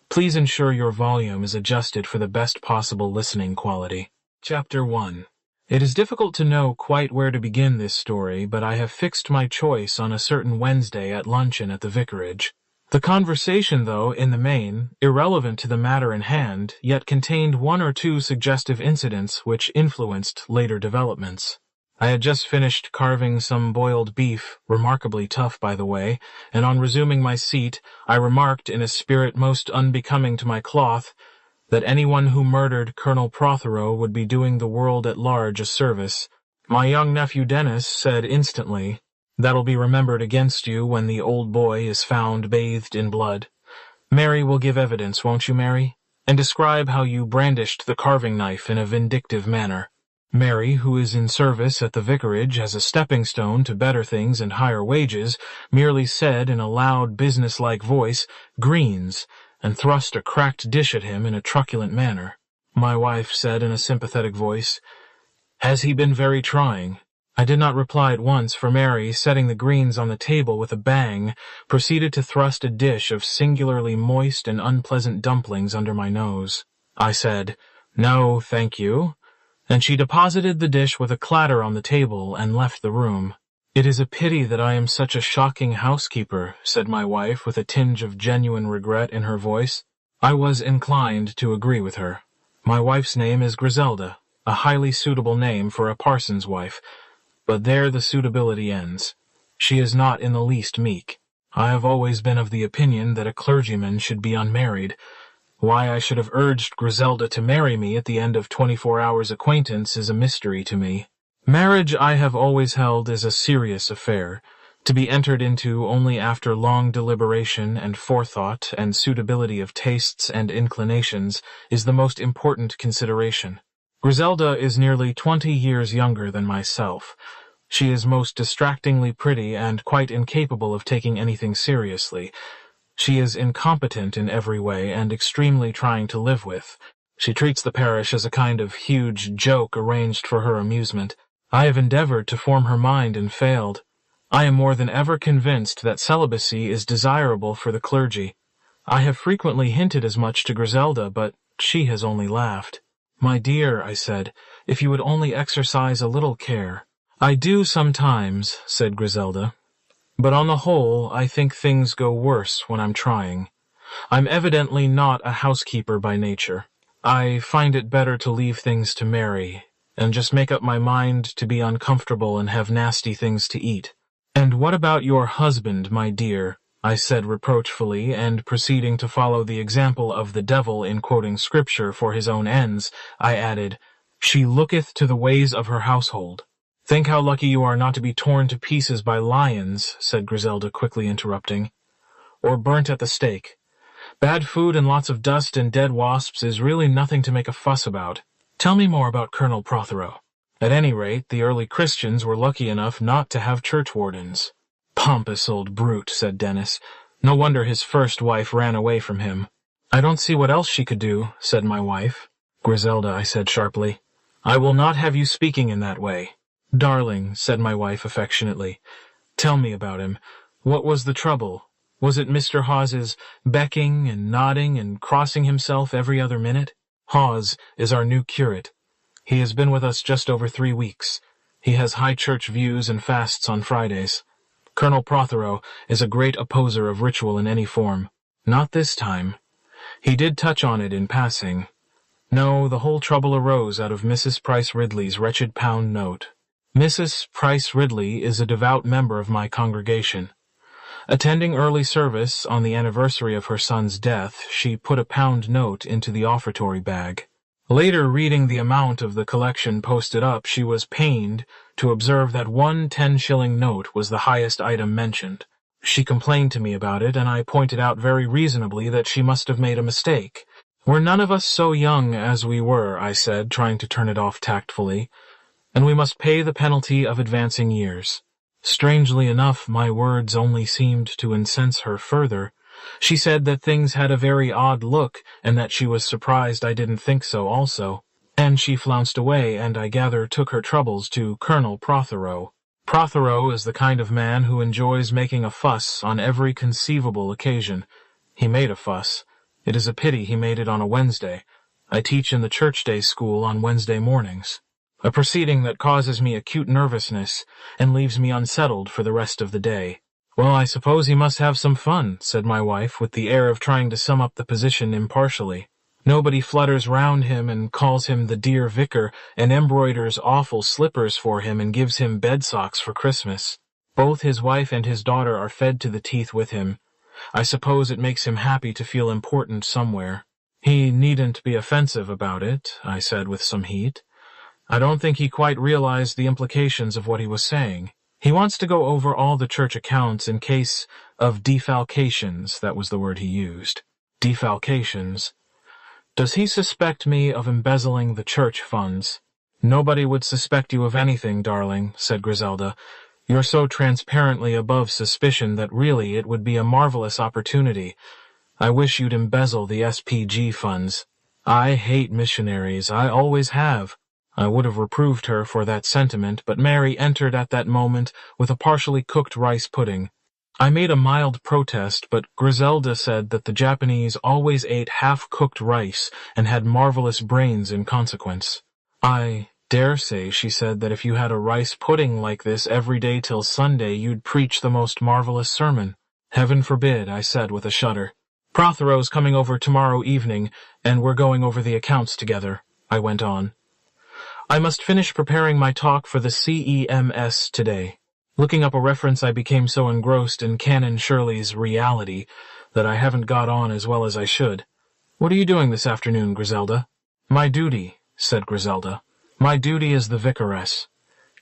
Please ensure your volume is adjusted for the best possible listening quality. Chapter 1. It is difficult to know quite where to begin this story, but I have fixed my choice on a certain Wednesday at luncheon at the vicarage. The conversation, though, in the main, irrelevant to the matter in hand, yet contained one or two suggestive incidents which influenced later developments. I had just finished carving some boiled beef, remarkably tough by the way, and on resuming my seat, I remarked in a spirit most unbecoming to my cloth, that anyone who murdered Colonel Prothero would be doing the world at large a service. My young nephew Dennis said instantly, "That'll be remembered against you when the old boy is found bathed in blood. Mary will give evidence, won't you, Mary? And describe how you brandished the carving knife in a vindictive manner." Mary, who is in service at the vicarage as a stepping stone to better things and higher wages, merely said in a loud, business-like voice, "Greens," and thrust a cracked dish at him in a truculent manner. My wife said in a sympathetic voice, "Has he been very trying?" I did not reply at once, for Mary, setting the greens on the table with a bang, proceeded to thrust a dish of singularly moist and unpleasant dumplings under my nose. I said, "No, thank you," and she deposited the dish with a clatter on the table and left the room. "It is a pity that I am such a shocking housekeeper," said my wife with a tinge of genuine regret in her voice. I was inclined to agree with her. My wife's name is Griselda, a highly suitable name for a parson's wife, but there the suitability ends. She is not in the least meek. I have always been of the opinion that a clergyman should be unmarried. Why I should have urged Griselda to marry me at the end of 24 hours' acquaintance is a mystery to me. Marriage I have always held is a serious affair, to be entered into only after long deliberation and forethought, and suitability of tastes and inclinations is the most important consideration. Griselda is nearly 20 years younger than myself. She is most distractingly pretty and quite incapable of taking anything seriously. She is incompetent in every way and extremely trying to live with. She treats the parish as a kind of huge joke arranged for her amusement. I have endeavored to form her mind and failed. I am more than ever convinced that celibacy is desirable for the clergy. I have frequently hinted as much to Griselda, but she has only laughed. "My dear," I said, "if you would only exercise a little care." "I do sometimes," said Griselda. "But on the whole, I think things go worse when I'm trying. I'm evidently not a housekeeper by nature. I find it better to leave things to Mary, and just make up my mind to be uncomfortable and have nasty things to eat." "And what about your husband, my dear?" I said reproachfully, and proceeding to follow the example of the devil in quoting scripture for his own ends, I added, "She looketh to the ways of her household." "Think how lucky you are not to be torn to pieces by lions," said Griselda, quickly interrupting, "or burnt at the stake. Bad food and lots of dust and dead wasps is really nothing to make a fuss about. Tell me more about Colonel Prothero. At any rate, the early Christians were lucky enough not to have churchwardens." "Pompous old brute," said Dennis. "No wonder his first wife ran away from him." "I don't see what else she could do," said my wife. "Griselda," I said sharply, "I will not have you speaking in that way." "Darling," said my wife affectionately, "tell me about him. What was the trouble? Was it Mr. Hawes's becking and nodding and crossing himself every other minute? Hawes is our new curate. He has been with us just over 3 weeks. He has high church views and fasts on Fridays. Colonel Prothero is a great opposer of ritual in any form. Not this time. He did touch on it in passing. No, the whole trouble arose out of Mrs. Price Ridley's wretched pound note. Mrs. Price Ridley is a devout member of my congregation. Attending early service on the anniversary of her son's death, she put a pound note into the offertory bag. Later, reading the amount of the collection posted up, she was pained to observe that one 10-shilling note was the highest item mentioned. She complained to me about it, and I pointed out very reasonably that she must have made a mistake. "We're none of us so young as we were," I said, trying to turn it off tactfully, "and we must pay the penalty of advancing years." Strangely enough, my words only seemed to incense her further. She said that things had a very odd look, and that she was surprised I didn't think so also. And she flounced away, and I gather took her troubles to Colonel Prothero. Prothero is the kind of man who enjoys making a fuss on every conceivable occasion. He made a fuss. It is a pity he made it on a Wednesday. I teach in the church day school on Wednesday mornings, a proceeding that causes me acute nervousness and leaves me unsettled for the rest of the day. Well, I suppose he must have some fun, said my wife, with the air of trying to sum up the position impartially. Nobody flutters round him and calls him the dear vicar and embroiders awful slippers for him and gives him bed socks for Christmas. Both his wife and his daughter are fed to the teeth with him. I suppose it makes him happy to feel important somewhere. He needn't be offensive about it, I said with some heat. I don't think he quite realized the implications of what he was saying. He wants to go over all the church accounts in case of defalcations, that was the word he used. Defalcations. Does he suspect me of embezzling the church funds? Nobody would suspect you of anything, darling, said Griselda. You're so transparently above suspicion that really it would be a marvelous opportunity. I wish you'd embezzle the SPG funds. I hate missionaries. I always have. I would have reproved her for that sentiment, but Mary entered at that moment with a partially cooked rice pudding. I made a mild protest, but Griselda said that the Japanese always ate half-cooked rice and had marvelous brains in consequence. I dare say, she said, that if you had a rice pudding like this every day till Sunday, you'd preach the most marvelous sermon. Heaven forbid, I said with a shudder. Prothero's coming over tomorrow evening, and we're going over the accounts together, I went on. I must finish preparing my talk for the CEMS today. Looking up a reference, I became so engrossed in Canon Shirley's reality that I haven't got on as well as I should. What are you doing this afternoon, Griselda? My duty, said Griselda. My duty is the vicaress.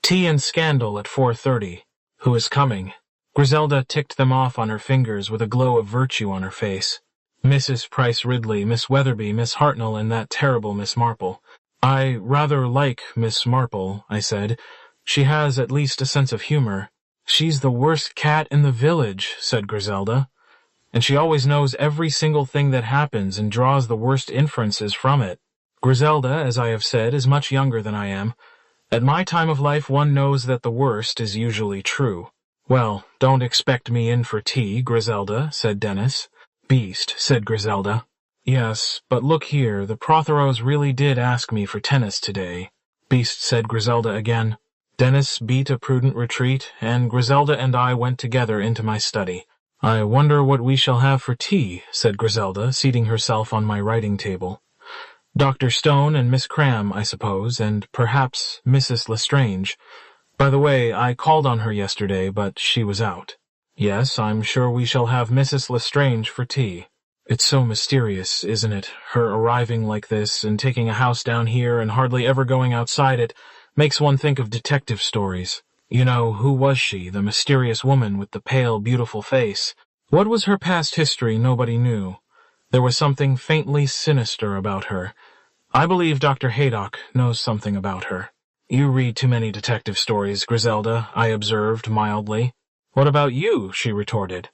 Tea and scandal at 4:30. Who is coming? Griselda ticked them off on her fingers with a glow of virtue on her face. Mrs. Price Ridley, Miss Weatherby, Miss Hartnell, and that terrible Miss Marple. I rather like Miss Marple, I said. She has at least a sense of humor. She's the worst cat in the village, said Griselda. And she always knows every single thing that happens and draws the worst inferences from it. Griselda, as I have said, is much younger than I am. At my time of life one knows that the worst is usually true. Well, don't expect me in for tea, Griselda, said Dennis. Beast, said Griselda. Yes, but look here, the Protheros really did ask me for tennis today. Beast, said Griselda again. Dennis beat a prudent retreat, and Griselda and I went together into my study. I wonder what we shall have for tea, said Griselda, seating herself on my writing table. Dr. Stone and Miss Cram, I suppose, and perhaps Mrs. Lestrange. By the way, I called on her yesterday, but she was out. Yes, I'm sure we shall have Mrs. Lestrange for tea. It's so mysterious, isn't it, her arriving like this and taking a house down here and hardly ever going outside it, makes one think of detective stories. You know, who was she, the mysterious woman with the pale, beautiful face? What was her past history nobody knew. There was something faintly sinister about her. I believe Dr. Haydock knows something about her. You read too many detective stories, Griselda, I observed mildly. What about you? She retorted.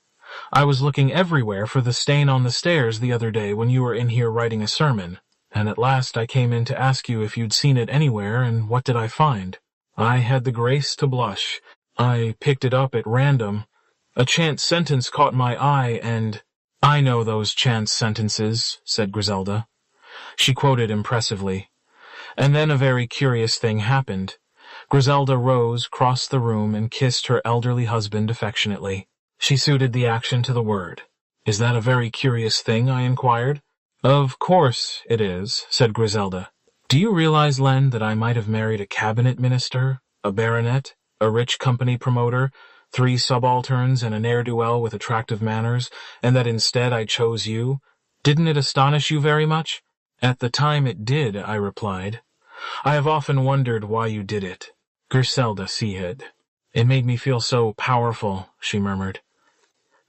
I was looking everywhere for the stain on the stairs the other day when you were in here writing a sermon, and at last I came in to ask you if you'd seen it anywhere, and what did I find? I had the grace to blush. I picked it up at random. A chance sentence caught my eye, and— I know those chance sentences, said Griselda. She quoted impressively. And then a very curious thing happened. Griselda rose, crossed the room, and kissed her elderly husband affectionately. She suited the action to the word. Is that a very curious thing? I inquired. Of course it is, said Griselda. Do you realize, Len, that I might have married a cabinet minister, a baronet, a rich company promoter, 3 subalterns, and a ne'er-do-well with attractive manners, and that instead I chose you? Didn't it astonish you very much? At the time it did, I replied. I have often wondered why you did it. Griselda Seahead. It made me feel so powerful, she murmured.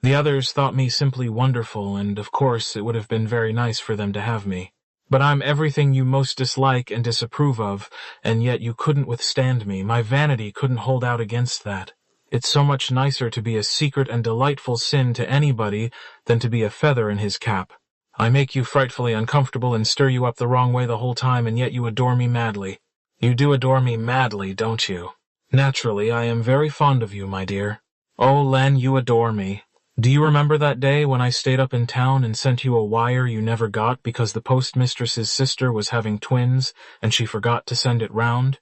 The others thought me simply wonderful, and of course it would have been very nice for them to have me. But I'm everything you most dislike and disapprove of, and yet you couldn't withstand me. My vanity couldn't hold out against that. It's so much nicer to be a secret and delightful sin to anybody than to be a feather in his cap. I make you frightfully uncomfortable and stir you up the wrong way the whole time, and yet you adore me madly. You do adore me madly, don't you? Naturally, I am very fond of you, my dear. Oh, Len, you adore me. Do you remember that day when I stayed up in town and sent you a wire you never got because the postmistress's sister was having twins and she forgot to send it round?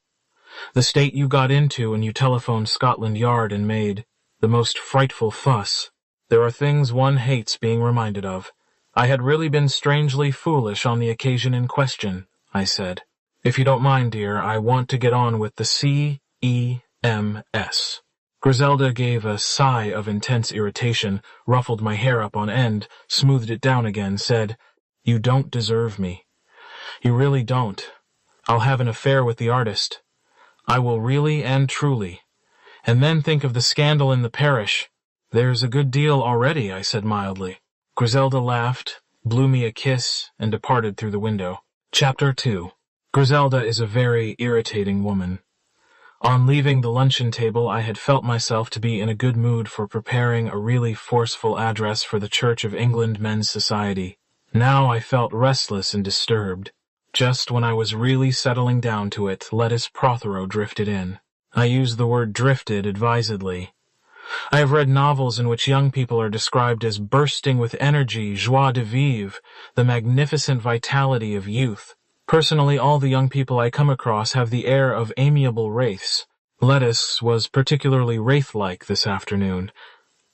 The state you got into when you telephoned Scotland Yard and made the most frightful fuss. There are things one hates being reminded of. I had really been strangely foolish on the occasion in question, I said. If you don't mind, dear, I want to get on with the C-E-M-S. Griselda gave a sigh of intense irritation, ruffled my hair up on end, smoothed it down again, said, "You don't deserve me. You really don't. I'll have an affair with the artist. I will really and truly. And then think of the scandal in the parish." "There's a good deal already," I said mildly. Griselda laughed, blew me a kiss, and departed through the window. Chapter 2. Griselda is a very irritating woman. On leaving the luncheon table, I had felt myself to be in a good mood for preparing a really forceful address for the Church of England Men's Society. Now I felt restless and disturbed. Just when I was really settling down to it, Lettice Prothero drifted in. I use the word drifted advisedly. I have read novels in which young people are described as bursting with energy, joie de vivre, the magnificent vitality of youth. Personally, all the young people I come across have the air of amiable wraiths. Lettice was particularly wraith-like this afternoon.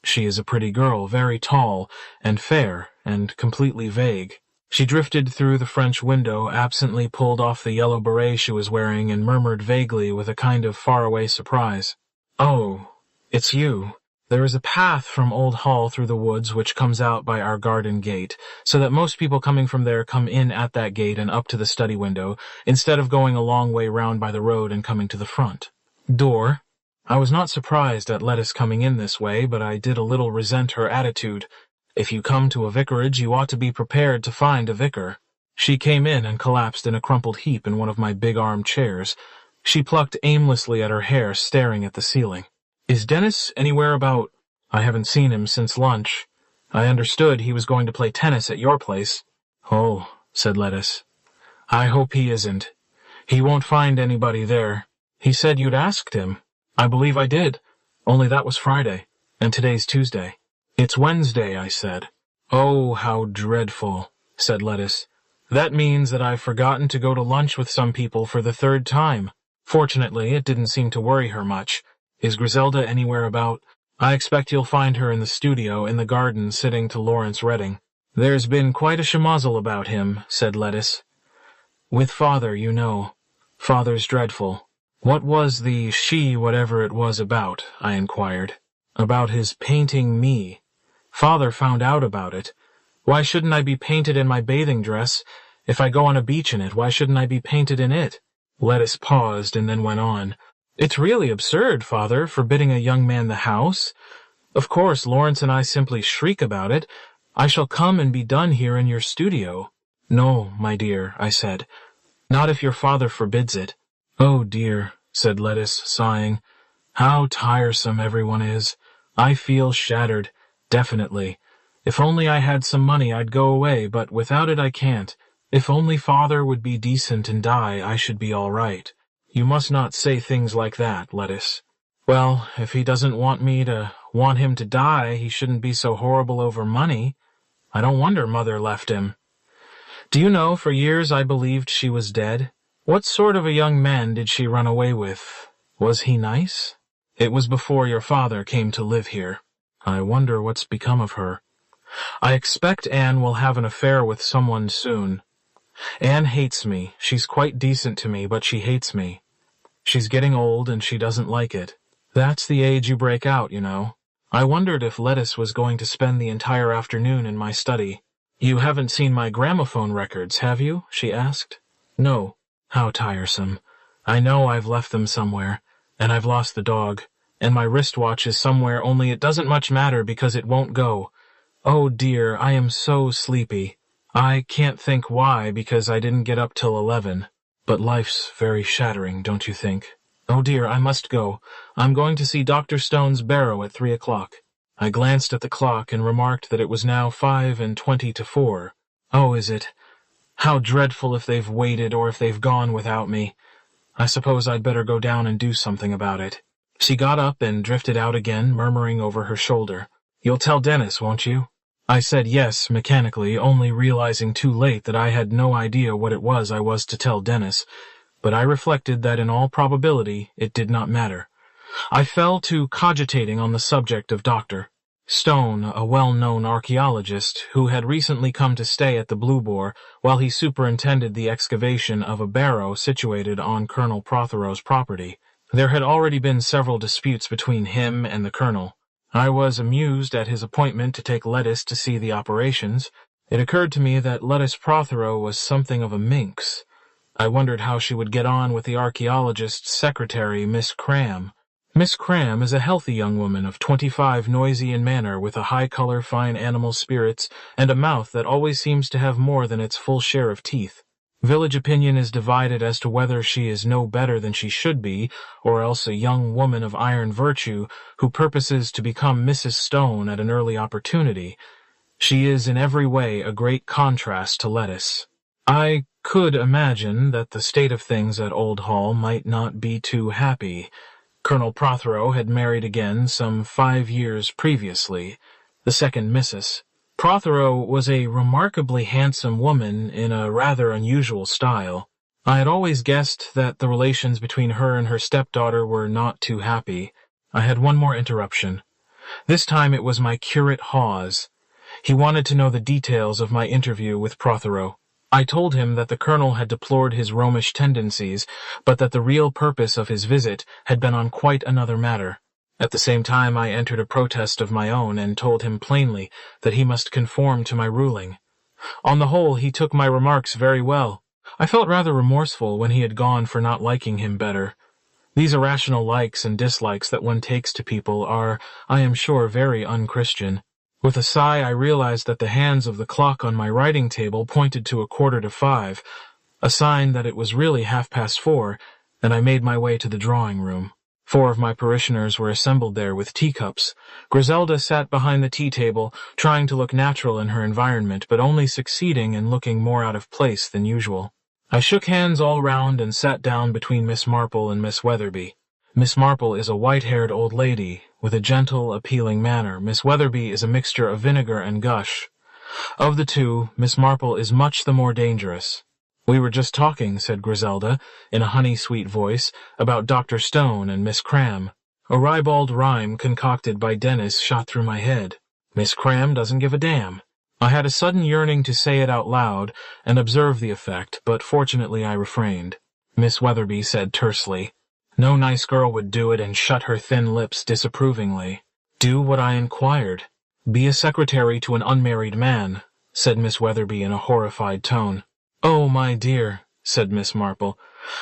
She is a pretty girl, very tall and fair and completely vague. She drifted through the French window, absently pulled off the yellow beret she was wearing, and murmured vaguely with a kind of faraway surprise, "Oh, it's you." There is a path from Old Hall through the woods which comes out by our garden gate, so that most people coming from there come in at that gate and up to the study window, instead of going a long way round by the road and coming to the front door. I was not surprised at Lettice coming in this way, but I did a little resent her attitude. If you come to a vicarage, you ought to be prepared to find a vicar. She came in and collapsed in a crumpled heap in one of my big arm chairs. She plucked aimlessly at her hair, staring at the ceiling. "Is Dennis anywhere about?" "I haven't seen him since lunch. I understood he was going to play tennis at your place." "Oh," said Lettice. "I hope he isn't. He won't find anybody there. He said you'd asked him." "I believe I did, only that was Friday, and today's Tuesday." "It's Wednesday," I said. "Oh, how dreadful," said Lettice. "That means that I've forgotten to go to lunch with some people for the third time." Fortunately, it didn't seem to worry her much. "Is Griselda anywhere about?" "I expect you'll find her in the studio in the garden sitting to Lawrence Redding." "There's been quite a schmozzle about him," said Lettice. "With Father, you know. Father's dreadful." "What was the whatever it was about?" I inquired. "About his painting me. Father found out about it. Why shouldn't I be painted in my bathing dress? If I go on a beach in it, why shouldn't I be painted in it?" Lettice paused and then went on. "It's really absurd, Father, forbidding a young man the house. Of course, Lawrence and I simply shriek about it. I shall come and be done here in your studio." "No, my dear," I said. "Not if your father forbids it." "Oh, dear," said Lettice, sighing. "How tiresome everyone is. I feel shattered, definitely. If only I had some money I'd go away, but without it I can't. If only Father would be decent and die, I should be all right." "You must not say things like that, Lettice." "Well, if he doesn't want him to die, he shouldn't be so horrible over money. I don't wonder Mother left him. Do you know, for years I believed she was dead. What sort of a young man did she run away with? Was he nice? It was before your father came to live here. I wonder what's become of her. I expect Anne will have an affair with someone soon. Anne hates me. She's quite decent to me, but she hates me. She's getting old, and she doesn't like it. That's the age you break out, you know. I wondered if Lettice was going to spend the entire afternoon in my study. "You haven't seen my gramophone records, have you?" she asked. "No." "How tiresome. I know I've left them somewhere, and I've lost the dog, and my wristwatch is somewhere, only it doesn't much matter because it won't go. Oh dear, I am so sleepy. I can't think why, because I didn't get up till 11. But life's very shattering, don't you think? Oh dear, I must go. I'm going to see Dr. Stone's barrow at 3 o'clock. I glanced at the clock and remarked that it was now 5:20 to 4. Oh, is it? How dreadful if they've waited or if they've gone without me. I suppose I'd better go down and do something about it." She got up and drifted out again, murmuring over her shoulder, "You'll tell Dennis, won't you?" I said yes, mechanically, only realizing too late that I had no idea what it was I was to tell Dennis, but I reflected that in all probability it did not matter. I fell to cogitating on the subject of Dr. Stone, a well-known archaeologist who had recently come to stay at the Blue Boar while he superintended the excavation of a barrow situated on Colonel Prothero's property. There had already been several disputes between him and the colonel. I was amused at his appointment to take Lettice to see the operations. It occurred to me that Lettice Prothero was something of a minx. I wondered how she would get on with the archaeologist's secretary, Miss Cram. Miss Cram is a healthy young woman of 25, noisy in manner, with a high color, fine animal spirits, and a mouth that always seems to have more than its full share of teeth. Village opinion is divided as to whether she is no better than she should be, or else a young woman of iron virtue who purposes to become Mrs. Stone at an early opportunity. She is in every way a great contrast to Lettice. I could imagine that the state of things at Old Hall might not be too happy. Colonel Prothero had married again some 5 years previously, the second Mrs. Prothero was a remarkably handsome woman in a rather unusual style. I had always guessed that the relations between her and her stepdaughter were not too happy. I had one more interruption. This time it was my curate Hawes. He wanted to know the details of my interview with Prothero. I told him that the colonel had deplored his Romish tendencies, but that the real purpose of his visit had been on quite another matter. At the same time I entered a protest of my own and told him plainly that he must conform to my ruling. On the whole, he took my remarks very well. I felt rather remorseful when he had gone for not liking him better. These irrational likes and dislikes that one takes to people are, I am sure, very unchristian. With a sigh, I realized that the hands of the clock on my writing table pointed to 5:15, a sign that it was really 4:30, and I made my way to the drawing-room. 4 of my parishioners were assembled there with teacups. Griselda sat behind the tea-table, trying to look natural in her environment, but only succeeding in looking more out of place than usual. I shook hands all round and sat down between Miss Marple and Miss Weatherby. Miss Marple is a white-haired old lady, with a gentle, appealing manner. Miss Weatherby is a mixture of vinegar and gush. Of the two, Miss Marple is much the more dangerous. "We were just talking," said Griselda, in a honey-sweet voice, "about Dr. Stone and Miss Cram." A ribald rhyme concocted by Dennis shot through my head. Miss Cram doesn't give a damn. I had a sudden yearning to say it out loud and observe the effect, but fortunately I refrained. Miss Weatherby said tersely, "No nice girl would do it," and shut her thin lips disapprovingly. "Do what I inquired. Be a secretary to an unmarried man," said Miss Weatherby in a horrified tone. "Oh, my dear," said Miss Marple,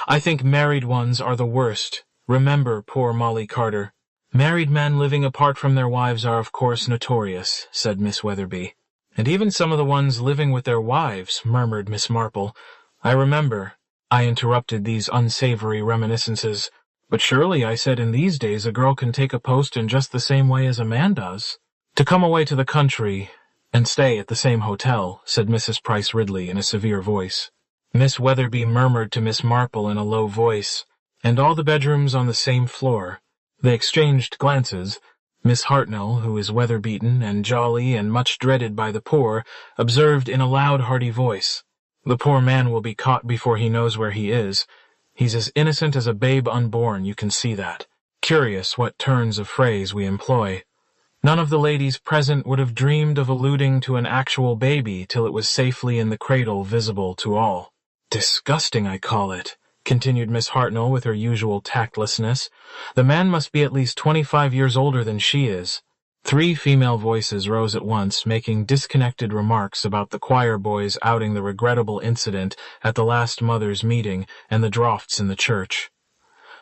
"I think married ones are the worst. Remember poor Molly Carter." "Married men living apart from their wives are of course notorious," said Miss Weatherby. "And even some of the ones living with their wives," murmured Miss Marple. "I remember." I interrupted these unsavory reminiscences. "But surely," I said, "in these days a girl can take a post in just the same way as a man does." "To come away to the country and stay at the same hotel," said Mrs. Price Ridley in a severe voice. Miss Weatherby murmured to Miss Marple in a low voice, "And all the bedrooms on the same floor." They exchanged glances. Miss Hartnell, who is weather-beaten and jolly and much dreaded by the poor, observed in a loud, hearty voice, "The poor man will be caught before he knows where he is. He's as innocent as a babe unborn, you can see that. Curious what turns of phrase we employ. None of the ladies present would have dreamed of alluding to an actual baby till it was safely in the cradle, visible to all." "Disgusting, I call it," continued Miss Hartnell with her usual tactlessness. "The man must be at least 25 years older than she is." 3 female voices rose at once, making disconnected remarks about the choir boys outing the regrettable incident at the last mothers' meeting and the draughts in the church.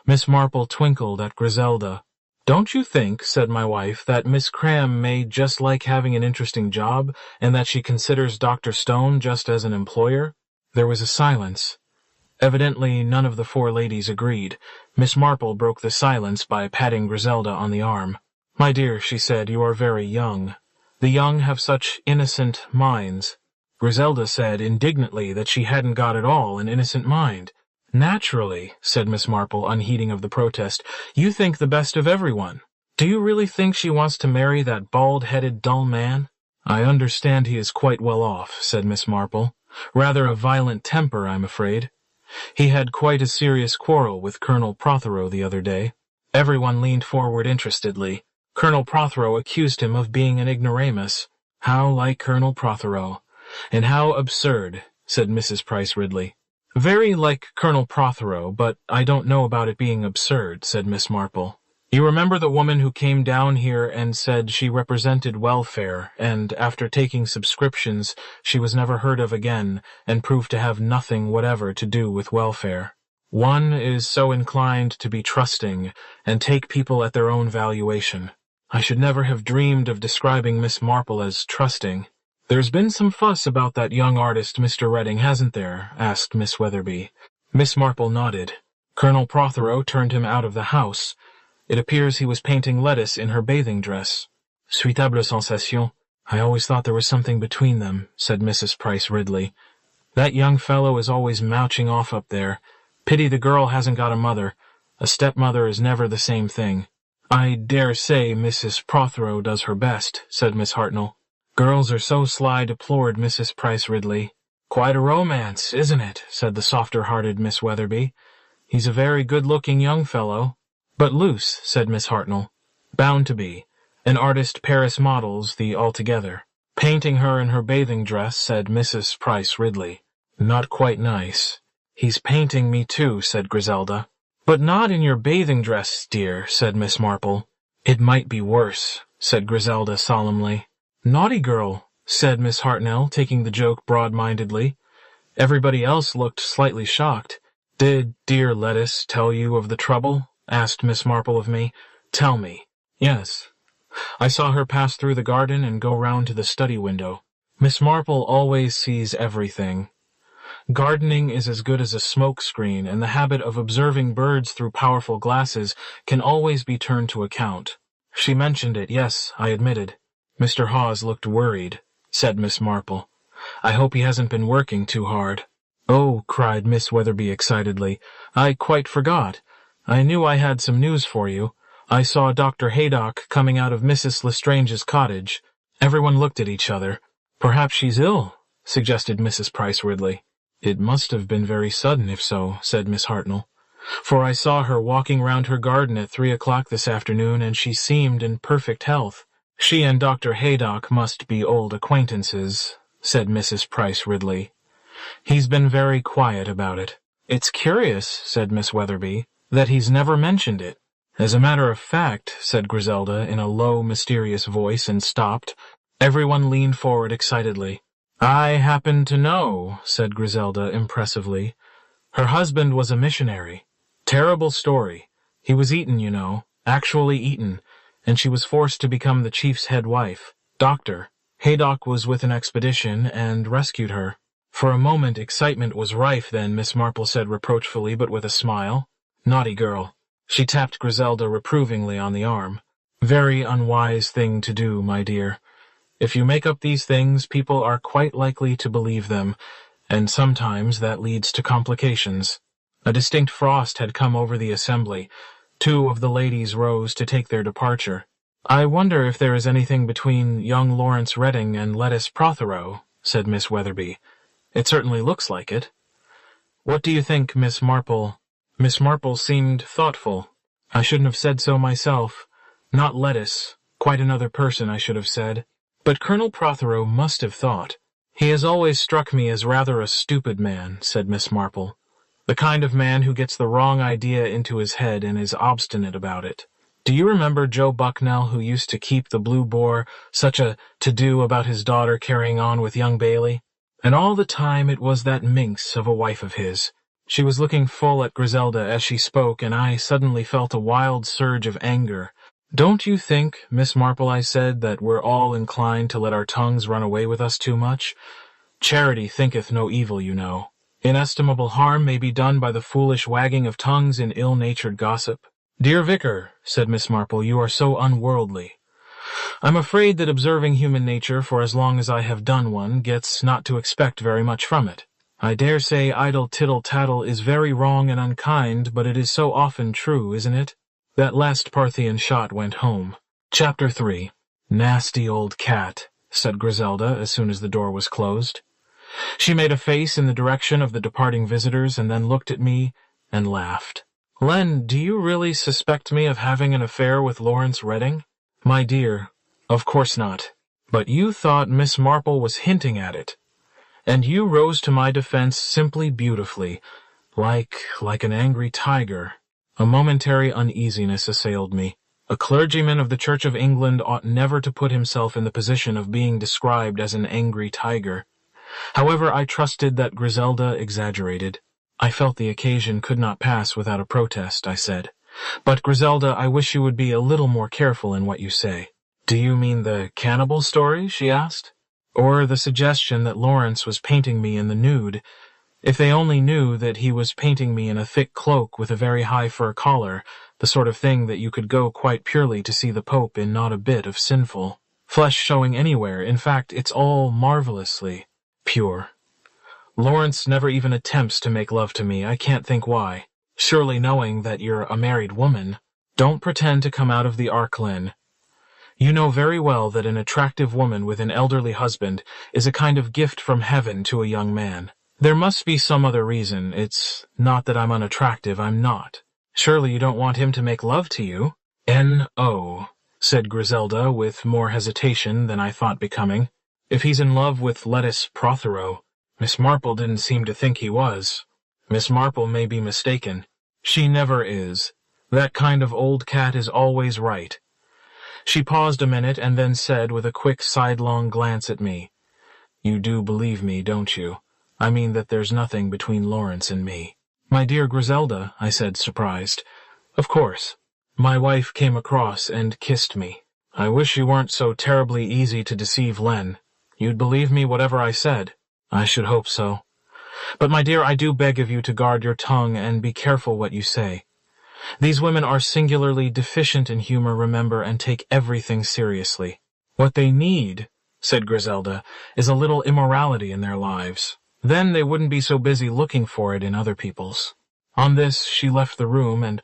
Miss Marple twinkled at Griselda. "Don't you think," said my wife, "that Miss Cram may just like having an interesting job, and that she considers Dr. Stone just as an employer?" There was a silence. Evidently none of the 4 ladies agreed. Miss Marple broke the silence by patting Griselda on the arm. "My dear," she said, "you are very young. The young have such innocent minds." Griselda said indignantly that she hadn't got at all an innocent mind. "Naturally," said Miss Marple, unheeding of the protest, "you think the best of everyone. Do you really think she wants to marry that bald-headed dull man? I understand he is quite well off, said Miss Marple. Rather a violent temper, I'm afraid. He had quite a serious quarrel with Colonel Prothero the other day. Everyone leaned forward interestedly. Colonel Prothero accused him of being an ignoramus. How like Colonel Prothero. And how absurd, said Mrs. Price Ridley. Very like Colonel Prothero, but I don't know about it being absurd, said Miss Marple. You remember the woman who came down here and said she represented welfare, and after taking subscriptions she was never heard of again, and proved to have nothing whatever to do with welfare. One is so inclined to be trusting, and take people at their own valuation. I should never have dreamed of describing Miss Marple as trusting. There's been some fuss about that young artist, Mr. Redding, hasn't there? Asked Miss Weatherby. Miss Marple nodded. Colonel Prothero turned him out of the house. It appears he was painting lettuce in her bathing dress. Suitable sensation. I always thought there was something between them, said Mrs. Price Ridley. That young fellow is always mouching off up there. Pity the girl hasn't got a mother. A stepmother is never the same thing. I dare say Mrs. Prothero does her best, said Miss Hartnell. Girls are so sly, deplored Mrs. Price Ridley. Quite a romance, isn't it? Said the softer-hearted Miss Weatherby. He's a very good-looking young fellow. But loose, said Miss Hartnell. Bound to be. An artist Paris models the altogether. Painting her in her bathing dress, said Mrs. Price Ridley. Not quite nice. He's painting me too, said Griselda. But not in your bathing dress, dear, said Miss Marple. It might be worse, said Griselda solemnly. Naughty girl, said Miss Hartnell, taking the joke broad-mindedly. Everybody else looked slightly shocked. Did dear Lettuce tell you of the trouble? Asked Miss Marple of me. Tell me. Yes. I saw her pass through the garden and go round to the study window. Miss Marple always sees everything. Gardening is as good as a smoke screen, and the habit of observing birds through powerful glasses can always be turned to account. She mentioned it, yes, I admitted. Mr. Hawes looked worried, said Miss Marple. I hope he hasn't been working too hard. Oh, cried Miss Weatherby excitedly, I quite forgot. I knew I had some news for you. I saw Dr. Haydock coming out of Mrs. Lestrange's cottage. Everyone looked at each other. Perhaps she's ill, suggested Mrs. Price Ridley. It must have been very sudden, if so, said Miss Hartnell. For I saw her walking round her garden at 3 o'clock this afternoon, and she seemed in perfect health. She and Dr. Haydock must be old acquaintances, said Mrs. Price Ridley. He's been very quiet about it. It's curious, said Miss Weatherby, that he's never mentioned it. As a matter of fact, said Griselda in a low, mysterious voice, and stopped. Everyone leaned forward excitedly. I happen to know, said Griselda impressively. Her husband was a missionary. Terrible story. He was eaten, you know, actually eaten, and she was forced to become the chief's head wife. Doctor. Haydock was with an expedition and rescued her. For a moment excitement was rife then, Miss Marple said reproachfully, but with a smile. Naughty girl. She tapped Griselda reprovingly on the arm. Very unwise thing to do, my dear. If you make up these things, people are quite likely to believe them, and sometimes that leads to complications. A distinct frost had come over the assembly. 2 of the ladies rose to take their departure. I wonder if there is anything between young Lawrence Redding and Lettuce Prothero, said Miss Weatherby. It certainly looks like it. What do you think, Miss Marple? Miss Marple seemed thoughtful. I shouldn't have said so myself. Not Lettuce. Quite another person, I should have said. But Colonel Prothero must have thought. He has always struck me as rather a stupid man, said Miss Marple. The kind of man who gets the wrong idea into his head and is obstinate about it. Do you remember Joe Bucknell, who used to keep the Blue Boar such a to-do about his daughter carrying on with young Bailey? And all the time it was that minx of a wife of his. She was looking full at Griselda as she spoke, and I suddenly felt a wild surge of anger. Don't you think, Miss Marple, I said, that we're all inclined to let our tongues run away with us too much? Charity thinketh no evil, you know. Inestimable harm may be done by the foolish wagging of tongues in ill-natured gossip. Dear Vicar, said Miss Marple, you are so unworldly. I'm afraid that observing human nature for as long as I have done one gets not to expect very much from it. I dare say idle tittle-tattle is very wrong and unkind, but it is so often true, isn't it? That last Parthian shot went home. Chapter 3. "Nasty old cat," said Griselda as soon as the door was closed. She made a face in the direction of the departing visitors and then looked at me and laughed. "Len, do you really suspect me of having an affair with Lawrence Redding?" "My dear, of course not. But you thought Miss Marple was hinting at it. And you rose to my defense simply beautifully, like an angry tiger." A momentary uneasiness assailed me. A clergyman of the Church of England ought never to put himself in the position of being described as an angry tiger. However, I trusted that Griselda exaggerated. "I felt the occasion could not pass without a protest," I said. "But, Griselda, I wish you would be a little more careful in what you say." "Do you mean the cannibal story?" she asked. "Or the suggestion that Lawrence was painting me in the nude? If they only knew that he was painting me in a thick cloak with a very high fur collar, the sort of thing that you could go quite purely to see the Pope in, not a bit of sinful flesh showing anywhere. In fact, it's all marvelously pure. Lawrence never even attempts to make love to me. I can't think why. Surely knowing that you're a married woman. Don't pretend to come out of the ark, Lynn. You know very well that an attractive woman with an elderly husband is a kind of gift from heaven to a young man. There must be some other reason. It's not that I'm unattractive. I'm not. Surely you don't want him to make love to you?" "No," said Griselda with more hesitation than I thought becoming. "If he's in love with Lettice Prothero, Miss Marple didn't seem to think he was. Miss Marple may be mistaken. She never is. That kind of old cat is always right." She paused a minute and then said with a quick sidelong glance at me, "You do believe me, don't you? I mean that there's nothing between Lawrence and me." "My dear Griselda," I said, surprised. "Of course. My wife came across and kissed me. I wish you weren't so terribly easy to deceive, Len. You'd believe me whatever I said." "I should hope so. But, my dear, I do beg of you to guard your tongue and be careful what you say. These women are singularly deficient in humor, remember, and take everything seriously. What they need," said Griselda, "is a little immorality in their lives. Then they wouldn't be so busy looking for it in other people's." On this she left the room, and,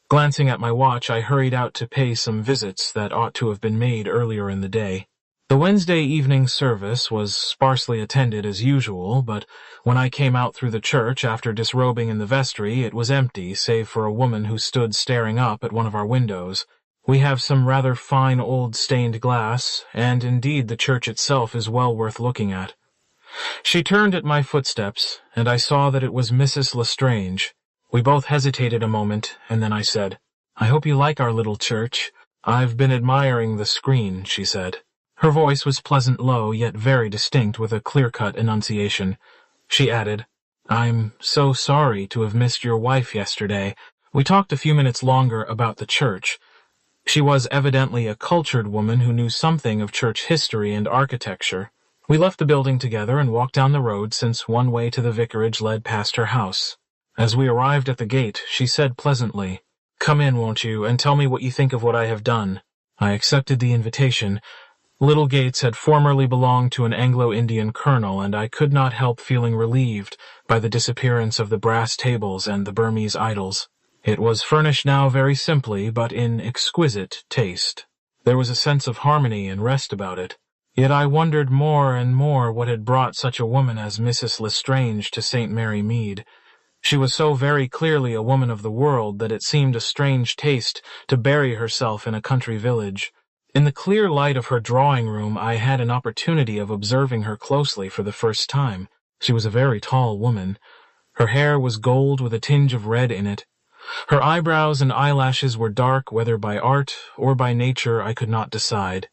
glancing at my watch, I hurried out to pay some visits that ought to have been made earlier in the day. The Wednesday evening service was sparsely attended as usual, but when I came out through the church after disrobing in the vestry, it was empty, save for a woman who stood staring up at one of our windows. We have some rather fine old stained glass, and indeed the church itself is well worth looking at. She turned at my footsteps, and I saw that it was Mrs. Lestrange. We both hesitated a moment, and then I said, "I hope you like our little church." "I've been admiring the screen," she said. Her voice was pleasant low, yet very distinct, with a clear-cut enunciation. She added, "I'm so sorry to have missed your wife yesterday." We talked a few minutes longer about the church. She was evidently a cultured woman who knew something of church history and architecture. We left the building together and walked down the road, since one way to the vicarage led past her house. As we arrived at the gate, she said pleasantly, "Come in, won't you, and tell me what you think of what I have done." I accepted the invitation. Little Gates had formerly belonged to an Anglo-Indian colonel, and I could not help feeling relieved by the disappearance of the brass tables and the Burmese idols. It was furnished now very simply, but in exquisite taste. There was a sense of harmony and rest about it. Yet I wondered more and more what had brought such a woman as Mrs. Lestrange to St. Mary Mead. She was so very clearly a woman of the world that it seemed a strange taste to bury herself in a country village. In the clear light of her drawing-room, I had an opportunity of observing her closely for the first time. She was a very tall woman. Her hair was gold with a tinge of red in it. Her eyebrows and eyelashes were dark, whether by art or by nature I could not decide.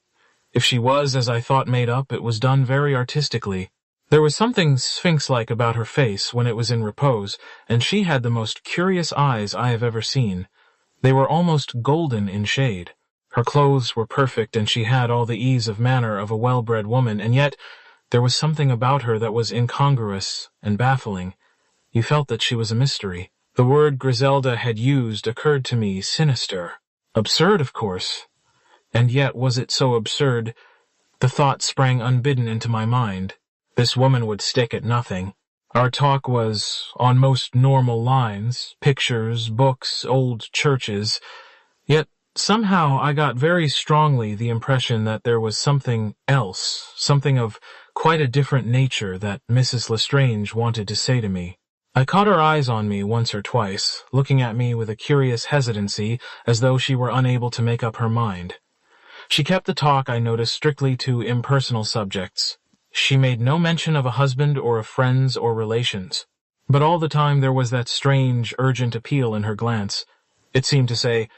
If she was, as I thought, made up, it was done very artistically. There was something sphinx-like about her face when it was in repose, and she had the most curious eyes I have ever seen. They were almost golden in shade. Her clothes were perfect, and she had all the ease of manner of a well-bred woman, and yet there was something about her that was incongruous and baffling. You felt that she was a mystery. The word Griselda had used occurred to me sinister. Absurd, of course. And yet was it so absurd? The thought sprang unbidden into my mind. This woman would stick at nothing. Our talk was on most normal lines, pictures, books, old churches. Yet somehow I got very strongly the impression that there was something else, something of quite a different nature that Mrs. Lestrange wanted to say to me. I caught her eyes on me once or twice, looking at me with a curious hesitancy as though she were unable to make up her mind. She kept the talk, I noticed, strictly to impersonal subjects. She made no mention of a husband or of friends or relations. But all the time there was that strange, urgent appeal in her glance. It seemed to say,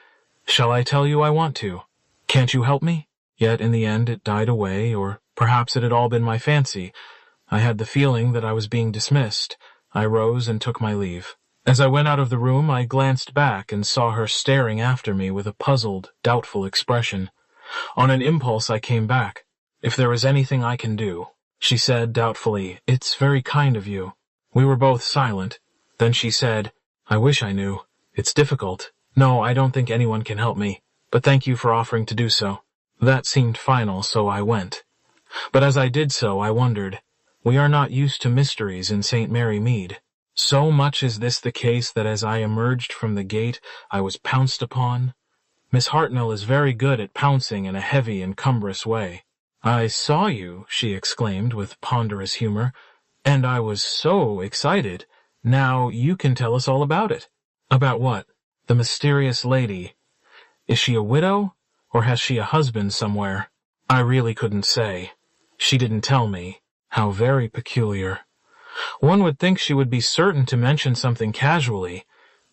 "Shall I tell you I want to? Can't you help me?" Yet in the end it died away, or perhaps it had all been my fancy. I had the feeling that I was being dismissed. I rose and took my leave. As I went out of the room, I glanced back and saw her staring after me with a puzzled, doubtful expression. On an impulse I came back. "If there is anything I can do," she said doubtfully. "It's very kind of you." We were both silent. Then she said, "I wish I knew. It's difficult. No, I don't think anyone can help me, but thank you for offering to do so." That seemed final, so I went. But as I did so, I wondered. We are not used to mysteries in St. Mary Mead. So much is this the case that as I emerged from the gate, I was pounced upon. Miss Hartnell is very good at pouncing in a heavy and cumbrous way. "I saw you," she exclaimed with ponderous humor, "and I was so excited. Now you can tell us all about it." "About what?" "The mysterious lady. Is she a widow, or has she a husband somewhere?" I really couldn't say. She didn't tell me. How very peculiar. One would think she would be certain to mention something casually.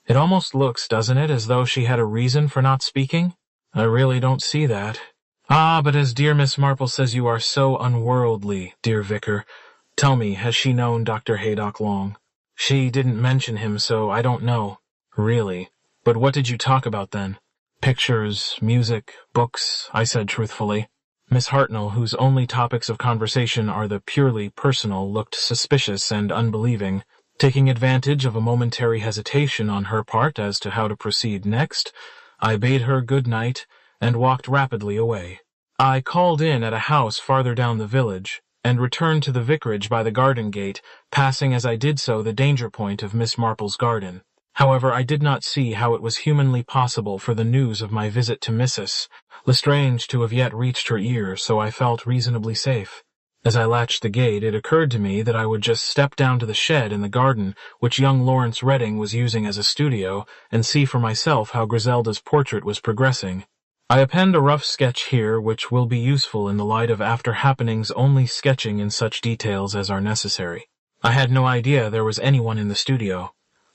It almost looks, doesn't it, as though she had a reason for not speaking? I really don't see that. "Ah, but as dear Miss Marple says you are so unworldly, dear vicar. Tell me, has she known Dr. Haydock long?" "She didn't mention him, so I don't know." "Really? But what did you talk about then?" "Pictures, music, books," I said truthfully. Miss Hartnell, whose only topics of conversation are the purely personal, looked suspicious and unbelieving. Taking advantage of a momentary hesitation on her part as to how to proceed next, I bade her good night and walked rapidly away. I called in at a house farther down the village, and returned to the vicarage by the garden gate, passing as I did so the danger point of Miss Marple's garden. However, I did not see how it was humanly possible for the news of my visit to Mrs. Lestrange to have yet reached her ears, so I felt reasonably safe. As I latched the gate, it occurred to me that I would just step down to the shed in the garden, which young Lawrence Redding was using as a studio, and see for myself how Griselda's portrait was progressing. I append a rough sketch here which will be useful in the light of after happenings only sketching in such details as are necessary. I had no idea there was anyone in the studio.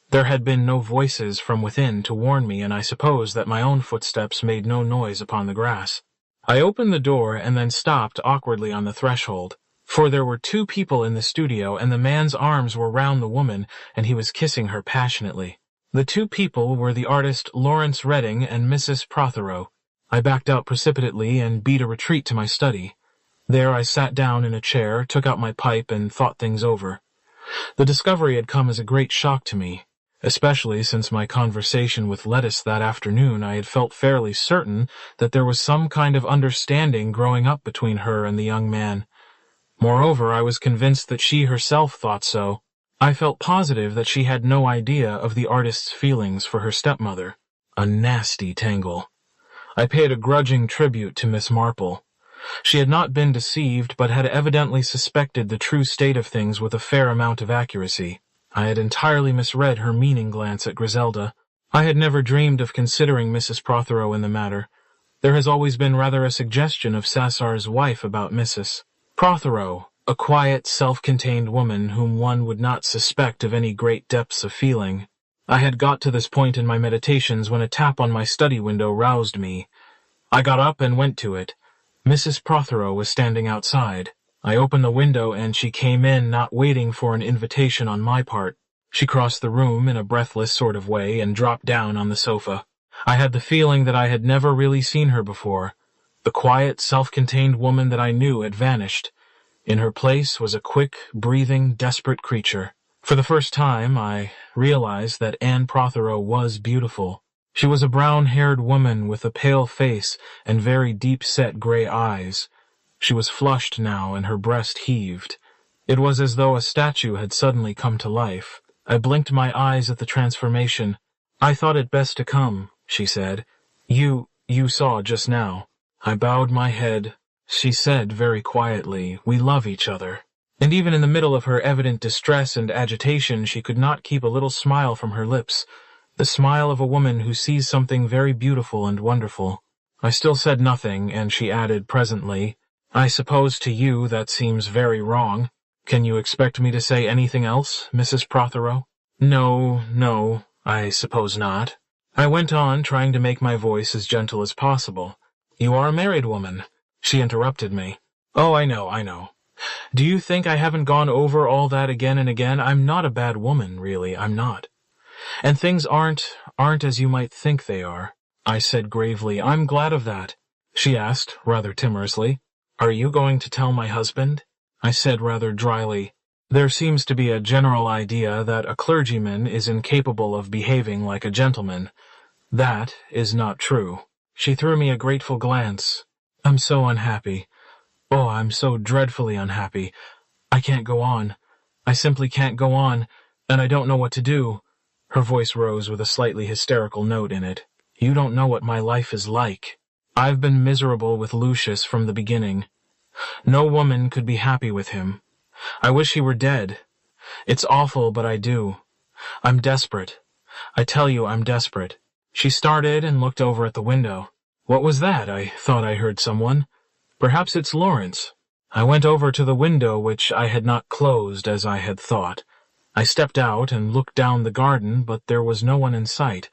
There had been no voices from within to warn me, and I suppose that my own footsteps made no noise upon the grass. I opened the door and then stopped awkwardly on the threshold, for there were two people in the studio, and the man's arms were round the woman, and he was kissing her passionately. The two people were the artist Lawrence Redding and Mrs. Prothero. I backed out precipitately and beat a retreat to my study. There I sat down in a chair, took out my pipe, and thought things over. The discovery had come as a great shock to me. Especially since my conversation with Lettice that afternoon, I had felt fairly certain that there was some kind of understanding growing up between her and the young man. Moreover, I was convinced that she herself thought so. I felt positive that she had no idea of the artist's feelings for her stepmother. A nasty tangle. I paid a grudging tribute to Miss Marple. She had not been deceived, but had evidently suspected the true state of things with a fair amount of accuracy. I had entirely misread her meaning glance at Griselda. I had never dreamed of considering Mrs. Prothero in the matter. There has always been rather a suggestion of Sassar's wife about Mrs. Prothero, a quiet, self-contained woman whom one would not suspect of any great depths of feeling. I had got to this point in my meditations when a tap on my study window roused me. I got up and went to it. Mrs. Prothero was standing outside. I opened the window and she came in, not waiting for an invitation on my part. She crossed the room in a breathless sort of way and dropped down on the sofa. I had the feeling that I had never really seen her before. The quiet, self-contained woman that I knew had vanished. In her place was a quick, breathing, desperate creature. For the first time, I realized that Anne Prothero was beautiful. She was a brown-haired woman with a pale face and very deep-set gray eyes. She was flushed now, and her breast heaved. It was as though a statue had suddenly come to life. I blinked my eyes at the transformation. "I thought it best to come," she said. You saw just now." I bowed my head. She said very quietly, "We love each other." And even in the middle of her evident distress and agitation, she could not keep a little smile from her lips, the smile of a woman who sees something very beautiful and wonderful. I still said nothing, and she added presently, "I suppose to you that seems very wrong. Can you expect me to say anything else, Mrs. Prothero?" No, I suppose not." I went on, trying to make my voice as gentle as possible. "You are a married woman." She interrupted me. "Oh, I know. Do you think I haven't gone over all that again and again? I'm not a bad woman, really, I'm not. And things aren't as you might think they are." I said gravely, "I'm glad of that." She asked, rather timorously, "Are you going to tell my husband?" I said rather dryly, "There seems to be a general idea that a clergyman is incapable of behaving like a gentleman. That is not true." She threw me a grateful glance. "I'm so unhappy. Oh, I'm so dreadfully unhappy. I can't go on. I simply can't go on, and I don't know what to do." Her voice rose with a slightly hysterical note in it. "You don't know what my life is like. I've been miserable with Lucius from the beginning. No woman could be happy with him. I wish he were dead. It's awful, but I do. I'm desperate. I tell you, I'm desperate." She started and looked over at the window. "What was that? I thought I heard someone. Perhaps it's Lawrence." I went over to the window, which I had not closed as I had thought. I stepped out and looked down the garden, but there was no one in sight.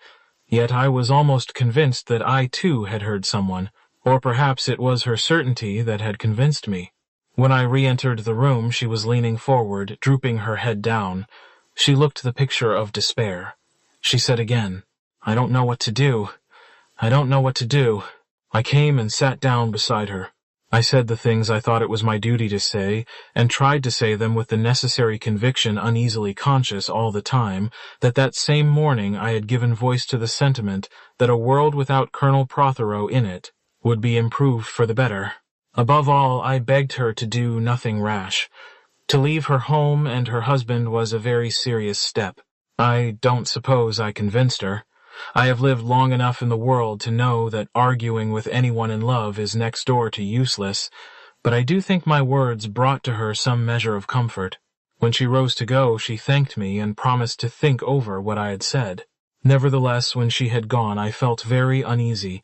Yet I was almost convinced that I too had heard someone, or perhaps it was her certainty that had convinced me. When I re-entered the room, she was leaning forward, drooping her head down. She looked the picture of despair. She said again, "I don't know what to do. I don't know what to do." I came and sat down beside her. I said the things I thought it was my duty to say, and tried to say them with the necessary conviction, uneasily conscious all the time, that same morning I had given voice to the sentiment that a world without Colonel Prothero in it would be improved for the better. Above all, I begged her to do nothing rash. To leave her home and her husband was a very serious step. I don't suppose I convinced her. I have lived long enough in the world to know that arguing with anyone in love is next door to useless, but I do think my words brought to her some measure of comfort. When she rose to go, she thanked me and promised to think over what I had said. Nevertheless, when she had gone, I felt very uneasy.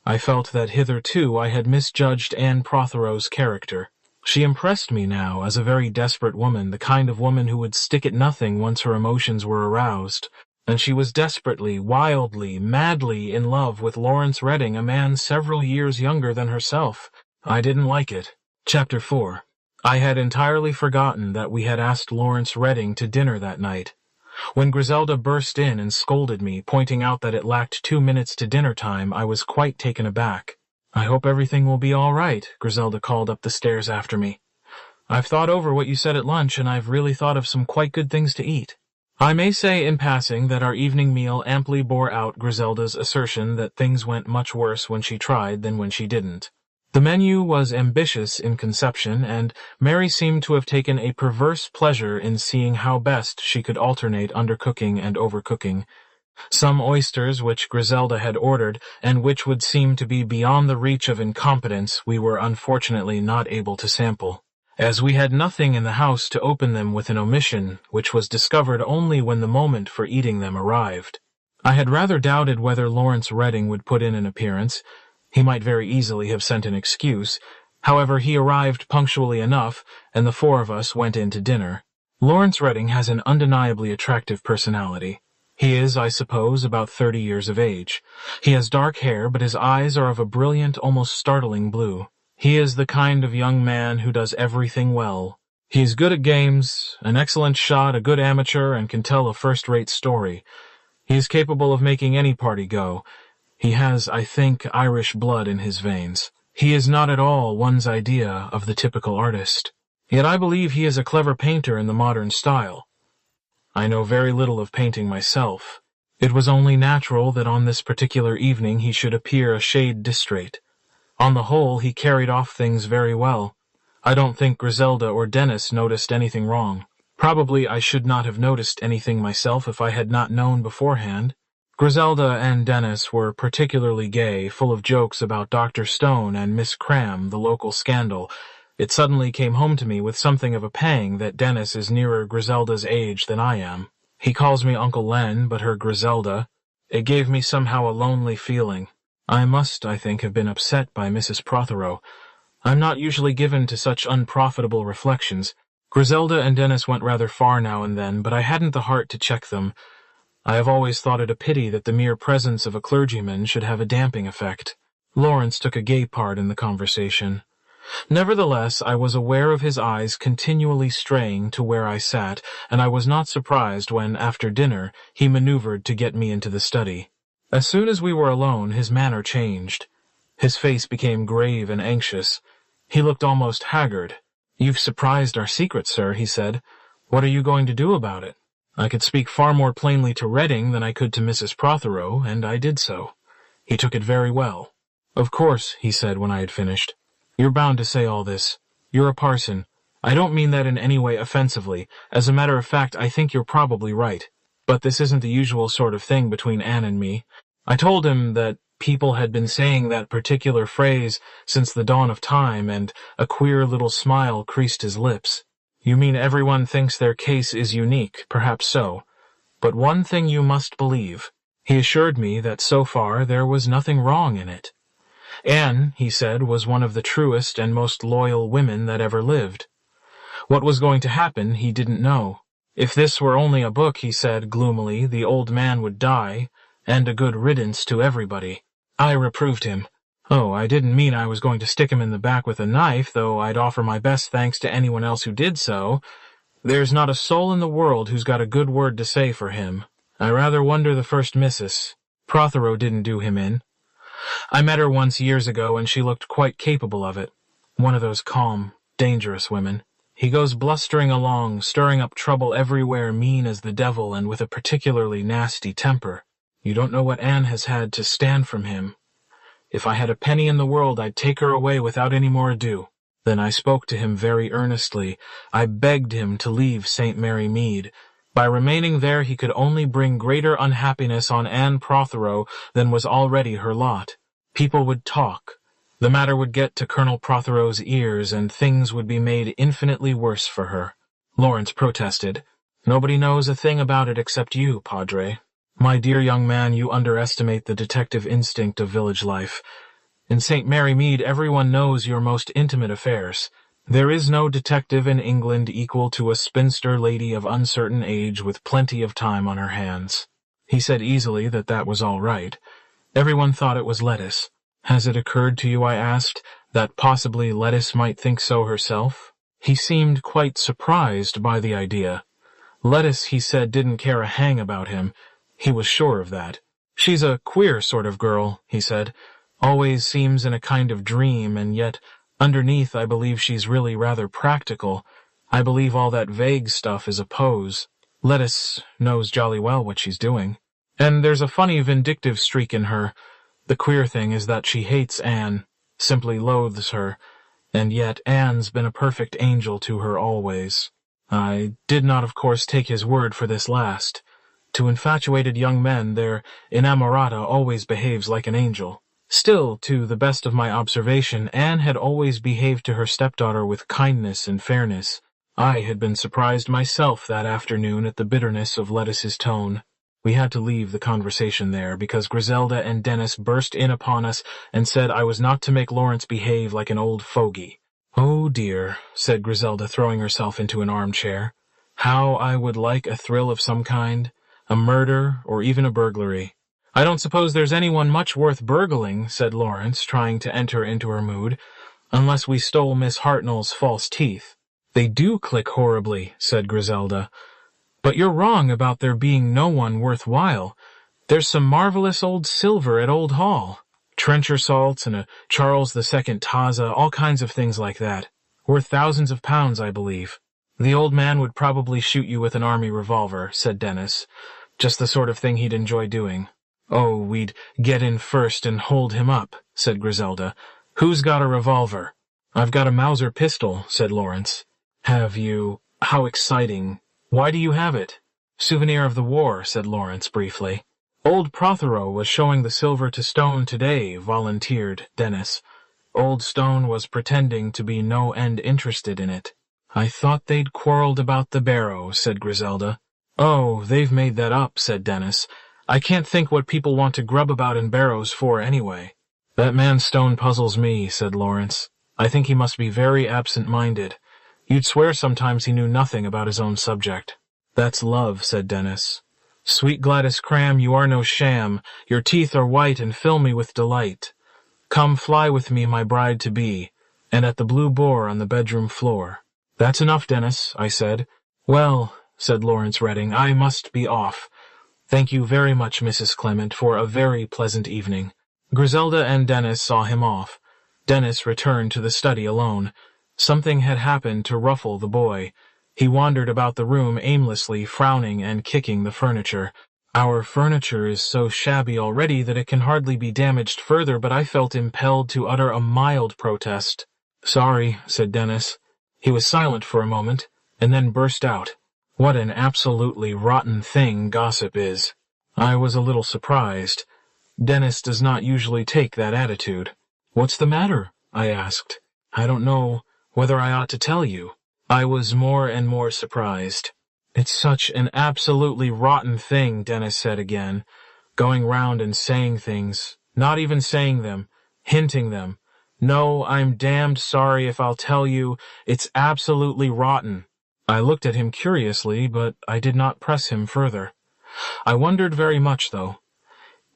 I felt that hitherto I had misjudged Anne Prothero's character. She impressed me now as a very desperate woman, the kind of woman who would stick at nothing once her emotions were aroused. And she was desperately, wildly, madly in love with Lawrence Redding, a man several years younger than herself. I didn't like it. Chapter 4. I had entirely forgotten that we had asked Lawrence Redding to dinner that night. When Griselda burst in and scolded me, pointing out that it lacked 2 minutes to dinner time, I was quite taken aback. "I hope everything will be all right," Griselda called up the stairs after me. "I've thought over what you said at lunch, and I've really thought of some quite good things to eat." I may say in passing that our evening meal amply bore out Griselda's assertion that things went much worse when she tried than when she didn't. The menu was ambitious in conception, and Mary seemed to have taken a perverse pleasure in seeing how best she could alternate undercooking and overcooking. Some oysters which Griselda had ordered, and which would seem to be beyond the reach of incompetence, we were unfortunately not able to sample, as we had nothing in the house to open them with an omission, which was discovered only when the moment for eating them arrived. I had rather doubted whether Lawrence Redding would put in an appearance. He might very easily have sent an excuse. However, he arrived punctually enough, and the four of us went in to dinner. Lawrence Redding has an undeniably attractive personality. He is, I suppose, about 30 years of age. He has dark hair, but his eyes are of a brilliant, almost startling blue. He is the kind of young man who does everything well. He is good at games, an excellent shot, a good amateur, and can tell a first-rate story. He is capable of making any party go. He has, I think, Irish blood in his veins. He is not at all one's idea of the typical artist. Yet I believe he is a clever painter in the modern style. I know very little of painting myself. It was only natural that on this particular evening he should appear a shade distrait. On the whole, he carried off things very well. I don't think Griselda or Dennis noticed anything wrong. Probably I should not have noticed anything myself if I had not known beforehand. Griselda and Dennis were particularly gay, full of jokes about Dr. Stone and Miss Cram, the local scandal. It suddenly came home to me with something of a pang that Dennis is nearer Griselda's age than I am. He calls me Uncle Len, but her Griselda. It gave me somehow a lonely feeling. I must, I think, have been upset by Mrs. Prothero. I'm not usually given to such unprofitable reflections. Griselda and Dennis went rather far now and then, but I hadn't the heart to check them. I have always thought it a pity that the mere presence of a clergyman should have a damping effect. Lawrence took a gay part in the conversation. Nevertheless, I was aware of his eyes continually straying to where I sat, and I was not surprised when, after dinner, he maneuvered to get me into the study. As soon as we were alone, his manner changed. His face became grave and anxious. He looked almost haggard. "You've surprised our secret, sir," he said. "What are you going to do about it?" I could speak far more plainly to Redding than I could to Mrs. Prothero, and I did so. He took it very well. "Of course," he said when I had finished. "You're bound to say all this. You're a parson. I don't mean that in any way offensively. As a matter of fact, I think you're probably right. But this isn't the usual sort of thing between Anne and me." I told him that people had been saying that particular phrase since the dawn of time, and a queer little smile creased his lips. "You mean everyone thinks their case is unique, perhaps so. But one thing you must believe." He assured me that so far there was nothing wrong in it. Anne, he said, was one of the truest and most loyal women that ever lived. What was going to happen he didn't know. If this were only a book, he said gloomily, the old man would die, and a good riddance to everybody. I reproved him. Oh, I didn't mean I was going to stick him in the back with a knife, though I'd offer my best thanks to anyone else who did so. There's not a soul in the world who's got a good word to say for him. I rather wonder the first Mrs. Prothero didn't do him in. I met her once years ago, and she looked quite capable of it. One of those calm, dangerous women. He goes blustering along, stirring up trouble everywhere, mean as the devil, and with a particularly nasty temper. You don't know what Anne has had to stand from him. If I had a penny in the world, I'd take her away without any more ado. Then I spoke to him very earnestly. I begged him to leave St. Mary Mead. By remaining there, he could only bring greater unhappiness on Anne Prothero than was already her lot. People would talk. The matter would get to Colonel Prothero's ears, and things would be made infinitely worse for her. Lawrence protested. "Nobody knows a thing about it except you, Padre. My dear young man, you underestimate the detective instinct of village life. In St. Mary Mead, everyone knows your most intimate affairs. There is no detective in England equal to a spinster lady of uncertain age with plenty of time on her hands." He said easily that that was all right. Everyone thought it was Lettice. "Has it occurred to you," I asked, "that possibly Lettice might think so herself?" He seemed quite surprised by the idea. Lettice, he said, didn't care a hang about him. He was sure of that. "She's a queer sort of girl," he said. "Always seems in a kind of dream, and yet underneath I believe she's really rather practical. I believe all that vague stuff is a pose. Lettice knows jolly well what she's doing. And there's a funny vindictive streak in her. The queer thing is that she hates Anne, simply loathes her, and yet Anne's been a perfect angel to her always." I did not, of course, take his word for this last. To infatuated young men, their inamorata always behaves like an angel. Still, to the best of my observation, Anne had always behaved to her stepdaughter with kindness and fairness. I had been surprised myself that afternoon at the bitterness of Lettice's tone. We had to leave the conversation there, because Griselda and Dennis burst in upon us and said I was not to make Lawrence behave like an old fogey. "Oh dear," said Griselda, throwing herself into an armchair. "How I would like a thrill of some kind, a murder or even a burglary." "I don't suppose there's anyone much worth burgling," said Lawrence, trying to enter into her mood, "unless we stole Miss Hartnell's false teeth." "They do click horribly," said Griselda. "But you're wrong about there being no one worthwhile. There's some marvelous old silver at Old Hall. Trencher salts and a Charles II Taza, all kinds of things like that. Worth thousands of pounds, I believe." "The old man would probably shoot you with an army revolver," said Dennis. "Just the sort of thing he'd enjoy doing." "Oh, we'd get in first and hold him up," said Griselda. "Who's got a revolver?" "I've got a Mauser pistol," said Lawrence. "Have you? How exciting. Why do you have it?" "Souvenir of the war," said Lawrence briefly. Old Prothero was showing the silver to Stone today, volunteered Dennis. Old Stone was pretending to be no end interested in it. I thought they'd quarreled about the barrow, said Griselda. Oh, they've made that up, said Dennis. I can't think what people want to grub about in barrows for anyway. That man Stone puzzles me, said Lawrence. I think he must be very absent-minded. You'd swear sometimes he knew nothing about his own subject. That's love, said Dennis. Sweet Gladys Cram, you are no sham. Your teeth are white and fill me with delight. Come fly with me, my bride-to-be, and at the Blue Boar on the bedroom floor. That's enough, Dennis, I said. Well, said Lawrence Redding, I must be off. Thank you very much, Mrs. Clement, for a very pleasant evening. Griselda and Dennis saw him off. Dennis returned to the study alone. Something had happened to ruffle the boy. He wandered about the room aimlessly, frowning and kicking the furniture. Our furniture is so shabby already that it can hardly be damaged further, but I felt impelled to utter a mild protest. Sorry, said Dennis. He was silent for a moment, and then burst out. What an absolutely rotten thing gossip is. I was a little surprised. Dennis does not usually take that attitude. What's the matter? I asked. I don't know whether I ought to tell you. I was more and more surprised. It's such an absolutely rotten thing, Dennis said again, going round and saying things, not even saying them, hinting them. No, I'm damned sorry if I'll tell you, it's absolutely rotten. I looked at him curiously, but I did not press him further. I wondered very much, though.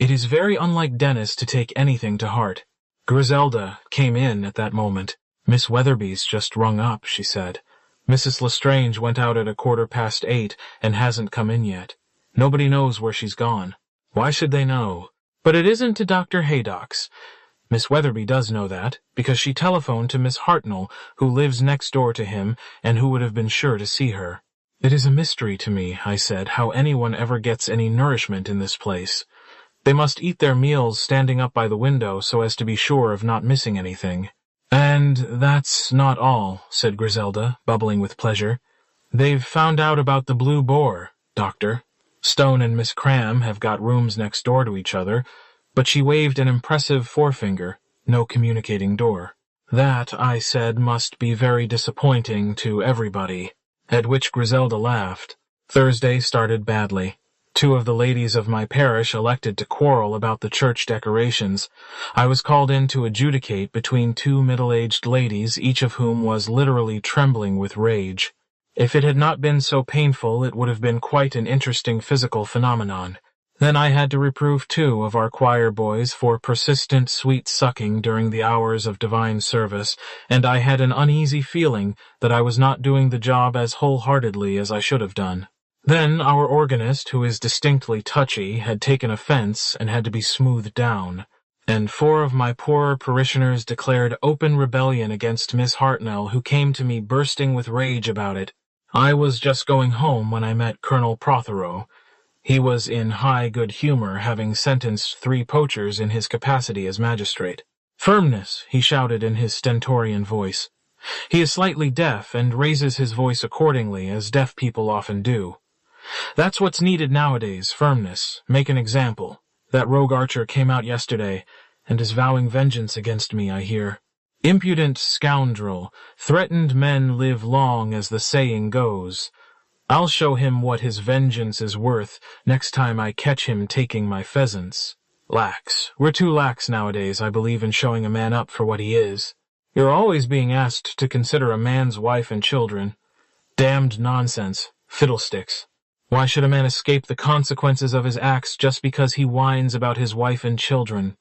It is very unlike Dennis to take anything to heart. Griselda came in at that moment. Miss Weatherby's just rung up, she said. Mrs. Lestrange went out at 8:15 and hasn't come in yet. Nobody knows where she's gone. Why should they know? But it isn't to Dr. Haydock's. Miss Weatherby does know that, because she telephoned to Miss Hartnell, who lives next door to him, and who would have been sure to see her. It is a mystery to me, I said, how anyone ever gets any nourishment in this place. They must eat their meals standing up by the window so as to be sure of not missing anything. And that's not all, said Griselda, bubbling with pleasure. They've found out about the Blue Boar, Doctor. Stone and Miss Cram have got rooms next door to each other, but she waved an impressive forefinger, no communicating door. That, I said, must be very disappointing to everybody, at which Griselda laughed. Thursday started badly. 2 of the ladies of my parish elected to quarrel about the church decorations. I was called in to adjudicate between 2 middle-aged ladies, each of whom was literally trembling with rage. If it had not been so painful, it would have been quite an interesting physical phenomenon. Then I had to reprove 2 of our choir boys for persistent sweet sucking during the hours of divine service, and I had an uneasy feeling that I was not doing the job as wholeheartedly as I should have done. Then our organist, who is distinctly touchy, had taken offense and had to be smoothed down, and 4 of my poorer parishioners declared open rebellion against Miss Hartnell, who came to me bursting with rage about it. I was just going home when I met Colonel Prothero. He was in high good humor, having sentenced 3 poachers in his capacity as magistrate. "Firmness," he shouted in his stentorian voice. He is slightly deaf and raises his voice accordingly, as deaf people often do. That's what's needed nowadays, firmness. Make an example. That rogue Archer came out yesterday, and is vowing vengeance against me, I hear. Impudent scoundrel, threatened men live long, as the saying goes. I'll show him what his vengeance is worth next time I catch him taking my pheasants. Lax. We're too lax nowadays, I believe, in showing a man up for what he is. You're always being asked to consider a man's wife and children. Damned nonsense. Fiddlesticks. Why should a man escape the consequences of his acts just because he whines about his wife and children?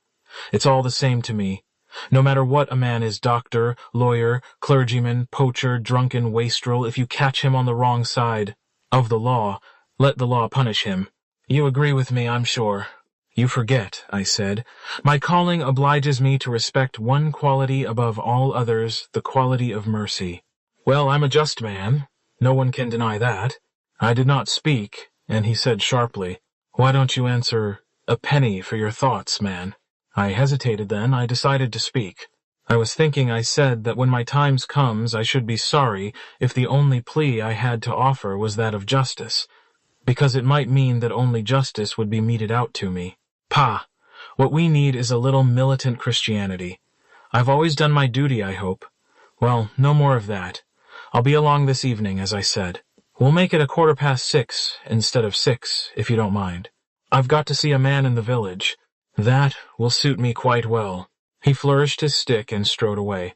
It's all the same to me. No matter what a man is, doctor, lawyer, clergyman, poacher, drunken wastrel, if you catch him on the wrong side of the law, let the law punish him. You agree with me, I'm sure. You forget, I said. My calling obliges me to respect one quality above all others, the quality of mercy. Well, I'm a just man. No one can deny that. I did not speak, and he said sharply, "Why don't you answer, 'A penny for your thoughts, man'?" I hesitated then. I decided to speak. I was thinking, I said, that when my times comes I should be sorry if the only plea I had to offer was that of justice. because it might mean that only justice would be meted out to me. Pah! What we need is a little militant Christianity. I've always done my duty, I hope. Well, no more of that. I'll be along this evening, as I said. We'll make it 6:15 instead of 6, if you don't mind. I've got to see a man in the village. That will suit me quite well. He flourished his stick and strode away.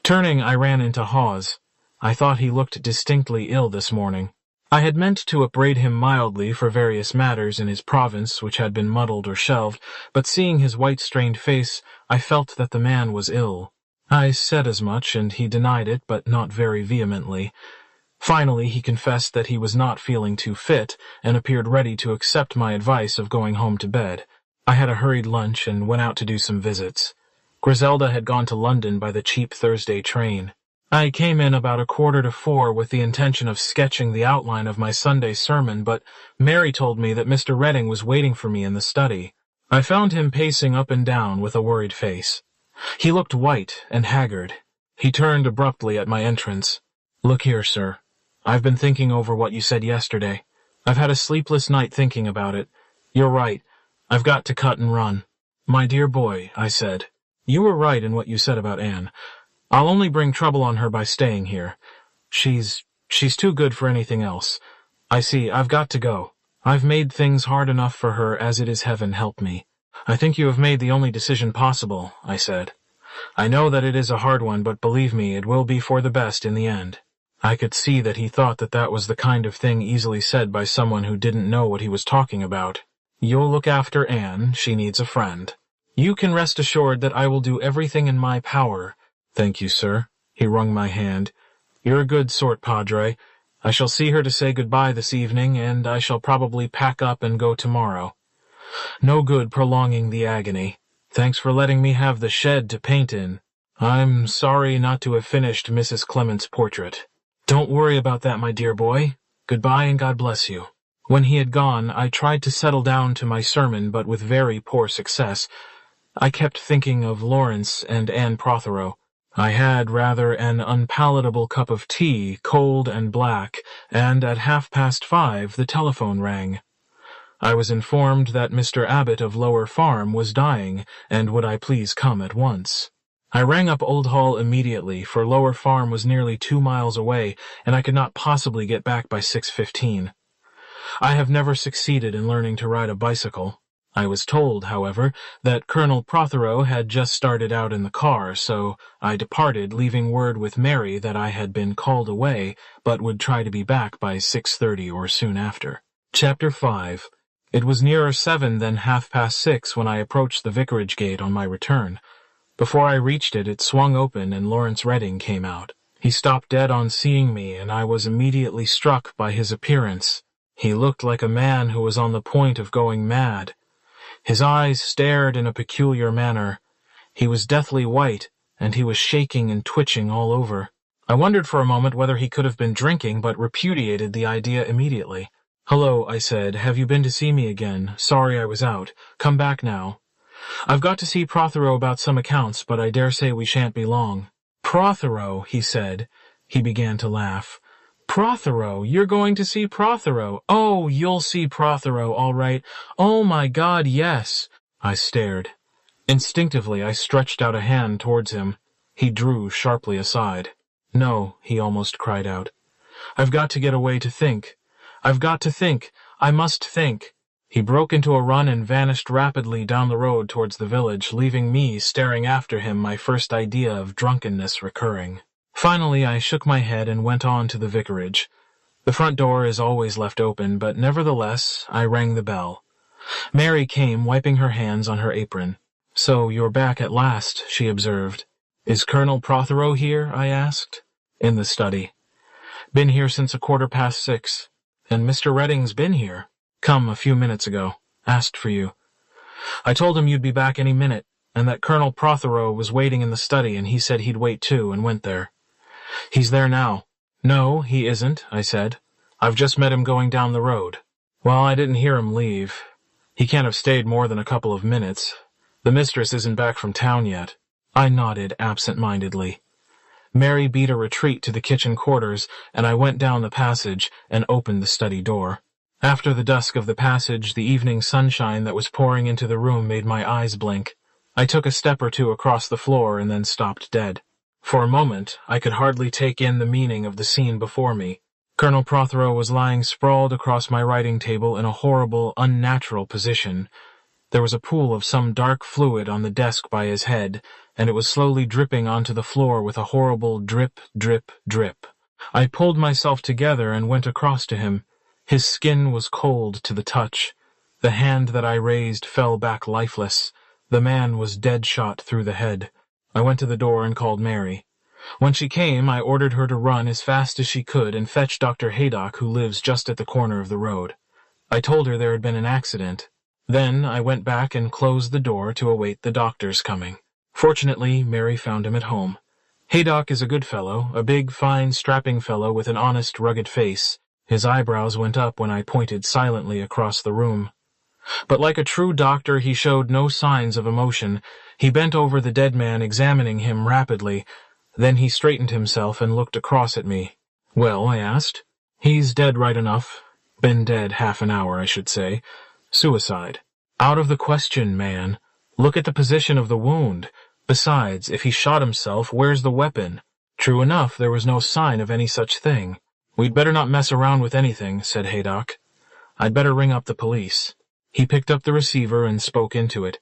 Turning, I ran into Hawes. I thought he looked distinctly ill this morning. I had meant to upbraid him mildly for various matters in his province which had been muddled or shelved, but seeing his white-strained face, I felt that the man was ill. I said as much, and he denied it, but not very vehemently. Finally, he confessed that he was not feeling too fit, and appeared ready to accept my advice of going home to bed. I had a hurried lunch and went out to do some visits. Griselda had gone to London by the cheap Thursday train. I came in about 3:45 with the intention of sketching the outline of my Sunday sermon, but Mary told me that Mr. Redding was waiting for me in the study. I found him pacing up and down with a worried face. He looked white and haggard. He turned abruptly at my entrance. "Look here, sir. I've been thinking over what you said yesterday. I've had a sleepless night thinking about it. You're right. I've got to cut and run." "My dear boy," I said, "you were right in what you said about Anne. I'll only bring trouble on her by staying here. She's too good for anything else. I see, I've got to go. I've made things hard enough for her as it is, heaven help me." "I think you have made the only decision possible," I said. "I know that it is a hard one, but believe me, it will be for the best in the end." I could see that he thought that that was the kind of thing easily said by someone who didn't know what he was talking about. "You'll look after Anne. She needs a friend. You can rest assured that I will do everything in my power." "Thank you, sir." He wrung my hand. "You're a good sort, Padre. I shall see her to say goodbye this evening, and I shall probably pack up and go tomorrow. No good prolonging the agony. Thanks for letting me have the shed to paint in. I'm sorry not to have finished Mrs. Clement's portrait." "Don't worry about that, my dear boy. Goodbye and God bless you." When he had gone, I tried to settle down to my sermon, but with very poor success. I kept thinking of Lawrence and Anne Prothero. I had rather an unpalatable cup of tea, cold and black, and at 5:30 the telephone rang. I was informed that Mr. Abbott of Lower Farm was dying, and would I please come at once. I rang up Old Hall immediately, for Lower Farm was nearly 2 miles away, and I could not possibly get back by 6:15. I have never succeeded in learning to ride a bicycle. I was told, however, that Colonel Prothero had just started out in the car, so I departed, leaving word with Mary that I had been called away, but would try to be back by 6:30 or soon after. Chapter 5. It was nearer 7 than 6:30 when I approached the vicarage gate on my return. Before I reached it, it swung open and Lawrence Redding came out. He stopped dead on seeing me, and I was immediately struck by his appearance. He looked like a man who was on the point of going mad. His eyes stared in a peculiar manner. He was deathly white, and he was shaking and twitching all over. I wondered for a moment whether he could have been drinking, but repudiated the idea immediately. "Hello," I said. "Have you been to see me again? Sorry I was out. Come back now." "I've got to see Prothero about some accounts, but I dare say we shan't be long." "Prothero," he said. He began to laugh. "Prothero, you're going to see Prothero? Oh, you'll see Prothero, all right. Oh, my God, yes." I stared. Instinctively, I stretched out a hand towards him. He drew sharply aside. "No," he almost cried out. "I've got to get away to think. I've got to think. I must think." He broke into a run and vanished rapidly down the road towards the village, leaving me staring after him, my first idea of drunkenness recurring. Finally, I shook my head and went on to the vicarage. The front door is always left open, but nevertheless, I rang the bell. Mary came, wiping her hands on her apron. "So you're back at last," she observed. "Is Colonel Prothero here?" I asked. "In the study. Been here since 6:15. And Mr. Redding's been here. Come a few minutes ago. Asked for you. I told him you'd be back any minute, and that Colonel Prothero was waiting in the study, and he said he'd wait too, and went there. He's there now." "No, he isn't," I said. "I've just met him going down the road." "Well, I didn't hear him leave. He can't have stayed more than a couple of minutes. The mistress isn't back from town yet." I nodded absent-mindedly. Mary beat a retreat to the kitchen quarters, and I went down the passage and opened the study door. After the dusk of the passage, the evening sunshine that was pouring into the room made my eyes blink. I took a step or two across the floor and then stopped dead. For a moment, I could hardly take in the meaning of the scene before me. Colonel Prothero was lying sprawled across my writing table in a horrible, unnatural position. There was a pool of some dark fluid on the desk by his head, and it was slowly dripping onto the floor with a horrible drip, drip, drip. I pulled myself together and went across to him. His skin was cold to the touch. The hand that I raised fell back lifeless. The man was dead shot through the head. I went to the door and called Mary. When she came, I ordered her to run as fast as she could and fetch Dr. Haydock, who lives just at the corner of the road. I told her there had been an accident. Then I went back and closed the door to await the doctor's coming. Fortunately, Mary found him at home. Haydock is a good fellow, a big, fine, strapping fellow with an honest, rugged face. His eyebrows went up when I pointed silently across the room. But like a true doctor, he showed no signs of emotion. He bent over the dead man, examining him rapidly. Then he straightened himself and looked across at me. "Well?" I asked. "He's dead right enough. Been dead half an hour, I should say. Suicide." "Out of the question, man. Look at the position of the wound. Besides, if he shot himself, where's the weapon?" "True enough, there was no sign of any such thing." "We'd better not mess around with anything," said Haydock. "I'd better ring up the police." He picked up the receiver and spoke into it.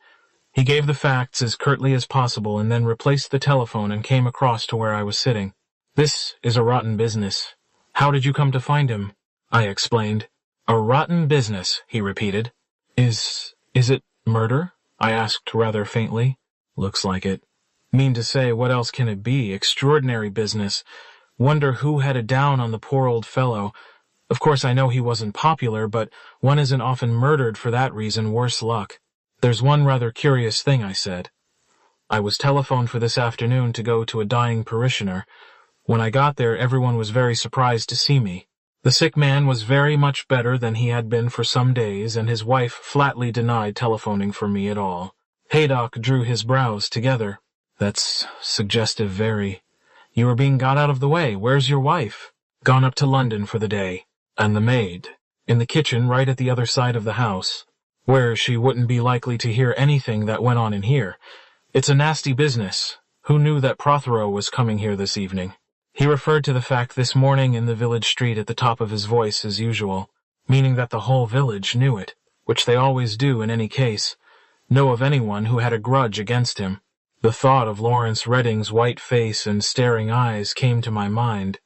He gave the facts as curtly as possible and then replaced the telephone and came across to where I was sitting. "This is a rotten business. How did you come to find him?" I explained. "A rotten business," he repeated. Is it murder?" I asked rather faintly. "Looks like it." "Mean to say, what else can it be? Extraordinary business. Wonder who had a down on the poor old fellow. Of course I know he wasn't popular, but one isn't often murdered for that reason, worse luck." "There's one rather curious thing," I said. "I was telephoned for this afternoon to go to a dying parishioner. When I got there, everyone was very surprised to see me. The sick man was very much better than he had been for some days, and his wife flatly denied telephoning for me at all." Haydock drew his brows together. "That's suggestive, very. You are being got out of the way. Where's your wife?" "Gone up to London for the day." "And the maid?" "In the kitchen, right at the other side of the house, where she wouldn't be likely to hear anything that went on in here. It's a nasty business. Who knew that Prothero was coming here this evening?" He referred to the fact this morning in the village street at the top of his voice as usual, meaning that the whole village knew it, which they always do in any case, know of anyone who had a grudge against him. The thought of Lawrence Redding's white face and staring eyes came to my mind.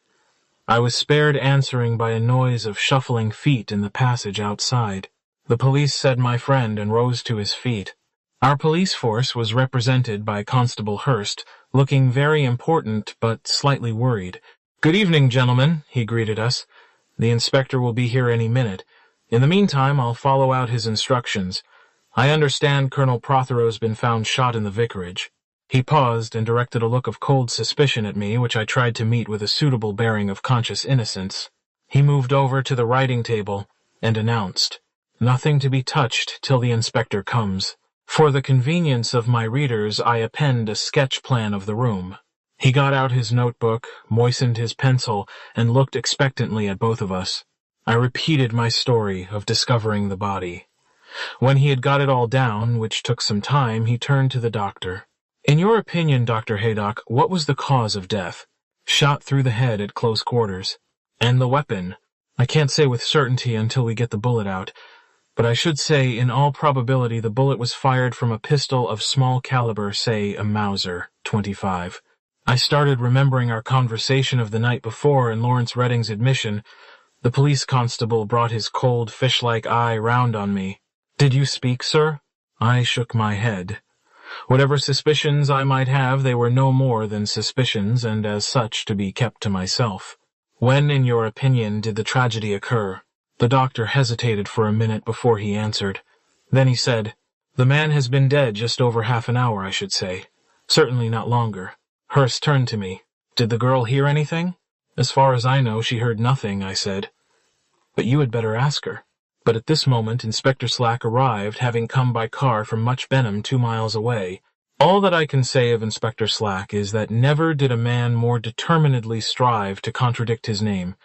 I was spared answering by a noise of shuffling feet in the passage outside. The police said my friend and rose to his feet. Our police force was represented by Constable Hurst, looking very important but slightly worried. "Good evening, gentlemen," he greeted us. "The inspector will be here any minute. In the meantime, I'll follow out his instructions. I understand Colonel Prothero's been found shot in the vicarage." He paused and directed a look of cold suspicion at me, which I tried to meet with a suitable bearing of conscious innocence. He moved over to the writing table and announced, "Nothing to be touched till the inspector comes. For the convenience of my readers, I append a sketch plan of the room." He got out his notebook, moistened his pencil, and looked expectantly at both of us. I repeated my story of discovering the body. When he had got it all down, which took some time, he turned to the doctor. "In your opinion, Dr. Haydock, what was the cause of death?" "Shot through the head at close quarters." "And the weapon?" "I can't say with certainty until we get the bullet out, but I should say in all probability the bullet was fired from a pistol of small caliber, say a Mauser, 25. I started remembering our conversation of the night before and Lawrence Redding's admission. The police constable brought his cold, fish-like eye round on me. "Did you speak, sir?" I shook my head. Whatever suspicions I might have, they were no more than suspicions, and as such to be kept to myself. "When, in your opinion, did the tragedy occur?" The doctor hesitated for a minute before he answered. Then he said, "The man has been dead just over half an hour, I should say. Certainly not longer." Hurst turned to me. "Did the girl hear anything?" "As far as I know, she heard nothing," I said. "But you had better ask her." But at this moment Inspector Slack arrived, having come by car from Much Benham 2 miles away. All that I can say of Inspector Slack is that never did a man more determinedly strive to contradict his name.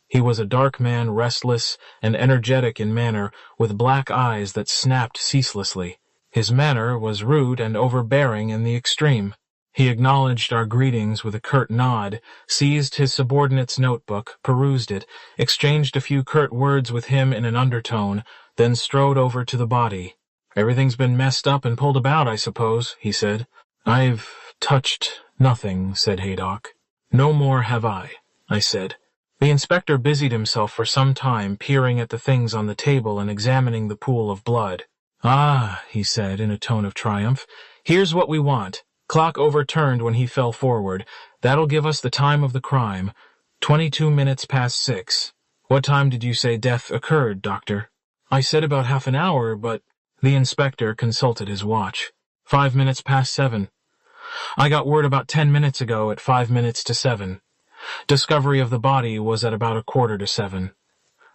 He was a dark man, restless and energetic in manner, with black eyes that snapped ceaselessly. His manner was rude and overbearing in the extreme. He acknowledged our greetings with a curt nod, seized his subordinate's notebook, perused it, exchanged a few curt words with him in an undertone, then strode over to the body. "Everything's been messed up and pulled about, I suppose," he said. "I've touched nothing," said Haydock. "No more have I," I said. The inspector busied himself for some time, peering at the things on the table and examining the pool of blood. "Ah," he said in a tone of triumph, "here's what we want. Clock overturned when he fell forward. That'll give us the time of the crime. 22 minutes past 6. What time did you say death occurred, Doctor?" "I said about half an hour, but—" The inspector consulted his watch. 5 minutes past 7. "I got word about 10 minutes ago at 5 minutes to 7. Discovery of the body was at about 6:45.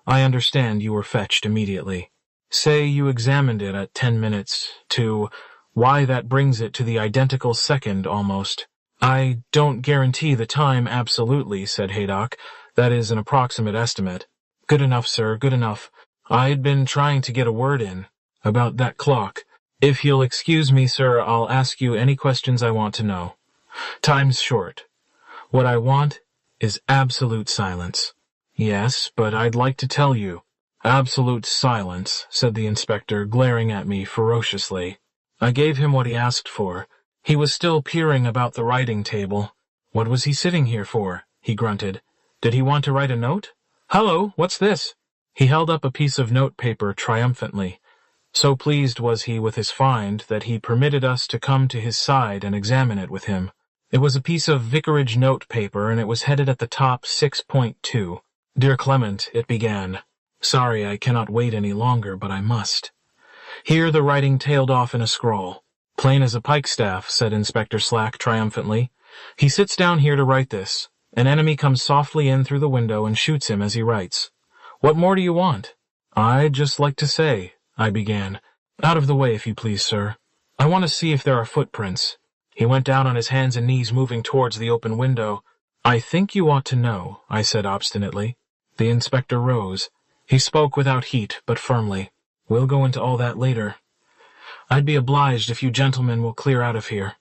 I understand you were fetched immediately. Say you examined it at 10 minutes to... Why, that brings it to the identical second, almost." "I don't guarantee the time absolutely," said Haydock. "That is an approximate estimate." "Good enough, sir, good enough. I'd been trying to get a word in about that clock. If you'll excuse me, sir, I'll ask you any questions I want to know. Time's short. What I want is absolute silence." "Yes, but I'd like to tell you." "Absolute silence," said the inspector, glaring at me ferociously. I gave him what he asked for. He was still peering about the writing table. "What was he sitting here for?" he grunted. "Did he want to write a note? Hello, what's this?" He held up a piece of note paper triumphantly. So pleased was he with his find that he permitted us to come to his side and examine it with him. It was a piece of vicarage note paper, and it was headed at the top 6.2. "Dear Clement," it began. "Sorry I cannot wait any longer, but I must." Here the writing tailed off in a scrawl. "Plain as a pikestaff," said Inspector Slack triumphantly. "He sits down here to write this. An enemy comes softly in through the window and shoots him as he writes. What more do you want?" "I'd just like to say," I began. "Out of the way, if you please, sir. I want to see if there are footprints." He went down on his hands and knees, moving towards the open window. "I think you ought to know," I said obstinately. The inspector rose. He spoke without heat, but firmly. "We'll go into all that later. I'd be obliged if you gentlemen will clear out of here.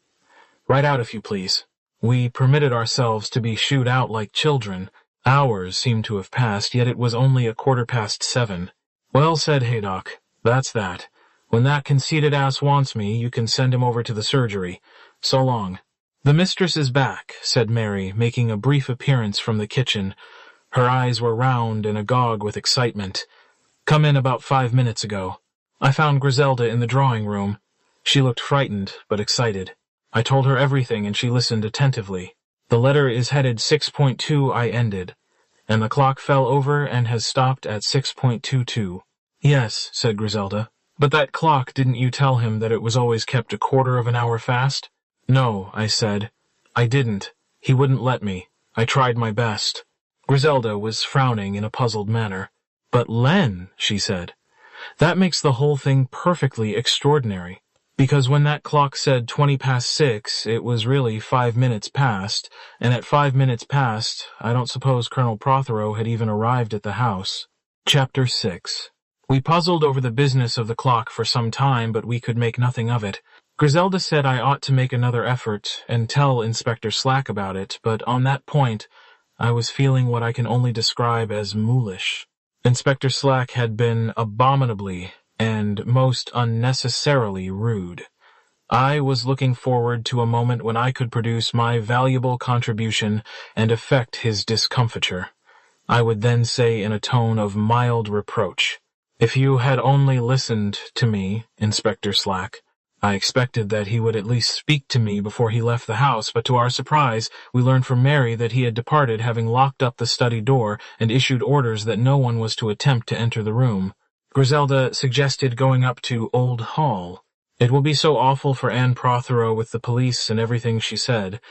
Right out, if you please." We permitted ourselves to be shooed out like children. Hours seemed to have passed, yet it was only 7:15. "Well," said Haydock, "that's that. When that conceited ass wants me, you can send him over to the surgery. So long." "The mistress is back," said Mary, making a brief appearance from the kitchen. Her eyes were round and agog with excitement. "Come in about 5 minutes ago. I found Griselda in the drawing-room. She looked frightened, but excited. I told her everything, and she listened attentively. The letter is headed 6.2, I ended, and the clock fell over and has stopped at 6.22. "Yes," said Griselda. "But that clock, didn't you tell him that it was always kept 1/4 of an hour fast?" "No," I said. "I didn't. He wouldn't let me. I tried my best." Griselda was frowning in a puzzled manner. "But Len," she said, "that makes the whole thing perfectly extraordinary. Because when that clock said 20 past 6, it was really 5 minutes past, and at 5 minutes past, I don't suppose Colonel Prothero had even arrived at the house." Chapter 6. We puzzled over the business of the clock for some time, but we could make nothing of it. Griselda said I ought to make another effort and tell Inspector Slack about it, but on that point, I was feeling what I can only describe as mulish. Inspector Slack had been abominably and most unnecessarily rude. I was looking forward to a moment when I could produce my valuable contribution and effect his discomfiture. I would then say in a tone of mild reproach, "If you had only listened to me, Inspector Slack." I expected that he would at least speak to me before he left the house, but to our surprise, we learned from Mary that he had departed, having locked up the study door and issued orders that no one was to attempt to enter the room. Griselda suggested going up to Old Hall. "It will be so awful for Anne Prothero with the police and everything," she said.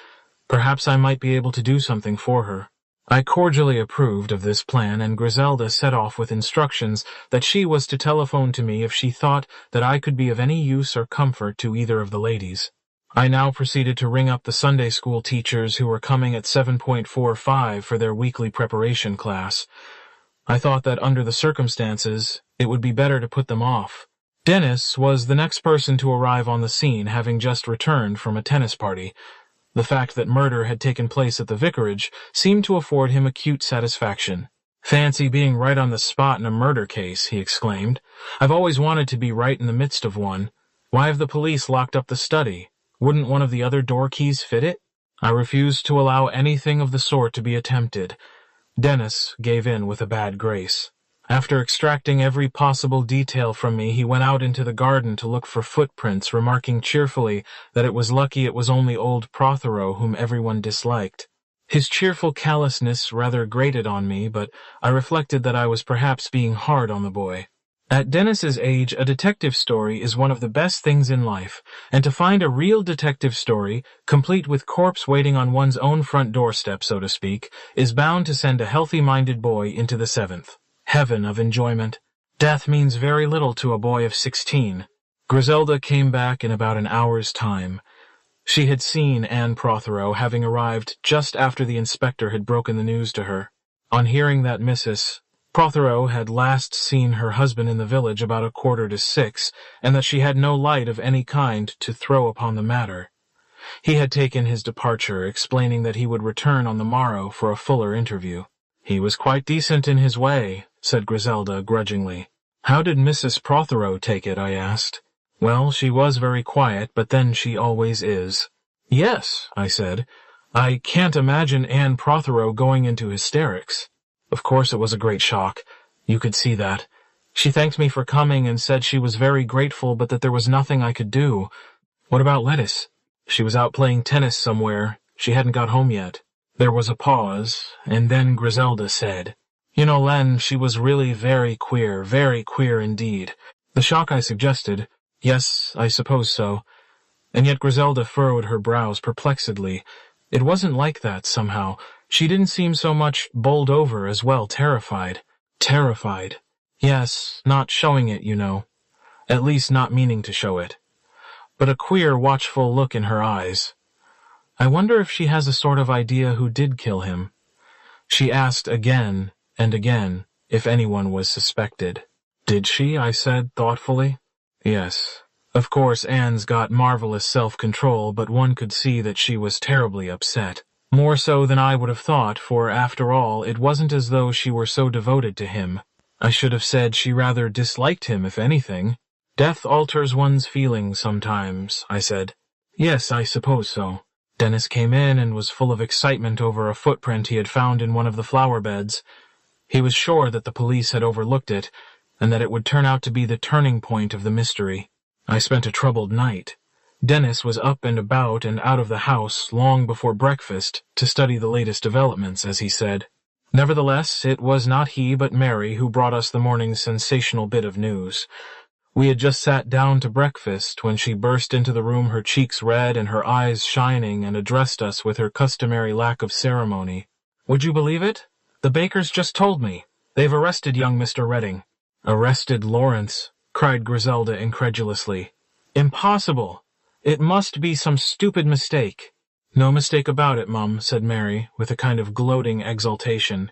"Perhaps I might be able to do something for her." I cordially approved of this plan, and Griselda set off with instructions that she was to telephone to me if she thought that I could be of any use or comfort to either of the ladies. I now proceeded to ring up the Sunday school teachers who were coming at 7:45 for their weekly preparation class. I thought that under the circumstances, it would be better to put them off. Dennis was the next person to arrive on the scene, having just returned from a tennis party. The fact that murder had taken place at the vicarage seemed to afford him acute satisfaction. "Fancy being right on the spot in a murder case," he exclaimed. "I've always wanted to be right in the midst of one. Why have the police locked up the study? Wouldn't one of the other door keys fit it?" I refused to allow anything of the sort to be attempted. Dennis gave in with a bad grace. After extracting every possible detail from me, he went out into the garden to look for footprints, remarking cheerfully that it was lucky it was only old Prothero, whom everyone disliked. His cheerful callousness rather grated on me, but I reflected that I was perhaps being hard on the boy. At Dennis's age, a detective story is one of the best things in life, and to find a real detective story, complete with corpse waiting on one's own front doorstep, so to speak, is bound to send a healthy-minded boy into the seventh heaven of enjoyment. Death means very little to a boy of 16. Griselda came back in about an hour's time. She had seen Anne Prothero, having arrived just after the inspector had broken the news to her. On hearing that Mrs. Prothero had last seen her husband in the village about 5:45, and that she had no light of any kind to throw upon the matter. He had taken his departure, explaining that he would return on the morrow for a fuller interview. "He was quite decent in his way," said Griselda grudgingly. "How did Mrs. Prothero take it?" I asked. "Well, she was very quiet, but then she always is." "Yes," I said. "I can't imagine Anne Prothero going into hysterics." Of course it was a great shock. You could see that. She thanked me for coming and said she was very grateful, but that there was nothing I could do. "What about Lettice?" "She was out playing tennis somewhere. She hadn't got home yet." There was a pause, and then Griselda said, "You know, Len, she was really very queer indeed." The shock I suggested. "Yes, I suppose so." And yet Griselda furrowed her brows perplexedly. It wasn't like that, somehow. She didn't seem so much bowled over as well terrified. Terrified. Yes, not showing it, you know. At least not meaning to show it. But a queer, watchful look in her eyes. I wonder if she has a sort of idea who did kill him. She asked again and again if anyone was suspected. "Did she?" I said thoughtfully. "Yes. Of course, Anne's got marvelous self-control, but one could see that she was terribly upset. More so than I would have thought, for after all, it wasn't as though she were so devoted to him. I should have said she rather disliked him, if anything. Death alters one's feelings sometimes," I said. "Yes, I suppose so." Dennis came in and was full of excitement over a footprint he had found in one of the flower beds. He was sure that the police had overlooked it, and that it would turn out to be the turning point of the mystery. I spent a troubled night. Dennis was up and about and out of the house long before breakfast to study the latest developments, as he said. Nevertheless, it was not he but Mary who brought us the morning's sensational bit of news. We had just sat down to breakfast when she burst into the room, her cheeks red and her eyes shining, and addressed us with her customary lack of ceremony. "Would you believe it? The bakers just told me. They've arrested young Mr. Redding." "Arrested Lawrence?" cried Griselda incredulously. "Impossible! It must be some stupid mistake." "No mistake about it, Mum," said Mary, with a kind of gloating exultation.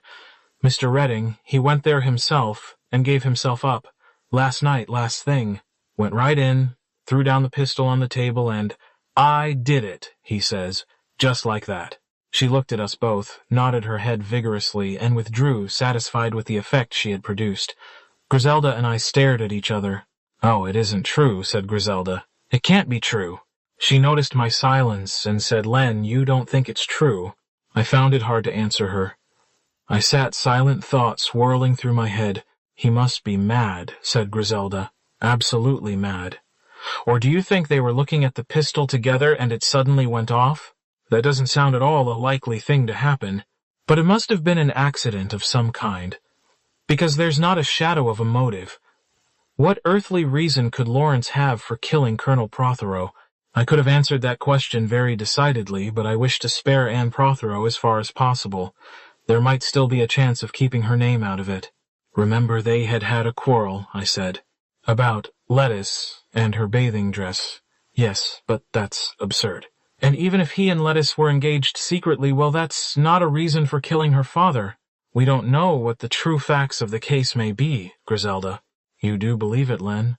"Mr. Redding, he went there himself, and gave himself up. Last night, last thing. Went right in, threw down the pistol on the table, and, 'I did it,' he says, just like that." She looked at us both, nodded her head vigorously, and withdrew, satisfied with the effect she had produced. Griselda and I stared at each other. "Oh, it isn't true," said Griselda. "It can't be true." She noticed my silence and said, "Len, you don't think it's true?" I found it hard to answer her. I sat silent, thought swirling through my head. "He must be mad," said Griselda. "Absolutely mad." "Or do you think they were looking at the pistol together and it suddenly went off? That doesn't sound at all a likely thing to happen. But it must have been an accident of some kind, because there's not a shadow of a motive. What earthly reason could Lawrence have for killing Colonel Prothero? I could have answered that question very decidedly, but I wished to spare Anne Prothero as far as possible. There might still be a chance of keeping her name out of it. "Remember, they had had a quarrel," I said. "About Lettice and her bathing dress." Yes, but that's absurd. And even if he and Lettuce were engaged secretly, well, that's not a reason for killing her father. We don't know what the true facts of the case may be, Griselda. You do believe it, Len?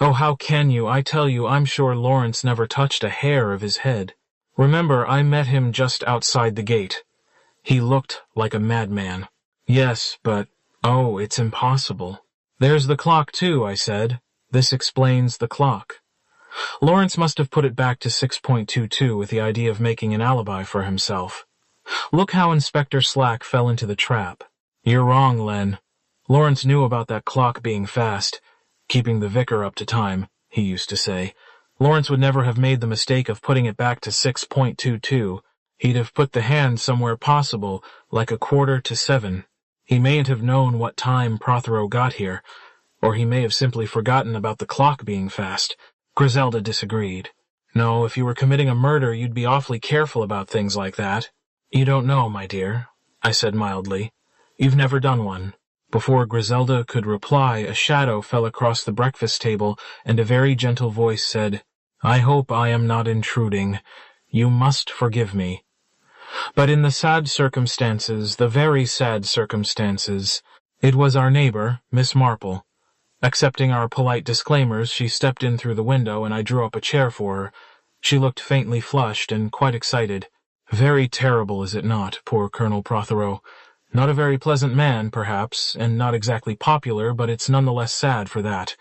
Oh, how can you? I tell you, I'm sure Lawrence never touched a hair of his head. Remember, I met him just outside the gate. He looked like a madman. Yes, but... Oh, it's impossible. There's the clock, too, I said. This explains the clock. Lawrence must have put it back to 6.22 with the idea of making an alibi for himself. Look how Inspector Slack fell into the trap. You're wrong, Len. Lawrence knew about that clock being fast. Keeping the vicar up to time, he used to say. Lawrence would never have made the mistake of putting it back to 6.22. He'd have put the hand somewhere possible, like 6:45. He mayn't have known what time Prothero got here, or he may have simply forgotten about the clock being fast. Griselda disagreed. No, if you were committing a murder, you'd be awfully careful about things like that. You don't know, my dear, I said mildly. You've never done one. Before Griselda could reply, a shadow fell across the breakfast table, and a very gentle voice said, I hope I am not intruding. You must forgive me. But in the sad circumstances, the very sad circumstances, it was our neighbor, Miss Marple. Accepting our polite disclaimers, she stepped in through the window, and I drew up a chair for her. She looked faintly flushed and quite excited. Very terrible, is it not, poor Colonel Prothero? Not a very pleasant man, perhaps, and not exactly popular, but it's none the less sad for that.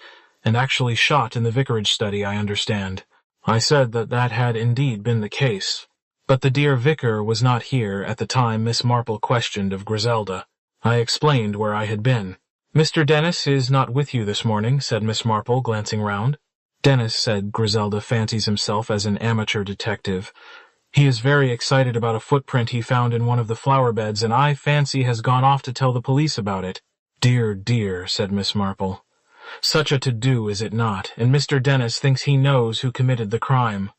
And actually shot in the vicarage study, I understand. I said that had indeed been the case. But the dear vicar was not here at the time Miss Marple questioned of Griselda. I explained where I had been. Mr. Dennis is not with you this morning, said Miss Marple, glancing round. Dennis, said Griselda, fancies himself as an amateur detective. He is very excited about a footprint he found in one of the flower beds, and I fancy has gone off to tell the police about it. Dear, dear, said Miss Marple. Such a to-do, is it not? And Mr. Dennis thinks he knows who committed the crime.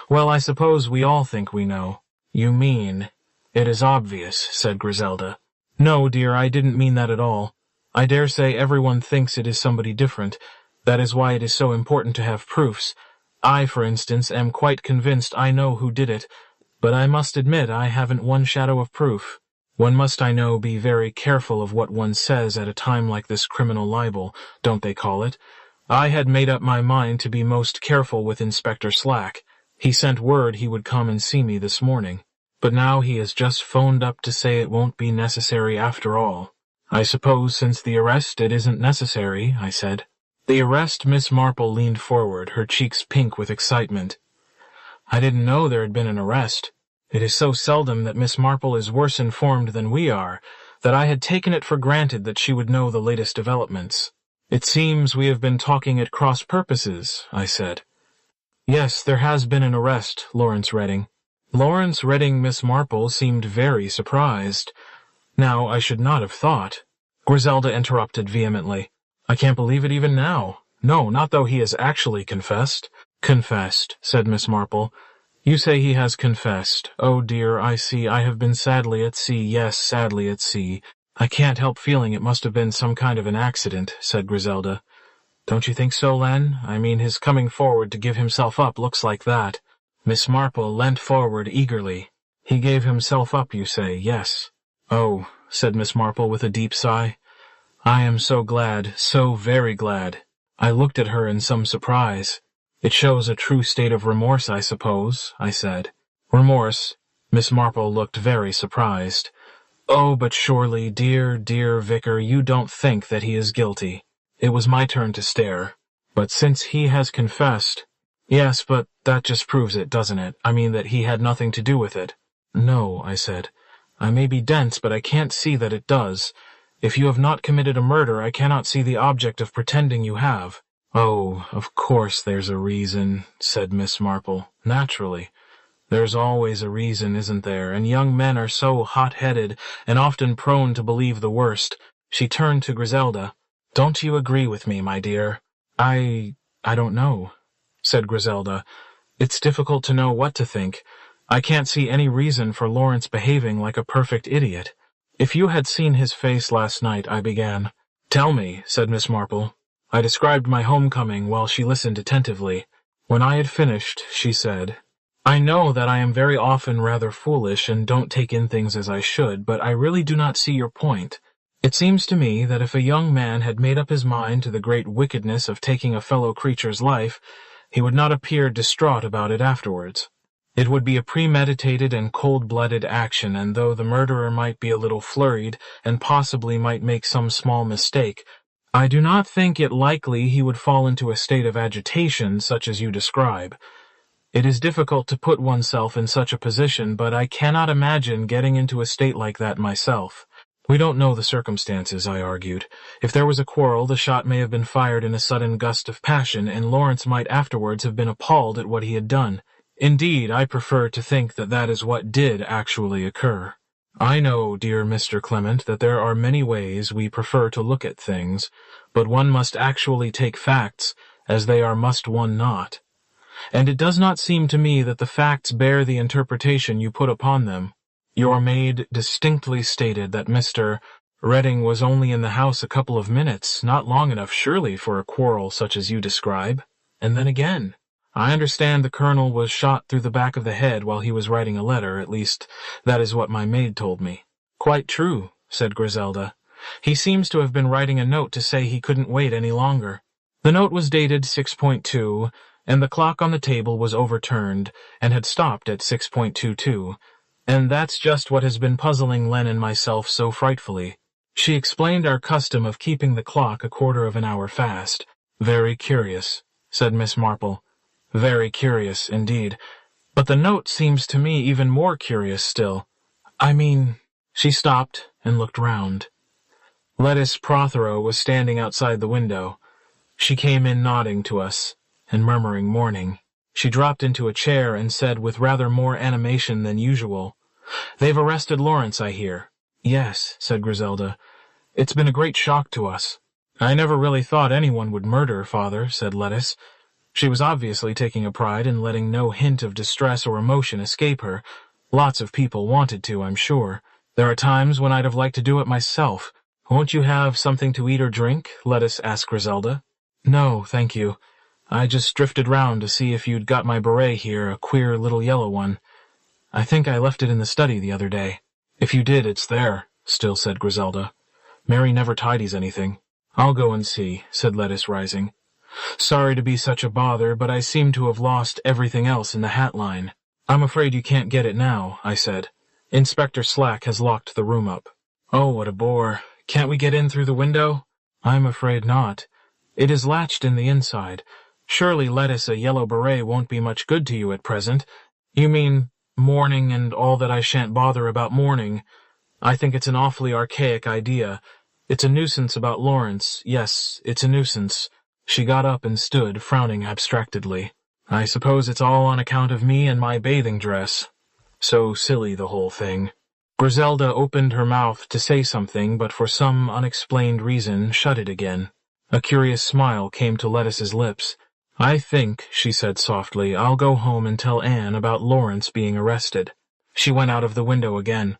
Well, I suppose we all think we know. You mean... It is obvious, said Griselda. No, dear, I didn't mean that at all. I dare say everyone thinks it is somebody different. That is why it is so important to have proofs. I, for instance, am quite convinced I know who did it, but I must admit I haven't one shadow of proof. One must, I know, be very careful of what one says at a time like this criminal libel, don't they call it? I had made up my mind to be most careful with Inspector Slack. He sent word he would come and see me this morning, but now he has just phoned up to say it won't be necessary after all. I suppose since the arrest it isn't necessary, I said. The arrest? Miss Marple leaned forward, her cheeks pink with excitement. I didn't know there had been an arrest. It is so seldom that Miss Marple is worse informed than we are, that I had taken it for granted that she would know the latest developments. It seems we have been talking at cross purposes, I said. Yes, there has been an arrest, Lawrence Redding. Lawrence Redding. Miss Marple seemed very surprised. Now, I should not have thought. Griselda interrupted vehemently. I can't believe it even now. No, not though he has actually confessed. Confessed, said Miss Marple. You say he has confessed. Oh dear, I see. I have been sadly at sea. Yes, sadly at sea. I can't help feeling it must have been some kind of an accident, said Griselda. Don't you think so, Len? I mean, his coming forward to give himself up looks like that. Miss Marple leant forward eagerly. He gave himself up, you say? Yes. Oh, said Miss Marple with a deep sigh. I am so glad, so very glad. I looked at her in some surprise. It shows a true state of remorse, I suppose, I said. Remorse? Miss Marple looked very surprised. Oh, but surely, dear, dear vicar, you don't think that he is guilty. It was my turn to stare. But since he has confessed... Yes, but that just proves it, doesn't it? I mean that he had nothing to do with it. No, I said. I may be dense, but I can't see that it does. If you have not committed a murder, I cannot see the object of pretending you have. Oh, of course there's a reason, said Miss Marple. Naturally. There's always a reason, isn't there? And young men are so hot-headed and often prone to believe the worst. She turned to Griselda. Don't you agree with me, my dear? I don't know, said Griselda. It's difficult to know what to think. I can't see any reason for Lawrence behaving like a perfect idiot. If you had seen his face last night, I began. Tell me, said Miss Marple. I described my homecoming while she listened attentively. When I had finished, she said, "I know that I am very often rather foolish and don't take in things as I should, but I really do not see your point. It seems to me that if a young man had made up his mind to the great wickedness of taking a fellow creature's life, he would not appear distraught about it afterwards. It would be a premeditated and cold-blooded action, and though the murderer might be a little flurried, and possibly might make some small mistake, I do not think it likely he would fall into a state of agitation such as you describe. It is difficult to put oneself in such a position, but I cannot imagine getting into a state like that myself." "We don't know the circumstances," I argued. "If there was a quarrel, the shot may have been fired in a sudden gust of passion, and Lawrence might afterwards have been appalled at what he had done. Indeed, I prefer to think that that is what did actually occur. I know, dear Mr. Clement, that there are many ways we prefer to look at things, but one must actually take facts as they are, must one not? And it does not seem to me that the facts bear the interpretation you put upon them. Your maid distinctly stated that Mr. Redding was only in the house a couple of minutes, not long enough surely for a quarrel such as you describe. And then again, I understand the colonel was shot through the back of the head while he was writing a letter, at least that is what my maid told me." "Quite true," said Griselda. "He seems to have been writing a note to say he couldn't wait any longer." The note was dated 6.2, and the clock on the table was overturned and had stopped at 6.22, and that's just what has been puzzling Len and myself so frightfully. She explained our custom of keeping the clock a quarter of an hour fast. "Very curious," said Miss Marple. "Very curious, indeed. But the note seems to me even more curious still. I mean—" She stopped and looked round. Lettice Prothero was standing outside the window. She came in nodding to us and murmuring morning. She dropped into a chair and said with rather more animation than usual, "They've arrested Lawrence, I hear." "Yes," said Griselda. "It's been a great shock to us." "I never really thought anyone would murder, Father," said Lettice. She was obviously taking a pride in letting no hint of distress or emotion escape her. Lots of people wanted to, I'm sure. There are times when I'd have liked to do it myself. "Won't you have something to eat or drink?" Lettice asked Griselda. "No, thank you. I just drifted round to see if you'd got my beret here, a queer little yellow one. I think I left it in the study the other day." "If you did, it's there," still said Griselda. "Mary never tidies anything." "I'll go and see," said Lettice, rising. "Sorry to be such a bother, but I seem to have lost everything else in the hat line." "I'm afraid you can't get it now," I said. "Inspector Slack has locked the room up." "Oh, what a bore. Can't we get in through the window?" "I'm afraid not. It is latched in the inside. Surely, Lettice, a yellow beret won't be much good to you at present." "You mean mourning and all that I shan't bother about mourning? I think it's an awfully archaic idea. It's a nuisance about Lawrence. Yes, it's a nuisance." She got up and stood, frowning abstractedly. "I suppose it's all on account of me and my bathing dress. So silly, the whole thing." Griselda opened her mouth to say something, but for some unexplained reason shut it again. A curious smile came to Lettice's lips. "I think," she said softly, "I'll go home and tell Anne about Lawrence being arrested." She went out of the window again.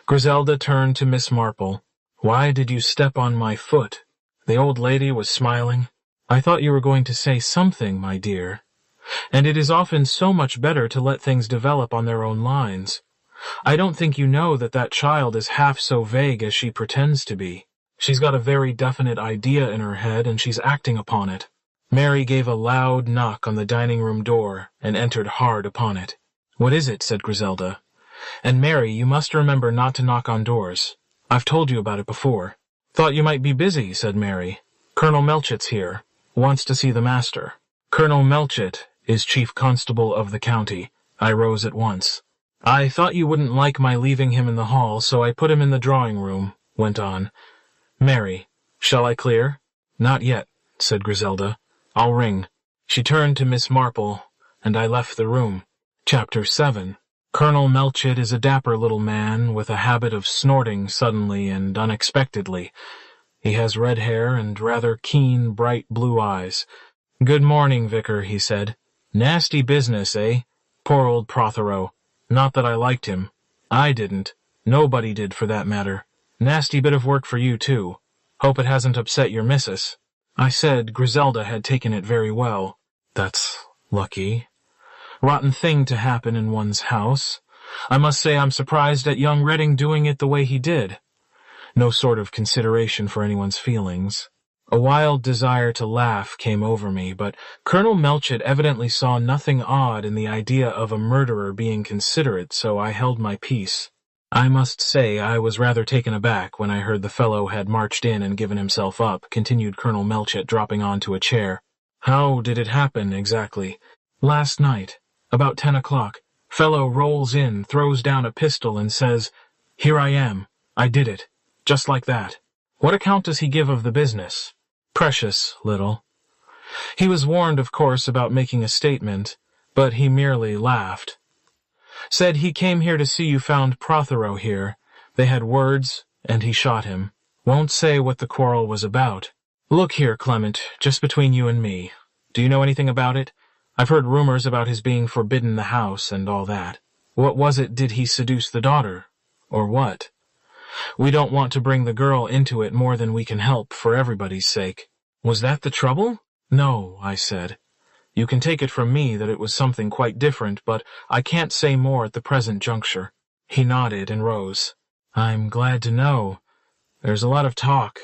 Griselda turned to Miss Marple. "Why did you step on my foot?" The old lady was smiling. "I thought you were going to say something, my dear. And it is often so much better to let things develop on their own lines. I don't think you know that that child is half so vague as she pretends to be. She's got a very definite idea in her head, and she's acting upon it." Mary gave a loud knock on the dining-room door and entered hard upon it. "What is it?" said Griselda. "And Mary, you must remember not to knock on doors. I've told you about it before." "Thought you might be busy," said Mary. "Colonel Melchett's here. Wants to see the master." "Colonel Melchett is chief constable of the county." I rose at once. "I thought you wouldn't like my leaving him in the hall, so I put him in the drawing-room," went on. "Mary, shall I clear?" "Not yet," said Griselda. "I'll ring." She turned to Miss Marple, and I left the room. Chapter 7. Colonel Melchett is a dapper little man with a habit of snorting suddenly and unexpectedly. He has red hair and rather keen, bright blue eyes. "Good morning, Vicar," he said. "Nasty business, eh? Poor old Prothero. Not that I liked him. I didn't. Nobody did, for that matter. Nasty bit of work for you, too. Hope it hasn't upset your missus." I said Griselda had taken it very well. "That's Lucky. Rotten thing to happen in one's house. I must say I'm surprised at young Redding doing it the way he did. No sort of consideration for anyone's feelings. A wild desire to laugh came over me, but Colonel Melchett evidently saw nothing odd in the idea of a murderer being considerate, so I held my peace. I must say I was rather taken aback when I heard the fellow had marched in and given himself up, continued Colonel Melchett, dropping onto a chair. How did it happen, exactly? Last night, about 10 o'clock, fellow rolls in, throws down a pistol, and says, "Here I am. I did it." Just like that. What account does he give of the business? Precious little. He was warned, of course, about making a statement, but he merely laughed. Said he came here to see you found Prothero here. They had words, and he shot him. Won't say what the quarrel was about. Look here, Clement, just between you and me. Do you know anything about it? I've heard rumors about his being forbidden the house and all that. What was it? Did he seduce the daughter? Or what? We don't want to bring the girl into it more than we can help, for everybody's sake. Was that the trouble? No, I said. You can take it from me that it was something quite different, but I can't say more at the present juncture. He nodded and rose. I'm glad to know. There's a lot of talk.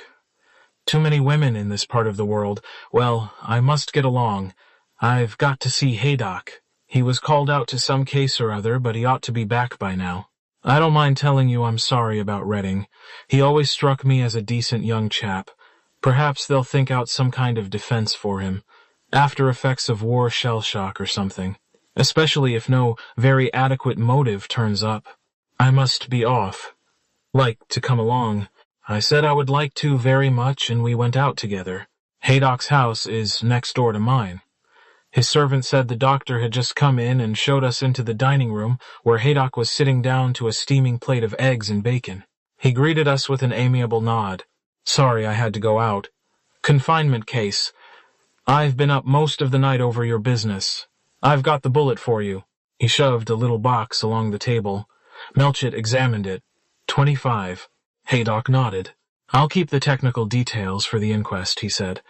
Too many women in this part of the world. Well, I must get along. I've got to see Haydock. He was called out to some case or other, but he ought to be back by now. I don't mind telling you I'm sorry about Redding. He always struck me as a decent young chap. Perhaps they'll think out some kind of defense for him. After effects of war shell shock or something. Especially if no very adequate motive turns up. I must be off. Like to come along. I said I would like to very much, and we went out together. Haydock's house is next door to mine. His servant said the doctor had just come in and showed us into the dining room where Haydock was sitting down to a steaming plate of eggs and bacon. He greeted us with an amiable nod. Sorry I had to go out. Confinement case. I've been up most of the night over your business. I've got the bullet for you. He shoved a little box along the table. Melchett examined it. 25. Haydock nodded. I'll keep the technical details for the inquest, he said.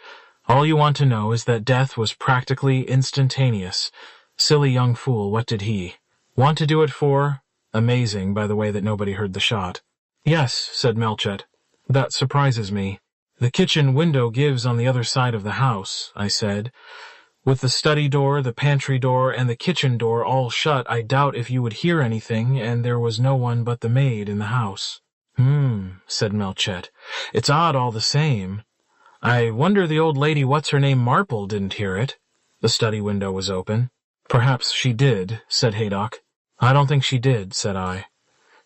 All you want to know is that death was practically instantaneous. Silly young fool, what did he want to do it for? Amazing, by the way, that nobody heard the shot. Yes, said Melchett. That surprises me. The kitchen window gives on the other side of the house, I said. With the study door, the pantry door, and the kitchen door all shut, I doubt if you would hear anything, and there was no one but the maid in the house. Said Melchett. It's odd all the same. I wonder the old lady what's-her-name Marple didn't hear it. The study window was open. Perhaps she did, said Haydock. I don't think she did, said I.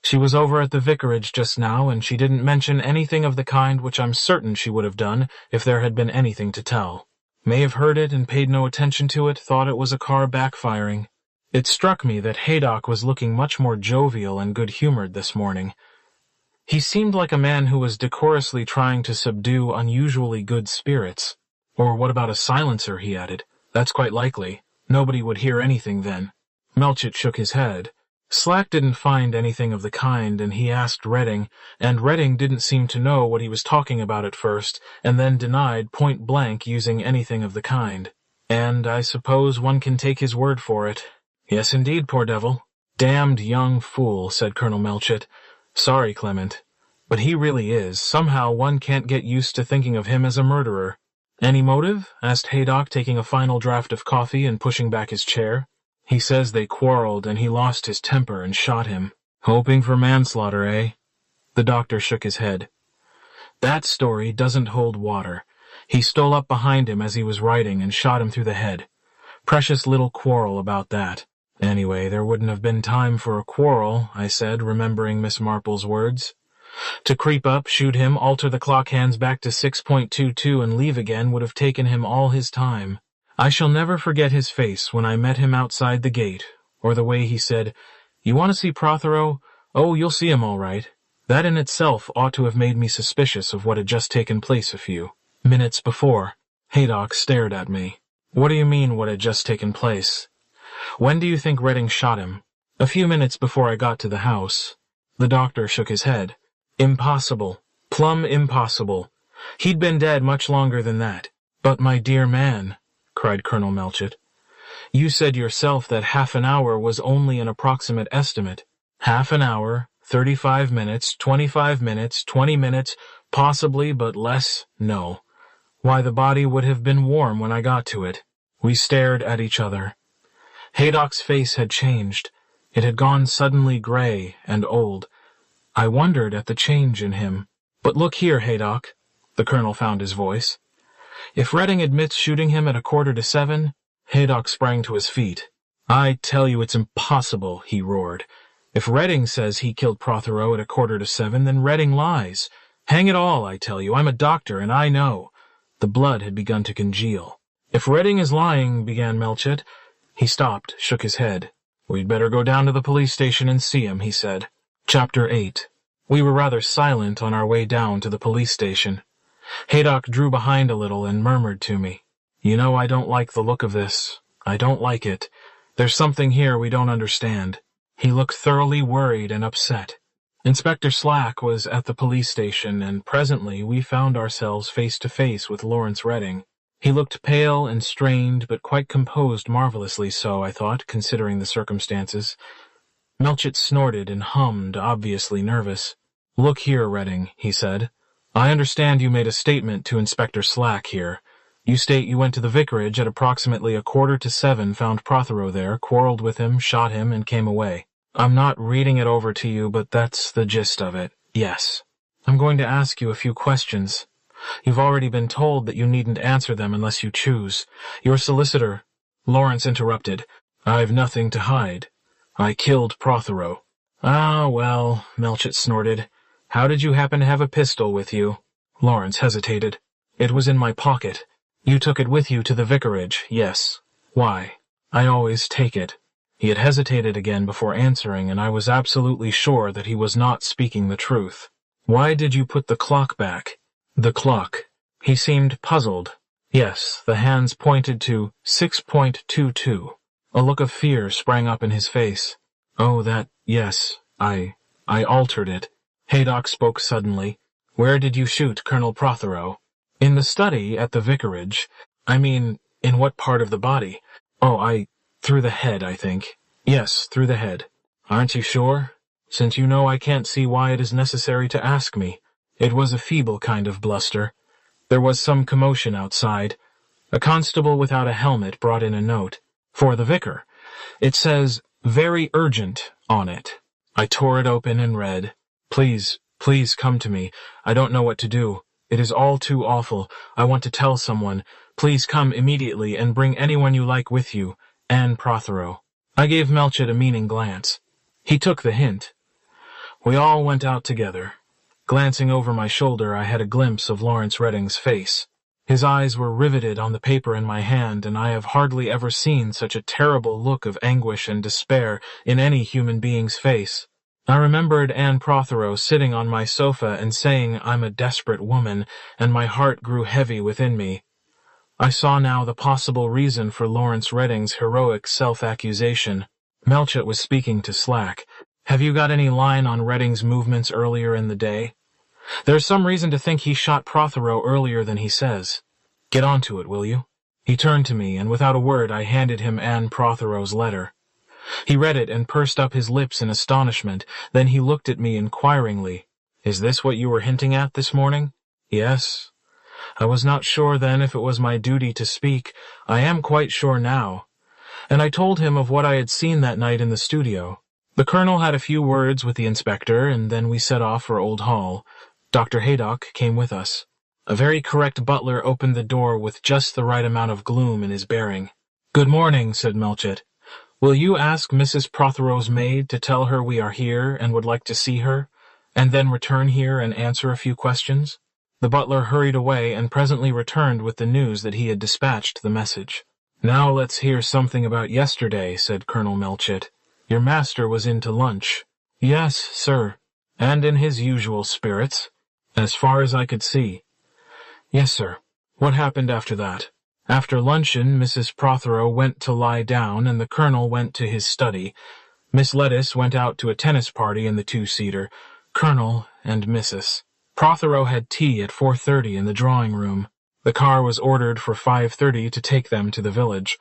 She was over at the vicarage just now, and she didn't mention anything of the kind which I'm certain she would have done if there had been anything to tell. May have heard it and paid no attention to it, thought it was a car backfiring. It struck me that Haydock was looking much more jovial and good-humored this morning. He seemed like a man who was decorously trying to subdue unusually good spirits. Or what about a silencer, he added. That's quite likely. Nobody would hear anything then. Melchett shook his head. Slack didn't find anything of the kind, and he asked Redding, and Redding didn't seem to know what he was talking about at first, and then denied point-blank using anything of the kind. And I suppose one can take his word for it. Yes, indeed, poor devil. Damned young fool, said Colonel Melchett. Sorry, Clement. But he really is. Somehow one can't get used to thinking of him as a murderer. Any motive? Asked Haydock, taking a final draught of coffee and pushing back his chair. He says they quarreled and he lost his temper and shot him. Hoping for manslaughter, eh? The doctor shook his head. That story doesn't hold water. He stole up behind him as he was writing and shot him through the head. Precious little quarrel about that. Anyway, there wouldn't have been time for a quarrel, I said, remembering Miss Marple's words. To creep up, shoot him, alter the clock hands back to 6.22 and leave again would have taken him all his time. I shall never forget his face when I met him outside the gate, or the way he said, "You want to see Prothero? Oh, you'll see him all right." That in itself ought to have made me suspicious of what had just taken place a few minutes before. Haydock stared at me. What do you mean, what had just taken place? When do you think Redding shot him? A few minutes before I got to the house. The doctor shook his head. Impossible. Plumb impossible. He'd been dead much longer than that. But my dear man, cried Colonel Melchett. You said yourself that half an hour was only an approximate estimate. Half an hour, 35 minutes, 25 minutes, 20 minutes, possibly, but less, no. Why, the body would have been warm when I got to it. We stared at each other. Haydock's face had changed. It had gone suddenly gray and old. I wondered at the change in him. But look here, Haydock. The colonel found his voice. If Redding admits shooting him at 7:15, Haydock sprang to his feet. I tell you it's impossible, he roared. If Redding says he killed Prothero at 7:15, then Redding lies. Hang it all, I tell you, I'm a doctor, and I know. The blood had begun to congeal. If Redding is lying, began Melchett. He stopped, shook his head. We'd better go down to the police station and see him, he said. Chapter 8. We were rather silent on our way down to the police station. Haydock drew behind a little and murmured to me, You know, I don't like the look of this. I don't like it. There's something here we don't understand. He looked thoroughly worried and upset. Inspector Slack was at the police station, and presently we found ourselves face to face with Lawrence Redding. He looked pale and strained, but quite composed, marvelously so, I thought, considering the circumstances. Melchett snorted and hummed, obviously nervous. Look here, Redding, he said. I understand you made a statement to Inspector Slack here. You state you went to the vicarage at approximately 7:15, found Prothero there, quarreled with him, shot him, and came away. I'm not reading it over to you, but that's the gist of it. Yes. I'm going to ask you a few questions. You've already been told that you needn't answer them unless you choose. Your solicitor... Lawrence interrupted. I've nothing to hide. I killed Prothero. Ah, well, Melchett snorted. How did you happen to have a pistol with you? Lawrence hesitated. It was in my pocket. You took it with you to the vicarage, yes. Why? I always take it. He had hesitated again before answering, and I was absolutely sure that he was not speaking the truth. Why did you put the clock back? The clock. He seemed puzzled. Yes, the hands pointed to 6:22. A look of fear sprang up in his face. Oh, that, yes, I altered it. Haydock spoke suddenly. Where did you shoot Colonel Prothero? In the study at the vicarage. I mean, in what part of the body? Oh, through the head, I think. Yes, through the head. Aren't you sure? Since you know I can't see why it is necessary to ask me. It was a feeble kind of bluster. There was some commotion outside. A constable without a helmet brought in a note. For the vicar. It says, Very urgent, on it. I tore it open and read, Please come to me. I don't know what to do. It is all too awful. I want to tell someone. Please come immediately and bring anyone you like with you. Anne Prothero. I gave Melchett a meaning glance. He took the hint. We all went out together. Glancing over my shoulder, I had a glimpse of Lawrence Redding's face. His eyes were riveted on the paper in my hand, and I have hardly ever seen such a terrible look of anguish and despair in any human being's face. I remembered Anne Prothero sitting on my sofa and saying, I'm a desperate woman, and my heart grew heavy within me. I saw now the possible reason for Lawrence Redding's heroic self-accusation. Melchett was speaking to Slack. Have you got any line on Redding's movements earlier in the day? There's some reason to think he shot Prothero earlier than he says. Get on to it, will you? He turned to me, and without a word I handed him Anne Prothero's letter. He read it and pursed up his lips in astonishment. Then he looked at me inquiringly. Is this what you were hinting at this morning? Yes. I was not sure then if it was my duty to speak. I am quite sure now. And I told him of what I had seen that night in the studio. The colonel had a few words with the inspector, and then we set off for Old Hall. Dr. Haydock came with us. A very correct butler opened the door with just the right amount of gloom in his bearing. Good morning, said Melchett. Will you ask Mrs. Prothero's maid to tell her we are here and would like to see her, and then return here and answer a few questions? The butler hurried away and presently returned with the news that he had dispatched the message. Now let's hear something about yesterday, said Colonel Melchett. Your master was in to lunch. Yes, sir, and in his usual spirits, as far as I could see. Yes, sir. What happened after that? After luncheon, Mrs. Prothero went to lie down, and the colonel went to his study. Miss Lettice went out to a tennis party in the two-seater. Colonel and Mrs. Prothero had tea at 4:30 in the drawing-room. The car was ordered for 5:30 to take them to the village.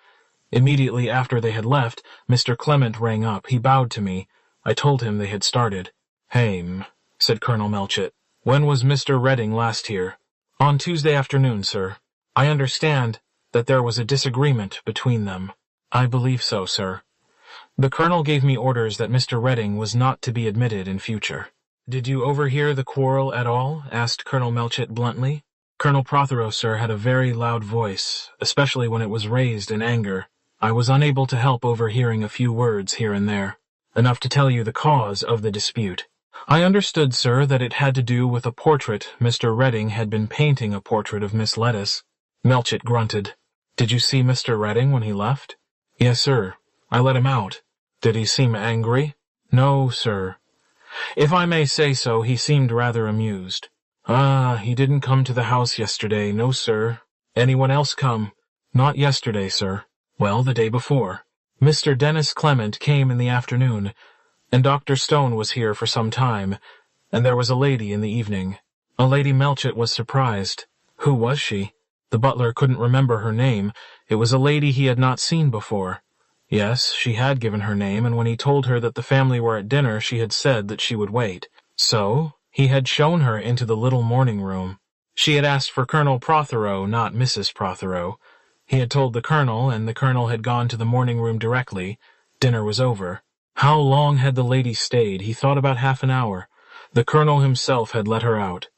Immediately after they had left, Mr. Clement rang up. He bowed to me. I told him they had started. "Haim," said Colonel Melchett. "When was Mr. Redding last here?" "On Tuesday afternoon, sir. I understand that there was a disagreement between them." "I believe so, sir." The colonel gave me orders that Mr. Redding was not to be admitted in future. "Did you overhear the quarrel at all?" asked Colonel Melchett bluntly. "Colonel Prothero, sir, had a very loud voice, especially when it was raised in anger. I was unable to help overhearing a few words here and there, enough to tell you the cause of the dispute. I understood, sir, that it had to do with a portrait. Mr. Redding had been painting a portrait of Miss Lettice." Melchett grunted. "Did you see Mr. Redding when he left?" "Yes, sir. I let him out." "Did he seem angry?" "No, sir. If I may say so, he seemed rather amused." "Ah, he didn't come to the house yesterday." "No, sir." "Anyone else come?" "Not yesterday, sir." "Well, the day before?" "Mr. Dennis Clement came in the afternoon, and Dr. Stone was here for some time, and there was a lady in the evening." A Lady Melchett was surprised. Who was she? The butler couldn't remember her name. It was a lady he had not seen before. Yes, she had given her name, and when he told her that the family were at dinner, she had said that she would wait. So, he had shown her into the little morning room. She had asked for Colonel Prothero, not Mrs. Prothero. He had told the colonel, and the colonel had gone to the morning room directly. Dinner was over. How long had the lady stayed? He thought about half an hour. The colonel himself had let her out.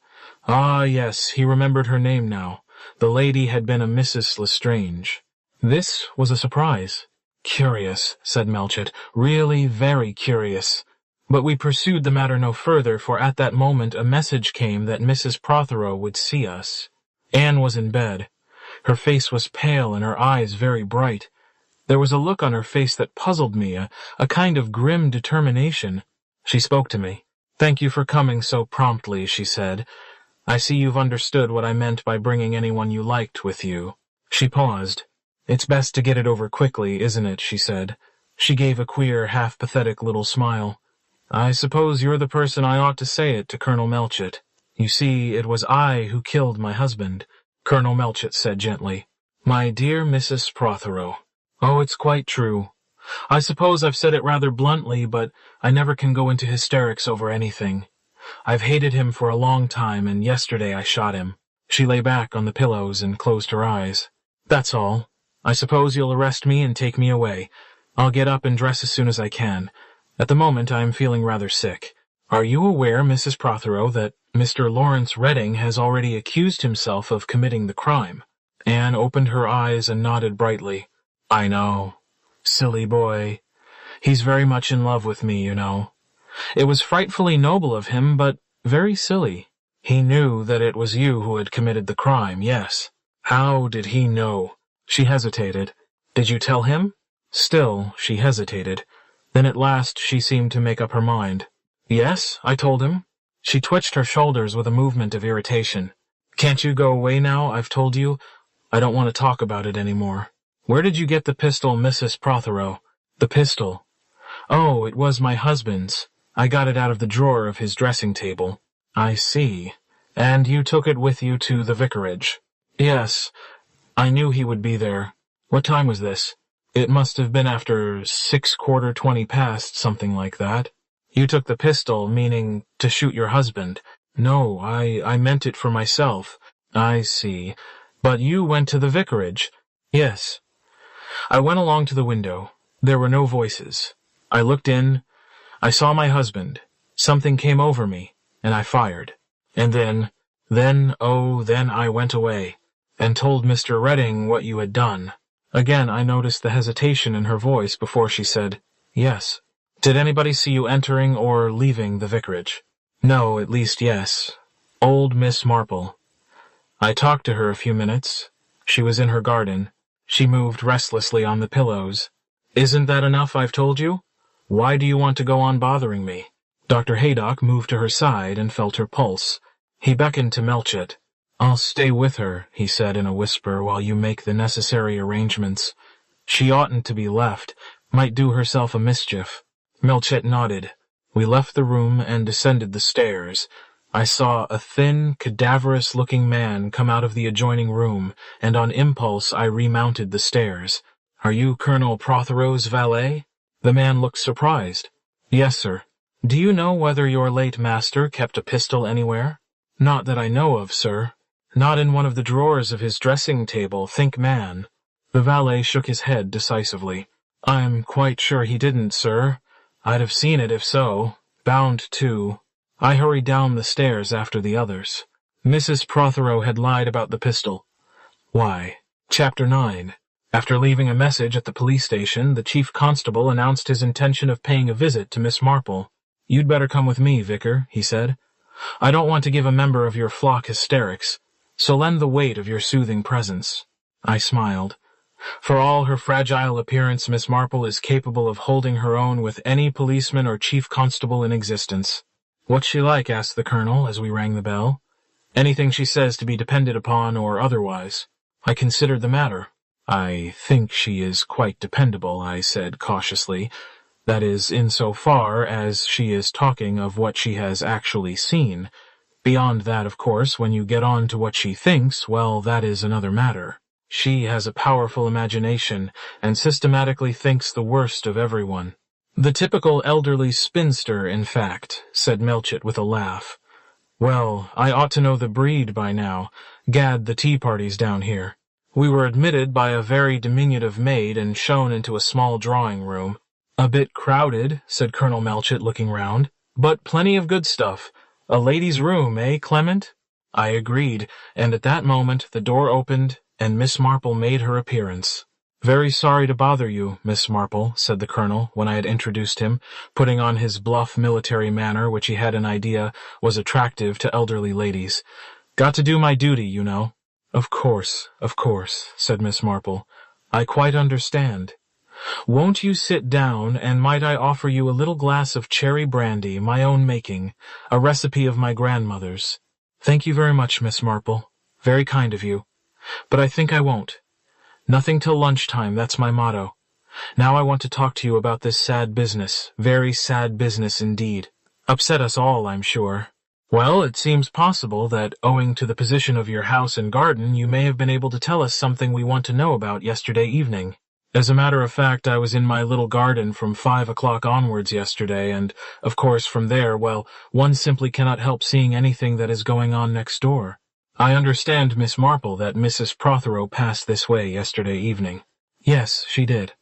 Ah, yes, he remembered her name now. The lady had been a Mrs. Lestrange. This was a surprise. "Curious," said Melchett. "Really very curious." But we pursued the matter no further, for at that moment a message came that Mrs. Prothero would see us. Anne was in bed. Her face was pale and her eyes very bright. There was a look on her face that puzzled me, a kind of grim determination. She spoke to me. "Thank you for coming so promptly," she said. "I see you've understood what I meant by bringing anyone you liked with you." She paused. "It's best to get it over quickly, isn't it?" she said. She gave a queer, half-pathetic little smile. "I suppose you're the person I ought to say it to, Colonel Melchett. You see, it was I who killed my husband," Colonel Melchett said gently. "My dear Mrs. Prothero." "Oh, it's quite true. I suppose I've said it rather bluntly, but I never can go into hysterics over anything. I've hated him for a long time, and yesterday I shot him." She lay back on the pillows and closed her eyes. "That's all. I suppose you'll arrest me and take me away. I'll get up and dress as soon as I can. At the moment I am feeling rather sick. Are you aware, Mrs. Prothero, that Mr. Lawrence Redding has already accused himself of committing the crime?" Anne opened her eyes and nodded brightly. "I know. Silly boy. He's very much in love with me, you know. It was frightfully noble of him, but very silly. He knew that it was you who had committed the crime, yes." "How did he know?" She hesitated. "Did you tell him?" Still, she hesitated. Then at last she seemed to make up her mind. "Yes, I told him." She twitched her shoulders with a movement of irritation. "Can't you go away now? I've told you. I don't want to talk about it any more." "Where did you get the pistol, Mrs. Prothero?" "The pistol? Oh, it was my husband's. I got it out of the drawer of his dressing table." "I see. And you took it with you to the vicarage?" "Yes. I knew he would be there." "What time was this?" "It must have been after 20 past, something like that." "You took the pistol, meaning to shoot your husband?" "No, I meant it for myself." "I see. But you went to the vicarage?" "Yes." I went along to the window. There were no voices. I looked in. I saw my husband. Something came over me, and I fired. And then I went away, and told Mr. Redding what you had done. Again I noticed the hesitation in her voice before she said, "Yes." "Did anybody see you entering or leaving the vicarage?" "No, at least yes. Old Miss Marple. I talked to her a few minutes. She was in her garden. She moved restlessly on the pillows. Isn't that enough I've told you? Why do you want to go on bothering me?" Dr. Haydock moved to her side and felt her pulse. He beckoned to Melchett. "I'll stay with her," he said in a whisper, "while you make the necessary arrangements. She oughtn't to be left. Might do herself a mischief." Melchett nodded. We left the room and descended the stairs. I saw a thin, cadaverous-looking man come out of the adjoining room, and on impulse I remounted the stairs. "Are you Colonel Prothero's valet?" The man looked surprised. "Yes, sir." "Do you know whether your late master kept a pistol anywhere?" "Not that I know of, sir." "Not in one of the drawers of his dressing table, think man." The valet shook his head decisively. "I'm quite sure he didn't, sir. I'd have seen it if so. Bound to." I hurried down the stairs after the others. Mrs. Prothero had lied about the pistol. Why? Chapter 9. After leaving a message at the police station, the chief constable announced his intention of paying a visit to Miss Marple. "You'd better come with me, Vicar," he said. "I don't want to give a member of your flock hysterics, so lend the weight of your soothing presence." I smiled. For all her fragile appearance, Miss Marple is capable of holding her own with any policeman or chief constable in existence. "What's she like?" asked the colonel as we rang the bell. "Anything she says to be depended upon or otherwise." I considered the matter. "I think she is quite dependable," I said cautiously. "That is, insofar as she is talking of what she has actually seen. Beyond that, of course, when you get on to what she thinks, well, that is another matter. She has a powerful imagination, and systematically thinks the worst of everyone. The typical elderly spinster, in fact," said Melchett with a laugh. "Well, I ought to know the breed by now. Gad, the tea party's down here." We were admitted by a very diminutive maid and shown into a small drawing room. "A bit crowded," said Colonel Melchett, looking round, "but plenty of good stuff. A lady's room, eh, Clement?" I agreed, and at that moment the door opened, and Miss Marple made her appearance. "Very sorry to bother you, Miss Marple," said the colonel, when I had introduced him, putting on his bluff military manner, which he had an idea was attractive to elderly ladies. "Got to do my duty, you know." Of course," said Miss Marple. "I quite understand. Won't you sit down, and might I offer you a little glass of cherry brandy, my own making, a recipe of my grandmother's?" "Thank you very much, Miss Marple. Very kind of you. But I think I won't. Nothing till lunchtime, that's my motto. Now I want to talk to you about this sad business, very sad business indeed. Upset us all, I'm sure. Well, it seems possible that, owing to the position of your house and garden, you may have been able to tell us something we want to know about yesterday evening. As a matter of fact, I was in my little garden from 5 o'clock onwards yesterday, and, of course, from there, well, one simply cannot help seeing anything that is going on next door. I understand, Miss Marple, that Mrs. Prothero passed this way yesterday evening." "Yes, she did."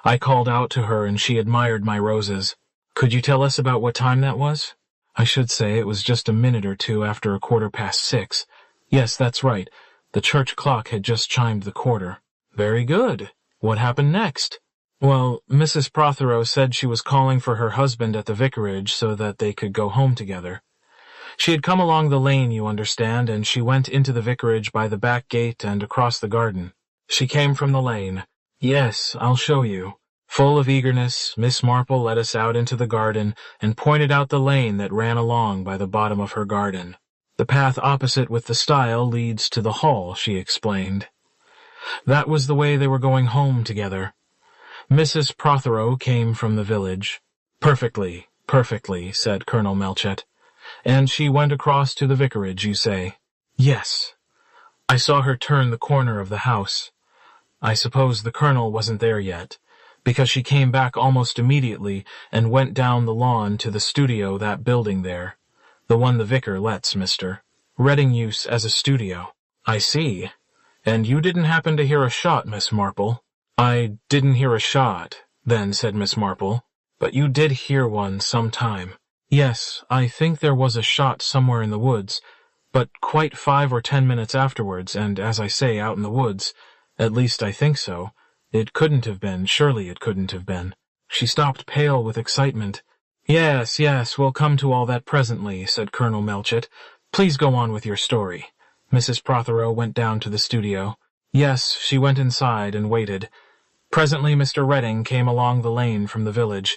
I called out to her, and she admired my roses. "Could you tell us about what time that was?" "I should say it was just a minute or two after 6:15. Yes, that's right. The church clock had just chimed the quarter." "Very good. What happened next?" "Well, Mrs. Prothero said she was calling for her husband at the vicarage so that they could go home together. She had come along the lane, you understand, and she went into the vicarage by the back gate and across the garden. She came from the lane. Yes, I'll show you." Full of eagerness, Miss Marple led us out into the garden and pointed out the lane that ran along by the bottom of her garden. "The path opposite with the stile leads to the hall," she explained. That was the way they were going home together. Mrs. Prothero came from the village. Perfectly, said Colonel Melchett. "And she went across to the vicarage, you say?" "Yes. I saw her turn the corner of the house. I suppose the colonel wasn't there yet, because she came back almost immediately and went down the lawn to the studio, that building there. The one the vicar lets, mister. Reading use as a studio." "I see. And you didn't happen to hear a shot, Miss Marple?" "I didn't hear a shot, then," said Miss Marple. "But you did hear one some time." "Yes, I think there was a shot somewhere in the woods, but quite 5 or 10 minutes afterwards, and, as I say, out in the woods. At least I think so. It couldn't have been, surely it couldn't have been." She stopped pale with excitement. Yes, we'll come to all that presently," said Colonel Melchett. "Please go on with your story." Mrs. Prothero went down to the studio. Yes, she went inside and waited. Presently Mr. Redding came along the lane from the village.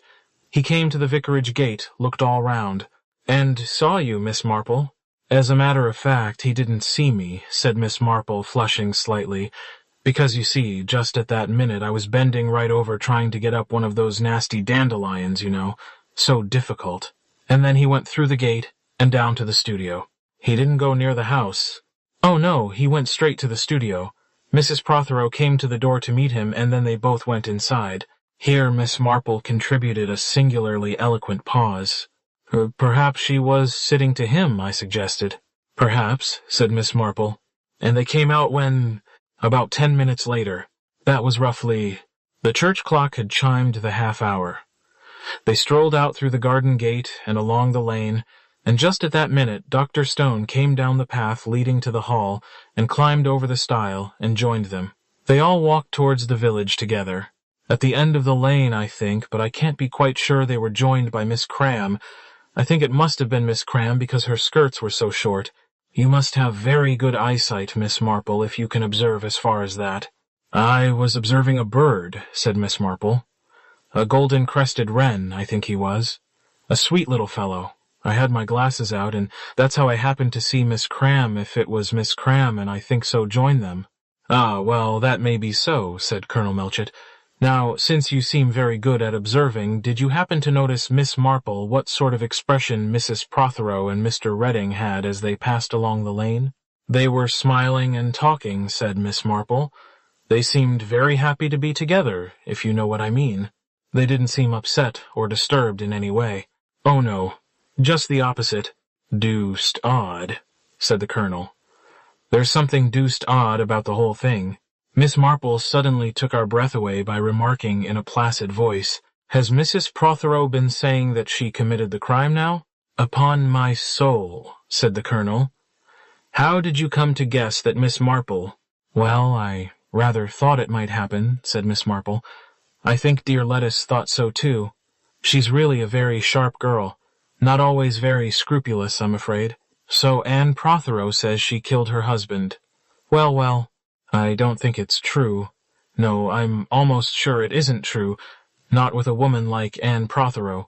He came to the vicarage gate, looked all round. "And saw you, Miss Marple?" "As a matter of fact, he didn't see me," said Miss Marple, flushing slightly, "because, you see, just at that minute I was bending right over trying to get up one of those nasty dandelions, you know. So difficult. And then he went through the gate and down to the studio. He didn't go near the house." "Oh, no, he went straight to the studio. Mrs. Prothero came to the door to meet him, and then they both went inside. Here Miss Marple contributed a singularly eloquent pause. Perhaps she was sitting to him, I suggested. Perhaps, said Miss Marple. And they came out about 10 minutes later. That was roughly... The church clock had chimed the half-hour. They strolled out through the garden gate and along the lane, and just at that minute Dr. Stone came down the path leading to the hall and climbed over the stile and joined them. They all walked towards the village together. At the end of the lane, I think, but I can't be quite sure they were joined by Miss Cram. I think it must have been Miss Cram because her skirts were so short. You must have very good eyesight, Miss Marple, if you can observe as far as that. I was observing a bird, said Miss Marple. A golden-crested wren, I think he was. A sweet little fellow. I had my glasses out, and that's how I happened to see Miss Cram, if it was Miss Cram, and I think so joined them. Ah, well, that may be so, said Colonel Melchett. Now, since you seem very good at observing, did you happen to notice, Miss Marple, what sort of expression Mrs. Prothero and Mr. Redding had as they passed along the lane? They were smiling and talking, said Miss Marple. They seemed very happy to be together, if you know what I mean. They didn't seem upset or disturbed in any way. Oh, no, just the opposite. Deuced odd, said the Colonel. There's something deuced odd about the whole thing. Miss Marple suddenly took our breath away by remarking in a placid voice, Has Mrs. Prothero been saying that she committed the crime now? Upon my soul, said the Colonel. How did you come to guess that Miss Marple... Well, I rather thought it might happen, said Miss Marple. I think dear Lettice thought so too. She's really a very sharp girl, not always very scrupulous, I'm afraid. So Anne Prothero says she killed her husband. Well, I don't think it's true. No, I'm almost sure it isn't true, not with a woman like Anne Prothero.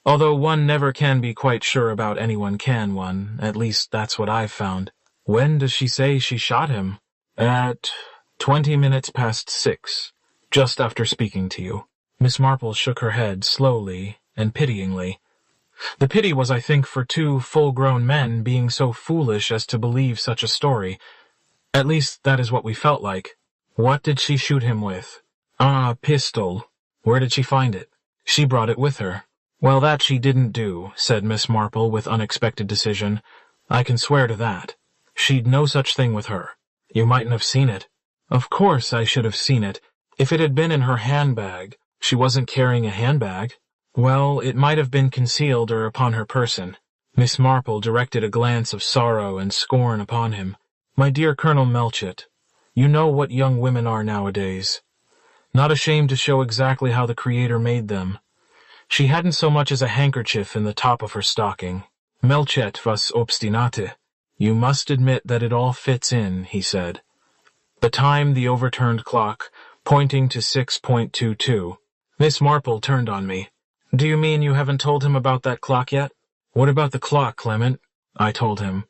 Although one never can be quite sure about anyone, can one? At least that's what I've found. When does she say she shot him? At 20 minutes past 6, just after speaking to you. Miss Marple shook her head slowly and pityingly. The pity was, I think, for two full-grown men being so foolish as to believe such a story. At least that is what we felt like. What did she shoot him with? A pistol. Where did she find it? She brought it with her. Well, that she didn't do, said Miss Marple with unexpected decision. I can swear to that. She'd no such thing with her. You mightn't have seen it. Of course I should have seen it. If it had been in her handbag. She wasn't carrying a handbag. Well, it might have been concealed or upon her person. Miss Marple directed a glance of sorrow and scorn upon him. My dear Colonel Melchett, you know what young women are nowadays. Not ashamed to show exactly how the Creator made them. She hadn't so much as a handkerchief in the top of her stocking. Melchett was obstinate. You must admit that it all fits in, he said. The time, the overturned clock, pointing to 6:22. Miss Marple turned on me. Do you mean you haven't told him about that clock yet? What about the clock, Clement? I told him.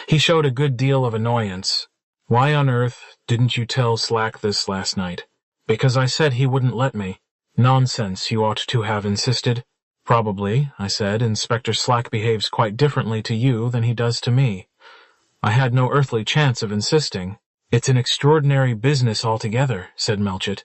He showed a good deal of annoyance. Why on earth didn't you tell Slack this last night? Because I said he wouldn't let me. Nonsense, you ought to have insisted. Probably, I said, Inspector Slack behaves quite differently to you than he does to me. I had no earthly chance of insisting. It's an extraordinary business altogether, said Melchett.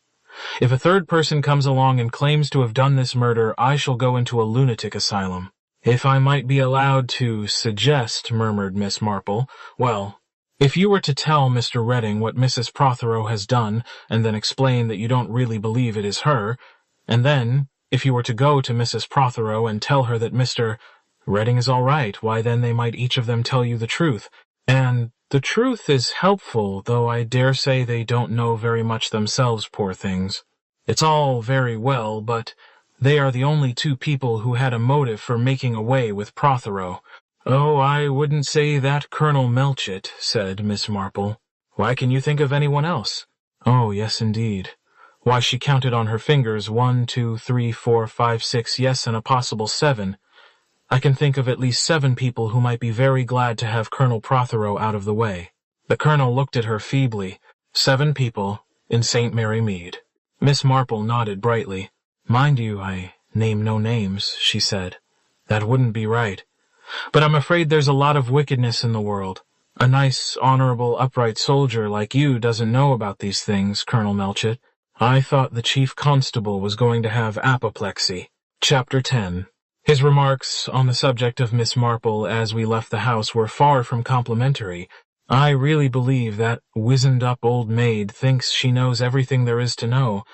If a third person comes along and claims to have done this murder, I shall go into a lunatic asylum. If I might be allowed to suggest, murmured Miss Marple, well, if you were to tell Mr. Redding what Mrs. Prothero has done, and then explain that you don't really believe it is her, and then, if you were to go to Mrs. Prothero and tell her that Mr. Redding is all right, why then they might each of them tell you the truth. And the truth is helpful, though I dare say they don't know very much themselves, poor things. It's all very well, but they are the only two people who had a motive for making away with Prothero. Oh, I wouldn't say that, Colonel Melchett, said Miss Marple. Why, can you think of anyone else? Oh, yes, indeed. Why, she counted on her fingers 1, 2, 3, 4, 5, 6, yes, and a possible 7. I can think of at least 7 people who might be very glad to have Colonel Prothero out of the way. The Colonel looked at her feebly. 7 people in St. Mary Mead. Miss Marple nodded brightly. Mind you, I name no names, she said. That wouldn't be right. But I'm afraid there's a lot of wickedness in the world. A nice, honorable, upright soldier like you doesn't know about these things, Colonel Melchett. I thought the chief constable was going to have apoplexy. Chapter 10. His remarks on the subject of Miss Marple as we left the house were far from complimentary. I really believe that wizened-up old maid thinks she knows everything there is to know,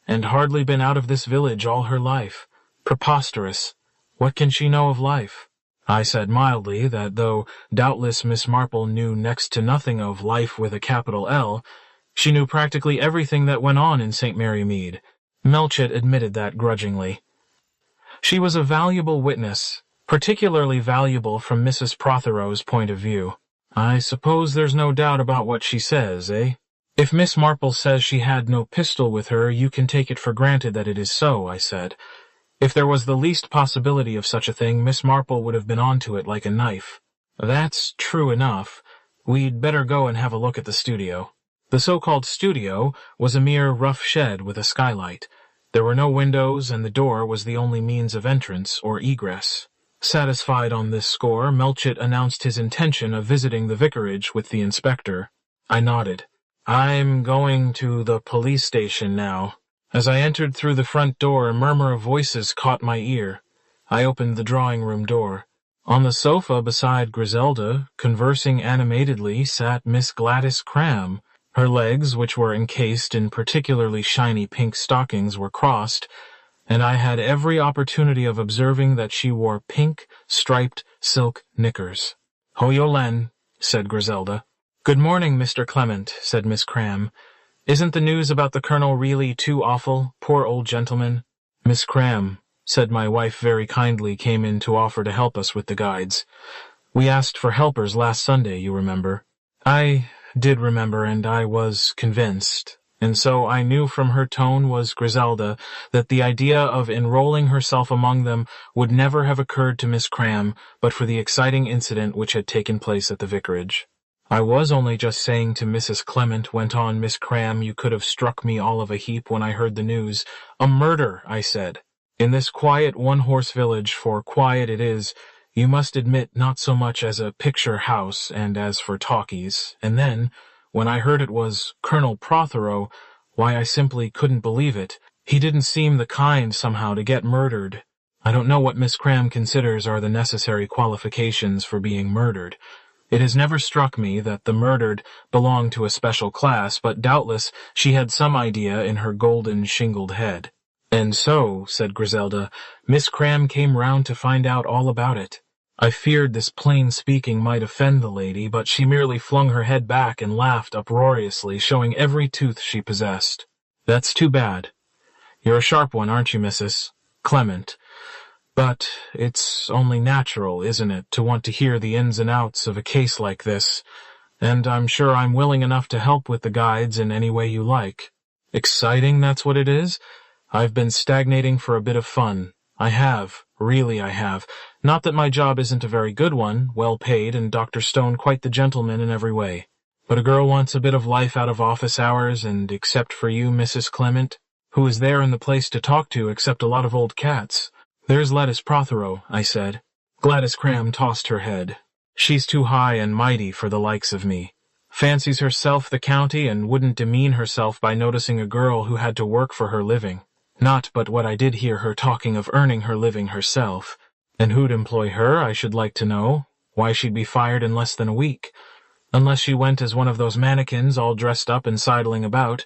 and hardly been out of this village all her life. Preposterous. What can she know of life? I said mildly that though doubtless Miss Marple knew next to nothing of life with a capital L, she knew practically everything that went on in St. Mary Mead. Melchett admitted that grudgingly. She was a valuable witness, particularly valuable from Mrs. Prothero's point of view. I suppose there's no doubt about what she says, eh? If Miss Marple says she had no pistol with her, you can take it for granted that it is so, I said. If there was the least possibility of such a thing, Miss Marple would have been onto it like a knife. That's true enough. We'd better go and have a look at the studio. The so-called studio was a mere rough shed with a skylight. There were no windows, and the door was the only means of entrance or egress. Satisfied on this score, Melchett announced his intention of visiting the vicarage with the inspector. I nodded. I'm going to the police station now. As I entered through the front door, a murmur of voices caught my ear. I opened the drawing-room door. On the sofa beside Griselda, conversing animatedly, sat Miss Gladys Cram. Her legs, which were encased in particularly shiny pink stockings, were crossed, and I had every opportunity of observing that she wore pink, striped silk knickers. "Hoyo Len," said Griselda. "Good morning, Mr. Clement," said Miss Cram. "Isn't the news about the colonel really too awful, poor old gentleman?" "Miss Cram," said my wife very kindly, came in to offer to help us with the guides. "We asked for helpers last Sunday, you remember." I did remember, and I was convinced, and so I knew from her tone was Griselda that the idea of enrolling herself among them would never have occurred to Miss Cram but for the exciting incident which had taken place at the vicarage. "I was only just saying to Mrs. Clement," went on Miss Cram, "you could have struck me all of a heap when I heard the news. A murder, I said. In this quiet one-horse village, for quiet it is, you must admit not so much as a picture house, and as for talkies. And then, when I heard it was Colonel Prothero, why, I simply couldn't believe it. He didn't seem the kind, somehow, to get murdered. I don't know what Miss Cram considers are the necessary qualifications for being murdered. It has never struck me that the murdered belonged to a special class, but doubtless she had some idea in her golden shingled head. And so, said Griselda, Miss Cram came round to find out all about it. I feared this plain speaking might offend the lady, but she merely flung her head back and laughed uproariously, showing every tooth she possessed. That's too bad. You're a sharp one, aren't you, Mrs. Clement? But it's only natural, isn't it, to want to hear the ins and outs of a case like this, and I'm sure I'm willing enough to help with the guides in any way you like. Exciting, that's what it is? I've been stagnating for a bit of fun. I have. Really I have. Not that my job isn't a very good one, well paid, and Dr. Stone quite the gentleman in every way. But a girl wants a bit of life out of office hours, and except for you, Mrs. Clement, who is there in the place to talk to except a lot of old cats? There's Gladys Prothero, I said. Gladys Cram tossed her head. She's too high and mighty for the likes of me. Fancies herself the county and wouldn't demean herself by noticing a girl who had to work for her living. Not but what I did hear her talking of earning her living herself. And who'd employ her, I should like to know? Why, she'd be fired in less than a week. Unless she went as one of those mannequins all dressed up and sidling about.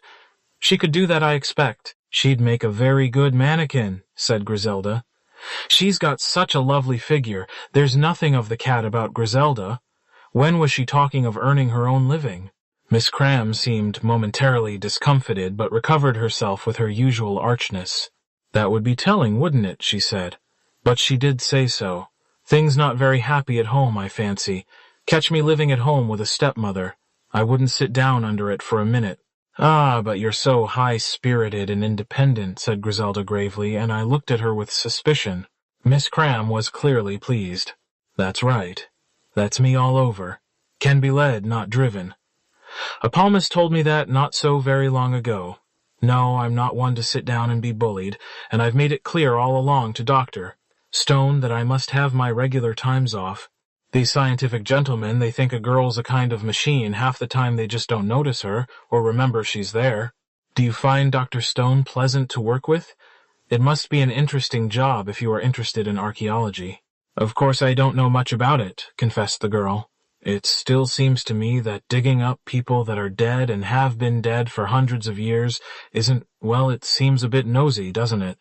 She could do that, I expect. She'd make a very good mannequin, said Griselda. She's got such a lovely figure. There's nothing of the cat about Griselda. When was she talking of earning her own living? Miss Cram seemed momentarily discomfited, but recovered herself with her usual archness. That would be telling, wouldn't it, she said. But she did say so. Things not very happy at home, I fancy. Catch me living at home with a stepmother. I wouldn't sit down under it for a minute. Ah, but you're so high-spirited and independent, said Griselda gravely, and I looked at her with suspicion. Miss Cram was clearly pleased. That's right. That's me all over. Can be led, not driven. A palmist told me that not so very long ago. No, I'm not one to sit down and be bullied, and I've made it clear all along to Dr. Stone that I must have my regular times off. These scientific gentlemen, they think a girl's a kind of machine. Half the time they just don't notice her or remember she's there. Do you find Dr. Stone pleasant to work with? It must be an interesting job if you are interested in archaeology. Of course I don't know much about it, confessed the girl. It still seems to me that digging up people that are dead and have been dead for hundreds of years isn't, well, it seems a bit nosy, doesn't it?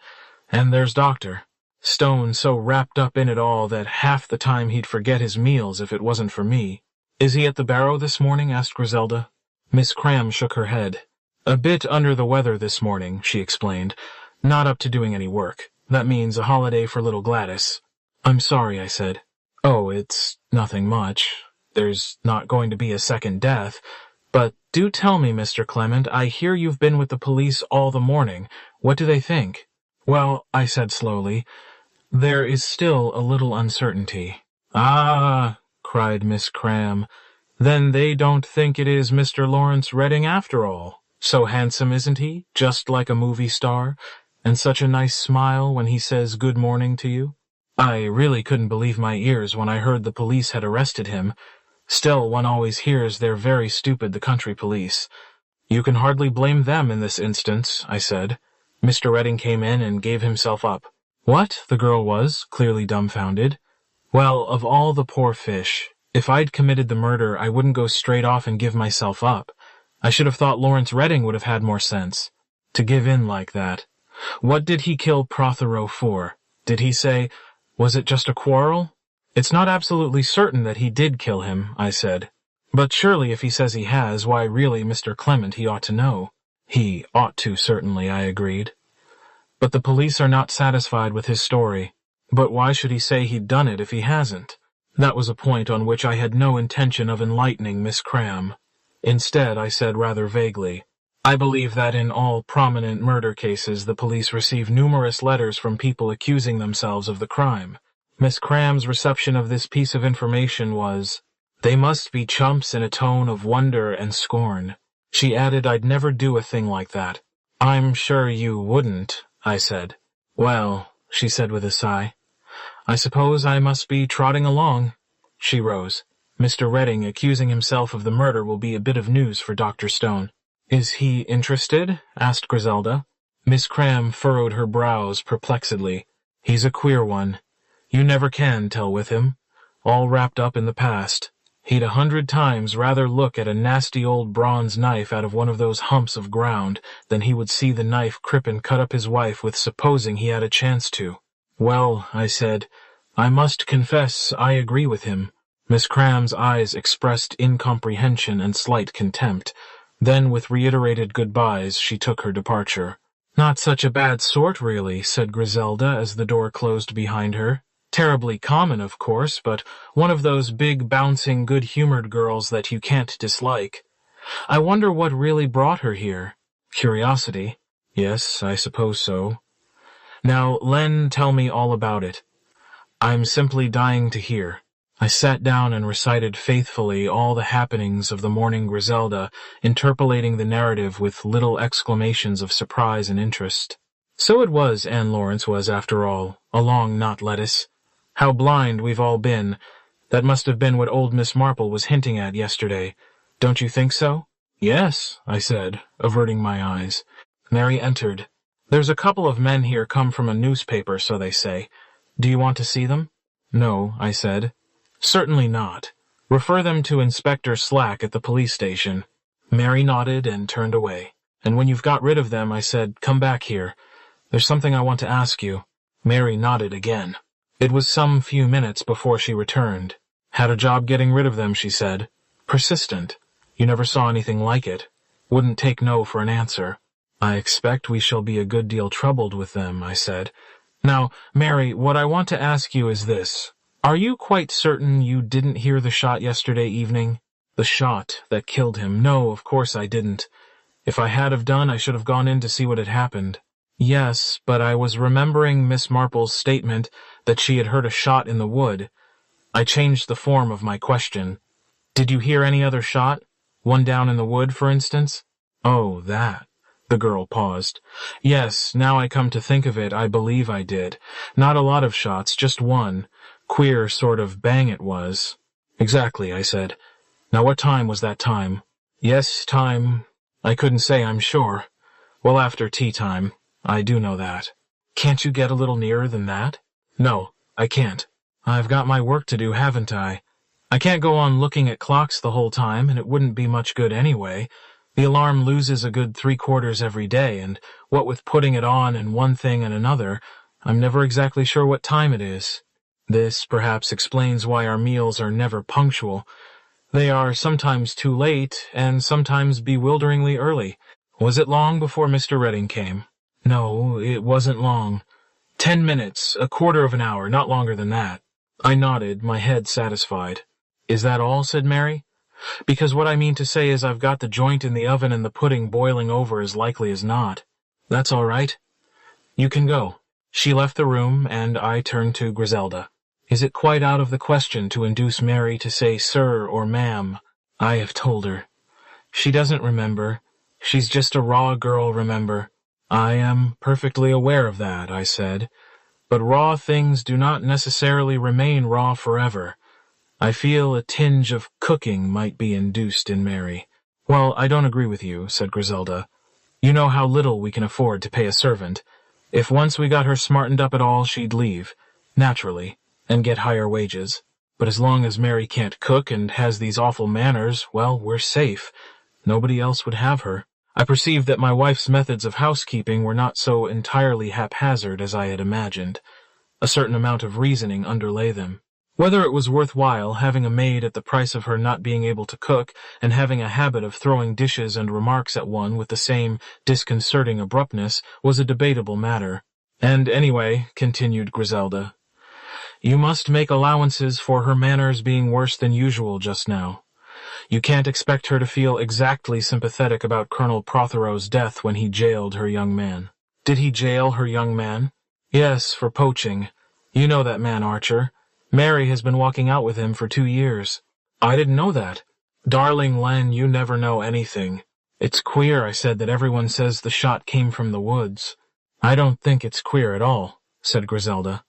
And there's Dr. Stone so wrapped up in it all that half the time he'd forget his meals if it wasn't for me. Is he at the Barrow this morning? Asked Griselda. Miss Cram shook her head. A bit under the weather this morning, she explained. Not up to doing any work. That means a holiday for little Gladys. I'm sorry, I said. Oh, it's nothing much. There's not going to be a second death. But do tell me, Mr. Clement, I hear you've been with the police all the morning. What do they think? Well, I said slowly, there is still a little uncertainty. Ah, cried Miss Cram. Then they don't think it is Mr. Lawrence Redding after all. So handsome, isn't he? Just like a movie star. And such a nice smile when he says good morning to you. I really couldn't believe my ears when I heard the police had arrested him. Still, one always hears they're very stupid, the country police. You can hardly blame them in this instance, I said. Mr. Redding came in and gave himself up. What? The girl was, clearly dumbfounded. Well, of all the poor fish, if I'd committed the murder, I wouldn't go straight off and give myself up. I should have thought Lawrence Redding would have had more sense. To give in like that. What did he kill Prothero for? Did he say, was it just a quarrel? It's not absolutely certain that he did kill him, I said. But surely if he says he has, why really, Mr. Clement, he ought to know. He ought to, certainly, I agreed. But the police are not satisfied with his story. But why should he say he'd done it if he hasn't? That was a point on which I had no intention of enlightening Miss Cram. Instead, I said rather vaguely, I believe that in all prominent murder cases the police receive numerous letters from people accusing themselves of the crime. Miss Cram's reception of this piece of information was, they must be chumps, in a tone of wonder and scorn. She added I'd never do a thing like that. I'm sure you wouldn't, I said. Well, she said with a sigh, I suppose I must be trotting along. She rose. Mr. Redding accusing himself of the murder will be a bit of news for Dr. Stone. Is he interested? Asked Griselda. Miss Cram furrowed her brows perplexedly. He's a queer one. You never can tell with him. All wrapped up in the past. He'd 100 times rather look at a nasty old bronze knife out of one of those humps of ground than he would see the knife crip and cut up his wife with, supposing he had a chance to. Well, I said, I must confess I agree with him. Miss Cram's eyes expressed incomprehension and slight contempt. Then, with reiterated goodbyes, she took her departure. Not such a bad sort, really, said Griselda as the door closed behind her. Terribly common, of course, but one of those big, bouncing, good-humored girls that you can't dislike. I wonder what really brought her here. Curiosity. Yes, I suppose so. Now, Len, tell me all about it. I'm simply dying to hear. I sat down and recited faithfully all the happenings of the morning Griselda, interpolating the narrative with little exclamations of surprise and interest. So it was Anne Lawrence was, after all, along not lettuce. How blind we've all been. That must have been what old Miss Marple was hinting at yesterday. Don't you think so? Yes, I said, averting my eyes. Mary entered. There's a couple of men here come from a newspaper, so they say. Do you want to see them? No, I said. Certainly not. Refer them to Inspector Slack at the police station. Mary nodded and turned away. And when you've got rid of them, I said, come back here. There's something I want to ask you. Mary nodded again. It was some few minutes before she returned. Had a job getting rid of them, she said. Persistent. You never saw anything like it. Wouldn't take no for an answer. I expect we shall be a good deal troubled with them, I said. Now, Mary, what I want to ask you is this. Are you quite certain you didn't hear the shot yesterday evening? The shot that killed him. No, of course I didn't. If I had have done, I should have gone in to see what had happened. Yes, but I was remembering Miss Marple's statement that she had heard a shot in the wood. I changed the form of my question. Did you hear any other shot? One down in the wood, for instance? Oh, that. The girl paused. Yes, now I come to think of it, I believe I did. Not a lot of shots, just one. Queer sort of bang it was. Exactly, I said. Now what time was that time? Yes, time. I couldn't say, I'm sure. Well, after tea time. I do know that. Can't you get a little nearer than that? No, I can't. I've got my work to do, haven't I? I can't go on looking at clocks the whole time, and it wouldn't be much good anyway. The alarm loses a good 3/4 every day, and what with putting it on and one thing and another, I'm never exactly sure what time it is. This perhaps explains why our meals are never punctual. They are sometimes too late, and sometimes bewilderingly early. Was it long before Mr. Redding came? No, it wasn't long. 10 minutes, a quarter of an hour, not longer than that. I nodded, my head satisfied. Is that all? Said Mary. Because what I mean to say is I've got the joint in the oven and the pudding boiling over as likely as not. That's all right. You can go. She left the room, and I turned to Griselda. Is it quite out of the question to induce Mary to say sir or ma'am? I have told her. She doesn't remember. She's just a raw girl, remember. I am perfectly aware of that, I said. But raw things do not necessarily remain raw forever. I feel a tinge of cooking might be induced in Mary. Well, I don't agree with you, said Griselda. You know how little we can afford to pay a servant. If once we got her smartened up at all, she'd leave, naturally, and get higher wages. But as long as Mary can't cook and has these awful manners, well, we're safe. Nobody else would have her. I perceived that my wife's methods of housekeeping were not so entirely haphazard as I had imagined. A certain amount of reasoning underlay them. Whether it was worthwhile having a maid at the price of her not being able to cook and having a habit of throwing dishes and remarks at one with the same disconcerting abruptness was a debatable matter. And anyway, continued Griselda, you must make allowances for her manners being worse than usual just now. You can't expect her to feel exactly sympathetic about Colonel Prothero's death when he jailed her young man. Did he jail her young man? Yes, for poaching. You know that man, Archer. Mary has been walking out with him for 2 years. I didn't know that. Darling Len, you never know anything. It's queer, I said, that everyone says the shot came from the woods. I don't think it's queer at all, said Griselda.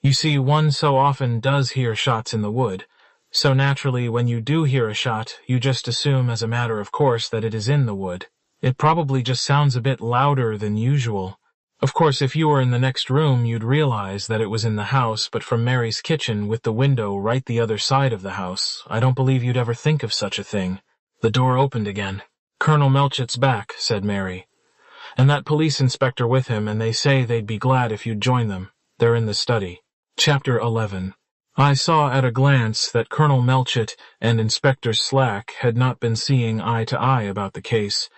You see, one so often does hear shots in the wood. So naturally, when you do hear a shot, you just assume as a matter of course that it is in the wood. It probably just sounds a bit louder than usual. Of course, if you were in the next room, you'd realize that it was in the house, but from Mary's kitchen, with the window right the other side of the house, I don't believe you'd ever think of such a thing. The door opened again. Colonel Melchett's back, said Mary. And that police inspector with him, and they say they'd be glad if you'd join them. They're in the study. Chapter 11. I saw at a glance that Colonel Melchett and Inspector Slack had not been seeing eye to eye about the case.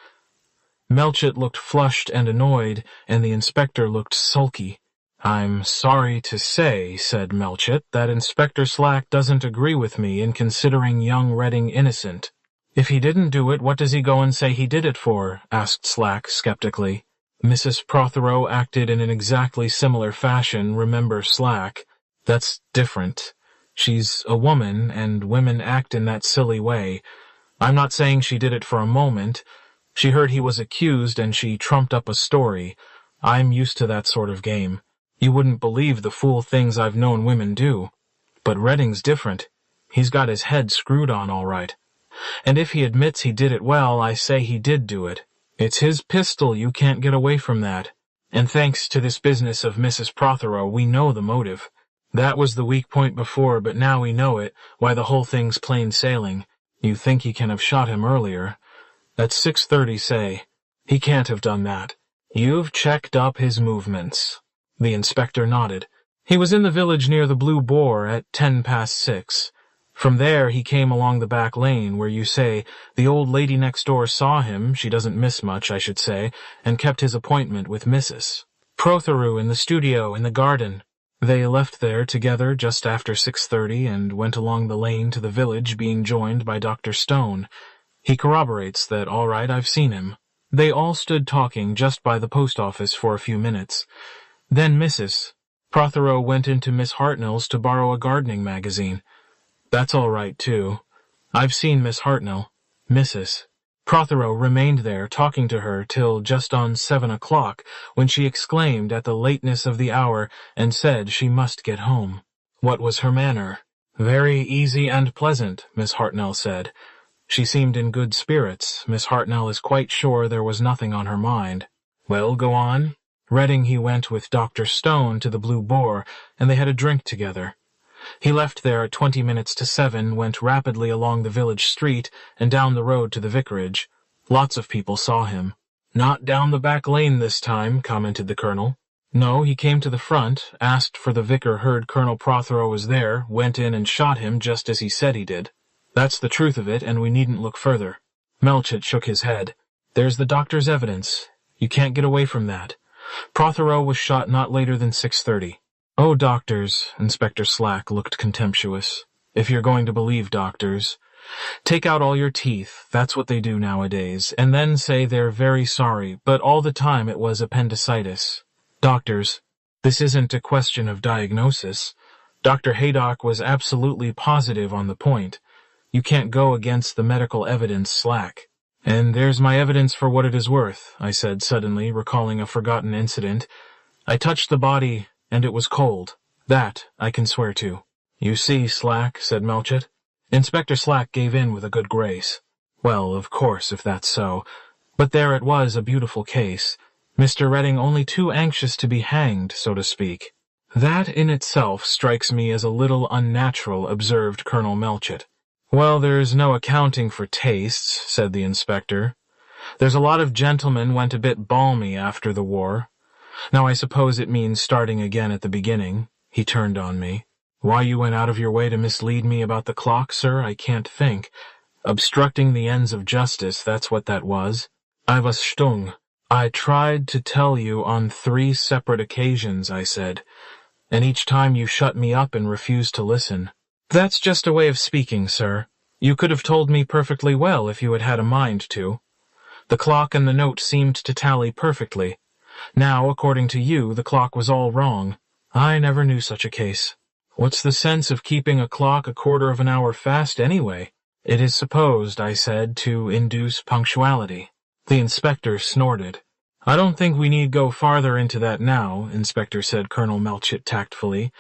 Melchett looked flushed and annoyed, and the inspector looked sulky. I'm sorry to say, said Melchett, that Inspector Slack doesn't agree with me in considering young Redding innocent. If he didn't do it, what does he go and say he did it for? Asked Slack skeptically. Mrs. Prothero acted in an exactly similar fashion, remember Slack. That's different. She's a woman, and women act in that silly way. I'm not saying she did it for a moment. She heard he was accused, and she trumped up a story. I'm used to that sort of game. You wouldn't believe the fool things I've known women do. But Redding's different. He's got his head screwed on all right. And if he admits he did it well, I say he did do it. It's his pistol, you can't get away from that. And thanks to this business of Mrs. Prothero, we know the motive. That was the weak point before, but now we know it, why the whole thing's plain sailing. You think he can have shot him earlier. At 6:30, say. He can't have done that. You've checked up his movements. The inspector nodded. He was in the village near the Blue Boar at 6:10. From there he came along the back lane, where you say the old lady next door saw him, she doesn't miss much, I should say, and kept his appointment with Mrs. Prothero in the studio in the garden. They left there together just after 6:30 and went along the lane to the village, being joined by Dr. Stone. He corroborates that, all right, I've seen him. They all stood talking just by the post office for a few minutes. Then Mrs. Prothero went into Miss Hartnell's to borrow a gardening magazine. That's all right, too. I've seen Miss Hartnell. Mrs. Prothero remained there talking to her till just on 7 o'clock, when she exclaimed at the lateness of the hour and said she must get home. What was her manner? Very easy and pleasant, Miss Hartnell said. She seemed in good spirits. Miss Hartnell is quite sure there was nothing on her mind. Well, go on. Reading he went with Dr. Stone to the Blue Boar, and they had a drink together. He left there at 20 minutes to 7, went rapidly along the village street and down the road to the vicarage. Lots of people saw him. Not down the back lane this time, commented the colonel. No, he came to the front, asked for the vicar, heard Colonel Prothero was there, went in and shot him just as he said he did. That's the truth of it, and we needn't look further. Melchett shook his head. There's the doctor's evidence. You can't get away from that. Prothero was shot not later than 6:30. Oh, doctors, Inspector Slack looked contemptuous. If you're going to believe doctors. Take out all your teeth, that's what they do nowadays, and then say they're very sorry, but all the time it was appendicitis. Doctors, this isn't a question of diagnosis. Dr. Haydock was absolutely positive on the point. You can't go against the medical evidence, Slack. And there's my evidence for what it is worth, I said suddenly, recalling a forgotten incident. I touched the body, and it was cold. That I can swear to. You see, Slack, said Melchett. Inspector Slack gave in with a good grace. Well, of course, if that's so. But there it was, a beautiful case. Mr. Redding only too anxious to be hanged, so to speak. That in itself strikes me as a little unnatural, observed Colonel Melchett. Well, there's no accounting for tastes, said the inspector. There's a lot of gentlemen went a bit balmy after the war. Now I suppose it means starting again at the beginning. He turned on me. Why you went out of your way to mislead me about the clock, sir, I can't think. Obstructing the ends of justice, that's what that was. I was stung. I tried to tell you on 3 separate occasions, I said, and each time you shut me up and refused to listen. That's just a way of speaking, sir. You could have told me perfectly well if you had had a mind to. The clock and the note seemed to tally perfectly. Now, according to you, the clock was all wrong. I never knew such a case. What's the sense of keeping a clock a quarter of an hour fast anyway? It is supposed, I said, to induce punctuality. The inspector snorted. I don't think we need go farther into that now, Inspector said Colonel Melchett tactfully.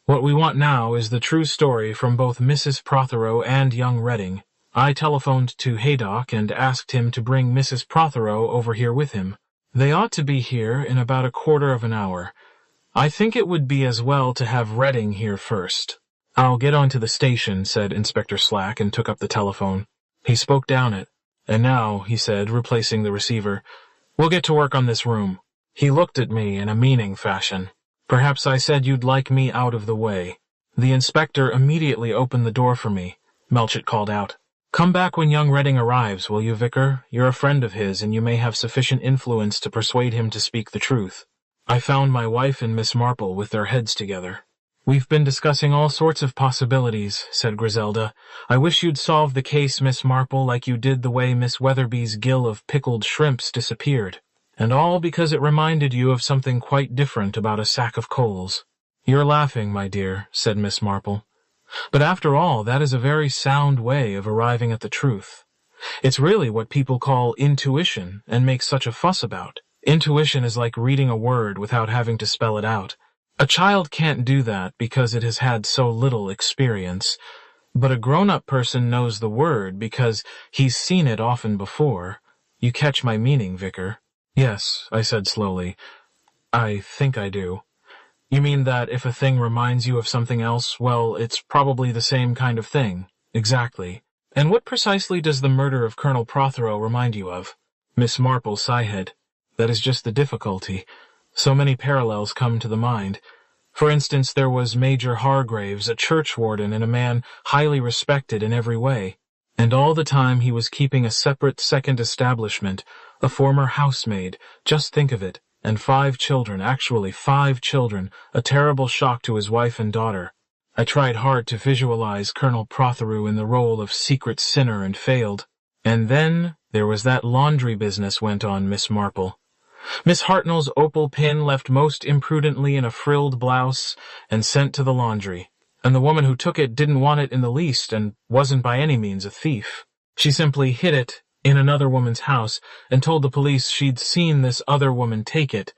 What we want now is the true story from both Mrs. Prothero and young Redding. I telephoned to Haydock and asked him to bring Mrs. Prothero over here with him. They ought to be here in about a quarter of an hour. I think it would be as well to have Redding here first. I'll get on to the station, said Inspector Slack, and took up the telephone. He spoke down it. And now, he said, replacing the receiver, we'll get to work on this room. He looked at me in a meaning fashion. Perhaps I said you'd like me out of the way. The inspector immediately opened the door for me. Melchett called out, Come back when young Redding arrives, will you, Vicar? You're a friend of his, and you may have sufficient influence to persuade him to speak the truth. I found my wife and Miss Marple with their heads together. We've been discussing all sorts of possibilities, said Griselda. I wish you'd solve the case, Miss Marple, like you did the way Miss Weatherby's gill of pickled shrimps disappeared. And all because it reminded you of something quite different about a sack of coals. You're laughing, my dear, said Miss Marple. But after all, that is a very sound way of arriving at the truth. It's really what people call intuition and make such a fuss about. Intuition is like reading a word without having to spell it out. A child can't do that because it has had so little experience, but a grown-up person knows the word because he's seen it often before. You catch my meaning, Vicar? Yes, I said slowly. I think I do. You mean that if a thing reminds you of something else, well, it's probably the same kind of thing. Exactly. And what precisely does the murder of Colonel Prothero remind you of? Miss Marple sighed. That is just the difficulty. So many parallels come to the mind. For instance, there was Major Hargraves, a churchwarden and a man highly respected in every way. And all the time he was keeping a separate second establishment, a former housemaid, just think of it, and 5 children, actually 5 children, a terrible shock to his wife and daughter. I tried hard to visualize Colonel Prothero in the role of secret sinner and failed. And then there was that laundry business, went on Miss Marple. Miss Hartnell's opal pin left most imprudently in a frilled blouse and sent to the laundry, and the woman who took it didn't want it in the least and wasn't by any means a thief. She simply hid it in another woman's house and told the police she'd seen this other woman take it.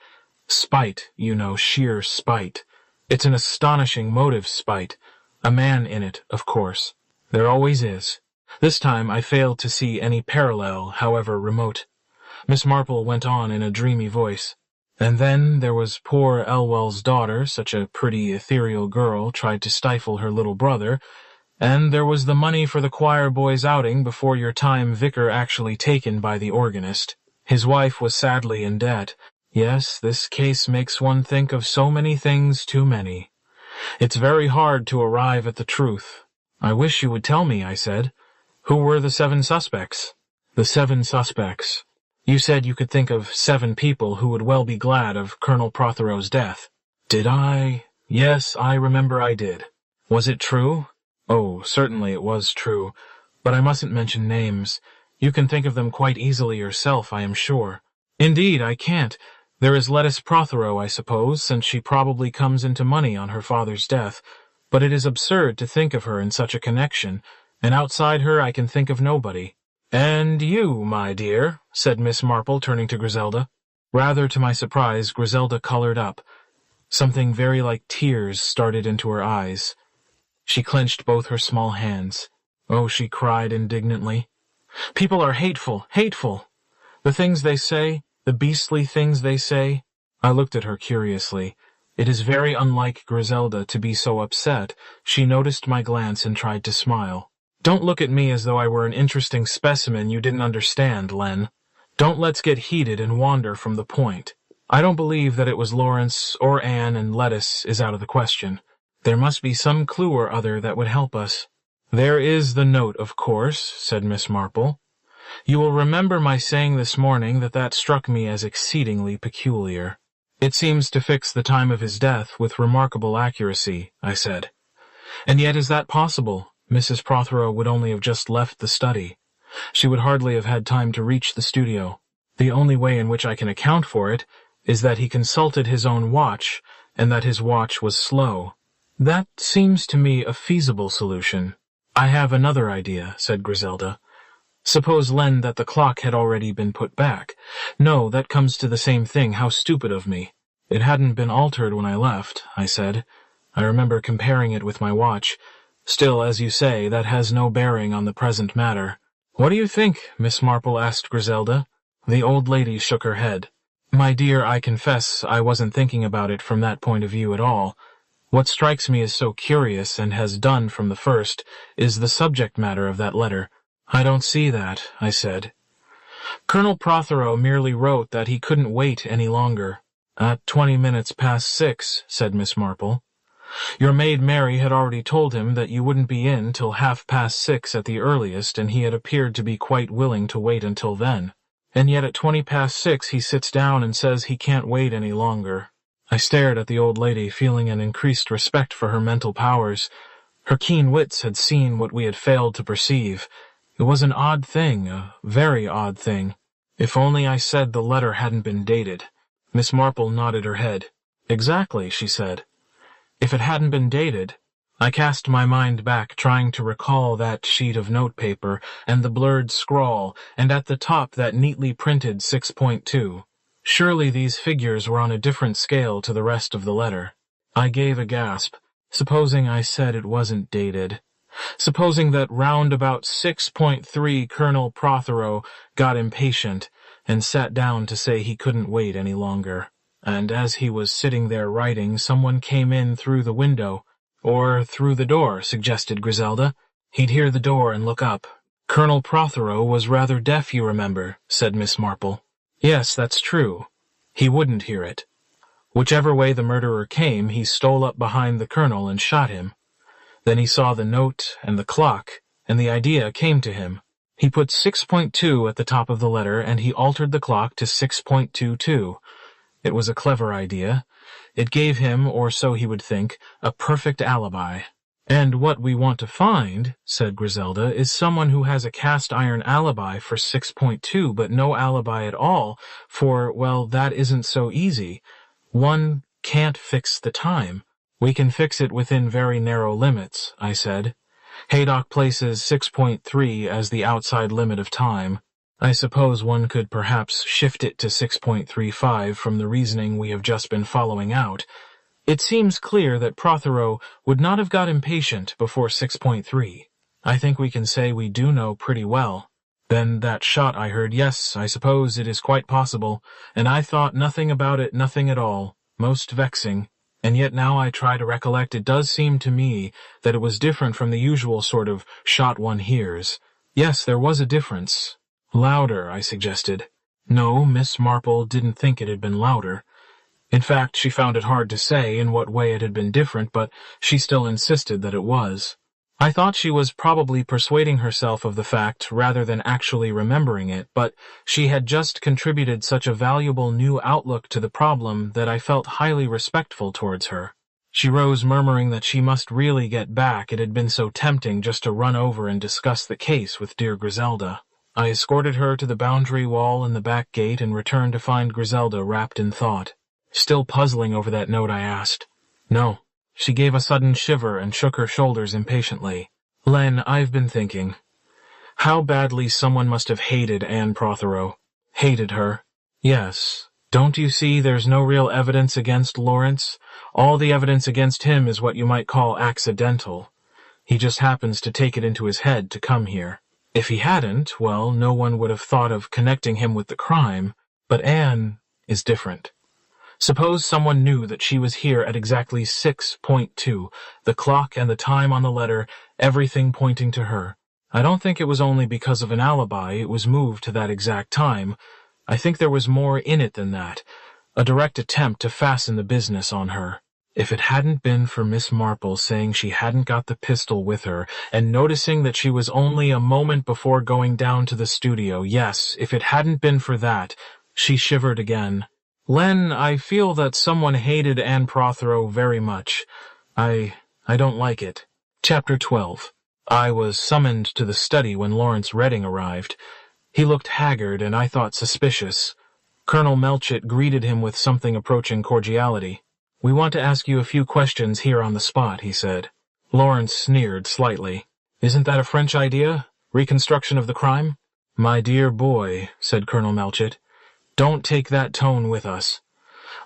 Spite, you know, sheer spite. It's an astonishing motive, Spite. A man in it, of course. There always is. This time I failed to see any parallel, however remote. Miss Marple went on in a dreamy voice. And then there was poor Elwell's daughter, such a pretty, ethereal girl, tried to stifle her little brother, and there was the money for the choir boys' outing before your time vicar actually taken by the organist. His wife was sadly in debt. Yes, this case makes one think of so many things too many. It's very hard to arrive at the truth. I wish you would tell me, I said. Who were the 7 suspects? The 7 suspects. You said you could think of 7 people who would well be glad of Colonel Prothero's death. Did I? Yes, I remember I did. Was it true? Oh, certainly it was true. But I mustn't mention names. You can think of them quite easily yourself, I am sure. Indeed, I can't. There is Lettice Prothero, I suppose, since she probably comes into money on her father's death. But it is absurd to think of her in such a connection, and outside her I can think of nobody. And you, my dear, said Miss Marple, turning to Griselda. Rather to my surprise, Griselda colored up. Something very like tears started into her eyes. She clenched both her small hands. Oh, she cried indignantly. People are hateful, hateful. The things they say, the beastly things they say. I looked at her curiously. It is very unlike Griselda to be so upset. She noticed my glance and tried to smile. Don't look at me as though I were an interesting specimen you didn't understand, Len. Don't let's get heated and wander from the point. I don't believe that it was Lawrence or Anne and Lettice is out of the question. There must be some clue or other that would help us. There is the note, of course, said Miss Marple. You will remember my saying this morning that struck me as exceedingly peculiar. It seems to fix the time of his death with remarkable accuracy, I said. And yet is that possible? Mrs. Prothero would only have just left the study. She would hardly have had time to reach the studio. The only way in which I can account for it is that he consulted his own watch, and that his watch was slow. That seems to me a feasible solution. I have another idea, said Griselda. Suppose, Len, that the clock had already been put back. No, that comes to the same thing. How stupid of me. It hadn't been altered when I left, I said. I remember comparing it with my watch. Still, as you say, that has no bearing on the present matter. What do you think? Miss Marple asked Griselda. The old lady shook her head. My dear, I confess I wasn't thinking about it from that point of view at all. What strikes me as so curious, and has done from the first, is the subject matter of that letter. I don't see that, I said. Colonel Prothero merely wrote that he couldn't wait any longer. At 20 minutes past 6, said Miss Marple. Your maid Mary had already told him that you wouldn't be in till 6:30 at the earliest, and he had appeared to be quite willing to wait until then. And yet at 20 past 6 he sits down and says he can't wait any longer. I stared at the old lady, feeling an increased respect for her mental powers. Her keen wits had seen what we had failed to perceive. It was an odd thing, a very odd thing. If only I said the letter hadn't been dated. Miss Marple nodded her head. Exactly, she said. If it hadn't been dated, I cast my mind back, trying to recall that sheet of notepaper and the blurred scrawl, and at the top that neatly printed 6.2. Surely these figures were on a different scale to the rest of the letter. I gave a gasp. Supposing I said it wasn't dated. Supposing that round about 6.3 Colonel Prothero got impatient and sat down to say he couldn't wait any longer. And as he was sitting there writing, someone came in through the window. Or through the door, suggested Griselda. He'd hear the door and look up. Colonel Prothero was rather deaf, you remember, said Miss Marple. Yes, that's true. He wouldn't hear it. Whichever way the murderer came, he stole up behind the colonel and shot him. Then he saw the note and the clock, and the idea came to him. He put 6.2 at the top of the letter, and he altered the clock to 6.22. It was a clever idea. It gave him, or so he would think, a perfect alibi. And what we want to find, said Griselda, is someone who has a cast-iron alibi for 6.2, but no alibi at all for, well, that isn't so easy. One can't fix the time. We can fix it within very narrow limits, I said. Haydock places 6.3 as the outside limit of time. I suppose one could perhaps shift it to 6.35 from the reasoning we have just been following out. It seems clear that Prothero would not have got impatient before 6.3. I think we can say we do know pretty well. Then that shot I heard, yes, I suppose it is quite possible, and I thought nothing about it, nothing at all. Most vexing. And yet now I try to recollect, it does seem to me that it was different from the usual sort of shot one hears. Yes, there was a difference. Louder, I suggested. No, Miss Marple didn't think it had been louder. In fact, she found it hard to say in what way it had been different, but she still insisted that it was. I thought she was probably persuading herself of the fact rather than actually remembering it, but she had just contributed such a valuable new outlook to the problem that I felt highly respectful towards her. She rose, murmuring that she must really get back. It had been so tempting just to run over and discuss the case with dear Griselda. I escorted her to the boundary wall and the back gate and returned to find Griselda wrapped in thought. Still puzzling over that note, I asked. No. She gave a sudden shiver and shook her shoulders impatiently. Len, I've been thinking. How badly someone must have hated Anne Prothero. Hated her. Yes. Don't you see there's no real evidence against Lawrence? All the evidence against him is what you might call accidental. He just happens to take it into his head to come here. If he hadn't, well, no one would have thought of connecting him with the crime, but Anne is different. Suppose someone knew that she was here at exactly 6.2, the clock and the time on the letter, everything pointing to her. I don't think it was only because of an alibi it was moved to that exact time. I think there was more in it than that, a direct attempt to fasten the business on her. If it hadn't been for Miss Marple saying she hadn't got the pistol with her, and noticing that she was only a moment before going down to the studio, yes, if it hadn't been for that, she shivered again. Len, I feel that someone hated Anne Prothero very much. I don't like it. Chapter 12. I was summoned to the study when Lawrence Redding arrived. He looked haggard and I thought suspicious. Colonel Melchett greeted him with something approaching cordiality. We want to ask you a few questions here on the spot, he said. Lawrence sneered slightly. Isn't that a French idea? Reconstruction of the crime? My dear boy, said Colonel Melchett, don't take that tone with us.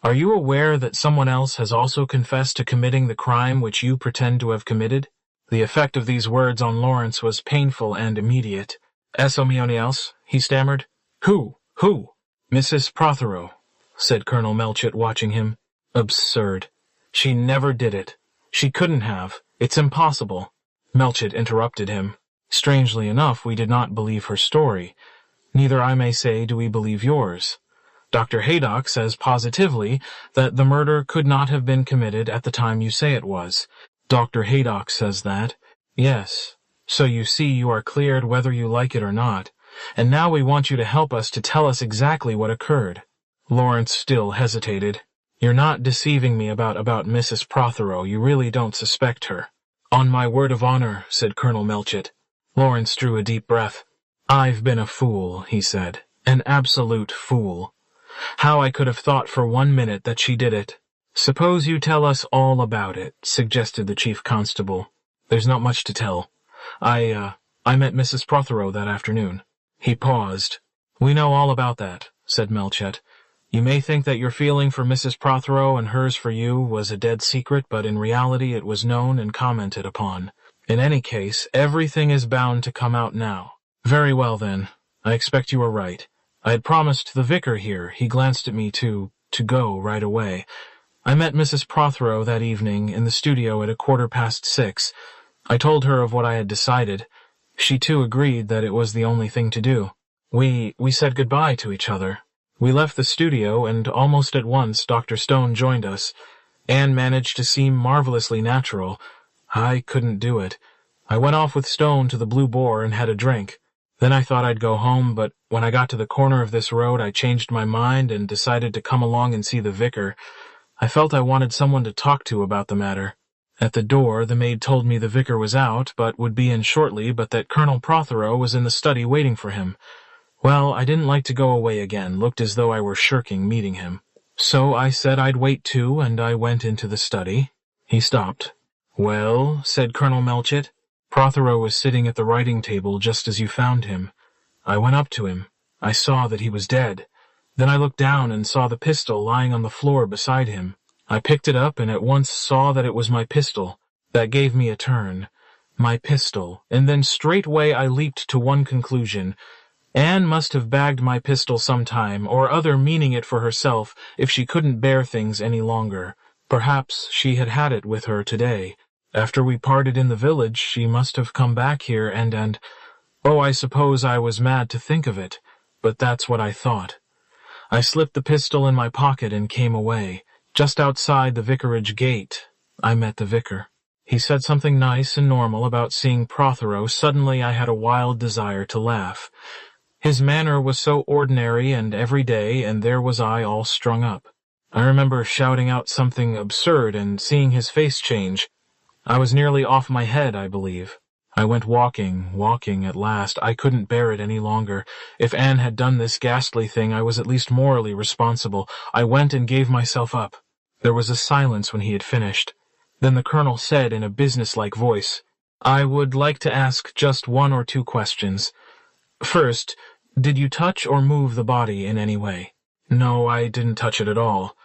Are you aware that someone else has also confessed to committing the crime which you pretend to have committed? The effect of these words on Lawrence was painful and immediate. Someone else? He stammered. Who? Mrs. Prothero, said Colonel Melchett, watching him. Absurd. She never did it. She couldn't have. It's impossible. Melchett interrupted him. Strangely enough, we did not believe her story. Neither, I may say, do we believe yours. Dr. Haydock says positively that the murder could not have been committed at the time you say it was. Dr. Haydock says that. Yes. So you see you are cleared whether you like it or not. And now we want you to help us to tell us exactly what occurred. Lawrence still hesitated. You're not deceiving me about Mrs. Prothero. You really don't suspect her. On my word of honor, said Colonel Melchett. Lawrence drew a deep breath. I've been a fool, he said. An absolute fool. How I could have thought for 1 minute that she did it. Suppose you tell us all about it, suggested the chief constable. There's not much to tell. I met Mrs. Prothero that afternoon. He paused. We know all about that, said Melchett. You may think that your feeling for Mrs. Prothero and hers for you was a dead secret, but in reality it was known and commented upon. In any case, everything is bound to come out now. Very well, then. I expect you are right. I had promised the vicar here. He glanced at me to go right away. I met Mrs. Prothero that evening in the studio at 6:15. I told her of what I had decided. She too agreed that it was the only thing to do. We said goodbye to each other. We left the studio, and almost at once Dr. Stone joined us. Anne managed to seem marvelously natural. I couldn't do it. I went off with Stone to the Blue Boar and had a drink. Then I thought I'd go home, but when I got to the corner of this road I changed my mind and decided to come along and see the vicar. I felt I wanted someone to talk to about the matter. At the door the maid told me the vicar was out, but would be in shortly, but that Colonel Prothero was in the study waiting for him. Well, I didn't like to go away again, looked as though I were shirking meeting him. So I said I'd wait too, and I went into the study. He stopped. Well, said Colonel Melchett. Prothero was sitting at the writing table just as you found him. I went up to him. I saw that he was dead. Then I looked down and saw the pistol lying on the floor beside him. I picked it up and at once saw that it was my pistol. That gave me a turn. My pistol, and then straightway I leaped to one conclusion. Anne must have bagged my pistol sometime, or other meaning it for herself, if she couldn't bear things any longer. Perhaps she had it with her today. After we parted in the village, she must have come back here oh, I suppose I was mad to think of it, but that's what I thought. I slipped the pistol in my pocket and came away. Just outside the vicarage gate, I met the vicar. He said something nice and normal about seeing Prothero. Suddenly I had a wild desire to laugh. His manner was so ordinary and everyday, and there was I all strung up. I remember shouting out something absurd and seeing his face change. I was nearly off my head, I believe. I went walking at last. I couldn't bear it any longer. If Anne had done this ghastly thing, I was at least morally responsible. I went and gave myself up. There was a silence when he had finished. Then the colonel said in a businesslike voice, "I would like to ask just one or two questions. First, did you touch or move the body in any way?" "No, I didn't touch it at all.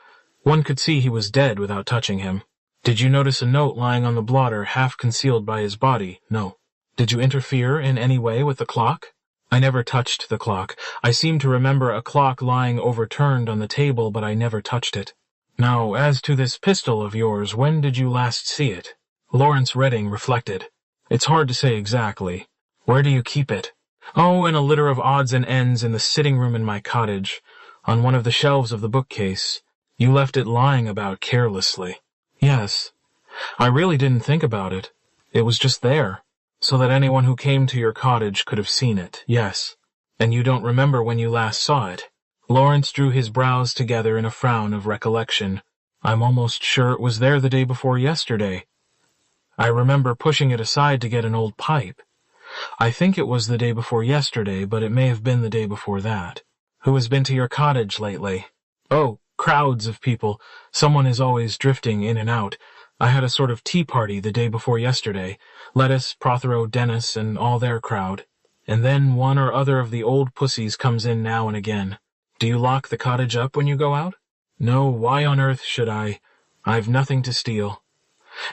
One could see he was dead without touching him." "Did you notice a note lying on the blotter half concealed by his body?" "No." "Did you interfere in any way with the clock?" "I never touched the clock. I seem to remember a clock lying overturned on the table, but I never touched it." "Now, as to this pistol of yours, when did you last see it?" Lawrence Redding reflected. "It's hard to say exactly. Where do you keep it?" "Oh, in a litter of odds and ends in the sitting room in my cottage, on one of the shelves of the bookcase. You left it lying about carelessly." "Yes. I really didn't think about it. It was just there, so that anyone who came to your cottage could have seen it." "Yes." "And you don't remember when you last saw it?" Lawrence drew his brows together in a frown of recollection. "I'm almost sure it was there the day before yesterday. I remember pushing it aside to get an old pipe. I think it was the day before yesterday, but it may have been the day before that." "Who has been to your cottage lately?" "Oh, crowds of people. Someone is always drifting in and out. I had a sort of tea party the day before yesterday. Lettuce, Prothero, Dennis, and all their crowd. And then one or other of the old pussies comes in now and again." "Do you lock the cottage up when you go out?" "No, why on earth should I? I've nothing to steal."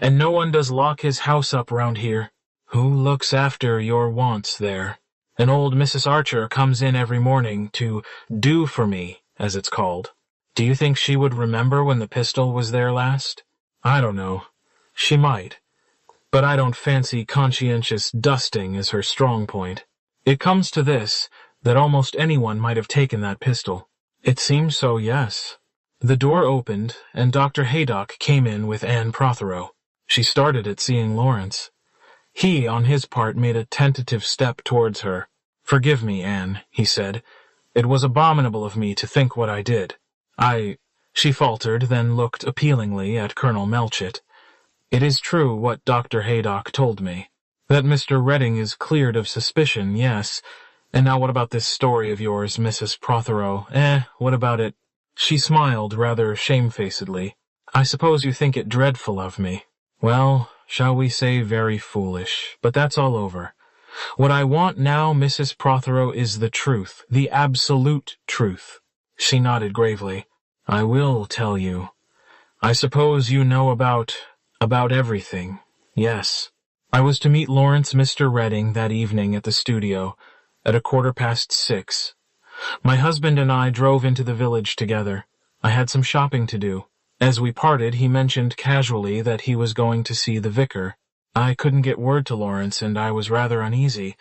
"And no one does lock his house up round here?" "Who looks after your wants there?" "An old Mrs. Archer comes in every morning to do for me, as it's called." "Do you think she would remember when the pistol was there last?" "I don't know. She might. But I don't fancy conscientious dusting is her strong point. It comes to this, that almost anyone might have taken that pistol." "It seems so, yes." The door opened, and Dr. Haydock came in with Anne Prothero. She started at seeing Lawrence. He, on his part, made a tentative step towards her. "Forgive me, Anne," he said. "It was abominable of me to think what I did. She faltered, then looked appealingly at Colonel Melchett. "It is true what Dr. Haydock told me. That Mr. Redding is cleared of suspicion, yes. And now what about this story of yours, Mrs. Prothero? What about it?" She smiled rather shamefacedly. "I suppose you think it dreadful of me. Well, shall we say very foolish, but that's all over. What I want now, Mrs. Prothero, is the truth, the absolute truth." She nodded gravely. "I will tell you. I suppose you know about everything." "Yes." I was to meet Lawrence Mr. Redding that evening at the studio, at 6:15. My husband and I drove into the village together. I had some shopping to do. As we parted, he mentioned casually that he was going to see the vicar. I couldn't get word to Lawrence, and I was rather uneasy.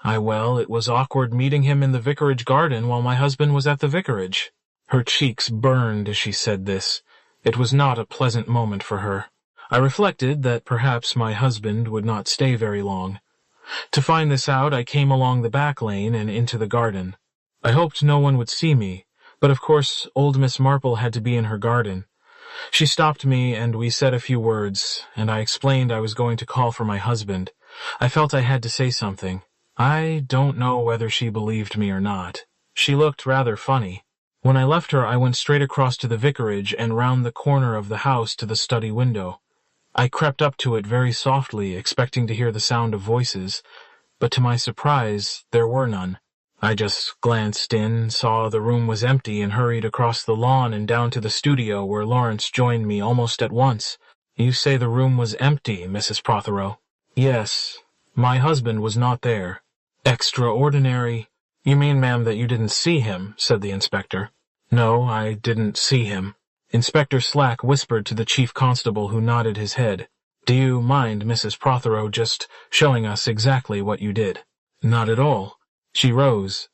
It was awkward meeting him in the vicarage garden while my husband was at the vicarage. Her cheeks burned as she said this. It was not a pleasant moment for her. I reflected that perhaps my husband would not stay very long. To find this out, I came along the back lane and into the garden. I hoped no one would see me, but of course old Miss Marple had to be in her garden. She stopped me, and we said a few words, and I explained I was going to call for my husband. I felt I had to say something. I don't know whether she believed me or not. She looked rather funny. When I left her, I went straight across to the vicarage and round the corner of the house to the study window. I crept up to it very softly, expecting to hear the sound of voices, but to my surprise there were none. I just glanced in, saw the room was empty, and hurried across the lawn and down to the studio where Lawrence joined me almost at once. You say the room was empty, Mrs. Prothero? Yes. My husband was not there. Extraordinary. You mean, ma'am, that you didn't see him, said the inspector. No, I didn't see him. Inspector Slack whispered to the chief constable, who nodded his head. Do you mind, Mrs. Prothero, just showing us exactly what you did? Not at all. She rose.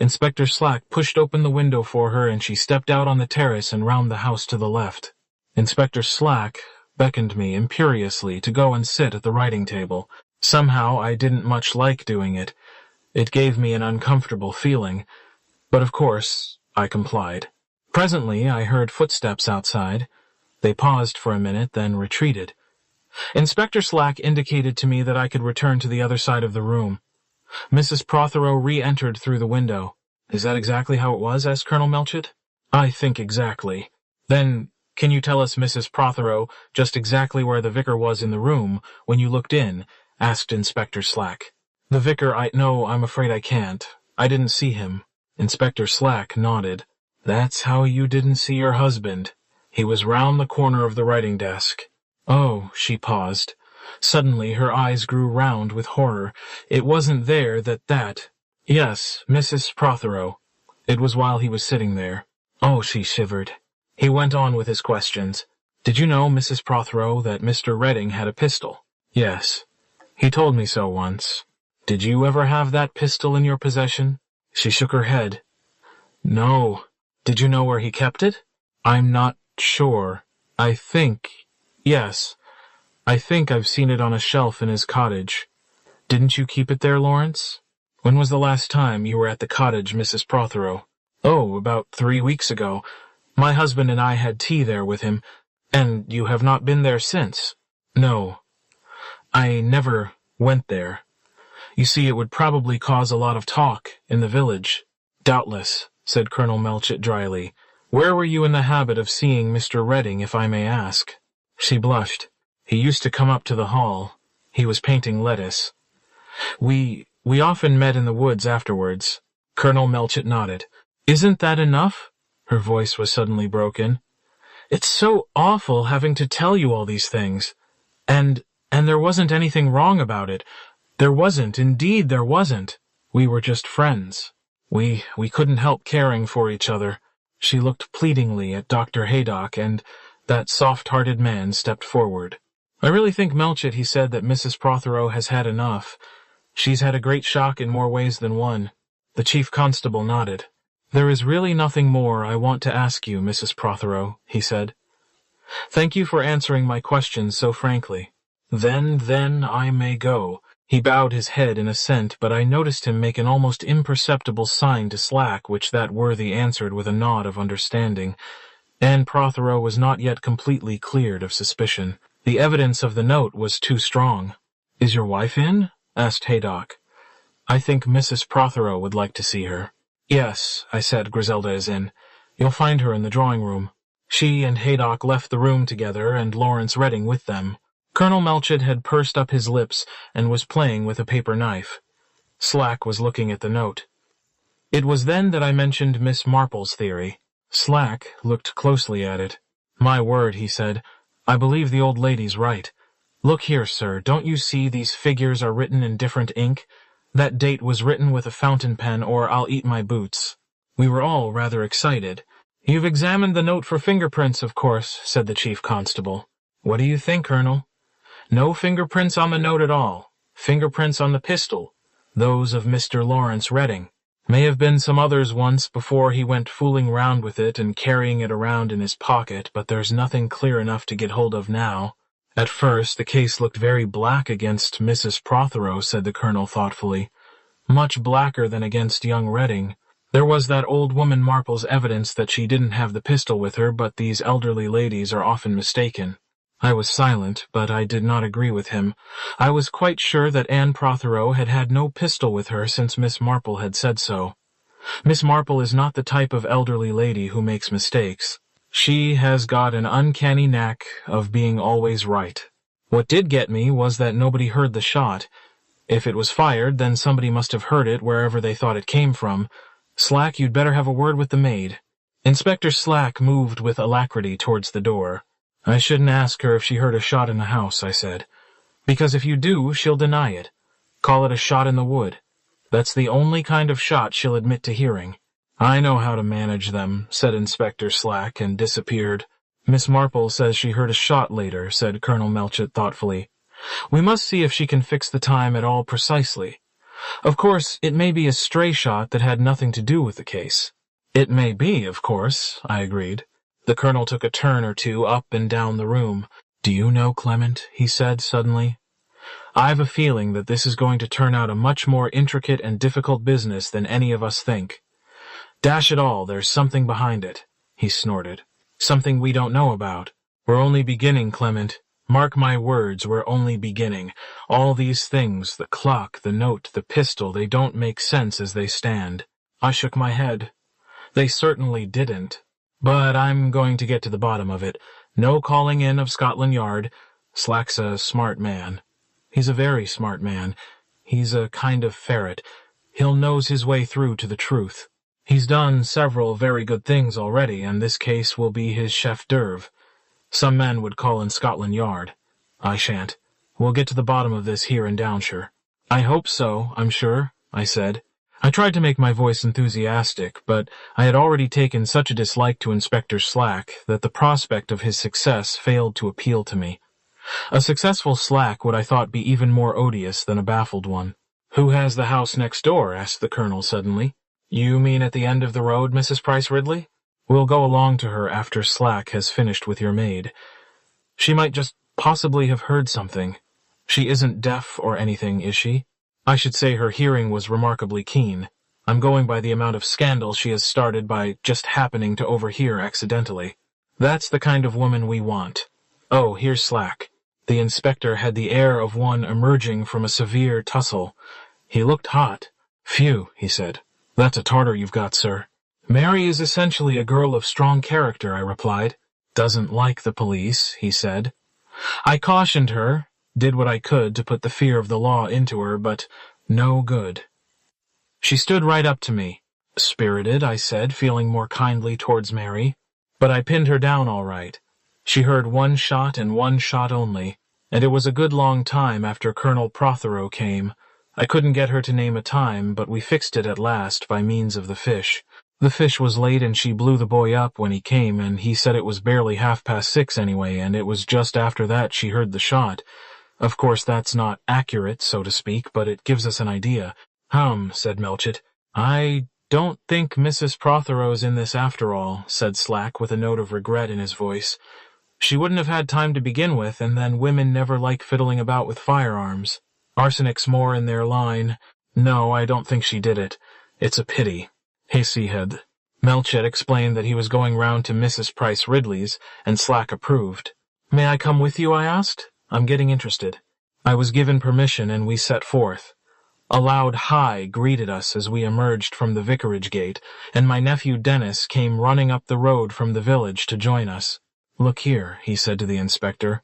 Inspector Slack pushed open the window for her, and she stepped out on the terrace and round the house to the left. Inspector Slack beckoned me imperiously to go and sit at the writing table. Somehow I didn't much like doing it. It gave me an uncomfortable feeling. But of course I complied. Presently I heard footsteps outside. They paused for a minute, then retreated. Inspector Slack indicated to me that I could return to the other side of the room. Mrs. Prothero re-entered through the window. Is that exactly how it was? Asked Colonel Melchett. I think exactly. Then, can you tell us, Mrs. Prothero, just exactly where the vicar was in the room when you looked in? Asked Inspector Slack. The vicar, no, I'm afraid I can't. I didn't see him. Inspector Slack nodded. That's how you didn't see your husband. He was round the corner of the writing desk. Oh, she paused. Suddenly her eyes grew round with horror. It wasn't there that... Yes, Mrs. Prothero. It was while he was sitting there. Oh, she shivered. He went on with his questions. Did you know, Mrs. Prothero, that Mr. Redding had a pistol? Yes. He told me so once. Did you ever have that pistol in your possession? She shook her head. No. Did you know where he kept it? I'm not sure. Yes. I think I've seen it on a shelf in his cottage. Didn't you keep it there, Lawrence? When was the last time you were at the cottage, Mrs. Prothero? Oh, about 3 weeks ago. My husband and I had tea there with him. And you have not been there since? No. I never went there. You see, it would probably cause a lot of talk in the village. Doubtless, said Colonel Melchett dryly. Where were you in the habit of seeing Mr. Redding, if I may ask? She blushed. He used to come up to the hall. He was painting lettuce. We often met in the woods afterwards. Colonel Melchett nodded. Isn't that enough? Her voice was suddenly broken. It's so awful having to tell you all these things. And there wasn't anything wrong about it. There wasn't, indeed there wasn't. We were just friends. We couldn't help caring for each other. She looked pleadingly at Dr. Haydock, and that soft-hearted man stepped forward. I really think, Melchett, he said, that Mrs. Prothero has had enough. She's had a great shock in more ways than one. The chief constable nodded. There is really nothing more I want to ask you, Mrs. Prothero, he said. Thank you for answering my questions so frankly. Then I may go. He bowed his head in assent, but I noticed him make an almost imperceptible sign to Slack, which that worthy answered with a nod of understanding. Anne Prothero was not yet completely cleared of suspicion. The evidence of the note was too strong. Is your wife in? Asked Haydock. I think Mrs. Prothero would like to see her. Yes, I said, Griselda is in. You'll find her in the drawing-room. She and Haydock left the room together, and Lawrence Redding with them. Colonel Melchett had pursed up his lips and was playing with a paper knife. Slack was looking at the note. It was then that I mentioned Miss Marple's theory. Slack looked closely at it. My word, he said, I believe the old lady's right. Look here, sir, don't you see these figures are written in different ink? That date was written with a fountain pen, or I'll eat my boots. We were all rather excited. You've examined the note for fingerprints, of course, said the chief constable. What do you think, Colonel? No fingerprints on the note at all. Fingerprints on the pistol. Those of Mr. Lawrence Redding. May have been some others once before he went fooling round with it and carrying it around in his pocket, but there's nothing clear enough to get hold of now. At first, the case looked very black against Mrs. Prothero, said the colonel thoughtfully. Much blacker than against young Redding. There was that old woman Marple's evidence that she didn't have the pistol with her, but these elderly ladies are often mistaken. I was silent, but I did not agree with him. I was quite sure that Anne Prothero had had no pistol with her since Miss Marple had said so. Miss Marple is not the type of elderly lady who makes mistakes. She has got an uncanny knack of being always right. What did get me was that nobody heard the shot. If it was fired, then somebody must have heard it wherever they thought it came from. Slack, you'd better have a word with the maid. Inspector Slack moved with alacrity towards the door. I shouldn't ask her if she heard a shot in the house, I said. Because if you do, she'll deny it. Call it a shot in the wood. That's the only kind of shot she'll admit to hearing. I know how to manage them, said Inspector Slack, and disappeared. Miss Marple says she heard a shot later, said Colonel Melchett thoughtfully. We must see if she can fix the time at all precisely. Of course, it may be a stray shot that had nothing to do with the case. It may be, of course, I agreed. The colonel took a turn or two up and down the room. Do you know, Clement? He said suddenly. I've a feeling that this is going to turn out a much more intricate and difficult business than any of us think. Dash it all, there's something behind it, he snorted. Something we don't know about. We're only beginning, Clement. Mark my words, we're only beginning. All these things, the clock, the note, the pistol, they don't make sense as they stand. I shook my head. They certainly didn't. But I'm going to get to the bottom of it. No calling in of Scotland Yard. Slack's a smart man. He's a very smart man. He's a kind of ferret. He'll nose his way through to the truth. He's done several very good things already, and this case will be his chef d'oeuvre. Some men would call in Scotland Yard. I shan't. We'll get to the bottom of this here in Downshire. I hope so, I'm sure, I said. I tried to make my voice enthusiastic, but I had already taken such a dislike to Inspector Slack that the prospect of his success failed to appeal to me. A successful Slack would, I thought, be even more odious than a baffled one. Who has the house next door? Asked the colonel suddenly. You mean at the end of the road, Mrs. Price Ridley? We'll go along to her after Slack has finished with your maid. She might just possibly have heard something. She isn't deaf or anything, is she? I should say her hearing was remarkably keen. I'm going by the amount of scandal she has started by just happening to overhear accidentally. That's the kind of woman we want. Oh, here's Slack. The inspector had the air of one emerging from a severe tussle. He looked hot. Phew, he said. That's a Tartar you've got, sir. Mary is essentially a girl of strong character, I replied. Doesn't like the police, he said. I cautioned her, did what I could to put the fear of the law into her, but no good. She stood right up to me. Spirited, I said, feeling more kindly towards Mary. But I pinned her down all right. She heard one shot and one shot only, and it was a good long time after Colonel Prothero came. I couldn't get her to name a time, but we fixed it at last by means of the fish. The fish was late and she blew the boy up when he came, and he said it was barely 6:30 anyway, and it was just after that she heard the shot. Of course, that's not accurate, so to speak, but it gives us an idea. Said Melchett. I don't think Mrs. Prothero's in this after all, said Slack with a note of regret in his voice. She wouldn't have had time to begin with, and then women never like fiddling about with firearms. Arsenic's more in their line. No, I don't think she did it. It's a pity. Hayseed. Melchett explained that he was going round to Mrs. Price Ridley's, and Slack approved. May I come with you, I asked. I'm getting interested. I was given permission, and we set forth. A loud hi greeted us as we emerged from the vicarage gate, and my nephew Dennis came running up the road from the village to join us. Look here, he said to the inspector.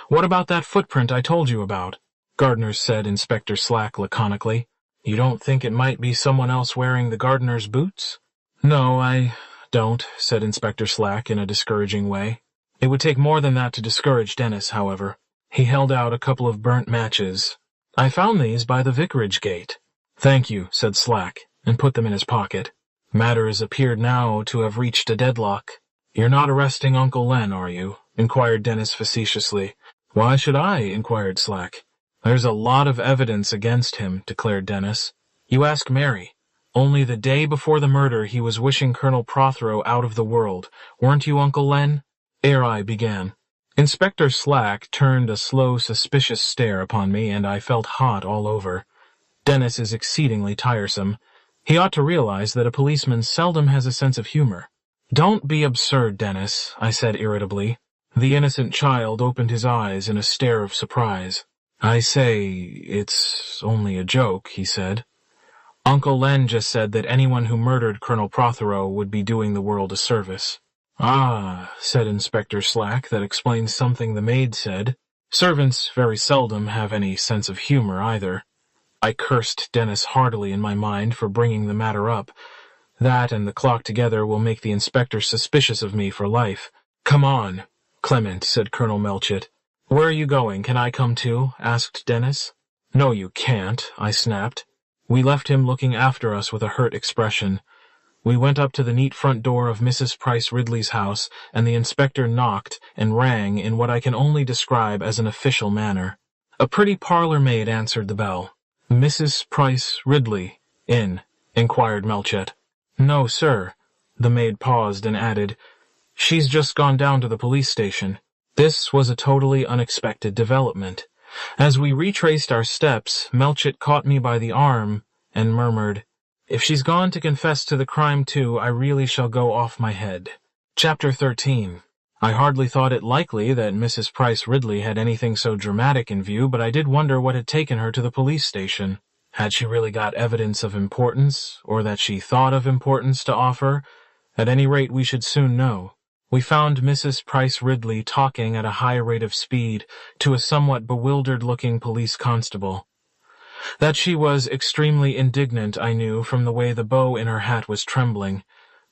What about that footprint I told you about? Gardner said Inspector Slack laconically. You don't think it might be someone else wearing the gardener's boots? No, I don't, said Inspector Slack in a discouraging way. It would take more than that to discourage Dennis, however. He held out a couple of burnt matches. I found these by the vicarage gate. Thank you, said Slack, and put them in his pocket. Matters appeared now to have reached a deadlock. You're not arresting Uncle Len, are you? Inquired Dennis facetiously. Why should I? Inquired Slack. There's a lot of evidence against him, declared Dennis. You ask Mary. Only the day before the murder he was wishing Colonel Prothero out of the world. Weren't you, Uncle Len? Ere I began. Inspector Slack turned a slow, suspicious stare upon me, and I felt hot all over. Dennis is exceedingly tiresome. He ought to realize that a policeman seldom has a sense of humor. Don't be absurd, Dennis, I said irritably. The innocent child opened his eyes in a stare of surprise. I say, it's only a joke, he said. Uncle Len just said that anyone who murdered Colonel Prothero would be doing the world a service. Ah, said Inspector Slack, that explains something the maid said. Servants very seldom have any sense of humor either. I cursed Dennis heartily in my mind for bringing the matter up. That and the clock together will make the inspector suspicious of me for life. "Come on, Clement," said Colonel Melchett. "Where are you going? Can I come too?" asked Dennis. "No, you can't," I snapped. We left him looking after us with a hurt expression. We went up to the neat front door of Mrs. Price Ridley's house, and the inspector knocked and rang in what I can only describe as an official manner. A pretty parlor maid answered the bell. "Mrs. Price Ridley in?" inquired Melchett. "No, sir." The maid paused and added, "She's just gone down to the police station." This was a totally unexpected development. As we retraced our steps, Melchett caught me by the arm and murmured, "If she's gone to confess to the crime too, I really shall go off my head." Chapter 13. I hardly thought it likely that Mrs. Price Ridley had anything so dramatic in view, but I did wonder what had taken her to the police station. Had she really got evidence of importance, or that she thought of importance to offer? At any rate, we should soon know. We found Mrs. Price Ridley talking at a high rate of speed to a somewhat bewildered-looking police constable. That she was extremely indignant, I knew, from the way the bow in her hat was trembling.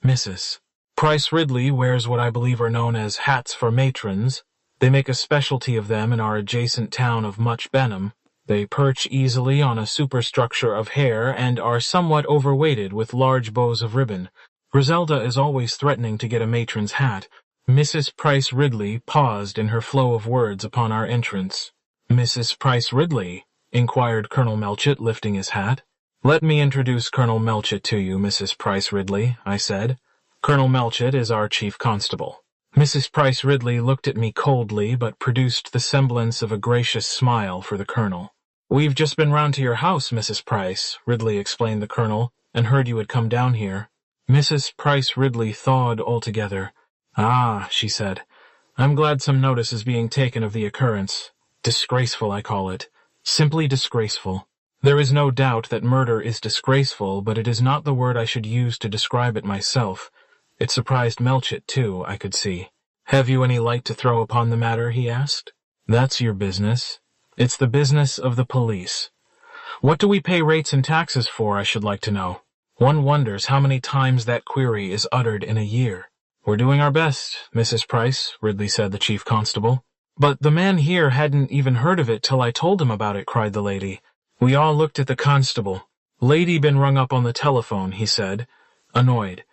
Mrs. Price Ridley wears what I believe are known as hats for matrons. They make a specialty of them in our adjacent town of Much Benham. They perch easily on a superstructure of hair and are somewhat overweighted with large bows of ribbon. Griselda is always threatening to get a matron's hat. Mrs. Price Ridley paused in her flow of words upon our entrance. "Mrs. Price Ridley?" inquired Colonel Melchett, lifting his hat. "Let me introduce Colonel Melchett to you, Mrs. Price Ridley," I said. "Colonel Melchett is our chief constable." Mrs. Price Ridley looked at me coldly, but produced the semblance of a gracious smile for the colonel. "We've just been round to your house, Mrs. Price," Ridley explained the colonel, "and heard you had come down here." Mrs. Price Ridley thawed altogether. "Ah," she said, "I'm glad some notice is being taken of the occurrence. Disgraceful, I call it. Simply disgraceful. There is no doubt that murder is disgraceful, but it is not the word I should use to describe it myself. It surprised Melchett, too, I could see. "Have you any light to throw upon the matter?" he asked. "That's your business. It's the business of the police. What do we pay rates and taxes for, I should like to know? One wonders how many times that query is uttered in a year." "We're doing our best, Mrs. Price," Ridley said, the chief constable. "But the man here hadn't even heard of it till I told him about it," cried the lady. We all looked at the constable. "Lady been rung up on the telephone," he said, annoyed.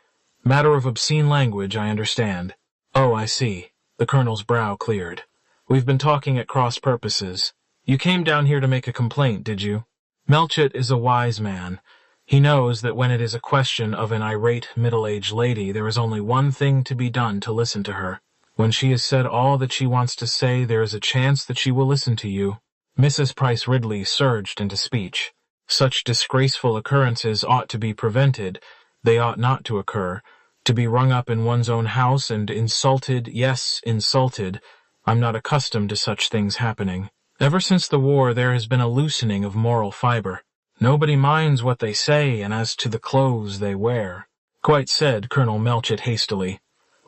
"Matter of obscene language, I understand." "Oh, I see." The colonel's brow cleared. "We've been talking at cross purposes. You came down here to make a complaint, did you?" Melchett is a wise man. He knows that when it is a question of an irate middle-aged lady, there is only one thing to be done to listen to her. When she has said all that she wants to say, there is a chance that she will listen to you. Mrs. Price Ridley surged into speech. Such disgraceful occurrences ought to be prevented. They ought not to occur. To be rung up in one's own house and insulted, yes, insulted. I'm not accustomed to such things happening. Ever since the war, there has been a loosening of moral fiber. Nobody minds what they say, and as to the clothes they wear. "Quite," said Colonel Melchett hastily.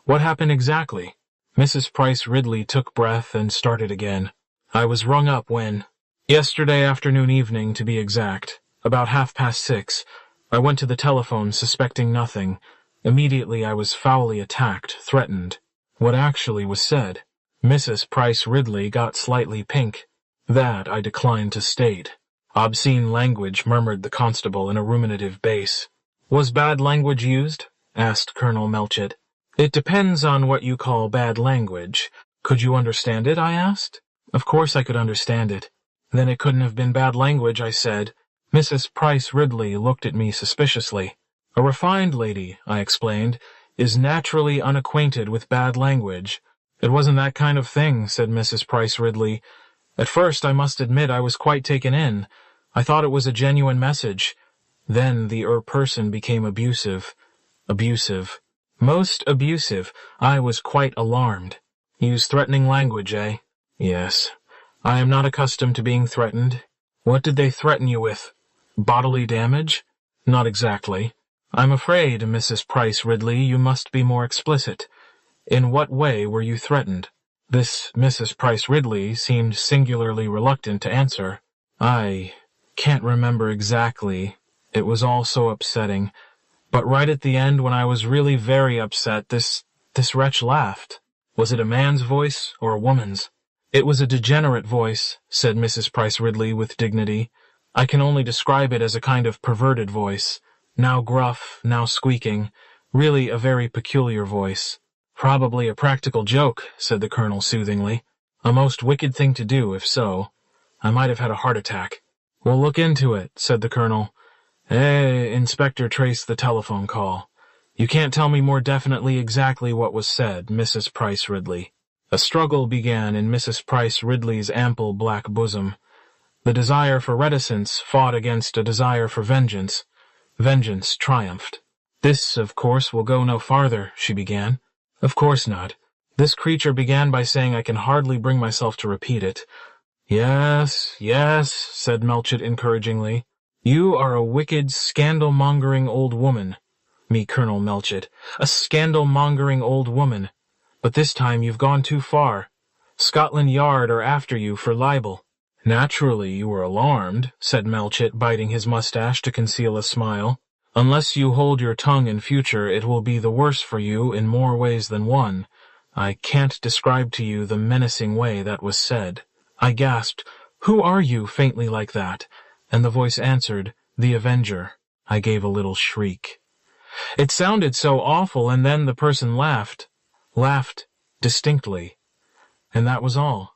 "What happened exactly?" Mrs. Price Ridley took breath and started again. "I was rung up when— yesterday afternoon evening, to be exact. About 6:30. I went to the telephone suspecting nothing. Immediately I was foully attacked, threatened. What actually was said?" Mrs. Price Ridley got slightly pink. "That I decline to state." "Obscene language," murmured the constable in a ruminative bass. "Was bad language used?" asked Colonel Melchett. "It depends on what you call bad language. Could you understand it?" I asked. Of course I could understand it. "Then it couldn't have been bad language," I said. Mrs. Price Ridley looked at me suspiciously. "A refined lady," I explained, "is naturally unacquainted with bad language." "It wasn't that kind of thing," said Mrs. Price Ridley. "At first, I must admit, I was quite taken in. I thought it was a genuine message. Then the person became abusive. Abusive. Most abusive. I was quite alarmed." "Used threatening language, eh?" "Yes. I am not accustomed to being threatened." "What did they threaten you with? Bodily damage?" "Not exactly." "I'm afraid, Mrs. Price Ridley, you must be more explicit. In what way were you threatened?" This Mrs. Price Ridley seemed singularly reluctant to answer. "I can't remember exactly. It was all so upsetting. But right at the end, when I was really very upset, this wretch laughed. Was it a man's voice or a woman's? It was a degenerate voice, said Mrs. Price Ridley with dignity. I can only describe it as a kind of perverted voice, now gruff, now squeaking, really a very peculiar voice. Probably a practical joke, said the Colonel soothingly. A most wicked thing to do, if so. I might have had a heart attack. We'll look into it, said the Colonel. Inspector traced the telephone call. You can't tell me more definitely exactly what was said, Mrs. Price Ridley. A struggle began in Mrs. Price Ridley's ample black bosom. The desire for reticence fought against a desire for vengeance. Vengeance triumphed. This, of course, will go no farther, she began. Of course not. This creature began by saying I can hardly bring myself to repeat it. Yes, said Melchett encouragingly. You are a wicked, scandal-mongering old woman. Me, Colonel Melchett. A scandal-mongering old woman. But this time you've gone too far. Scotland Yard are after you for libel. Naturally you were alarmed, said Melchett, biting his mustache to conceal a smile. Unless you hold your tongue in future, it will be the worse for you in more ways than one. I can't describe to you the menacing way that was said. I gasped, Who are you, faintly like that? And the voice answered, The Avenger. I gave a little shriek. It sounded so awful, and then the person laughed distinctly. And that was all.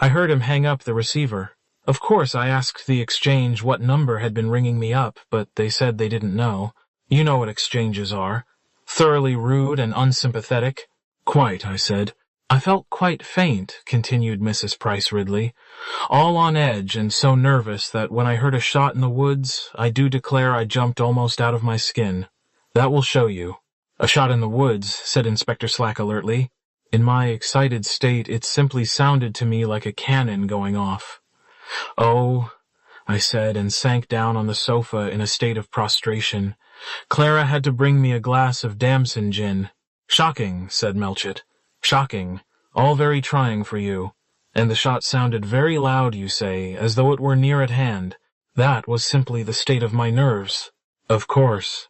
I heard him hang up the receiver. Of course, I asked the exchange what number had been ringing me up, but they said they didn't know. You know what exchanges are. Thoroughly rude and unsympathetic. Quite, I said. I felt quite faint, continued Mrs. Price Ridley, all on edge and so nervous that when I heard a shot in the woods, I do declare I jumped almost out of my skin. That will show you. A shot in the woods, said Inspector Slack alertly. In my excited state, it simply sounded to me like a cannon going off. Oh, I said, and sank down on the sofa in a state of prostration. Clara had to bring me a glass of damson gin. Shocking, said Melchett. Shocking. All very trying for you. And the shot sounded very loud, you say, as though it were near at hand. That was simply the state of my nerves. Of course.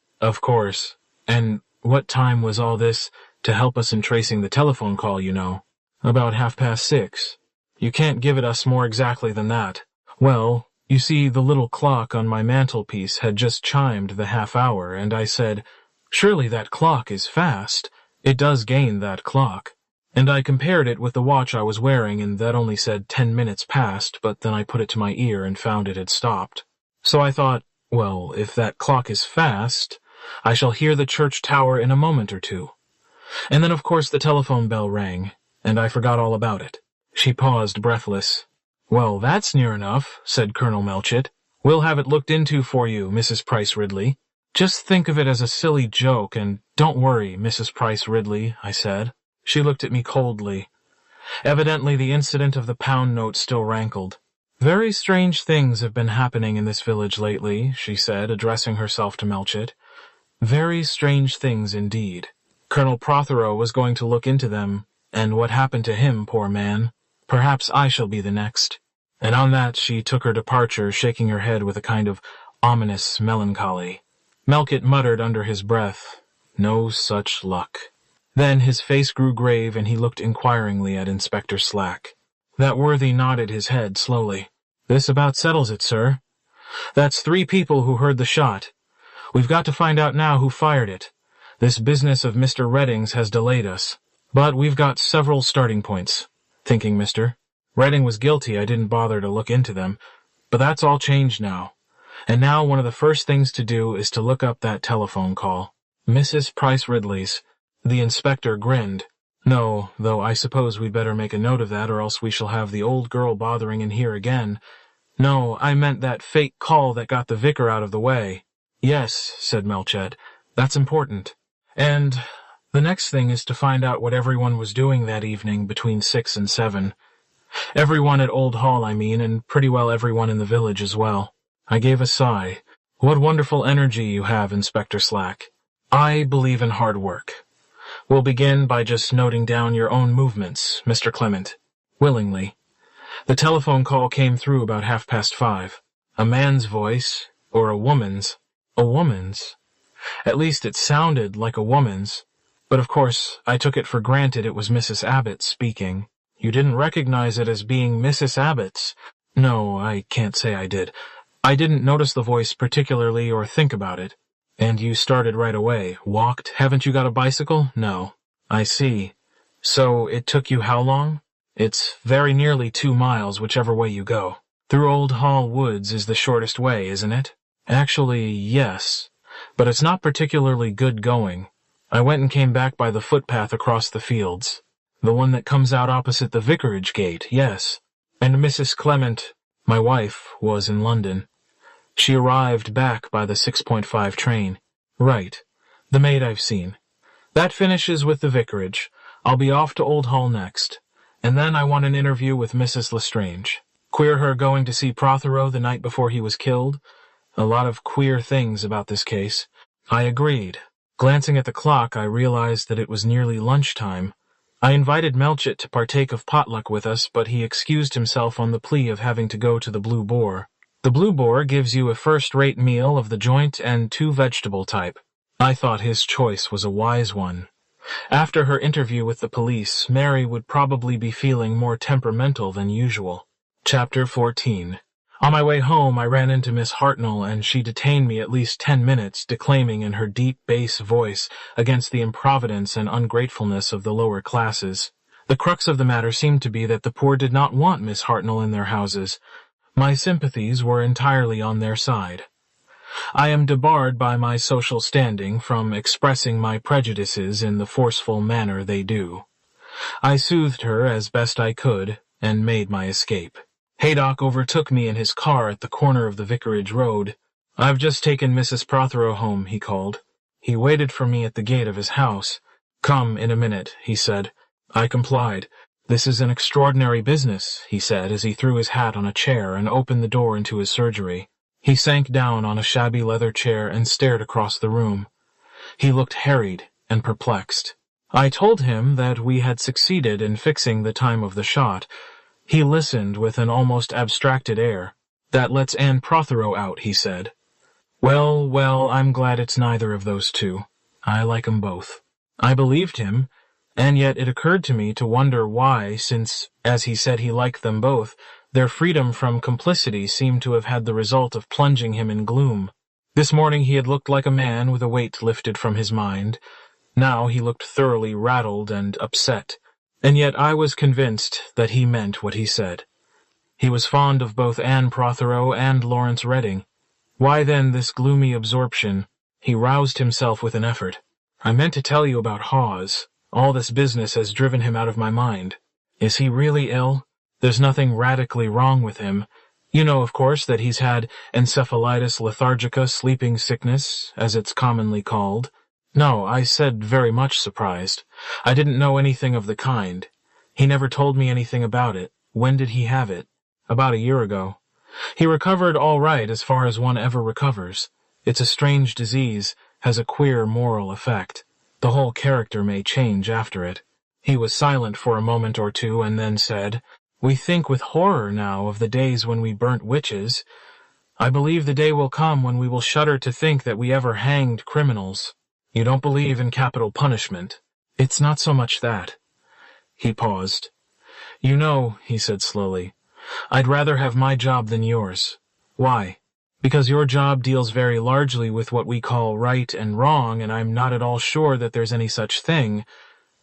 And what time was all this to help us in tracing the telephone call, you know? About 6:30. You can't give it us more exactly than that. Well, you see, the little clock on my mantelpiece had just chimed the half-hour, and I said, Surely that clock is fast. It does gain that clock. And I compared it with the watch I was wearing, and that only said 10 minutes past, but then I put it to my ear and found it had stopped. So I thought, well, if that clock is fast, I shall hear the church tower in a moment or two. And then, of course, the telephone bell rang, and I forgot all about it. She paused, breathless. Well, that's near enough, said Colonel Melchett. We'll have it looked into for you, Mrs. Price Ridley. Just think of it as a silly joke, and don't worry, Mrs. Price Ridley, I said. She looked at me coldly. Evidently the incident of the pound note still rankled. Very strange things have been happening in this village lately, she said, addressing herself to Melchett. Very strange things indeed. Colonel Prothero was going to look into them, and what happened to him, poor man. Perhaps I shall be the next. And on that she took her departure, shaking her head with a kind of ominous melancholy. Melchett muttered under his breath, No such luck. Then his face grew grave, and he looked inquiringly at Inspector Slack. That worthy nodded his head slowly. This about settles it, sir. That's 3 people who heard the shot. We've got to find out now who fired it. This business of Mr. Redding's has delayed us. But we've got several starting points. Thinking, mister. Redding was guilty, I didn't bother to look into them. But that's all changed now. And now one of the first things to do is to look up that telephone call. Mrs. Price Ridley's. The inspector grinned. No, though I suppose we'd better make a note of that, or else we shall have the old girl bothering in here again. No, I meant that fake call that got the vicar out of the way. Yes, said Melchett. That's important. And the next thing is to find out what everyone was doing that evening between 6 and 7. Everyone at Old Hall, I mean, and pretty well everyone in the village as well. I gave a sigh. What wonderful energy you have, Inspector Slack. I believe in hard work. We'll begin by just noting down your own movements, Mr. Clement. Willingly. The telephone call came through about 5:30. A man's voice, or a woman's. A woman's. At least it sounded like a woman's. But of course, I took it for granted it was Mrs. Abbott speaking. You didn't recognize it as being Mrs. Abbott's. No, I can't say I did. I didn't notice the voice particularly or think about it. And you started right away. Walked? Haven't you got a bicycle? No. I see. So it took you how long? It's very nearly 2 miles, whichever way you go. Through Old Hall Woods is the shortest way, isn't it? Actually, yes. But it's not particularly good going. I went and came back by the footpath across the fields. The one that comes out opposite the vicarage gate, yes. And Mrs. Clement, my wife, was in London. She arrived back by the 6.5 train. Right. The maid I've seen. That finishes with the vicarage. I'll be off to Old Hall next. And then I want an interview with Mrs. Lestrange. Queer her going to see Prothero the night before he was killed. A lot of queer things about this case. I agreed. Glancing at the clock, I realized that it was nearly lunchtime. I invited Melchett to partake of potluck with us, but he excused himself on the plea of having to go to the Blue Boar. The Blue Boar gives you a first-rate meal of the joint and 2 vegetable type. I thought his choice was a wise one. After her interview with the police, Mary would probably be feeling more temperamental than usual. Chapter 14. On my way home, I ran into Miss Hartnell, and she detained me at least 10 minutes, declaiming in her deep bass voice against the improvidence and ungratefulness of the lower classes. The crux of the matter seemed to be that the poor did not want Miss Hartnell in their houses. My sympathies were entirely on their side. I am debarred by my social standing from expressing my prejudices in the forceful manner they do. I soothed her as best I could, and made my escape. Haydock overtook me in his car at the corner of the vicarage road. "I've just taken Mrs. Prothero home," he called. He waited for me at the gate of his house. "Come in a minute," he said. I complied. "This is an extraordinary business," he said as he threw his hat on a chair and opened the door into his surgery. He sank down on a shabby leather chair and stared across the room. He looked harried and perplexed. I told him that we had succeeded in fixing the time of the shot. He listened with an almost abstracted air. "That lets Anne Prothero out," he said. Well, I'm glad it's neither of those two. I like 'em both." I believed him, and yet it occurred to me to wonder why, since, as he said he liked them both, their freedom from complicity seemed to have had the result of plunging him in gloom. This morning he had looked like a man with a weight lifted from his mind. Now he looked thoroughly rattled and upset, and yet I was convinced that he meant what he said. He was fond of both Anne Prothero and Lawrence Redding. Why then this gloomy absorption? He roused himself with an effort. "I meant to tell you about Hawes. All this business has driven him out of my mind." "Is he really ill?" "There's nothing radically wrong with him. You know, of course, that he's had encephalitis lethargica, sleeping sickness, as it's commonly called." "No," I said, very much surprised. "I didn't know anything of the kind. He never told me anything about it. When did he have it?" "About a year ago. He recovered all right as far as one ever recovers. It's a strange disease, has a queer moral effect. The whole character may change after it." He was silent for a moment or two and then said, "We think with horror now of the days when we burnt witches. I believe the day will come when we will shudder to think that we ever hanged criminals. You don't believe in capital punishment?" "It's not so much that." He paused. "You know," he said slowly, "I'd rather have my job than yours." "Why?" "Because your job deals very largely with what we call right and wrong, and I'm not at all sure that there's any such thing.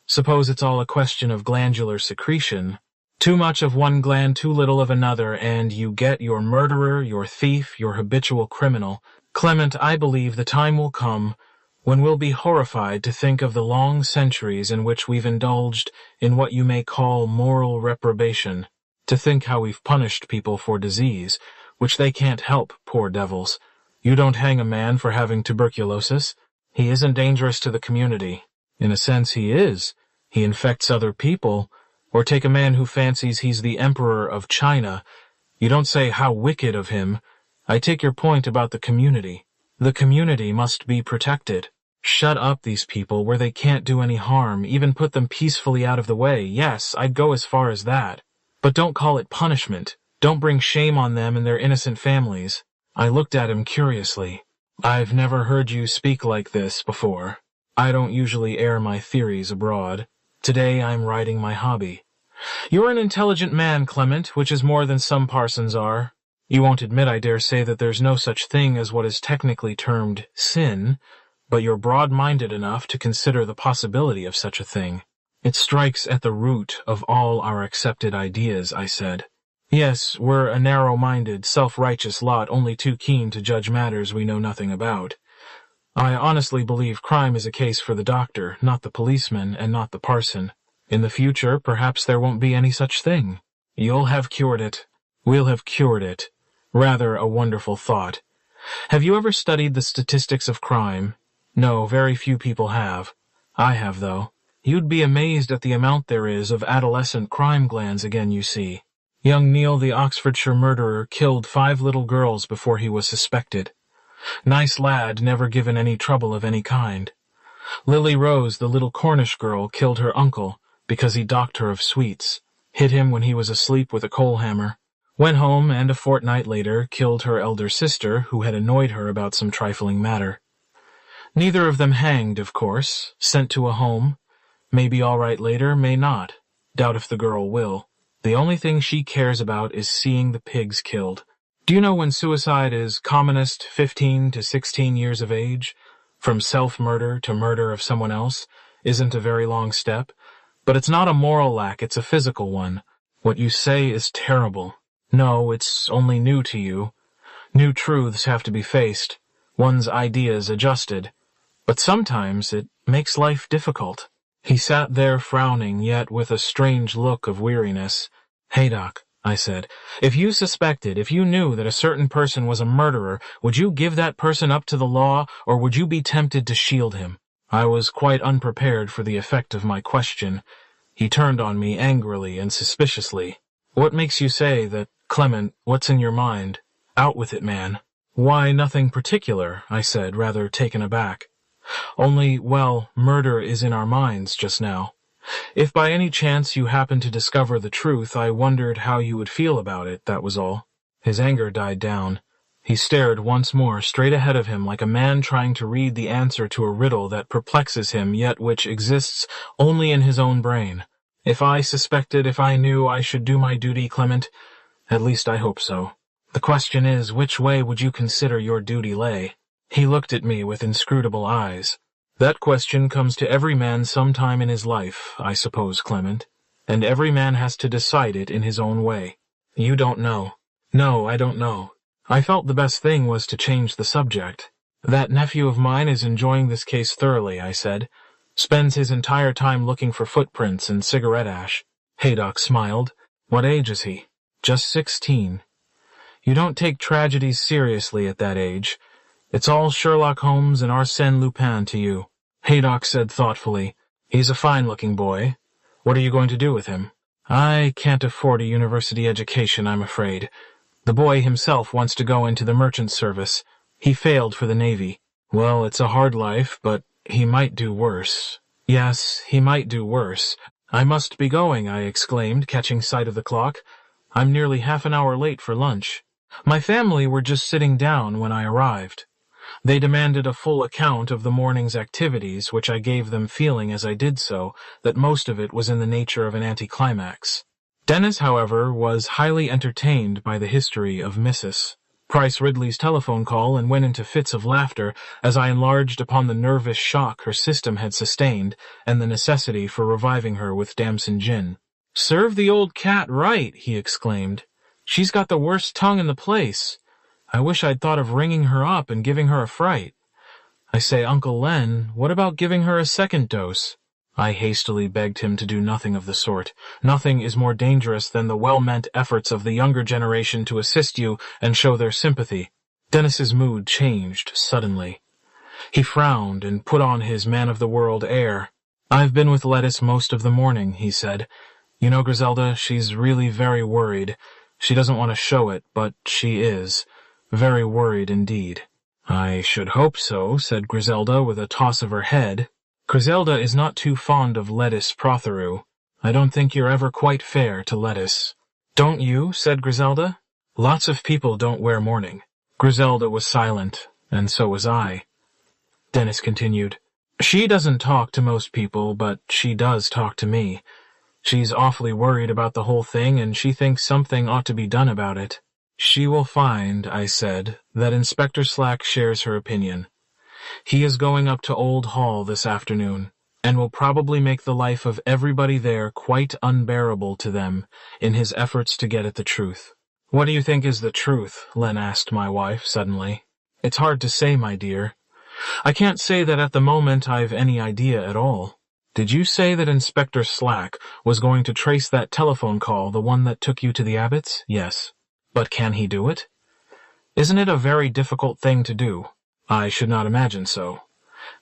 Suppose it's all a question of glandular secretion. Too much of one gland, too little of another, and you get your murderer, your thief, your habitual criminal. Clement, I believe the time will come when we'll be horrified to think of the long centuries in which we've indulged in what you may call moral reprobation, to think how we've punished people for disease, which they can't help, poor devils. You don't hang a man for having tuberculosis. He isn't dangerous to the community. In a sense he is. He infects other people. Or take a man who fancies he's the Emperor of China. You don't say how wicked of him. I take your point about the community. The community must be protected. Shut up these people where they can't do any harm, even put them peacefully out of the way. Yes, I'd go as far as that. But don't call it punishment. Don't bring shame on them and their innocent families. I looked at him curiously. I've never heard you speak like this before. I don't usually air my theories abroad. Today I'm writing my hobby. You're an intelligent man, Clement, which is more than some parsons are. You won't admit, I dare say, that there's no such thing as what is technically termed sin, but you're broad-minded enough to consider the possibility of such a thing. It strikes at the root of all our accepted ideas, I said. Yes, we're a narrow-minded, self-righteous lot only too keen to judge matters we know nothing about. I honestly believe crime is a case for the doctor, not the policeman, and not the parson. In the future, perhaps there won't be any such thing. You'll have cured it. We'll have cured it. Rather a wonderful thought. Have you ever studied the statistics of crime? No, very few people have. I have, though. You'd be amazed at the amount there is of adolescent crime glands again, you see. Young Neil, the Oxfordshire murderer, killed 5 little girls before he was suspected. Nice lad, never given any trouble of any kind. Lily Rose, the little Cornish girl, killed her uncle because he docked her of sweets, hit him when he was asleep with a coal hammer, went home and a fortnight later killed her elder sister who had annoyed her about some trifling matter. Neither of them hanged, of course, sent to a home. May be all right later, may not. Doubt if the girl will. The only thing she cares about is seeing the pigs killed. Do you know when suicide is commonest 15 to 16 years of age? From self-murder to murder of someone else isn't a very long step. But it's not a moral lack, it's a physical one. What you say is terrible. No, it's only new to you. New truths have to be faced. One's ideas adjusted. But sometimes it makes life difficult. He sat there frowning, yet with a strange look of weariness. Haydock, I said, if you suspected, if you knew that a certain person was a murderer, would you give that person up to the law, or would you be tempted to shield him? I was quite unprepared for the effect of my question. He turned on me angrily and suspiciously. What makes you say that, Clement, what's in your mind? Out with it, man. Why, nothing particular, I said, rather taken aback. Only, well, murder is in our minds just now. If by any chance you happened to discover the truth, I wondered how you would feel about it, that was all. His anger died down. He stared once more straight ahead of him like a man trying to read the answer to a riddle that perplexes him, yet which exists only in his own brain. If I suspected, if I knew, I should do my duty, Clement. At least I hope so. The question is, which way would you consider your duty lay? He looked at me with inscrutable eyes. That question comes to every man sometime in his life, I suppose, Clement, and every man has to decide it in his own way. You don't know. No, I don't know. I felt the best thing was to change the subject. That nephew of mine is enjoying this case thoroughly, I said. Spends his entire time looking for footprints and cigarette ash. Haydock smiled. What age is he? Just 16. You don't take tragedies seriously at that age. It's all Sherlock Holmes and Arsène Lupin to you. Haydock said thoughtfully, He's a fine-looking boy. What are you going to do with him? I can't afford a university education, I'm afraid. The boy himself wants to go into the merchant service. He failed for the Navy. Well, it's a hard life, but he might do worse. Yes, he might do worse. I must be going, I exclaimed, catching sight of the clock. I'm nearly half an hour late for lunch. My family were just sitting down when I arrived. They demanded a full account of the morning's activities, which I gave them, feeling as I did so that most of it was in the nature of an anticlimax. Dennis, however, was highly entertained by the history of Mrs. Price Ridley's telephone call and went into fits of laughter as I enlarged upon the nervous shock her system had sustained and the necessity for reviving her with damson gin. "Serve the old cat right," he exclaimed. "She's got the worst tongue in the place. I wish I'd thought of ringing her up and giving her a fright. I say, Uncle Len, what about giving her a second dose?" I hastily begged him to do nothing of the sort. Nothing is more dangerous than the well-meant efforts of the younger generation to assist you and show their sympathy. Dennis's mood changed suddenly. He frowned and put on his man-of-the-world air. "I've been with Lettice most of the morning," he said. "You know, Griselda, she's really very worried. She doesn't want to show it, but she is. Very worried indeed." "I should hope so," said Griselda with a toss of her head. "Griselda is not too fond of Lettice Protheroe. I don't think you're ever quite fair to Lettice." "Don't you?" said Griselda. "Lots of people don't wear mourning." Griselda was silent, and so was I. Dennis continued, "She doesn't talk to most people, but she does talk to me. She's awfully worried about the whole thing, and she thinks something ought to be done about it." "She will find," I said, "that Inspector Slack shares her opinion. He is going up to Old Hall this afternoon, and will probably make the life of everybody there quite unbearable to them in his efforts to get at the truth." "What do you think is the truth?" Len asked my wife suddenly. "It's hard to say, my dear. I can't say that at the moment I've any idea at all." "Did you say that Inspector Slack was going to trace that telephone call, the one that took you to the Abbotts?" "Yes." "But can he do it?" "Isn't it a very difficult thing to do?" "I should not imagine so.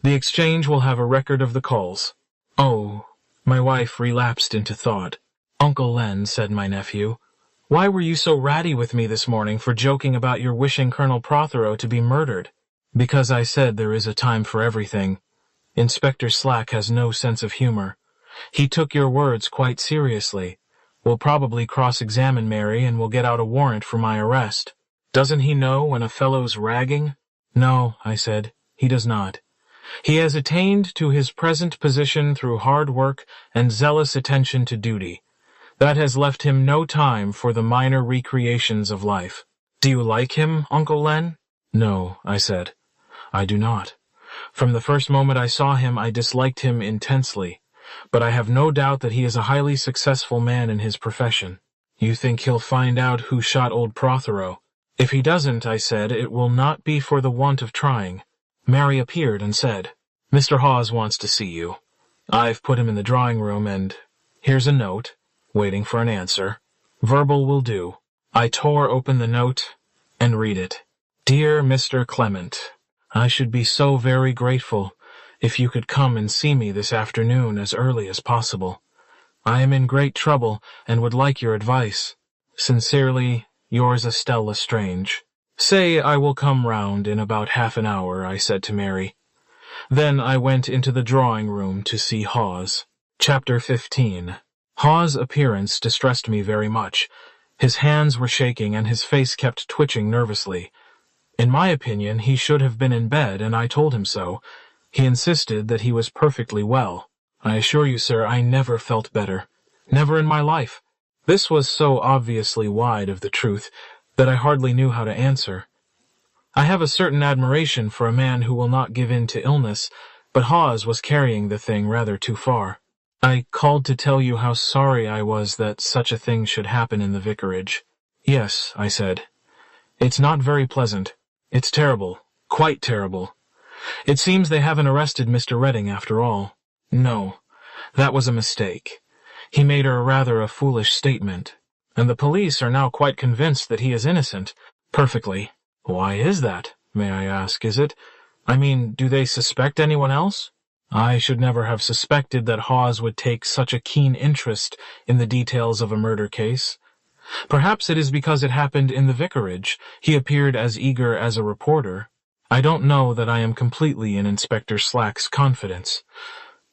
The exchange will have a record of the calls." "Oh." My wife relapsed into thought. "Uncle Len," said my nephew, "why were you so ratty with me this morning for joking about your wishing Colonel Prothero to be murdered?" "Because I said there is a time for everything. Inspector Slack has no sense of humor. He took your words quite seriously. Will probably cross-examine Mary and will get out a warrant for my arrest. Doesn't he know when a fellow's ragging?" "No," I said, "he does not. He has attained to his present position through hard work and zealous attention to duty. That has left him no time for the minor recreations of life." "Do you like him, Uncle Len?" "No," I said, "I do not. From the first moment I saw him, I disliked him intensely, but I have no doubt that he is a highly successful man in his profession." "You think he'll find out who shot old Prothero?" "If he doesn't," I said, "it will not be for the want of trying." Mary appeared and said, "Mr. Hawes wants to see you. I've put him in the drawing room, and here's a note, waiting for an answer. Verbal will do." I tore open the note and read it. "Dear Mr. Clement, I should be so very grateful if you could come and see me this afternoon as early as possible. I am in great trouble and would like your advice. Sincerely, yours Estelle Lestrange." "Say I will come round in about half an hour," I said to Mary. Then I went into the drawing room to see Hawes. Chapter 15. Hawes' appearance distressed me very much. His hands were shaking and his face kept twitching nervously. In my opinion, he should have been in bed, and I told him so. He insisted that he was perfectly well. "I assure you, sir, I never felt better. Never in my life." This was so obviously wide of the truth that I hardly knew how to answer. I have a certain admiration for a man who will not give in to illness, but Hawes was carrying the thing rather too far. "I called to tell you how sorry I was that such a thing should happen in the vicarage." "Yes," I said. "It's not very pleasant. It's terrible, quite terrible. It seems they haven't arrested Mr. Redding after all." "No, that was a mistake. He made rather a foolish statement, and the police are now quite convinced that he is innocent." "Perfectly. Why is that, may I ask? Do they suspect anyone else?" "I should never have suspected that Hawes would take such a keen interest in the details of a murder case. Perhaps it is because it happened in the vicarage. He appeared as eager as a reporter. I don't know that I am completely in Inspector Slack's confidence.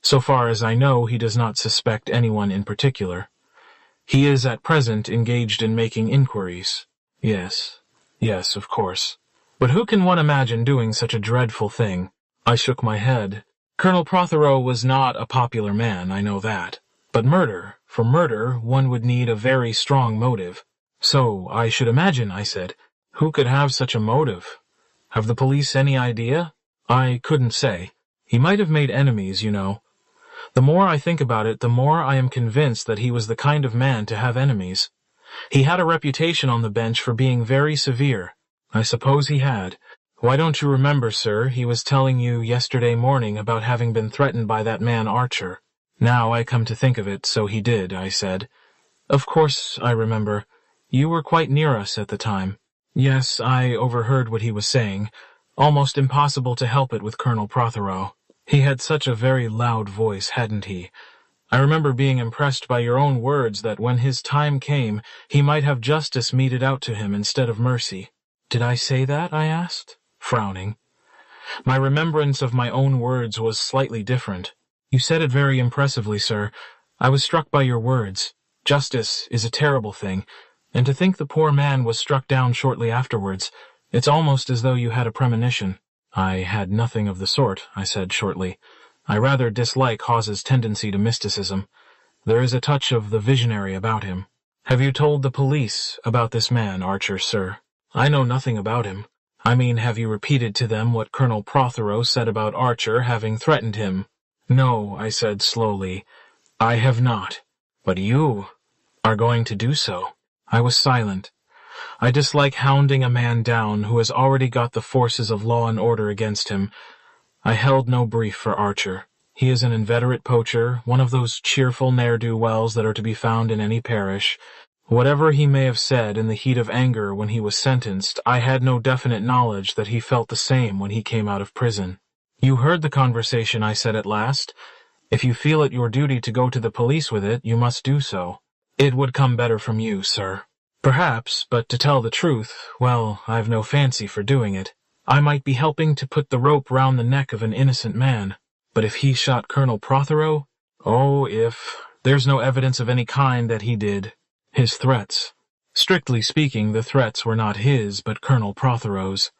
So far as I know, he does not suspect anyone in particular. He is at present engaged in making inquiries." Yes, of course. But who can one imagine doing such a dreadful thing?" I shook my head. "Colonel Prothero was not a popular man, I know that. But for murder, one would need a very strong motive." "So I should imagine," I said. "Who could have such a motive? Have the police any idea?" "I couldn't say. He might have made enemies, you know. The more I think about it, the more I am convinced that he was the kind of man to have enemies. He had a reputation on the bench for being very severe." "I suppose he had. Why, don't you remember, sir, he was telling you yesterday morning about having been threatened by that man Archer." "Now I come to think of it, so he did," I said. "Of course I remember. You were quite near us at the time." "Yes, I overheard what he was saying. Almost impossible to help it with Colonel Prothero. He had such a very loud voice, hadn't he? I remember being impressed by your own words that when his time came, he might have justice meted out to him instead of mercy." "Did I say that?" I asked, frowning. My remembrance of my own words was slightly different. "You said it very impressively, sir. I was struck by your words. Justice is a terrible thing. And to think the poor man was struck down shortly afterwards. It's almost as though you had a premonition." "I had nothing of the sort," I said shortly. "I rather dislike Hawes's tendency to mysticism. There is a touch of the visionary about him." "Have you told the police about this man, Archer, sir?" "I know nothing about him. I mean, have you repeated to them what Colonel Prothero said about Archer having threatened him?" "No," I said slowly, "I have not. But you are going to do so." I was silent. I dislike hounding a man down who has already got the forces of law and order against him. I held no brief for Archer. He is an inveterate poacher, one of those cheerful ne'er-do-wells that are to be found in any parish. Whatever he may have said in the heat of anger when he was sentenced, I had no definite knowledge that he felt the same when he came out of prison. "You heard the conversation," I said at last. "If you feel it your duty to go to the police with it, you must do so. It would come better from you, sir." "Perhaps, but to tell the truth, well, I've no fancy for doing it. I might be helping to put the rope round the neck of an innocent man. But if he shot Colonel Prothero? Oh, if. There's no evidence of any kind that he did. His threats. Strictly speaking, the threats were not his, but Colonel Prothero's.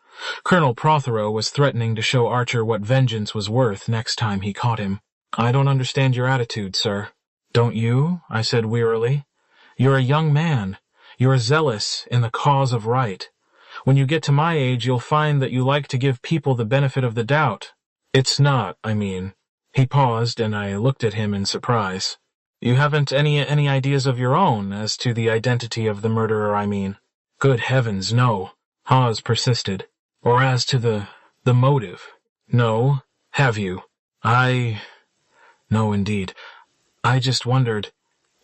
Colonel Prothero was threatening to show Archer what vengeance was worth next time he caught him. I don't understand your attitude, sir." "Don't you?" I said wearily. "You're a young man. You're zealous in the cause of right. When you get to my age, you'll find that you like to give people the benefit of the doubt. It's not, I mean." He paused, and I looked at him in surprise. "You haven't any ideas of your own as to the identity of the murderer, I mean?" "Good heavens, no," Hawes persisted. "Or as to the motive?" "No. Have you?" No, indeed. I just wondered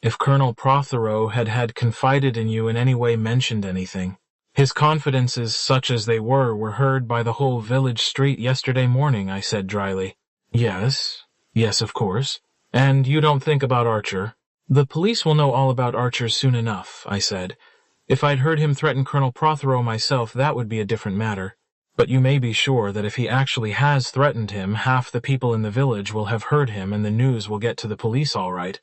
if Colonel Prothero had confided in you in any way, mentioned anything. His confidences, such as they were heard by the whole village street yesterday morning," I said dryly. Yes, of course. And you don't think about Archer?" "The police will know all about Archer soon enough," I said. "If I'd heard him threaten Colonel Prothero myself, that would be a different matter. But you may be sure that if he actually has threatened him, half the people in the village will have heard him and the news will get to the police all right.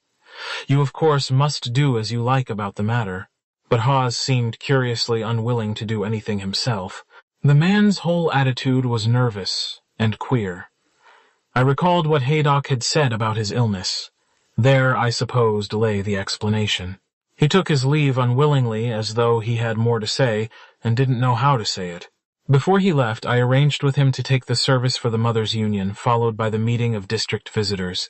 You, of course, must do as you like about the matter." But Hawes seemed curiously unwilling to do anything himself. The man's whole attitude was nervous and queer. I recalled what Haydock had said about his illness. There, I supposed, lay the explanation. He took his leave unwillingly, as though he had more to say, and didn't know how to say it. Before he left, I arranged with him to take the service for the Mothers' Union, followed by the meeting of district visitors.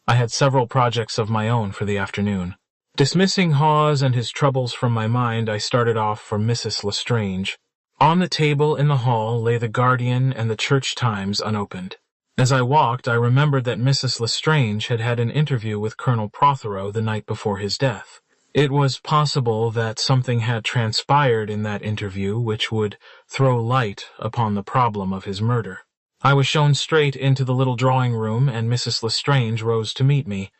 I had several projects of my own for the afternoon. Dismissing Hawes and his troubles from my mind, I started off for Mrs. Lestrange. On the table in the hall lay the Guardian and the Church Times unopened. As I walked, I remembered that Mrs. Lestrange had had an interview with Colonel Prothero the night before his death. It was possible that something had transpired in that interview which would throw light upon the problem of his murder. I was shown straight into the little drawing room, and Mrs. Lestrange rose to meet me.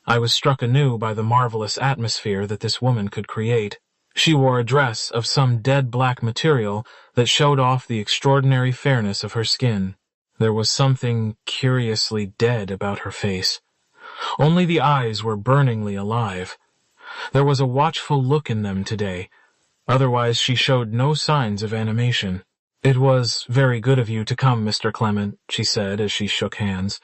I was struck anew by the marvelous atmosphere that this woman could create. She wore a dress of some dead black material that showed off the extraordinary fairness of her skin. There was something curiously dead about her face. Only the eyes were burningly alive. There was a watchful look in them today. Otherwise she showed no signs of animation. "It was very good of you to come, Mr. Clement," she said as she shook hands.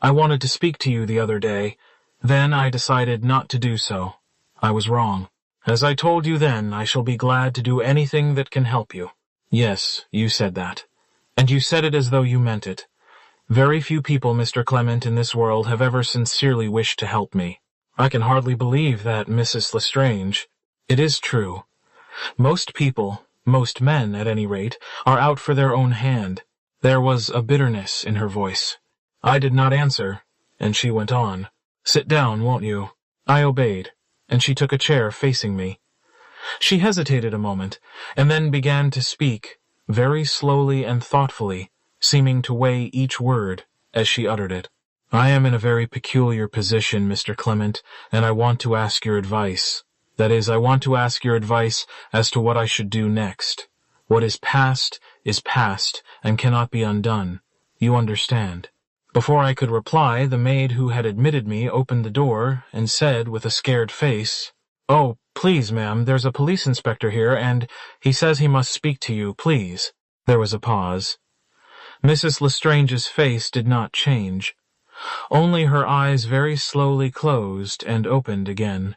"I wanted to speak to you the other day. Then I decided not to do so. I was wrong. As I told you then, I shall be glad to do anything that can help you." "Yes, you said that. And you said it as though you meant it. Very few people, Mr. Clement, in this world have ever sincerely wished to help me. I can hardly believe that, Mrs. Lestrange. It is true. Most people, most men at any rate, are out for their own hand." There was a bitterness in her voice. I did not answer, and she went on. "Sit down, won't you?" I obeyed, and she took a chair facing me. She hesitated a moment, and then began to speak, very slowly and thoughtfully, seeming to weigh each word as she uttered it. "I am in a very peculiar position, Mr. Clement, and I want to ask your advice. That is, I want to ask your advice as to what I should do next. What is past and cannot be undone. You understand." Before I could reply, the maid who had admitted me opened the door and said with a scared face, "Oh, Please, ma'am, there's a police inspector here, and he says he must speak to you, please. There was a pause. Mrs. Lestrange's face did not change. Only her eyes very slowly closed and opened again.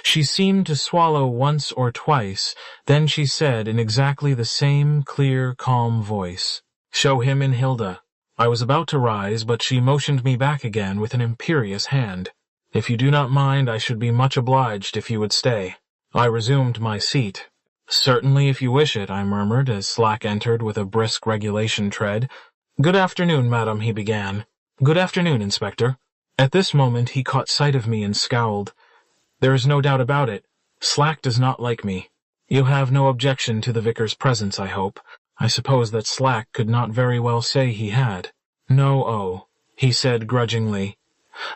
She seemed to swallow once or twice, then she said in exactly the same clear, calm voice, "Show him in, Hilda." I was about to rise, but she motioned me back again with an imperious hand. "If you do not mind, I should be much obliged if you would stay." I resumed my seat. "Certainly, if you wish it," I murmured as Slack entered with a brisk regulation tread. "Good afternoon, madam," he began. "Good afternoon, Inspector." At this moment he caught sight of me and scowled. "There is no doubt about it. Slack does not like me. You have no objection to the vicar's presence, I hope." I suppose that Slack could not very well say he had. "No, he said grudgingly,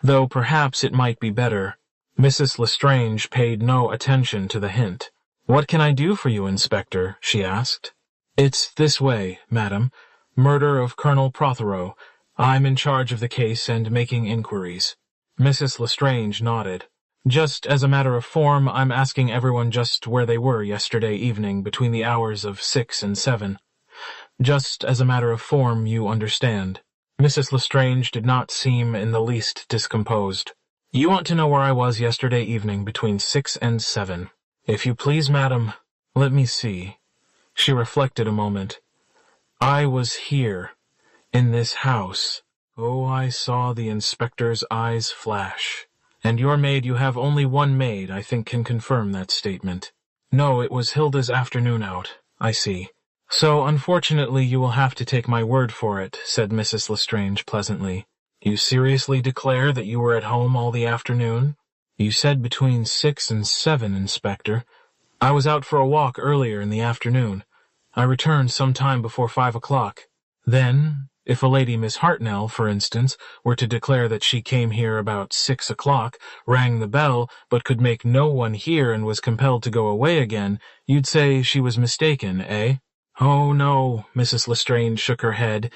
though perhaps it might be better." Mrs. Lestrange paid no attention to the hint. "What can I do for you, Inspector?" she asked. "It's this way, madam. Murder of Colonel Prothero. I'm in charge of the case and making inquiries." Mrs. Lestrange nodded. "Just as a matter of form, I'm asking everyone just where they were yesterday evening between the hours of 6 and 7. Just as a matter of form, you understand." Mrs. Lestrange did not seem in the least discomposed. "You want to know where I was yesterday evening between 6 and 7. If you please, madam, let me see." She reflected a moment. "I was here, in this house." Oh, I saw the inspector's eyes flash. "And your maid, you have only one maid, I think can confirm that statement." "No, it was Hilda's afternoon out." "I see. So, unfortunately, you will have to take my word for it," said Mrs. Lestrange pleasantly. "You seriously declare that you were at home all the afternoon?" "You said between 6 and 7, Inspector. I was out for a walk earlier in the afternoon. I returned some time before 5 o'clock. Then, if a lady Miss Hartnell, for instance, were to declare that she came here about 6 o'clock, rang the bell, but could make no one hear and was compelled to go away again, you'd say she was mistaken, eh?" "Oh, no," Mrs. Lestrange shook her head.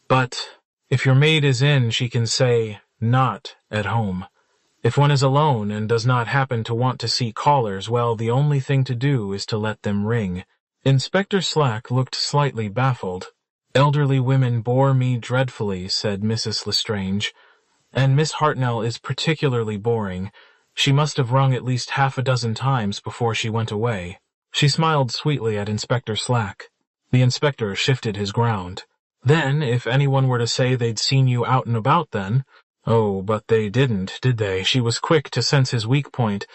"But if your maid is in, she can say, 'not at home.' If one is alone and does not happen to want to see callers, well, the only thing to do is to let them ring." Inspector Slack looked slightly baffled. "Elderly women bore me dreadfully," said Mrs. Lestrange. "And Miss Hartnell is particularly boring. She must have rung at least half a dozen times before she went away." She smiled sweetly at Inspector Slack. The inspector shifted his ground. "Then, if anyone were to say they'd seen you out and about then—" "Oh, but they didn't, did they?" She was quick to sense his weak point.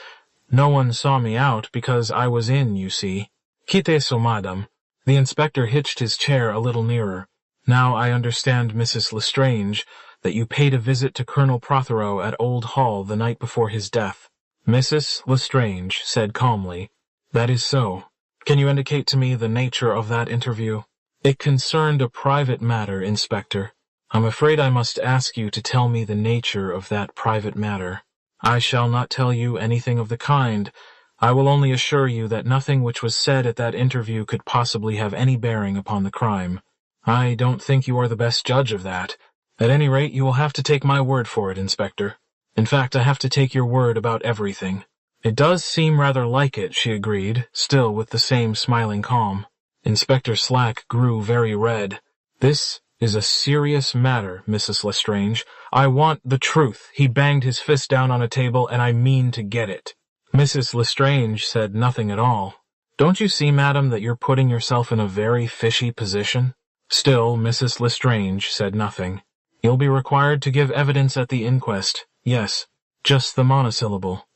"No one saw me out because I was in, you see." "Quitte eso, madam." The inspector hitched his chair a little nearer. "Now I understand, Mrs. Lestrange, that you paid a visit to Colonel Prothero at Old Hall the night before his death." Mrs. Lestrange said calmly, "That is so. Can you indicate to me the nature of that interview?" "It concerned a private matter, Inspector." "I'm afraid I must ask you to tell me the nature of that private matter." "I shall not tell you anything of the kind. I will only assure you that nothing which was said at that interview could possibly have any bearing upon the crime." "I don't think you are the best judge of that. At any rate, you will have to take my word for it, Inspector. In fact, I have to take your word about everything." "It does seem rather like it," she agreed, still with the same smiling calm. Inspector Slack grew very red. "This is a serious matter, Mrs. Lestrange. I want the truth." He banged his fist down on a table, "and I mean to get it." Mrs. Lestrange said nothing at all. "Don't you see, madam, that you're putting yourself in a very fishy position?" Still, Mrs. Lestrange said nothing. "You'll be required to give evidence at the inquest." "Yes, just the monosyllable."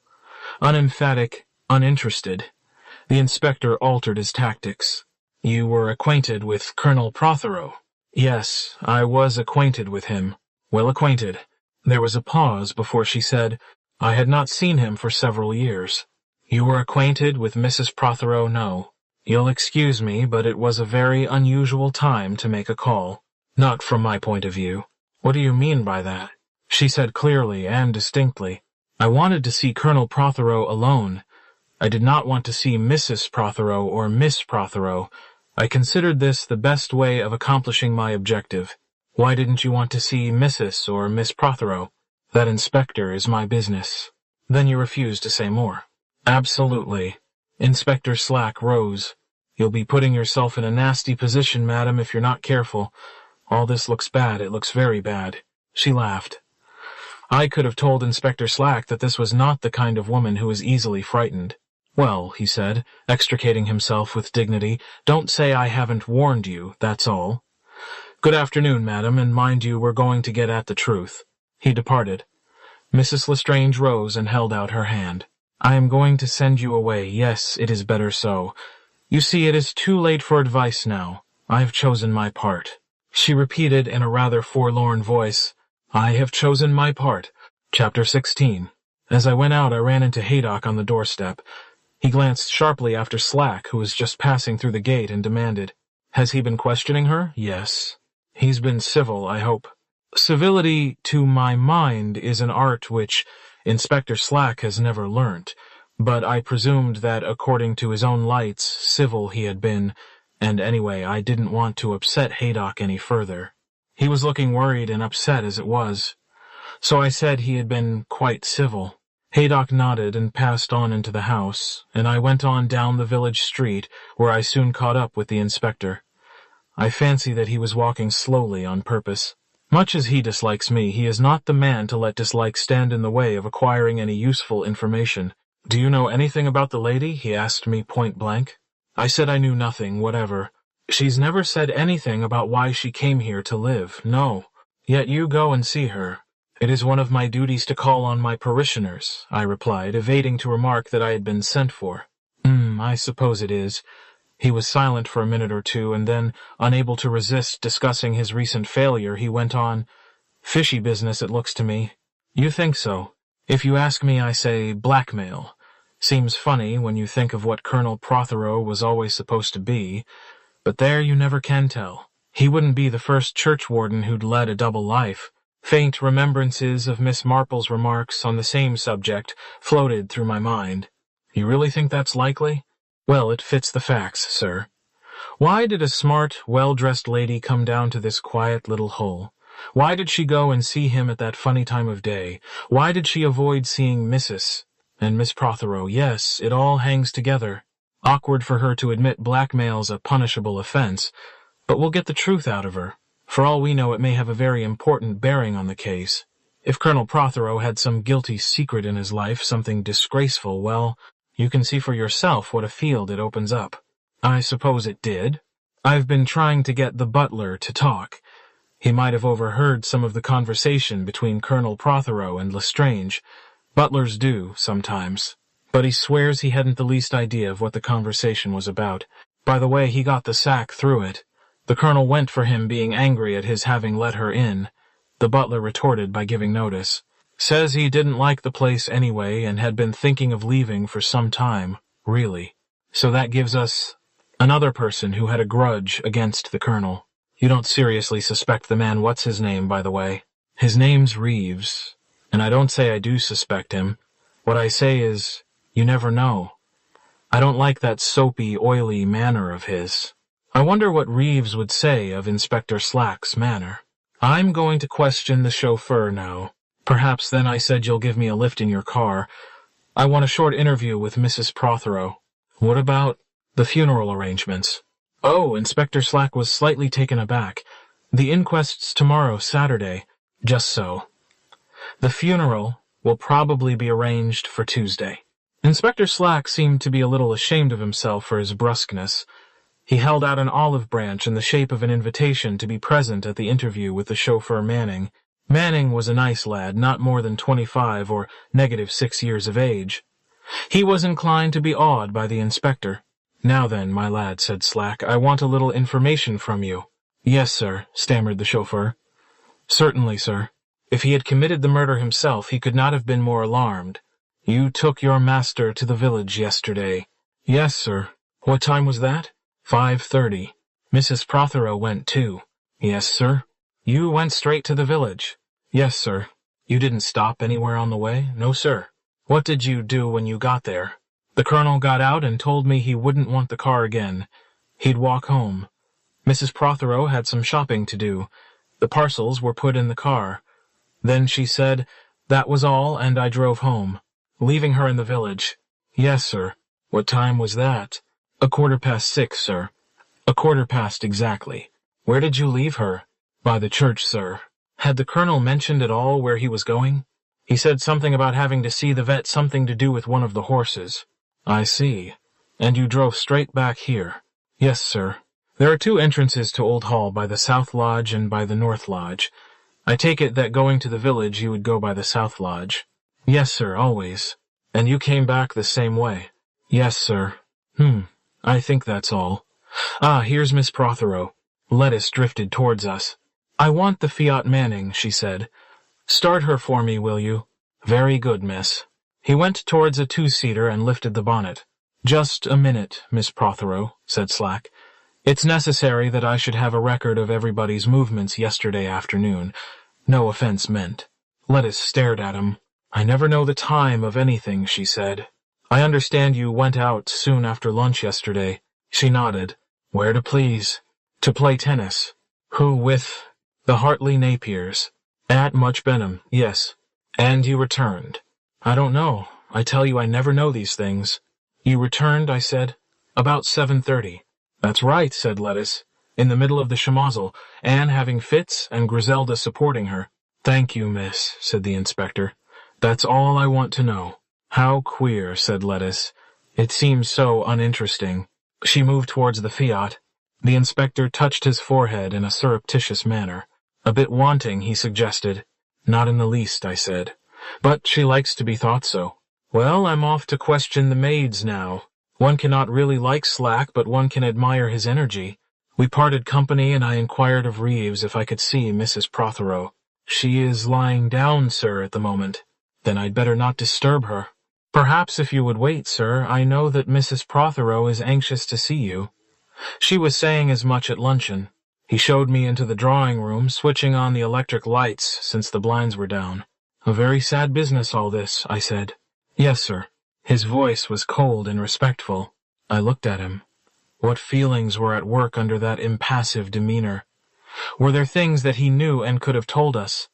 Unemphatic, uninterested. The inspector altered his tactics. "You were acquainted with Colonel Prothero?" "Yes, I was acquainted with him." "Well acquainted." There was a pause before she said, "I had not seen him for several years." "You were acquainted with Mrs. Prothero? No. You'll excuse me, but it was a very unusual time to make a call. Not from my point of view." "What do you mean by that?" She said clearly and distinctly, "I wanted to see Colonel Prothero alone. I did not want to see Mrs. Prothero or Miss Prothero. I considered this the best way of accomplishing my objective." "Why didn't you want to see Mrs. or Miss Prothero?" "That, Inspector, is my business." "Then you refuse to say more." Absolutely. Inspector Slack rose. You'll be putting yourself in a nasty position, madam, if you're not careful. All this looks bad. It looks very bad. She laughed. I could have told Inspector Slack that this was not the kind of woman who is easily frightened. Well, he said, extricating himself with dignity, don't say I haven't warned you, that's all. Good afternoon, madam, and mind you, we're going to get at the truth. He departed. Mrs. Lestrange rose and held out her hand. I am going to send you away. Yes, it is better so. You see, it is too late for advice now. I have chosen my part. She repeated in a rather forlorn voice, I have chosen my part. Chapter 16. As I went out, I ran into Haydock on the doorstep. He glanced sharply after Slack, who was just passing through the gate, and demanded, Has he been questioning her? Yes. He's been civil, I hope. Civility, to my mind, is an art which Inspector Slack has never learnt, but I presumed that, according to his own lights, civil he had been, and anyway, I didn't want to upset Haydock any further. He was looking worried and upset as it was. So I said he had been quite civil. Haydock nodded and passed on into the house, and I went on down the village street, where I soon caught up with the inspector. I fancy that he was walking slowly on purpose. Much as he dislikes me, he is not the man to let dislike stand in the way of acquiring any useful information. Do you know anything about the lady? He asked me point blank. I said I knew nothing whatever. She's never said anything about why she came here to live, no. Yet you go and see her. It is one of my duties to call on my parishioners, I replied, evading to remark that I had been sent for. I suppose it is. He was silent for a minute or two, and then, unable to resist discussing his recent failure, he went on, Fishy business, it looks to me. You think so? If you ask me, I say blackmail. Seems funny when you think of what Colonel Prothero was always supposed to be, but there you never can tell. He wouldn't be the first churchwarden who'd led a double life. Faint remembrances of Miss Marple's remarks on the same subject floated through my mind. You really think that's likely? Well, it fits the facts, sir. Why did a smart, well-dressed lady come down to this quiet little hole? Why did she go and see him at that funny time of day? Why did she avoid seeing Mrs. and Miss Prothero? Yes, it all hangs together. Awkward for her to admit blackmail's a punishable offense, but we'll get the truth out of her. For all we know, it may have a very important bearing on the case. If Colonel Prothero had some guilty secret in his life, something disgraceful, well, you can see for yourself what a field it opens up. I suppose it did. I've been trying to get the butler to talk. He might have overheard some of the conversation between Colonel Prothero and Lestrange. Butlers do, sometimes. But he swears he hadn't the least idea of what the conversation was about. By the way, he got the sack through it. The colonel went for him, being angry at his having let her in. The butler retorted by giving notice. Says he didn't like the place anyway and had been thinking of leaving for some time, really. So that gives us another person who had a grudge against the colonel. You don't seriously suspect the man what's his name, by the way? His name's Reeves, and I don't say I do suspect him. What I say is, you never know. I don't like that soapy, oily manner of his. I wonder what Reeves would say of Inspector Slack's manner. I'm going to question the chauffeur now. Perhaps then I said you'll give me a lift in your car. I want a short interview with Mrs. Prothero. What about the funeral arrangements? Oh, Inspector Slack was slightly taken aback. The inquest's tomorrow, Saturday. Just so. The funeral will probably be arranged for Tuesday. Inspector Slack seemed to be a little ashamed of himself for his brusqueness. He held out an olive branch in the shape of an invitation to be present at the interview with the chauffeur Manning. Manning was a nice lad, not more than 25 or -6 years of age. He was inclined to be awed by the inspector. Now then, my lad, said Slack, I want a little information from you. Yes, sir, stammered the chauffeur. Certainly, sir. If he had committed the murder himself, he could not have been more alarmed. You took your master to the village yesterday. Yes, sir. What time was that? 5:30. Mrs. Prothero went too. Yes, sir. You went straight to the village. Yes, sir. You didn't stop anywhere on the way? No, sir. What did you do when you got there? The colonel got out and told me he wouldn't want the car again. He'd walk home. Mrs. Prothero had some shopping to do. The parcels were put in the car. Then she said, that was all, and I drove home, leaving her in the village. Yes, sir. What time was that? 6:15, sir. 6:15 exactly. Where did you leave her? By the church, sir. Had the colonel mentioned at all where he was going? He said something about having to see the vet, something to do with one of the horses. I see. And you drove straight back here? Yes, sir. There are two entrances to Old Hall, by the South Lodge and by the North Lodge. I take it that going to the village you would go by the South Lodge. Yes, sir, always. And you came back the same way? Yes, sir. I think that's all. Ah, here's Miss Prothero. Lettice drifted towards us. I want the Fiat Manning, she said. Start her for me, will you? Very good, miss. He went towards a two-seater and lifted the bonnet. Just a minute, Miss Prothero, said Slack. It's necessary that I should have a record of everybody's movements yesterday afternoon. No offense meant. Lettice stared at him. I never know the time of anything, she said. I understand you went out soon after lunch yesterday. She nodded. Where to please? To play tennis. Who with? The Hartley Napiers. At Much Benham, yes. And you returned. I don't know. I tell you I never know these things. You returned, I said. About 7:30. That's right, said Lettice. In the middle of the schmozzle, Anne having fits and Griselda supporting her. Thank you, miss, said the inspector. That's all I want to know. How queer, said Lettice. It seems so uninteresting. She moved towards the Fiat. The inspector touched his forehead in a surreptitious manner. A bit wanting, he suggested. Not in the least, I said. But she likes to be thought so. Well, I'm off to question the maids now. One cannot really like Slack, but one can admire his energy. We parted company, and I inquired of Reeves if I could see Mrs. Prothero. She is lying down, sir, at the moment. Then I'd better not disturb her. Perhaps if you would wait, sir, I know that Mrs. Prothero is anxious to see you. She was saying as much at luncheon. He showed me into the drawing-room, switching on the electric lights since the blinds were down. A very sad business, all this, I said. Yes, sir. His voice was cold and respectful. I looked at him. What feelings were at work under that impassive demeanor? Were there things that he knew and could have told us?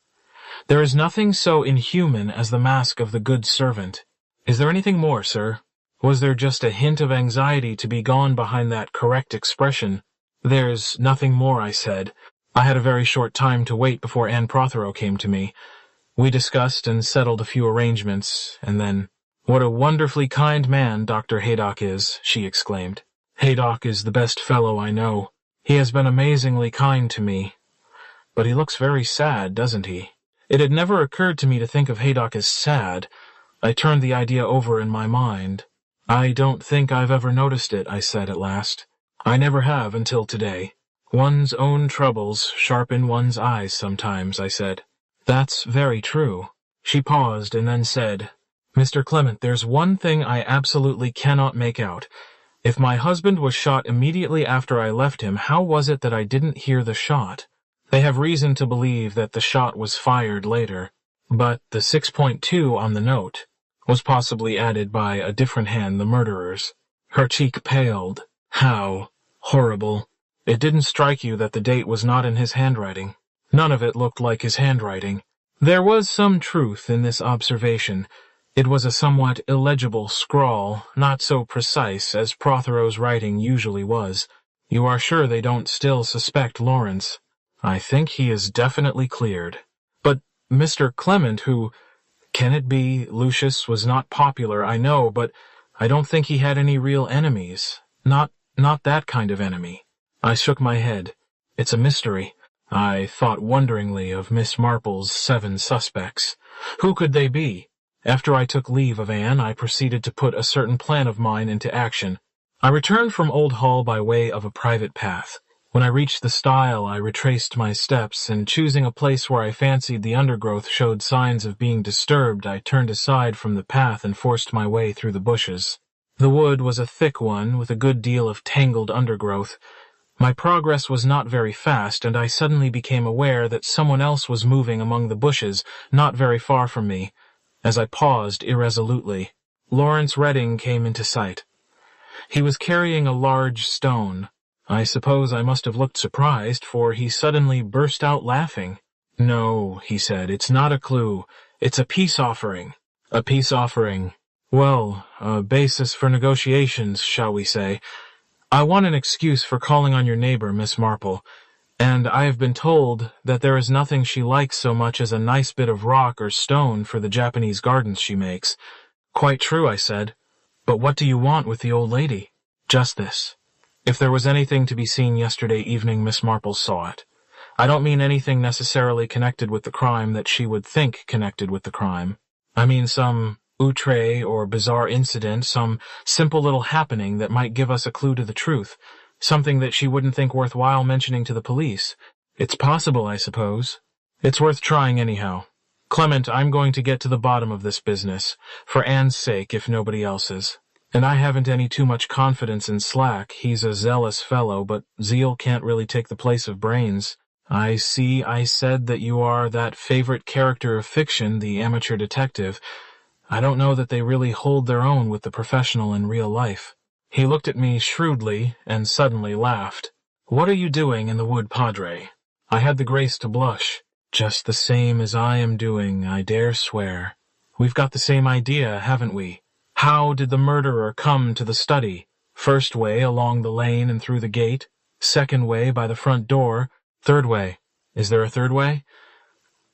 There is nothing so inhuman as the mask of the good servant. Is there anything more, sir? Was there just a hint of anxiety to be gone behind that correct expression? There's nothing more, I said. I had a very short time to wait before Anne Prothero came to me. We discussed and settled a few arrangements, and then, "What a wonderfully kind man Dr. Haydock is," she exclaimed. "Haydock is the best fellow I know. He has been amazingly kind to me. But he looks very sad, doesn't he?" It had never occurred to me to think of Haydock as sad. I turned the idea over in my mind. "I don't think I've ever noticed it," I said at last. "I never have until today. One's own troubles sharpen one's eyes sometimes," I said. "That's very true." She paused and then said, "Mr. Clement, there's one thing I absolutely cannot make out. If my husband was shot immediately after I left him, how was it that I didn't hear the shot? They have reason to believe that the shot was fired later, but the 6.2 on the note was possibly added by a different hand, the murderer's." Her cheek paled. How horrible. It didn't strike you that the date was not in his handwriting? None of it looked like his handwriting. There was some truth in this observation. It was a somewhat illegible scrawl, not so precise as Prothero's writing usually was. "You are sure they don't still suspect Lawrence?" "I think he is definitely cleared." "But Mr. Clement, who—" "Can it be? Lucius was not popular, I know, but I don't think he had any real enemies. Not that kind of enemy." I shook my head. "It's a mystery." I thought wonderingly of Miss Marple's 7 suspects. Who could they be? After I took leave of Anne, I proceeded to put a certain plan of mine into action. I returned from Old Hall by way of a private path. When I reached the stile, I retraced my steps, and choosing a place where I fancied the undergrowth showed signs of being disturbed, I turned aside from the path and forced my way through the bushes. The wood was a thick one, with a good deal of tangled undergrowth. My progress was not very fast, and I suddenly became aware that someone else was moving among the bushes, not very far from me. As I paused irresolutely, Lawrence Redding came into sight. He was carrying a large stone. I suppose I must have looked surprised, for he suddenly burst out laughing. "No," he said, "it's not a clue. It's a peace offering." "A peace offering," Well, a basis for negotiations, shall we say. I want an excuse for calling on your neighbor, Miss Marple, and I have been told that there is nothing she likes so much as a nice bit of rock or stone for the Japanese gardens she makes. Quite true, I said. But what do you want with the old lady? Just this. If there was anything to be seen yesterday evening, Miss Marple saw it. I don't mean anything necessarily connected with the crime that she would think connected with the crime. I mean some outre or bizarre incident, some simple little happening that might give us a clue to the truth, something that she wouldn't think worthwhile mentioning to the police. It's possible, I suppose. It's worth trying anyhow. Clement, I'm going to get to the bottom of this business, for Anne's sake if nobody else's. And I haven't any too much confidence in Slack. He's a zealous fellow, but zeal can't really take the place of brains. I see I said that you are that favorite character of fiction, the amateur detective. I don't know that they really hold their own with the professional in real life. He looked at me shrewdly and suddenly laughed. What are you doing in the wood, Padre? I had the grace to blush. Just the same as I am doing, I dare swear. We've got the same idea, haven't we? How did the murderer come to the study? First way along the lane and through the gate, second way by the front door, third way. Is there a third way?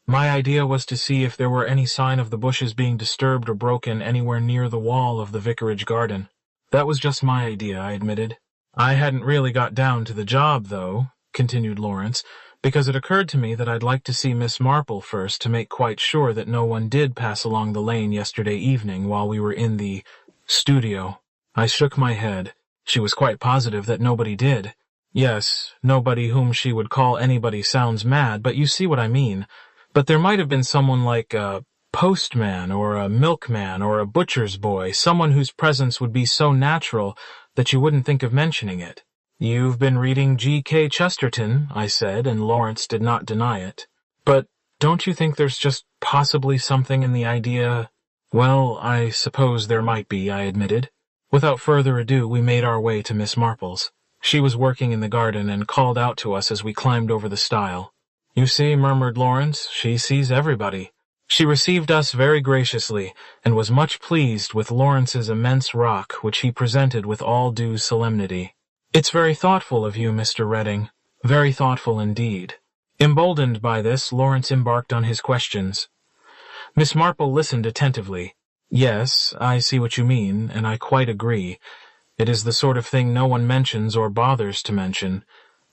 My idea was to see if there were any sign of the bushes being disturbed or broken anywhere near the wall of the vicarage garden. That was just my idea, I admitted. I hadn't really got down to the job, though, continued Lawrence, because it occurred to me that I'd like to see Miss Marple first to make quite sure that no one did pass along the lane yesterday evening while we were in the studio. I shook my head. She was quite positive that nobody did. Yes, nobody whom she would call anybody sounds mad, but you see what I mean. But there might have been someone like a postman or a milkman or a butcher's boy, someone whose presence would be so natural that you wouldn't think of mentioning it. You've been reading G.K. Chesterton, I said, and Lawrence did not deny it. But don't you think there's just possibly something in the idea? Well, I suppose there might be, I admitted. Without further ado, we made our way to Miss Marple's. She was working in the garden and called out to us as we climbed over the stile. You see, murmured Lawrence, she sees everybody. She received us very graciously, and was much pleased with Lawrence's immense rock, which he presented with all due solemnity. It's very thoughtful of you, Mr. Redding. Very thoughtful indeed. Emboldened by this, Lawrence embarked on his questions. Miss Marple listened attentively. Yes, I see what you mean, and I quite agree. It is the sort of thing no one mentions or bothers to mention.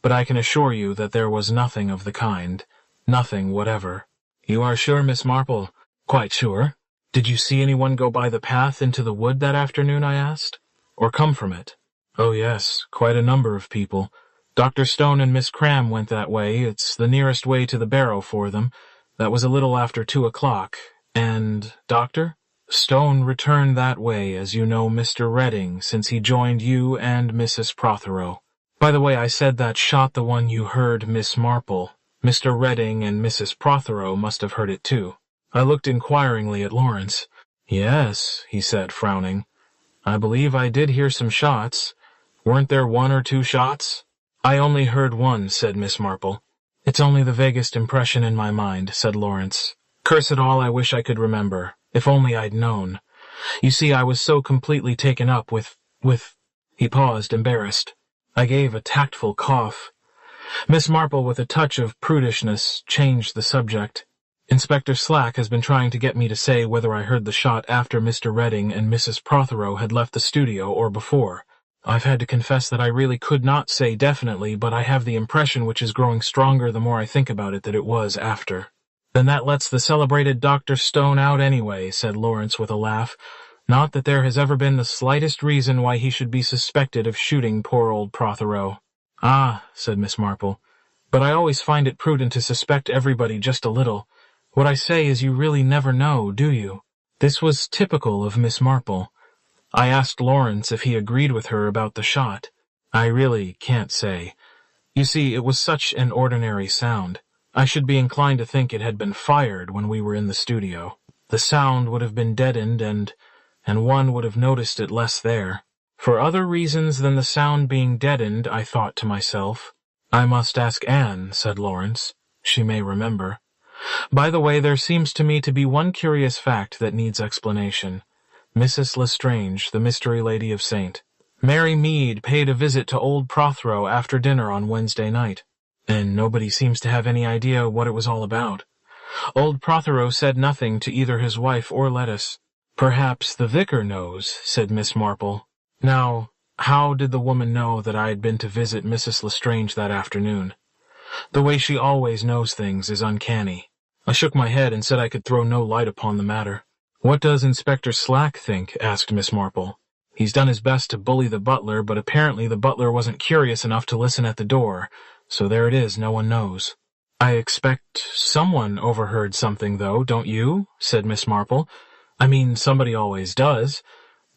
But I can assure you that there was nothing of the kind. Nothing whatever. You are sure, Miss Marple? Quite sure. Did you see anyone go by the path into the wood that afternoon, I asked? Or come from it? Oh, yes, quite a number of people. Dr. Stone and Miss Cram went that way. It's the nearest way to the barrow for them. That was a little after 2 o'clock. And, Doctor? Stone returned that way, as you know Mr. Redding, since he joined you and Mrs. Prothero. By the way, I said that shot the one you heard, Miss Marple. Mr. Redding and Mrs. Prothero must have heard it too. I looked inquiringly at Lawrence. Yes, he said, frowning. I believe I did hear some shots. Weren't there 1 or 2 shots? I only heard one, said Miss Marple. It's only the vaguest impression in my mind, said Lawrence. Curse it all, I wish I could remember. If only I'd known. You see, I was so completely taken up with... He paused, embarrassed. I gave a tactful cough. Miss Marple, with a touch of prudishness, changed the subject. Inspector Slack has been trying to get me to say whether I heard the shot after Mr. Redding and Mrs. Prothero had left the studio or before. I've had to confess that I really could not say definitely, but I have the impression, which is growing stronger the more I think about it, that it was after. Then that lets the celebrated Dr. Stone out anyway, said Lawrence with a laugh. Not that there has ever been the slightest reason why he should be suspected of shooting poor old Prothero. Ah, said Miss Marple, but I always find it prudent to suspect everybody just a little. What I say is you really never know, do you? This was typical of Miss Marple. I asked Lawrence if he agreed with her about the shot. I really can't say. You see, it was such an ordinary sound. I should be inclined to think it had been fired when we were in the studio. The sound would have been deadened and one would have noticed it less there. For other reasons than the sound being deadened, I thought to myself. I must ask Anne, said Lawrence. She may remember. By the way, there seems to me to be one curious fact that needs explanation. Mrs. Lestrange, the Mystery Lady of St. Mary Mead paid a visit to old Prothero after dinner on Wednesday night, and nobody seems to have any idea what it was all about. Old Prothero said nothing to either his wife or Lettuce. Perhaps the vicar knows, said Miss Marple. Now, how did the woman know that I had been to visit Mrs. Lestrange that afternoon? The way she always knows things is uncanny. I shook my head and said I could throw no light upon the matter. What does Inspector Slack think? Asked Miss Marple. He's done his best to bully the butler, but apparently the butler wasn't curious enough to listen at the door, so there it is, no one knows. I expect someone overheard something, though, don't you? Said Miss Marple. I mean, somebody always does.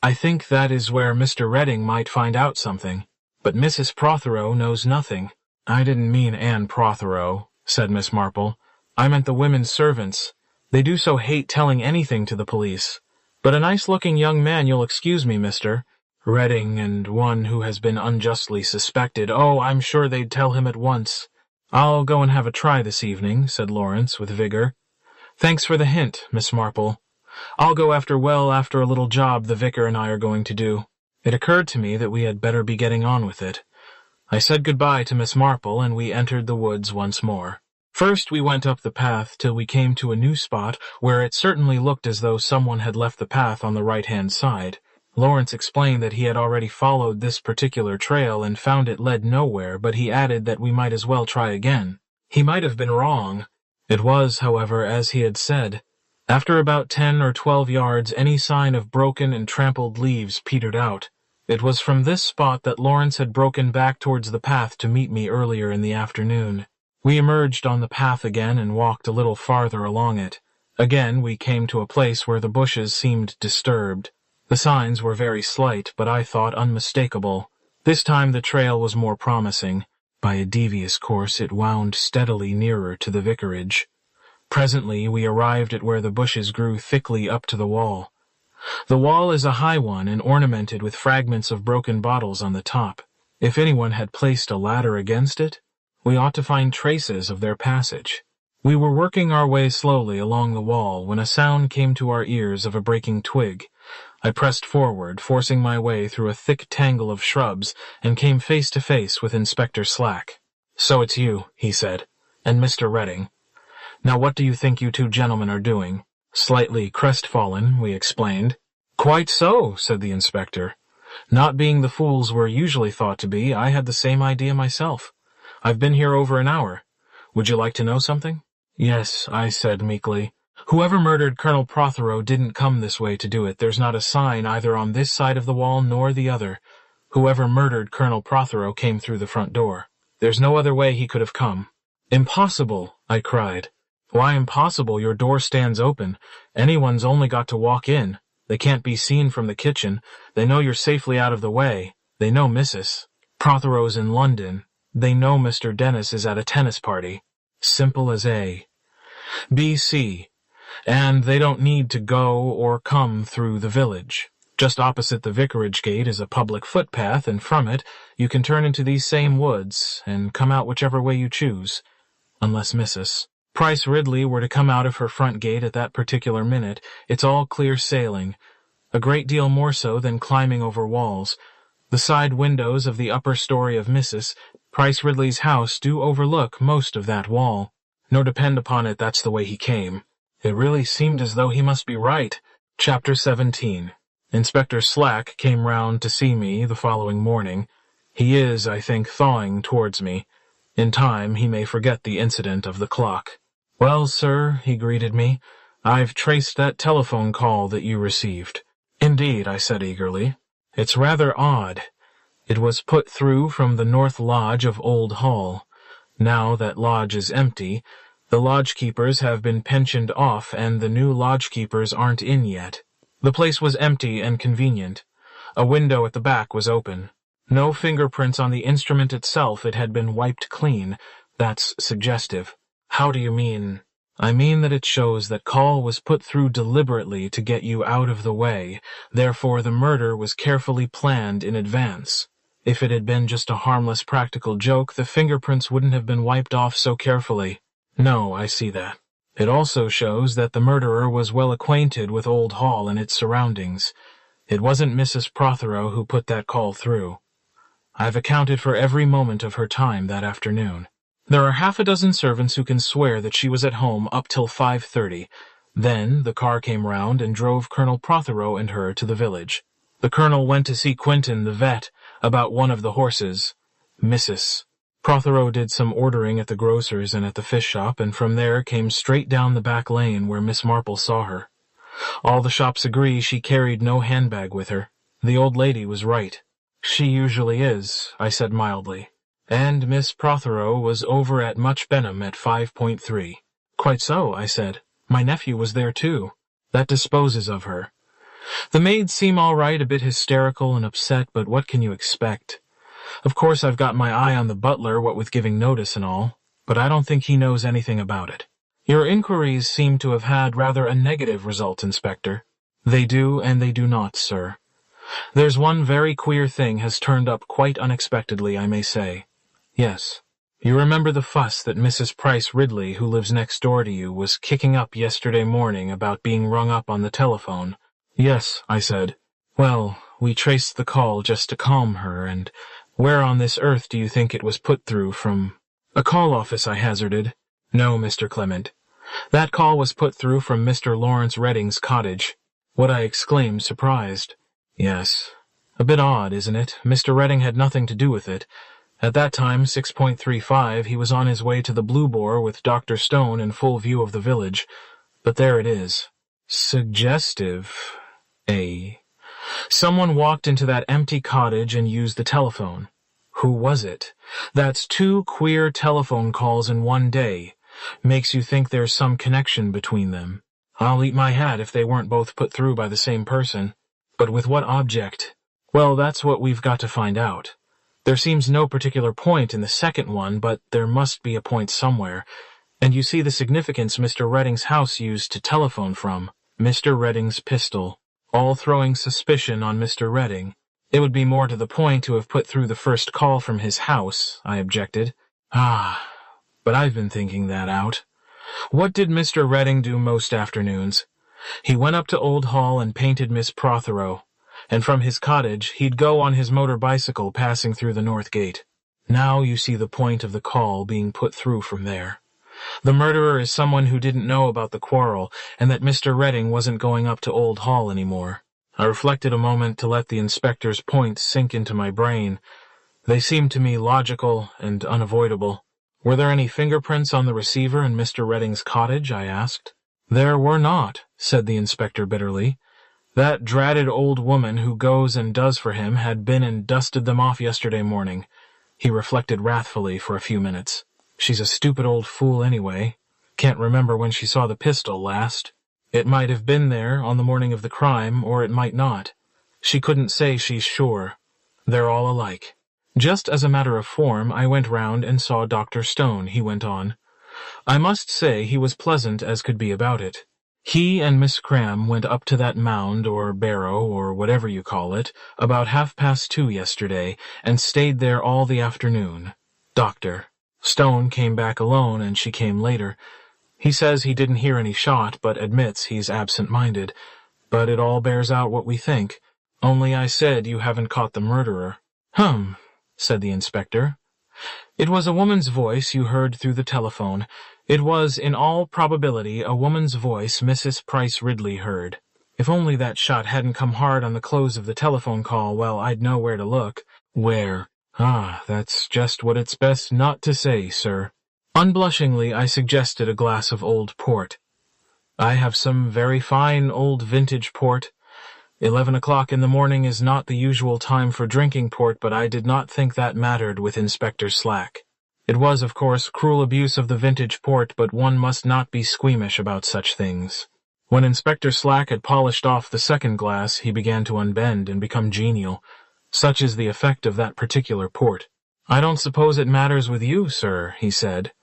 I think that is where Mr. Redding might find out something. But Mrs. Prothero knows nothing. I didn't mean Anne Prothero, said Miss Marple. I meant the women's servants. They do so hate telling anything to the police. But a nice-looking young man, you'll excuse me, Mr. Redding, and one who has been unjustly suspected. Oh, I'm sure they'd tell him at once. I'll go and have a try this evening, said Lawrence with vigor. Thanks for the hint, Miss Marple. I'll go after a little job the vicar and I are going to do. It occurred to me that we had better be getting on with it. I said goodbye to Miss Marple, and we entered the woods once more. First we went up the path till we came to a new spot where it certainly looked as though someone had left the path on the right-hand side. Lawrence explained that he had already followed this particular trail and found it led nowhere, but he added that we might as well try again. He might have been wrong. It was, however, as he had said. After about 10 or 12 yards, any sign of broken and trampled leaves petered out. It was from this spot that Lawrence had broken back towards the path to meet me earlier in the afternoon. We emerged on the path again and walked a little farther along it. Again we came to a place where the bushes seemed disturbed. The signs were very slight, but I thought unmistakable. This time the trail was more promising. By a devious course it wound steadily nearer to the vicarage. Presently we arrived at where the bushes grew thickly up to the wall. The wall is a high one and ornamented with fragments of broken bottles on the top. If anyone had placed a ladder against it, we ought to find traces of their passage. We were working our way slowly along the wall when a sound came to our ears of a breaking twig. I pressed forward, forcing my way through a thick tangle of shrubs, and came face to face with Inspector Slack. So it's you, he said, and Mr. Redding. Now what do you think you two gentlemen are doing? Slightly crestfallen, we explained. Quite so, said the inspector. Not being the fools we're usually thought to be, I had the same idea myself. I've been here over an hour. Would you like to know something? Yes, I said meekly. Whoever murdered Colonel Prothero didn't come this way to do it. There's not a sign either on this side of the wall nor the other. Whoever murdered Colonel Prothero came through the front door. There's no other way he could have come. Impossible, I cried. Why impossible? Your door stands open. Anyone's only got to walk in. They can't be seen from the kitchen. They know you're safely out of the way. They know Mrs. Prothero's in London. They know Mr. Dennis is at a tennis party. Simple as A. B.C. And they don't need to go or come through the village. Just opposite the vicarage gate is a public footpath, and from it you can turn into these same woods and come out whichever way you choose. Unless Mrs. Price Ridley were to come out of her front gate at that particular minute, it's all clear sailing. A great deal more so than climbing over walls. The side windows of the upper story of Mrs. Price Ridley's house do overlook most of that wall. No, depend upon it, that's the way he came. It really seemed as though he must be right. Chapter 17. Inspector Slack came round to see me the following morning. He is, I think, thawing towards me. In time he may forget the incident of the clock. Well, sir, he greeted me, I've traced that telephone call that you received. Indeed, I said eagerly. It's rather odd. It was put through from the north lodge of Old Hall. Now that lodge is empty, the lodge-keepers have been pensioned off and the new lodge-keepers aren't in yet. The place was empty and convenient. A window at the back was open. No fingerprints on the instrument itself. It had been wiped clean. That's suggestive. How do you mean? I mean that it shows that call was put through deliberately to get you out of the way. Therefore the murder was carefully planned in advance. If it had been just a harmless practical joke, the fingerprints wouldn't have been wiped off so carefully. No, I see that. It also shows that the murderer was well acquainted with Old Hall and its surroundings. It wasn't Mrs. Prothero who put that call through. I've accounted for every moment of her time that afternoon. There are half a dozen servants who can swear that she was at home up till 5:30. Then the car came round and drove Colonel Prothero and her to the village. The colonel went to see Quentin, the vet, about one of the horses. Mrs. Prothero did some ordering at the grocer's and at the fish shop, and from there came straight down the back lane where Miss Marple saw her. All the shops agree she carried no handbag with her. The old lady was right. She usually is, I said mildly. And Miss Prothero was over at Much Benham at 5.3. Quite so, I said. My nephew was there too. That disposes of her. The maids seem all right, a bit hysterical and upset, but what can you expect? Of course I've got my eye on the butler, what with giving notice and all, but I don't think he knows anything about it. Your inquiries seem to have had rather a negative result, Inspector. They do and they do not, sir. There's one very queer thing has turned up quite unexpectedly, I may say. Yes. You remember the fuss that Mrs. Price Ridley, who lives next door to you, was kicking up yesterday morning about being rung up on the telephone? Yes, I said. Well, we traced the call just to calm her, and where on this earth do you think it was put through from? A call office, I hazarded. No, Mr. Clement. That call was put through from Mr. Lawrence Redding's cottage. What I exclaimed, surprised. Yes. A bit odd, isn't it? Mr. Redding had nothing to do with it. At that time, 6.35, he was on his way to the Blue Boar with Dr. Stone in full view of the village. But there it is. Suggestive, eh? Someone walked into that empty cottage and used the telephone. Who was it? That's 2 queer telephone calls in one day. Makes you think there's some connection between them. I'll eat my hat if they weren't both put through by the same person. But with what object? Well, that's what we've got to find out. There seems no particular point in the second one, but there must be a point somewhere. And you see the significance Mr. Redding's house used to telephone from. Mr. Redding's pistol. All throwing suspicion on Mr. Redding. It would be more to the point to have put through the first call from his house, I objected. But I've been thinking that out. What did Mr. Redding do most afternoons? He went up to Old Hall and painted Miss Prothero, and from his cottage he'd go on his motor bicycle passing through the north gate. Now you see the point of the call being put through from there. The murderer is someone who didn't know about the quarrel, and that Mr. Redding wasn't going up to Old Hall anymore. I reflected a moment to let the inspector's points sink into my brain. They seemed to me logical and unavoidable. Were there any fingerprints on the receiver in Mr. Redding's cottage? I asked. There were not, said the inspector bitterly. That dratted old woman who goes and does for him had been and dusted them off yesterday morning. He reflected wrathfully for a few minutes. She's a stupid old fool anyway. Can't remember when she saw the pistol last. It might have been there on the morning of the crime, or it might not. She couldn't say she's sure. They're all alike. Just as a matter of form, I went round and saw Dr. Stone, he went on. I must say he was pleasant as could be about it. He and Miss Cram went up to that mound or barrow or whatever you call it about 2:30 yesterday and stayed there all the afternoon. Doctor. Stone came back alone and she came later. He says he didn't hear any shot but admits he's absent-minded. But it all bears out what we think. Only I said you haven't caught the murderer. Said the inspector. It was a woman's voice you heard through the telephone. It was, in all probability, a woman's voice Mrs. Price Ridley heard. If only that shot hadn't come hard on the close of the telephone call, well, I'd know where to look. Where? That's just what it's best not to say, sir. Unblushingly, I suggested a glass of old port. I have some very fine old vintage port. 11 o'clock in the morning is not the usual time for drinking port, but I did not think that mattered with Inspector Slack. It was, of course, cruel abuse of the vintage port, but one must not be squeamish about such things. When Inspector Slack had polished off the second glass, he began to unbend and become genial. Such is the effect of that particular port. I don't suppose it matters with you, sir, he said.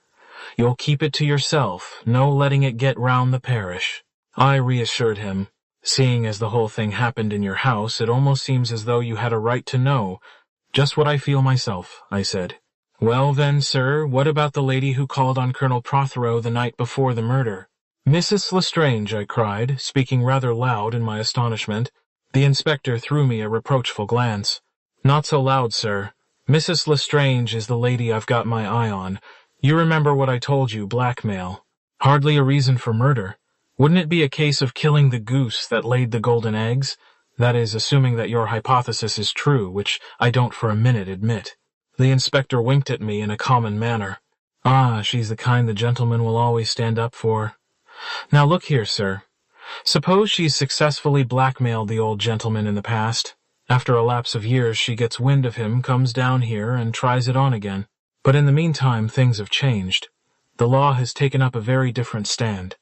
You'll keep it to yourself, no letting it get round the parish. I reassured him. Seeing as the whole thing happened in your house, it almost seems as though you had a right to know. Just what I feel myself, I said. Well then, sir, what about the lady who called on Colonel Prothero the night before the murder? Mrs. Lestrange, I cried, speaking rather loud in my astonishment. The inspector threw me a reproachful glance. Not so loud, sir. Mrs. Lestrange is the lady I've got my eye on. You remember what I told you, blackmail. Hardly a reason for murder. Wouldn't it be a case of killing the goose that laid the golden eggs? That is, assuming that your hypothesis is true, which I don't for a minute admit. The inspector winked at me in a common manner. Ah, she's the kind the gentleman will always stand up for. Now look here, sir. Suppose she's successfully blackmailed the old gentleman in the past. After a lapse of years she gets wind of him, comes down here, and tries it on again. But in the meantime things have changed. The law has taken up a very different stand.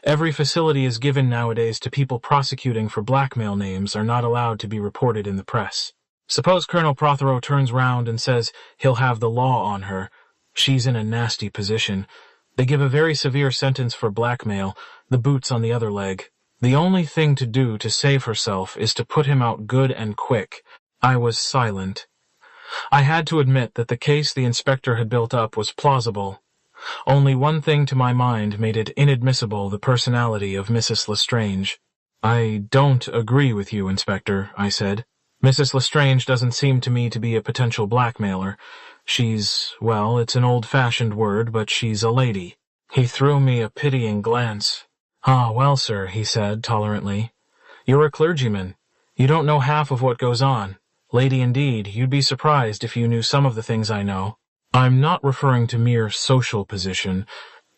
Every facility is given nowadays to people prosecuting for blackmail names are not allowed to be reported in the press. Suppose Colonel Prothero turns round and says he'll have the law on her. She's in a nasty position. They give a very severe sentence for blackmail, the boot's on the other leg. The only thing to do to save herself is to put him out good and quick. I was silent. I had to admit that the case the inspector had built up was plausible. Only one thing to my mind made it inadmissible, the personality of Mrs. Lestrange. I don't agree with you, Inspector, I said. Mrs. Lestrange doesn't seem to me to be a potential blackmailer. She's, well, it's an old-fashioned word, but she's a lady. He threw me a pitying glance. Ah, well, sir, he said tolerantly. You're a clergyman. You don't know half of what goes on. Lady indeed, you'd be surprised if you knew some of the things I know. I'm not referring to mere social position.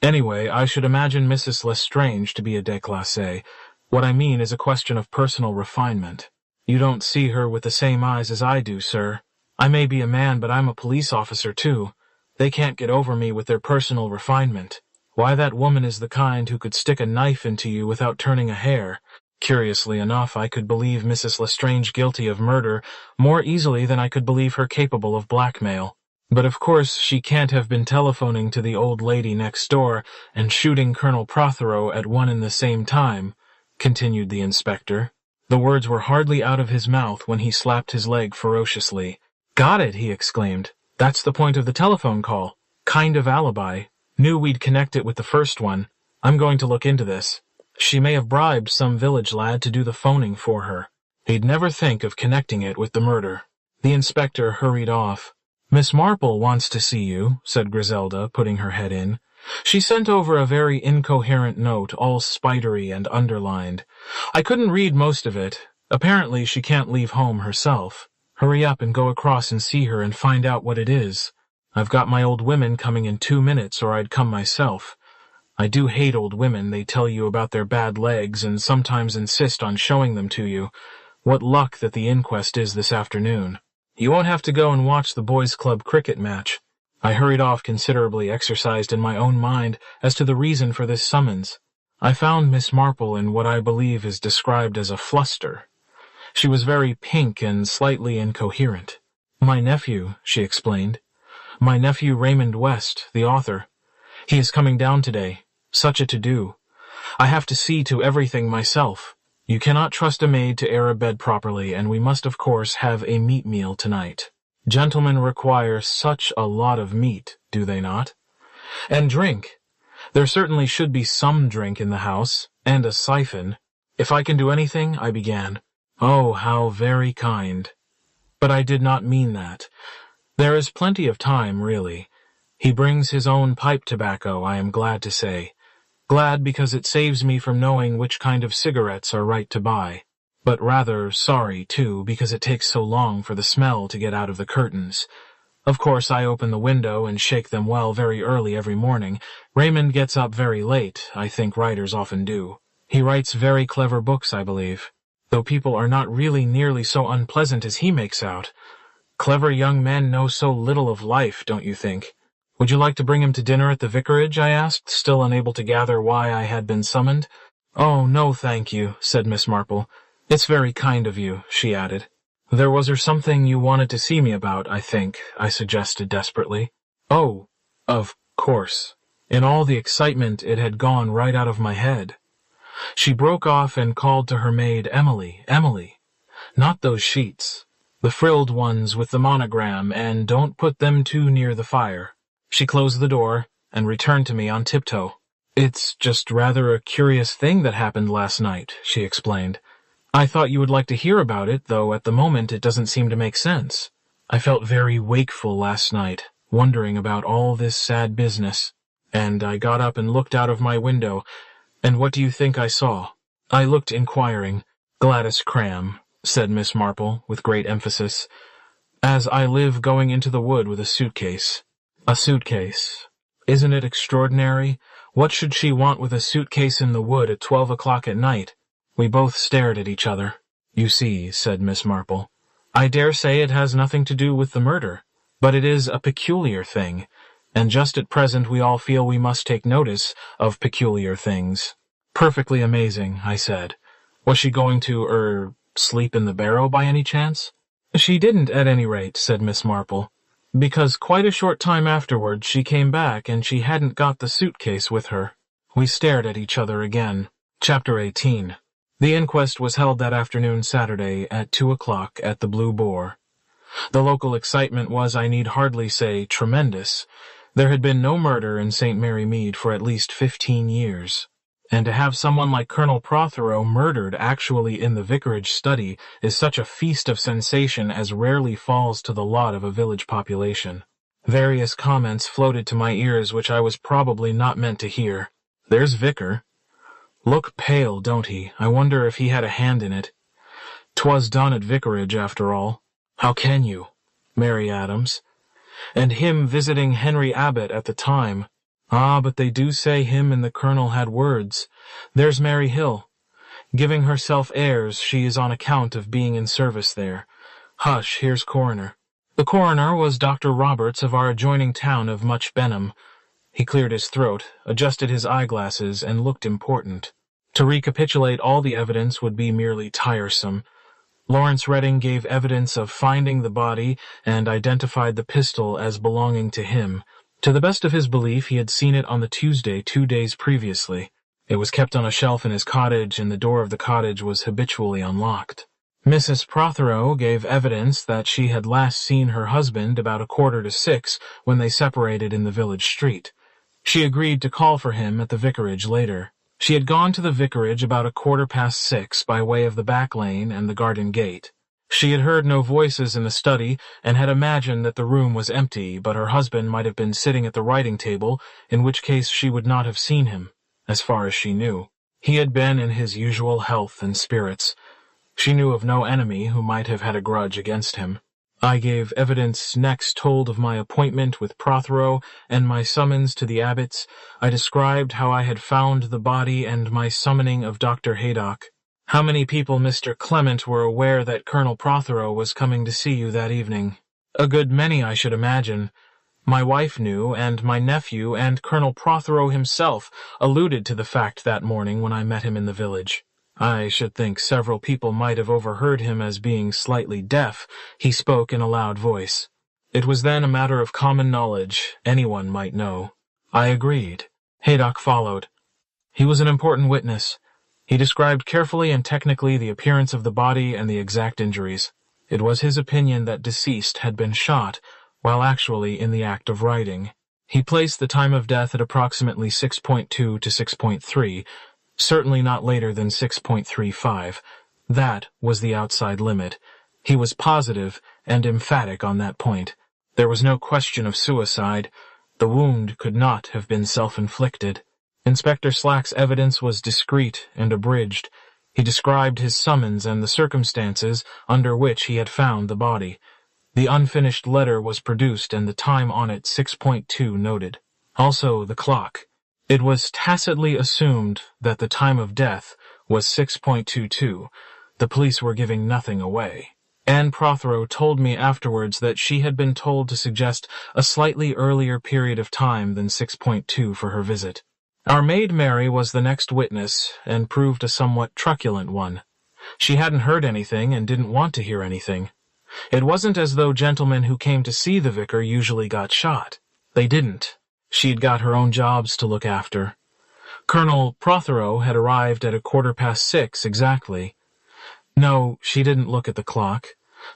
Anyway, I should imagine Mrs. Lestrange to be a déclassée. What I mean is a question of personal refinement. You don't see her with the same eyes as I do, sir. I may be a man, but I'm a police officer, too. They can't get over me with their personal refinement. Why, that woman is the kind who could stick a knife into you without turning a hair. Curiously enough, I could believe Mrs. Lestrange guilty of murder more easily than I could believe her capable of blackmail. But of course she can't have been telephoning to the old lady next door and shooting Colonel Prothero at one and the same time, continued the inspector. The words were hardly out of his mouth when he slapped his leg ferociously. Got it, he exclaimed. That's the point of the telephone call. Kind of alibi. Knew we'd connect it with the first one. I'm going to look into this. She may have bribed some village lad to do the phoning for her. He'd never think of connecting it with the murder. The inspector hurried off. Miss Marple wants to see you, said Griselda, putting her head in. She sent over a very incoherent note, all spidery and underlined. I couldn't read most of it. Apparently she can't leave home herself. Hurry up and go across and see her and find out what it is. I've got my old women coming in 2 minutes, or I'd come myself. I do hate old women. They tell you about their bad legs and sometimes insist on showing them to you. What luck that the inquest is this afternoon. You won't have to go and watch the boys' club cricket match. I hurried off considerably exercised in my own mind as to the reason for this summons. I found Miss Marple in what I believe is described as a fluster. She was very pink and slightly incoherent. My nephew, she explained. My nephew Raymond West, the author. He is coming down today. Such a to-do. I have to see to everything myself. You cannot trust a maid to air a bed properly, and we must, of course, have a meat meal tonight. Gentlemen require such a lot of meat, do they not? And drink. There certainly should be some drink in the house, and a siphon. If I can do anything, I began. Oh, how very kind. But I did not mean that. There is plenty of time, really. He brings his own pipe tobacco, I am glad to say. Glad because it saves me from knowing which kind of cigarettes are right to buy. But rather sorry, too, because it takes so long for the smell to get out of the curtains. Of course, I open the window and shake them well very early every morning. Raymond gets up very late, I think writers often do. He writes very clever books, I believe, though people are not really nearly so unpleasant as he makes out. Clever young men know so little of life, don't you think? Would you like to bring him to dinner at the vicarage? I asked, still unable to gather why I had been summoned. Oh, no, thank you, said Miss Marple. It's very kind of you, she added. There was something you wanted to see me about, I think, I suggested desperately. Oh, of course. In all the excitement, it had gone right out of my head. She broke off and called to her maid, Emily, Emily. Not those sheets. The frilled ones with the monogram, and don't put them too near the fire. She closed the door and returned to me on tiptoe. "It's just rather a curious thing that happened last night," she explained. "I thought you would like to hear about it, though at the moment it doesn't seem to make sense. I felt very wakeful last night, wondering about all this sad business, and I got up and looked out of my window, and what do you think I saw?" I looked inquiring. "Gladys Cram," said Miss Marple, with great emphasis, "as I live going into the wood with a suitcase." "A suitcase. Isn't it extraordinary? What should she want with a suitcase in the wood at 12 o'clock at night?" We both stared at each other. "You see," said Miss Marple, "I dare say it has nothing to do with the murder, but it is a peculiar thing, and just at present we all feel we must take notice of peculiar things." "Perfectly amazing," I said. "Was she going to, sleep in the barrow by any chance?" "She didn't, at any rate," said Miss Marple, "because quite a short time afterwards she came back and she hadn't got the suitcase with her." We stared at each other again. Chapter 18. The inquest was held that afternoon Saturday at 2 o'clock at the Blue Boar. The local excitement was, I need hardly say, tremendous. There had been no murder in St. Mary Mead for at least 15 years. And to have someone like Colonel Prothero murdered actually in the vicarage study is such a feast of sensation as rarely falls to the lot of a village population. Various comments floated to my ears which I was probably not meant to hear. "There's Vicar. Look pale, don't he? I wonder if he had a hand in it. 'Twas done at vicarage, after all. How can you? Mary Adams. And him visiting Henry Abbott at the time. Ah, but they do say him and the colonel had words. There's Mary Hill. Giving herself airs she is on account of being in service there. Hush, here's coroner." The coroner was Dr. Roberts of our adjoining town of Much Benham. He cleared his throat, adjusted his eyeglasses, and looked important. To recapitulate all the evidence would be merely tiresome. Lawrence Redding gave evidence of finding the body and identified the pistol as belonging to him. To the best of his belief, he had seen it on the Tuesday 2 days previously. It was kept on a shelf in his cottage, and the door of the cottage was habitually unlocked. Mrs. Prothero gave evidence that she had last seen her husband about 5:45 when they separated in the village street. She agreed to call for him at the vicarage later. She had gone to the vicarage about 6:15 by way of the back lane and the garden gate. She had heard no voices in the study and had imagined that the room was empty, but her husband might have been sitting at the writing table, in which case she would not have seen him, as far as she knew. He had been in his usual health and spirits. She knew of no enemy who might have had a grudge against him. I gave evidence next told of my appointment with Prothero and my summons to the Abbotts. I described how I had found the body and my summoning of Dr. Haydock. "How many people, Mr. Clement, were aware that Colonel Prothero was coming to see you that evening?" "A good many, I should imagine. My wife knew, and my nephew and Colonel Prothero himself alluded to the fact that morning when I met him in the village. I should think several people might have overheard him as being slightly deaf. He spoke in a loud voice. It was then a matter of common knowledge. Anyone might know." I agreed. Haydock followed. He was an important witness. He described carefully and technically the appearance of the body and the exact injuries. It was his opinion that deceased had been shot, while actually in the act of writing. He placed the time of death at approximately 6.2 to 6.3, certainly not later than 6.35. That was the outside limit. He was positive and emphatic on that point. There was no question of suicide. The wound could not have been self-inflicted. Inspector Slack's evidence was discreet and abridged. He described his summons and the circumstances under which he had found the body. The unfinished letter was produced and the time on it 6.2 noted. Also the clock. It was tacitly assumed that the time of death was 6.22. The police were giving nothing away. Anne Prothero told me afterwards that she had been told to suggest a slightly earlier period of time than 6.2 for her visit. Our maid Mary was the next witness, and proved a somewhat truculent one. She hadn't heard anything and didn't want to hear anything. It wasn't as though gentlemen who came to see the vicar usually got shot. They didn't. She'd got her own jobs to look after. Colonel Prothero had arrived at 6:15 exactly. No, she didn't look at the clock.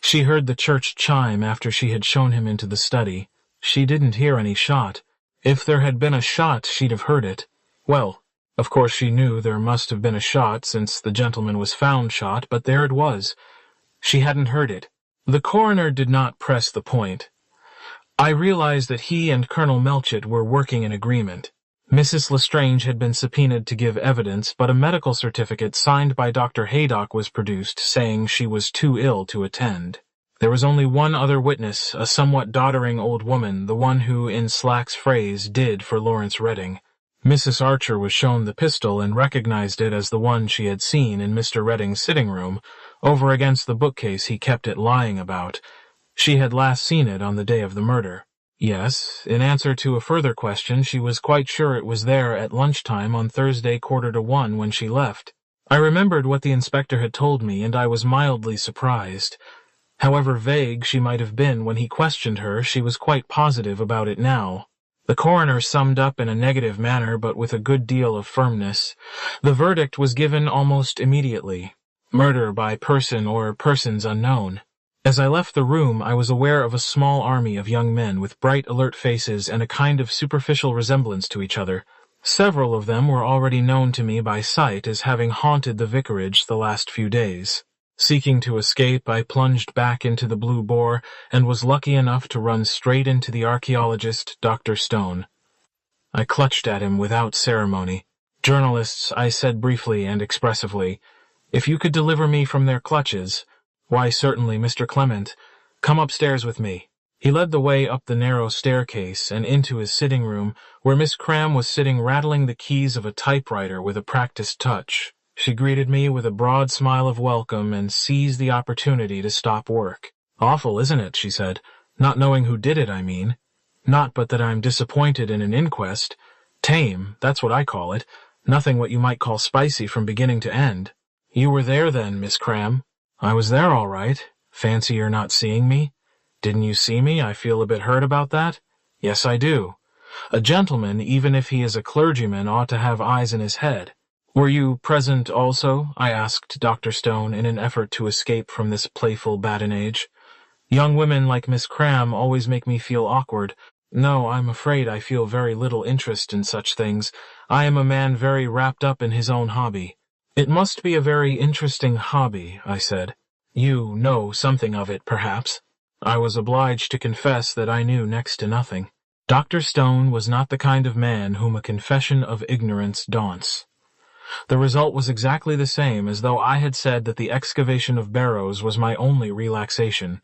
She heard the church chime after she had shown him into the study. She didn't hear any shot. If there had been a shot, she'd have heard it. Well, of course she knew there must have been a shot since the gentleman was found shot, but there it was. She hadn't heard it. The coroner did not press the point. I realized that he and Colonel Melchett were working in agreement. Mrs. Lestrange had been subpoenaed to give evidence, but a medical certificate signed by Dr. Haydock was produced, saying she was too ill to attend. There was only one other witness, a somewhat doddering old woman, the one who, in Slack's phrase, did for Lawrence Redding. Mrs. Archer was shown the pistol and recognized it as the one she had seen in Mr. Redding's sitting room, over against the bookcase he kept it lying about. She had last seen it on the day of the murder. Yes, in answer to a further question, she was quite sure it was there at lunchtime on Thursday 1:45 when she left. I remembered what the inspector had told me, and I was mildly surprised. However vague she might have been when he questioned her, she was quite positive about it now. The coroner summed up in a negative manner, but with a good deal of firmness. The verdict was given almost immediately. Murder by person or persons unknown. As I left the room, I was aware of a small army of young men with bright, alert faces and a kind of superficial resemblance to each other. Several of them were already known to me by sight as having haunted the vicarage the last few days. Seeking to escape, I plunged back into the Blue Boar and was lucky enough to run straight into the archaeologist, Dr. Stone. I clutched at him without ceremony. "Journalists," I said briefly and expressively, "if you could deliver me from their clutches—" "Why, certainly, Mr. Clement. Come upstairs with me." He led the way up the narrow staircase and into his sitting room, where Miss Cram was sitting rattling the keys of a typewriter with a practiced touch. She greeted me with a broad smile of welcome and seized the opportunity to stop work. "Awful, isn't it?" she said. "Not knowing who did it, I mean. Not but that I'm disappointed in an inquest. Tame, that's what I call it. Nothing what you might call spicy from beginning to end." "You were there then, Miss Cram?" "I was there all right. Fancy your not seeing me? Didn't you see me? I feel a bit hurt about that." "Yes, I do. A gentleman, even if he is a clergyman, ought to have eyes in his head." "Were you present also?" I asked Dr. Stone in an effort to escape from this playful badinage. Young women like Miss Cram always make me feel awkward. "No, I'm afraid I feel very little interest in such things. I am a man very wrapped up in his own hobby." "It must be a very interesting hobby," I said. "You know something of it, perhaps." I was obliged to confess that I knew next to nothing. Dr. Stone was not the kind of man whom a confession of ignorance daunts. The result was exactly the same as though I had said that the excavation of barrows was my only relaxation.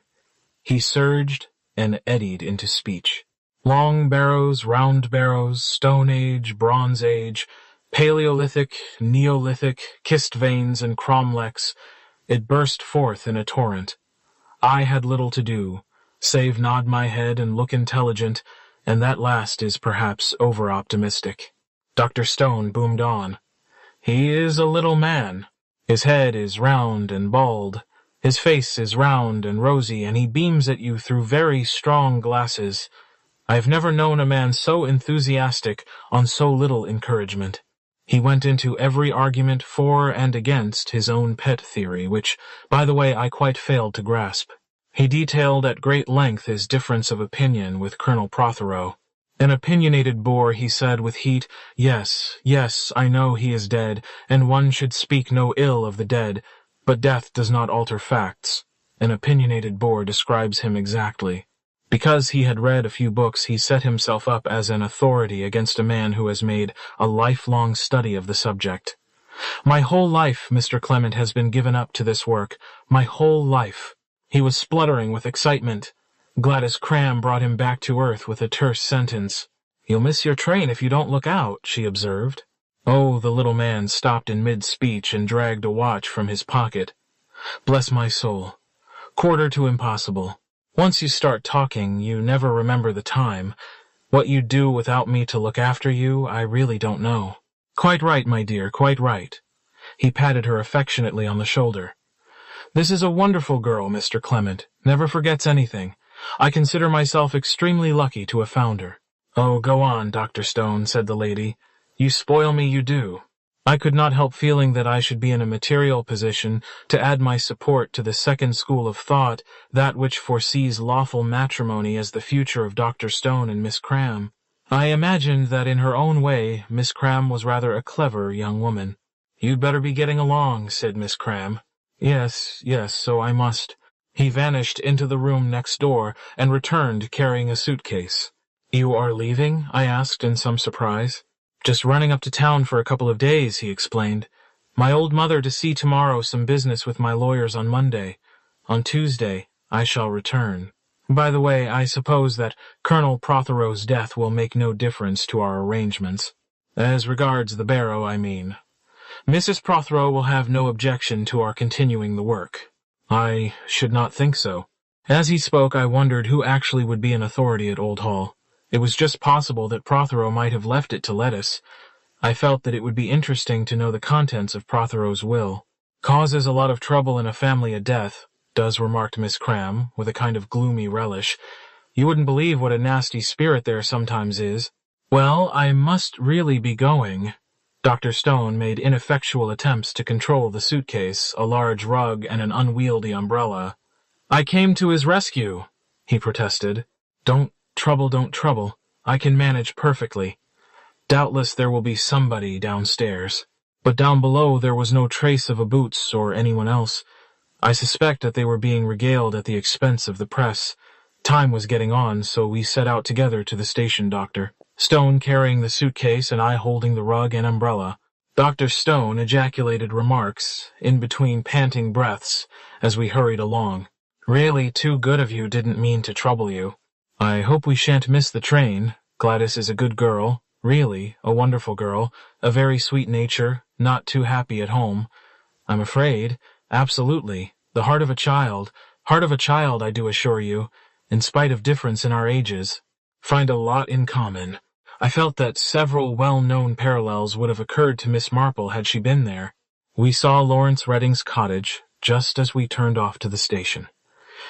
He surged and eddied into speech. Long barrows, round barrows, Stone Age, Bronze Age, Paleolithic, Neolithic, kist veins and cromlechs, it burst forth in a torrent. I had little to do, save nod my head and look intelligent, and that last is perhaps over-optimistic. Dr. Stone boomed on. "He is a little man. His head is round and bald. His face is round and rosy, and he beams at you through very strong glasses. I have never known a man so enthusiastic on so little encouragement." He went into every argument for and against his own pet theory, which, by the way, I quite failed to grasp. He detailed at great length his difference of opinion with Colonel Prothero. An opinionated bore, he said with heat, "Yes, yes, I know he is dead, and one should speak no ill of the dead, but death does not alter facts." An opinionated bore describes him exactly. Because he had read a few books, he set himself up as an authority against a man who has made a lifelong study of the subject. "My whole life, Mr. Clement, has been given up to this work. My whole life." He was spluttering with excitement. Gladys Cram brought him back to earth with a terse sentence. "You'll miss your train if you don't look out," she observed. Oh, the little man stopped in mid-speech and dragged a watch from his pocket. "Bless my soul. 1/4 to impossible. Once you start talking, you never remember the time. What you'd do without me to look after you, I really don't know." "Quite right, my dear, quite right." He patted her affectionately on the shoulder. "This is a wonderful girl, Mr. Clement. Never forgets anything. I consider myself extremely lucky to have found her." "Oh, go on, Dr. Stone," said the lady. "You spoil me, you do." I could not help feeling that I should be in a material position to add my support to the second school of thought, that which foresees lawful matrimony as the future of Dr. Stone and Miss Cram. I imagined that in her own way, Miss Cram was rather a clever young woman. "You'd better be getting along," said Miss Cram. Yes, so I must." He vanished into the room next door and returned carrying a suitcase. "You are leaving?" I asked in some surprise. "Just running up to town for a couple of days," he explained. "My old mother to see tomorrow, some business with my lawyers on Monday. On Tuesday, I shall return. By the way, I suppose that Colonel Prothero's death will make no difference to our arrangements. As regards the barrow, I mean. Mrs. Prothero will have no objection to our continuing the work." "I should not think so." As he spoke, I wondered who actually would be in authority at Old Hall. It was just possible that Prothero might have left it to Lettuce. I felt that it would be interesting to know the contents of Prothero's will. "Causes a lot of trouble in a family at death," remarked Miss Cram, with a kind of gloomy relish. "You wouldn't believe what a nasty spirit there sometimes is." "Well, I must really be going." Dr. Stone made ineffectual attempts to control the suitcase, a large rug, and an unwieldy umbrella. "I came to his rescue," he protested. Don't trouble. I can manage perfectly. Doubtless there will be somebody downstairs." But down below there was no trace of a Boots or anyone else. I suspect that they were being regaled at the expense of the press. Time was getting on, so we set out together to the station doctor, Stone carrying the suitcase and I holding the rug and umbrella. Dr. Stone ejaculated remarks, in between panting breaths, as we hurried along. "Really too good of you, didn't mean to trouble you. I hope we shan't miss the train. Gladys is a good girl, really, a wonderful girl, a very sweet nature, not too happy at home. I'm afraid, absolutely, the heart of a child, I do assure you, in spite of difference in our ages. Find a lot in common." I felt that several well-known parallels would have occurred to Miss Marple had she been there. We saw Lawrence Redding's cottage just as we turned off to the station.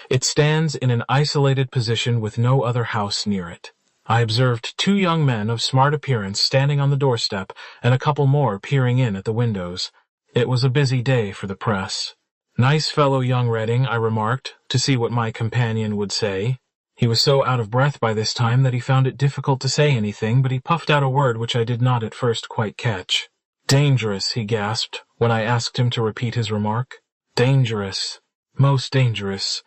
It stands in an isolated position with no other house near it. I observed 2 young men of smart appearance standing on the doorstep and a couple more peering in at the windows. It was a busy day for the press. "Nice fellow, young Redding," I remarked, to see what my companion would say. He was so out of breath by this time that he found it difficult to say anything, but he puffed out a word which I did not at first quite catch. "Dangerous," he gasped, when I asked him to repeat his remark. "Dangerous. Most dangerous.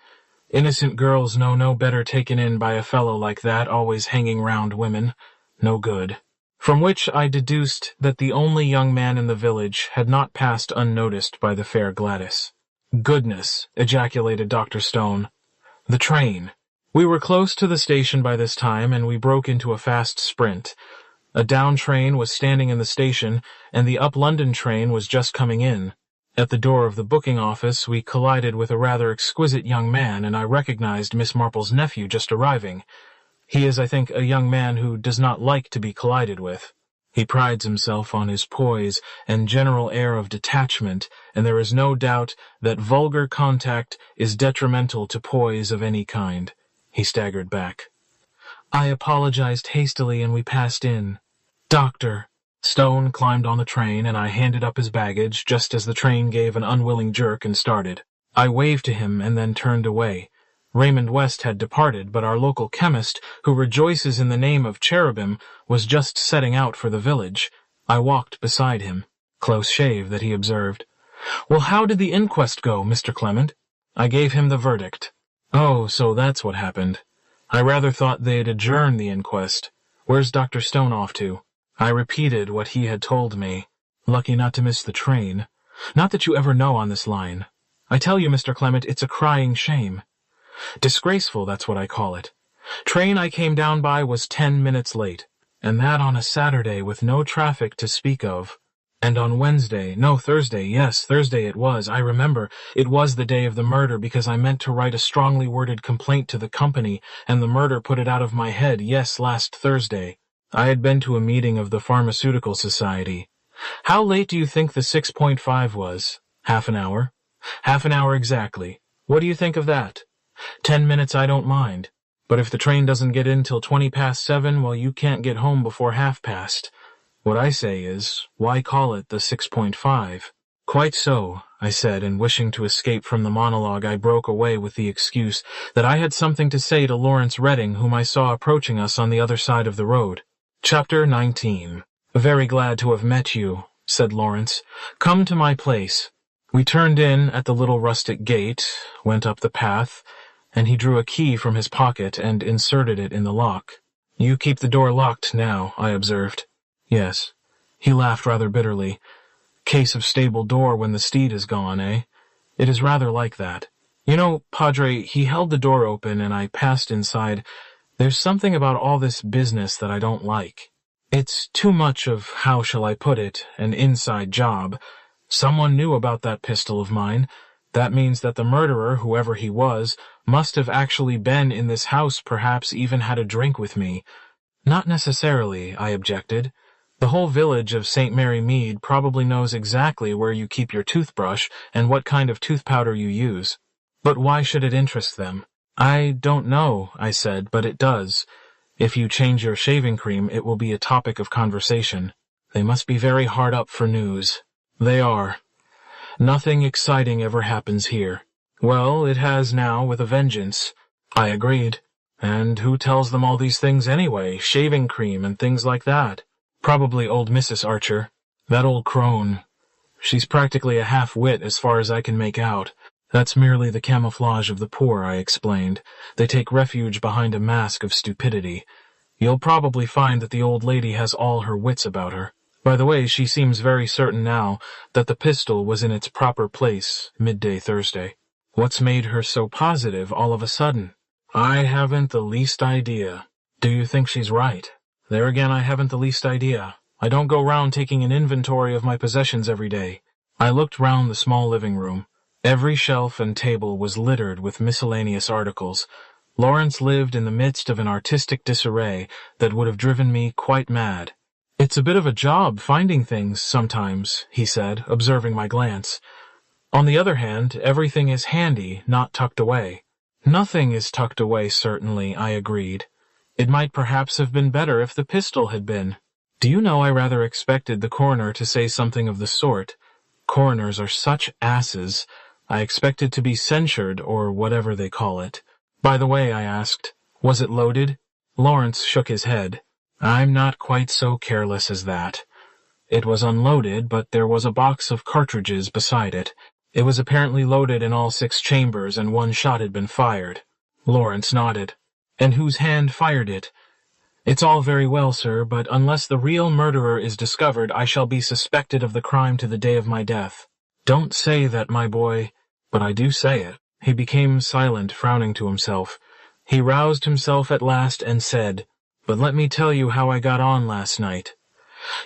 Innocent girls know no better taken in by a fellow like that, always hanging round women. No good." From which I deduced that the only young man in the village had not passed unnoticed by the fair Gladys. "Goodness," ejaculated Dr. Stone. "The train." We were close to the station by this time, and we broke into a fast sprint. A down train was standing in the station, and the up London train was just coming in. At the door of the booking office, we collided with a rather exquisite young man, and I recognized Miss Marple's nephew just arriving. He is, I think, a young man who does not like to be collided with. He prides himself on his poise and general air of detachment, and there is no doubt that vulgar contact is detrimental to poise of any kind. He staggered back. I apologized hastily, and we passed in. "Doctor." Stone climbed on the train, and I handed up his baggage just as the train gave an unwilling jerk and started. I waved to him and then turned away. Raymond West had departed, but our local chemist, who rejoices in the name of Cherubim, was just setting out for the village. I walked beside him. "Close shave," that he observed. "Well, how did the inquest go, Mr. Clement?" I gave him the verdict. "Oh, so that's what happened. I rather thought they'd adjourn the inquest. Where's Dr. Stone off to?" I repeated what he had told me. "Lucky not to miss the train. Not that you ever know on this line. I tell you, Mr. Clement, it's a crying shame. Disgraceful, that's what I call it. Train I came down by was 10 minutes late, and that on a Saturday with no traffic to speak of. And on Thursday, yes, Thursday it was, I remember. It was the day of the murder because I meant to write a strongly worded complaint to the company, and the murder put it out of my head, yes, last Thursday. I had been to a meeting of the Pharmaceutical Society. How late do you think the 6.5 was? Half an hour? Half an hour exactly. What do you think of that? 10 minutes I don't mind. But if the train doesn't get in till 20 past 7, well, you can't get home before 1/2 past. What I say is, why call it the 6.5? "Quite so," I said, and wishing to escape from the monologue, I broke away with the excuse that I had something to say to Lawrence Redding, whom I saw approaching us on the other side of the road. Chapter 19. Very glad to have met you, said Lawrence. Come to my place. We turned in at the little rustic gate, went up the path, and he drew a key from his pocket and inserted it in the lock. You keep the door locked now, I observed. Yes. He laughed rather bitterly. Case of stable door when the steed is gone, eh? It is rather like that. You know, Padre, he held the door open and I passed inside. There's something about all this business that I don't like. It's too much of, how shall I put it, an inside job. Someone knew about that pistol of mine. That means that the murderer, whoever he was, must have actually been in this house, perhaps even had a drink with me. Not necessarily, I objected. The whole village of St. Mary Mead probably knows exactly where you keep your toothbrush and what kind of tooth powder you use. But why should it interest them? I don't know, I said, but it does. If you change your shaving cream, it will be a topic of conversation. They must be very hard up for news. They are. Nothing exciting ever happens here. Well, it has now with a vengeance. I agreed. And who tells them all these things anyway? Shaving cream and things like that. Probably old Mrs. Archer. That old crone. She's practically a half-wit as far as I can make out. That's merely the camouflage of the poor, I explained. They take refuge behind a mask of stupidity. You'll probably find that the old lady has all her wits about her. By the way, she seems very certain now that the pistol was in its proper place midday Thursday. What's made her so positive all of a sudden? I haven't the least idea. Do you think she's right? There again, I haven't the least idea. I don't go round taking an inventory of my possessions every day. I looked round the small living room. Every shelf and table was littered with miscellaneous articles. Lawrence lived in the midst of an artistic disarray that would have driven me quite mad. It's a bit of a job finding things sometimes, he said, observing my glance. On the other hand, everything is handy, not tucked away. Nothing is tucked away, certainly, I agreed. It might perhaps have been better if the pistol had been. Do you know, I rather expected the coroner to say something of the sort. Coroners are such asses. I expected to be censured, or whatever they call it. By the way, I asked, was it loaded? Lawrence shook his head. I'm not quite so careless as that. It was unloaded, but there was a box of cartridges beside it. It was apparently loaded in all 6 chambers, and 1 shot had been fired. Lawrence nodded. And whose hand fired it? It's all very well, sir, but unless the real murderer is discovered, I shall be suspected of the crime to the day of my death. Don't say that, my boy, but I do say it. He became silent, frowning to himself. He roused himself at last and said, But let me tell you how I got on last night.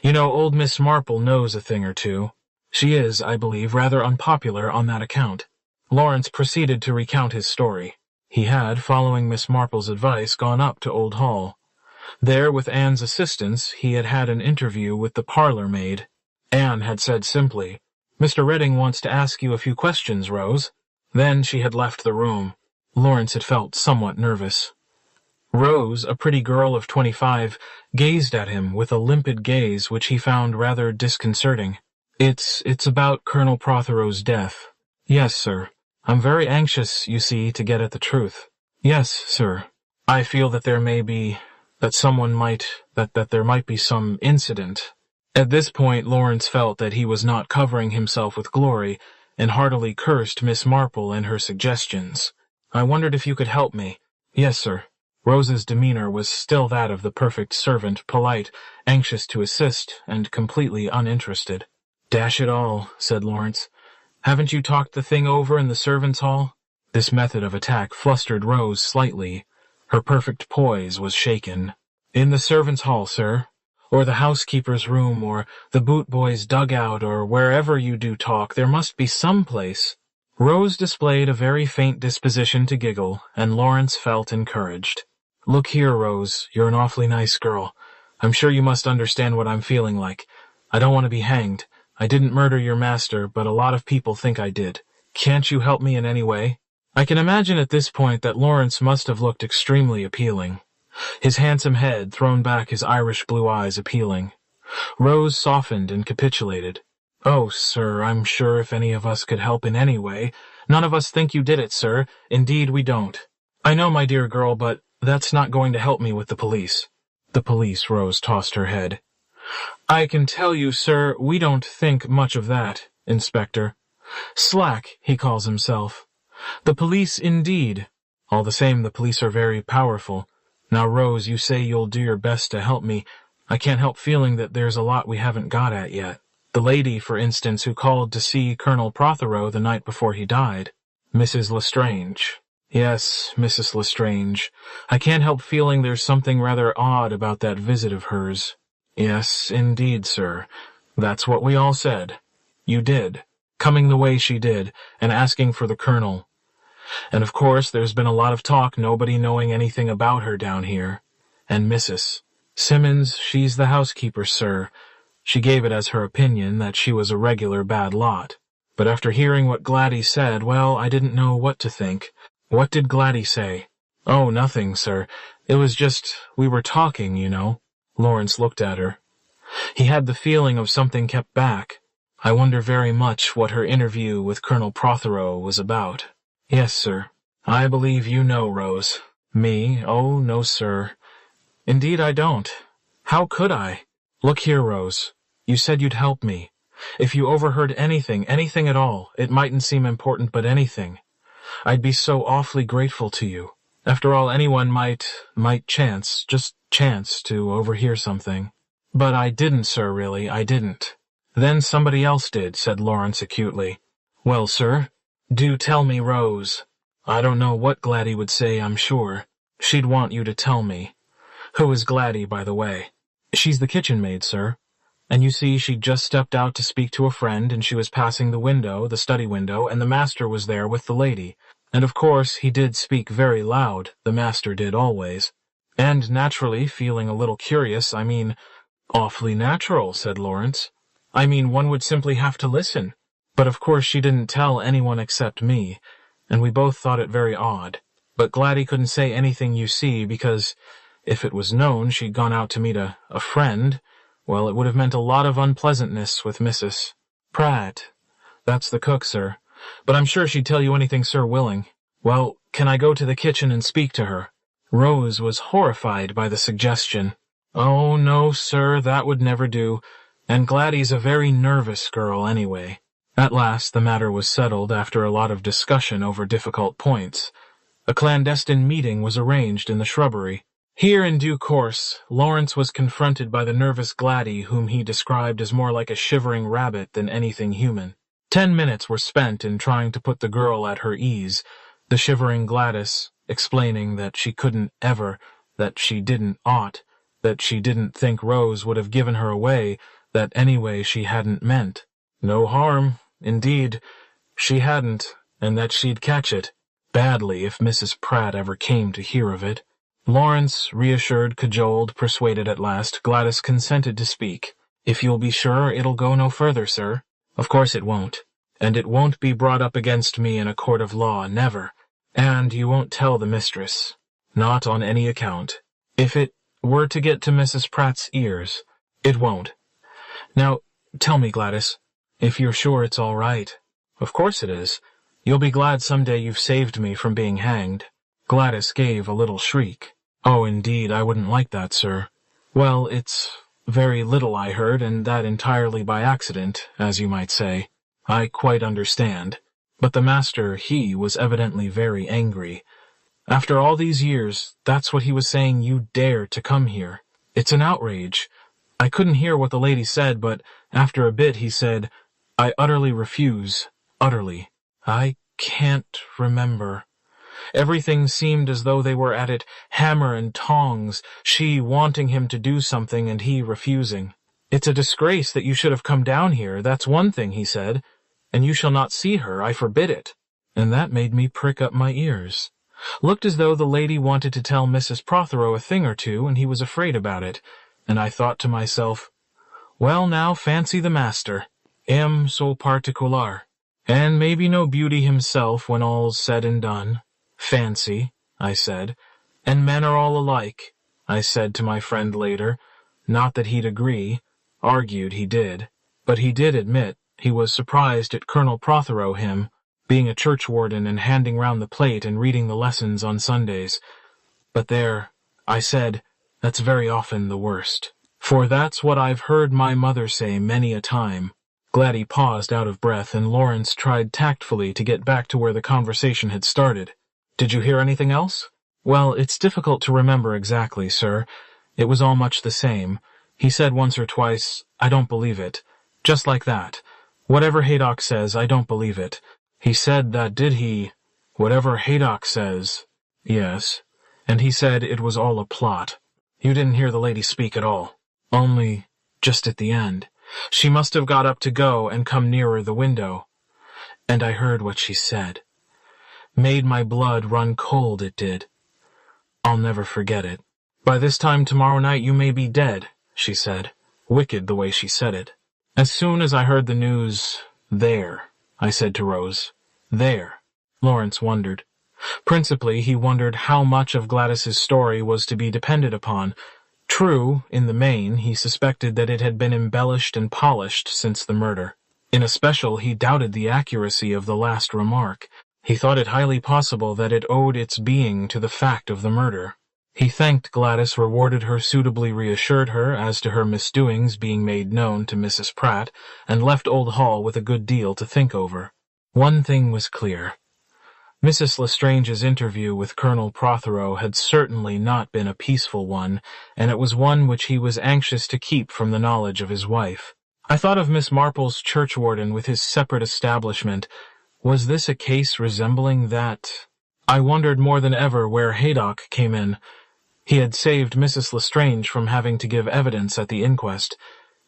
You know, old Miss Marple knows a thing or two. She is, I believe, rather unpopular on that account. Lawrence proceeded to recount his story. He had, following Miss Marple's advice, gone up to Old Hall. There, with Anne's assistance, he had had an interview with the parlour maid. Anne had said simply, Mr. Redding wants to ask you a few questions, Rose. Then she had left the room. Lawrence had felt somewhat nervous. Rose, a pretty girl of 25, gazed at him with a limpid gaze which he found rather disconcerting. It's about Colonel Prothero's death. Yes, sir. I'm very anxious, you see, to get at the truth. Yes, sir. I feel that there may be, that there might be some incident. At this point, Lawrence felt that he was not covering himself with glory, and heartily cursed Miss Marple and her suggestions. I wondered if you could help me. Yes, sir. Rose's demeanor was still that of the perfect servant, polite, anxious to assist, and completely uninterested. Dash it all, said Lawrence. Haven't you talked the thing over in the servants' hall? This method of attack flustered Rose slightly. Her perfect poise was shaken. In the servants' hall, sir, or the housekeeper's room, or the boot boy's dugout, or wherever you do talk, there must be some place. Rose displayed a very faint disposition to giggle, and Lawrence felt encouraged. Look here, Rose, you're an awfully nice girl. I'm sure you must understand what I'm feeling like. I don't want to be hanged. I didn't murder your master, but a lot of people think I did. Can't you help me in any way? I can imagine at this point that Lawrence must have looked extremely appealing. His handsome head thrown back, his Irish blue eyes appealing. Rose softened and capitulated. Oh, sir, I'm sure if any of us could help in any way. None of us think you did it, sir. Indeed, we don't. I know, my dear girl, but that's not going to help me with the police. The police Rose tossed her head. I can tell you, sir, we don't think much of that, Inspector. Slack, he calls himself. The police, indeed. All the same, the police are very powerful. Now, Rose, you say you'll do your best to help me. I can't help feeling that there's a lot we haven't got at yet. The lady, for instance, who called to see Colonel Prothero the night before he died. Mrs. Lestrange. Yes, Mrs. Lestrange. I can't help feeling there's something rather odd about that visit of hers. Yes, indeed, sir. That's what we all said. You did. Coming the way she did, and asking for the Colonel. And of course there's been a lot of talk, nobody knowing anything about her down here. And Mrs. Simmons, she's the housekeeper, sir. She gave it as her opinion that she was a regular bad lot. But after hearing what Gladys said, well, I didn't know what to think. What did Gladys say? Oh, nothing, sir. It was just, we were talking, you know. Lawrence looked at her. He had the feeling of something kept back. I wonder very much what her interview with Colonel Prothero was about. Yes, sir. I believe you know, Rose. Me? Oh, no, sir. Indeed I don't. How could I? Look here, Rose. You said you'd help me. If you overheard anything at all, it mightn't seem important, but anything. I'd be so awfully grateful to you. After all, anyone might chance, just chance, to overhear something. But I didn't, sir, really, I didn't. Then somebody else did, said Lawrence acutely. Well, sir, do tell me, Rose. I don't know what Gladys would say, I'm sure. She'd want you to tell me. Who is Gladys, by the way? She's the kitchen maid, sir. And you see, she'd just stepped out to speak to a friend, and she was passing the window, the study window, and the master was there with the lady. And of course, he did speak very loud, the master did always. And naturally, feeling a little curious, awfully natural, said Lawrence. One would simply have to listen. But of course she didn't tell anyone except me, and we both thought it very odd. But Gladys couldn't say anything, you see, because if it was known she'd gone out to meet a friend, well, it would have meant a lot of unpleasantness with Mrs. Pratt. That's the cook, sir. But I'm sure she'd tell you anything, sir, willing. Well, can I go to the kitchen and speak to her? Rose was horrified by the suggestion. Oh, no, sir, that would never do. And Gladys a very nervous girl, anyway. At last the matter was settled after a lot of discussion over difficult points. A clandestine meeting was arranged in the shrubbery. Here, in due course, Lawrence was confronted by the nervous Gladys, whom he described as more like a shivering rabbit than anything human. 10 minutes were spent in trying to put the girl at her ease, the shivering Gladys explaining that she couldn't ever, that she didn't ought, that she didn't think Rose would have given her away, that anyway she hadn't meant. No harm, indeed, she hadn't, and that she'd catch it, badly if Mrs. Pratt ever came to hear of it. Lawrence, reassured, cajoled, persuaded at last, Gladys consented to speak. If you'll be sure it'll go no further, sir. Of course it won't. And it won't be brought up against me in a court of law, never. And you won't tell the mistress. Not on any account. If it were to get to Mrs. Pratt's ears, it won't. Now, tell me, Gladys, if you're sure it's all right. Of course it is. You'll be glad some day you've saved me from being hanged. Gladys gave a little shriek. Oh, indeed, I wouldn't like that, sir. Well, it's very little I heard, and that entirely by accident, as you might say. I quite understand. But the master, he was evidently very angry. After all these years, that's what he was saying, you dare to come here. It's an outrage. I couldn't hear what the lady said, but after a bit he said, I utterly refuse. Utterly. I can't remember. Everything seemed as though they were at it hammer and tongs, she wanting him to do something and he refusing. It's a disgrace that you should have come down here, that's one thing, he said, and you shall not see her, I forbid it. And that made me prick up my ears. Looked as though the lady wanted to tell Mrs. Prothero a thing or two, and he was afraid about it, and I thought to myself, well now, fancy the master, am so particular, and maybe no beauty himself when all's said and done. Fancy, I said, and men are all alike, I said to my friend later, not that he'd agree, argued he did, but he did admit he was surprised at Colonel Prothero him, being a churchwarden and handing round the plate and reading the lessons on Sundays. But there, I said, That's very often the worst. For that's what I've heard my mother say many a time. Gladys paused out of breath, and Lawrence tried tactfully to get back to where the conversation had started. Did you hear anything else? Well, it's difficult to remember exactly, sir. It was all much the same. He said once or twice, "I don't believe it." Just like that. Whatever Haydock says, I don't believe it. He said that, did he? Whatever Haydock says. Yes. And he said it was all a plot. You didn't hear the lady speak at all. Only just at the end. She must have got up to go and come nearer the window. And I heard what she said. Made my blood run cold, it did. I'll never forget it. By this time tomorrow night you may be dead, she said. Wicked the way she said it. As soon as I heard the news, there, I said to Rose. There. Lawrence wondered. Principally, he wondered how much of Gladys's story was to be depended upon. True, in the main, he suspected that it had been embellished and polished since the murder. In especial, he doubted the accuracy of the last remark. He thought it highly possible that it owed its being to the fact of the murder. He thanked Gladys, rewarded her, suitably reassured her as to her misdoings being made known to Mrs. Pratt, and left Old Hall with a good deal to think over. One thing was clear. Mrs. Lestrange's interview with Colonel Prothero had certainly not been a peaceful one, and it was one which he was anxious to keep from the knowledge of his wife. I thought of Miss Marple's churchwarden with his separate establishment. Was this a case resembling that? I wondered more than ever where Haydock came in. He had saved Mrs. Lestrange from having to give evidence at the inquest.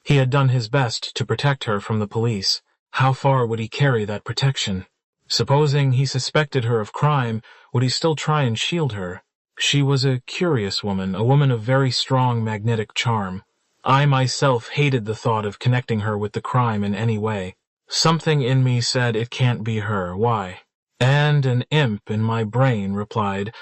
He had done his best to protect her from the police. How far would he carry that protection? Supposing he suspected her of crime, would he still try and shield her? She was a curious woman, a woman of very strong magnetic charm. I myself hated the thought of connecting her with the crime in any way. Something in me said it can't be her. Why? And an imp in my brain replied,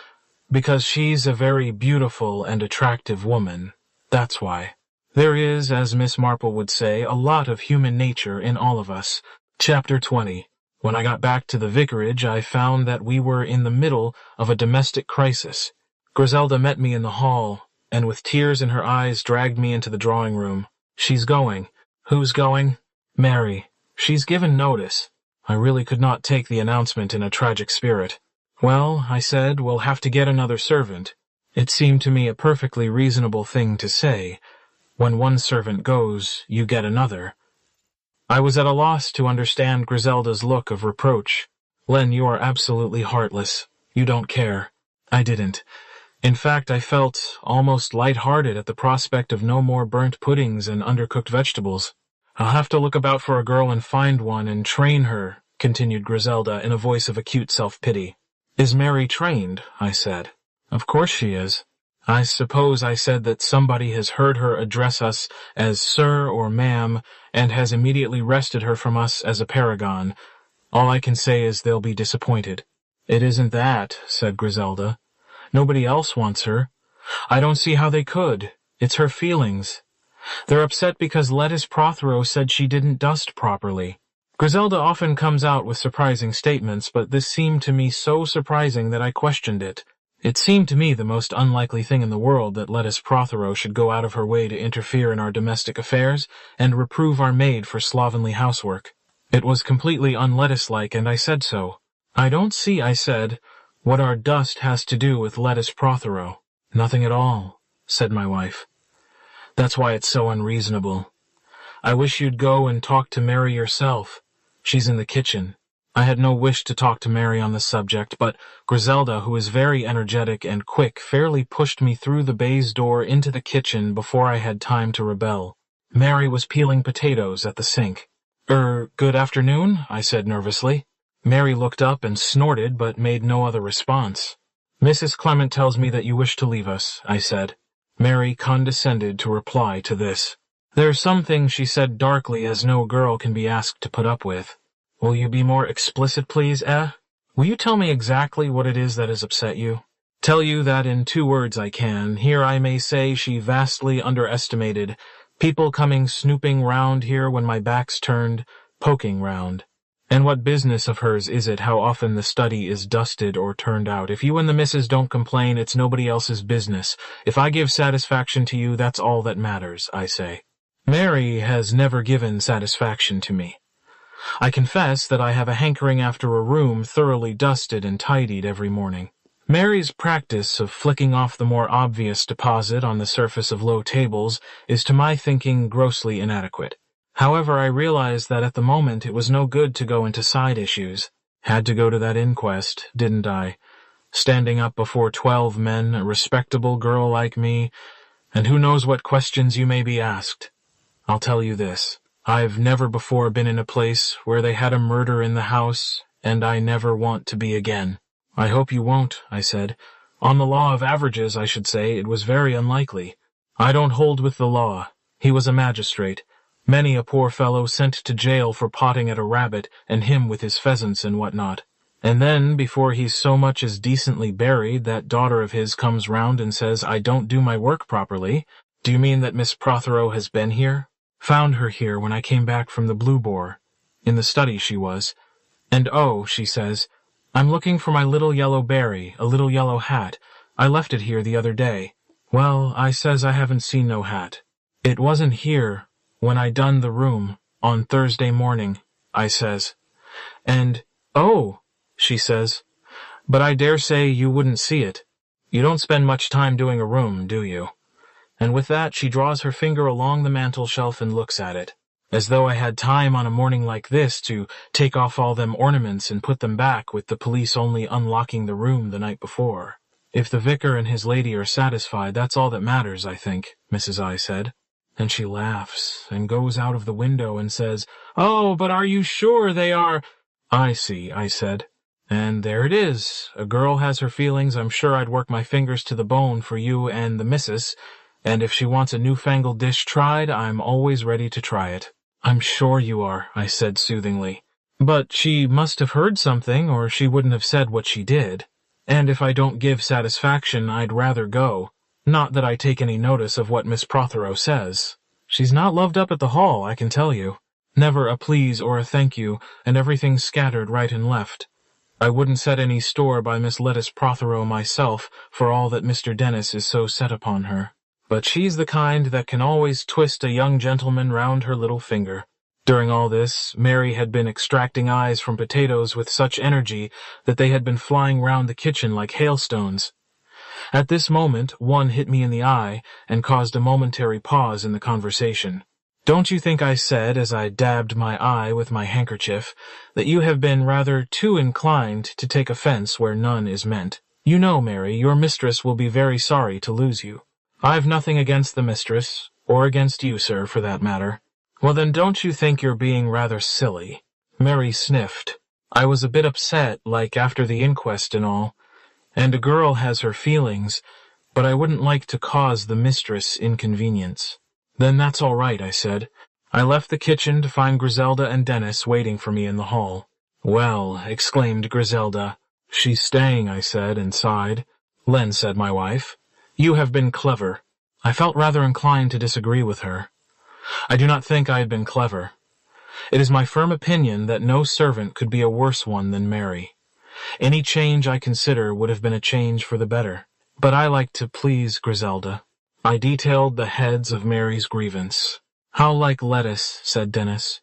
because she's a very beautiful and attractive woman. That's why. There is, as Miss Marple would say, a lot of human nature in all of us. Chapter 20. When I got back to the vicarage, I found that we were in the middle of a domestic crisis. Griselda met me in the hall, and with tears in her eyes dragged me into the drawing-room. She's going. Who's going? Mary. She's given notice. I really could not take the announcement in a tragic spirit. Well, I said, we'll have to get another servant. It seemed to me a perfectly reasonable thing to say. When one servant goes, you get another. I was at a loss to understand Griselda's look of reproach. Len, you are absolutely heartless. You don't care. I didn't. In fact, I felt almost light-hearted at the prospect of no more burnt puddings and undercooked vegetables. I'll have to look about for a girl and find one and train her, continued Griselda in a voice of acute self-pity. Is Mary trained? I said. Of course she is. I suppose I said that somebody has heard her address us as sir or ma'am, and has immediately wrested her from us as a paragon. All I can say is they'll be disappointed. It isn't that, said Griselda. Nobody else wants her. I don't see how they could. It's her feelings. They're upset because Lettice Prothero said she didn't dust properly. Griselda often comes out with surprising statements, but this seemed to me so surprising that I questioned it. It seemed to me the most unlikely thing in the world that Lettice Prothero should go out of her way to interfere in our domestic affairs and reprove our maid for slovenly housework. It was completely un-Lettice-like, and I said so. I don't see, I said, what our dust has to do with Lettice Prothero. Nothing at all, said my wife. That's why it's so unreasonable. I wish you'd go and talk to Mary yourself. She's in the kitchen. I had no wish to talk to Mary on the subject, but Griselda, who is very energetic and quick, fairly pushed me through the baize door into the kitchen before I had time to rebel. Mary was peeling potatoes at the sink. Good afternoon, I said nervously. Mary looked up and snorted, but made no other response. Mrs. Clement tells me that you wish to leave us, I said. Mary condescended to reply to this. There's some things she said darkly as no girl can be asked to put up with. Will you be more explicit, please, Will you tell me exactly what it is that has upset you? Tell you that in 2 words I can. Here I may say she vastly underestimated. People coming snooping round here when my back's turned, poking round. And what business of hers is it how often the study is dusted or turned out? If you and the missus don't complain, it's nobody else's business. If I give satisfaction to you, that's all that matters, I say. Mary has never given satisfaction to me. I confess that I have a hankering after a room thoroughly dusted and tidied every morning. Mary's practice of flicking off the more obvious deposit on the surface of low tables is to my thinking grossly inadequate. However, I realized that at the moment it was no good to go into side issues. Had to go to that inquest, didn't I? Standing up before 12 men, a respectable girl like me, and who knows what questions you may be asked. I'll tell you this. I've never before been in a place where they had a murder in the house, and I never want to be again. I hope you won't, I said. On the law of averages, I should say, it was very unlikely. I don't hold with the law. He was a magistrate. Many a poor fellow sent to jail for potting at a rabbit, and him with his pheasants and what not. And then, before he's so much as decently buried, that daughter of his comes round and says, I don't do my work properly. Do you mean that Miss Prothero has been here? Found her here when I came back from the Blue Boar. In the study she was. And oh, she says, I'm looking for my little yellow berry, a little yellow hat. I left it here the other day. Well, I says I haven't seen no hat. It wasn't here when I done the room on Thursday morning, I says. And, oh, she says, but I dare say you wouldn't see it. You don't spend much time doing a room, do you? And with that she draws her finger along the mantel-shelf and looks at it, as though I had time on a morning like this to take off all them ornaments and put them back with the police only unlocking the room the night before. If the vicar and his lady are satisfied, that's all that matters, I think, Mrs. I said. And she laughs and goes out of the window and says, Oh, but are you sure they are? I see, I said. And there it is. A girl has her feelings. I'm sure I'd work my fingers to the bone for you and the missus. And if she wants a newfangled dish tried, I'm always ready to try it. I'm sure you are, I said soothingly. But she must have heard something, or she wouldn't have said what she did. And if I don't give satisfaction, I'd rather go. Not that I take any notice of what Miss Prothero says. She's not loved up at the Hall, I can tell you. Never a please or a thank you, and everything scattered right and left. I wouldn't set any store by Miss Lettice Prothero myself, for all that Mr. Dennis is so set upon her. But she's the kind that can always twist a young gentleman round her little finger. During all this, Mary had been extracting eyes from potatoes with such energy that they had been flying round the kitchen like hailstones. At this moment, one hit me in the eye and caused a momentary pause in the conversation. Don't you think I said, as I dabbed my eye with my handkerchief, that you have been rather too inclined to take offense where none is meant? You know, Mary, your mistress will be very sorry to lose you. I've nothing against the mistress, or against you, sir, for that matter. Well, then don't you think you're being rather silly? Mary sniffed. I was a bit upset, like after the inquest and all. And a girl has her feelings, but I wouldn't like to cause the mistress inconvenience. Then that's all right, I said. I left the kitchen to find Griselda and Dennis waiting for me in the hall. Well, exclaimed Griselda. She's staying, I said, and sighed. Len, said my wife, you have been clever. I felt rather inclined to disagree with her. I do not think I had been clever. It is my firm opinion that no servant could be a worse one than Mary. Any change I consider would have been a change for the better. But I like to please Griselda. I detailed the heads of Mary's grievance. How like lettuce, said Dennis.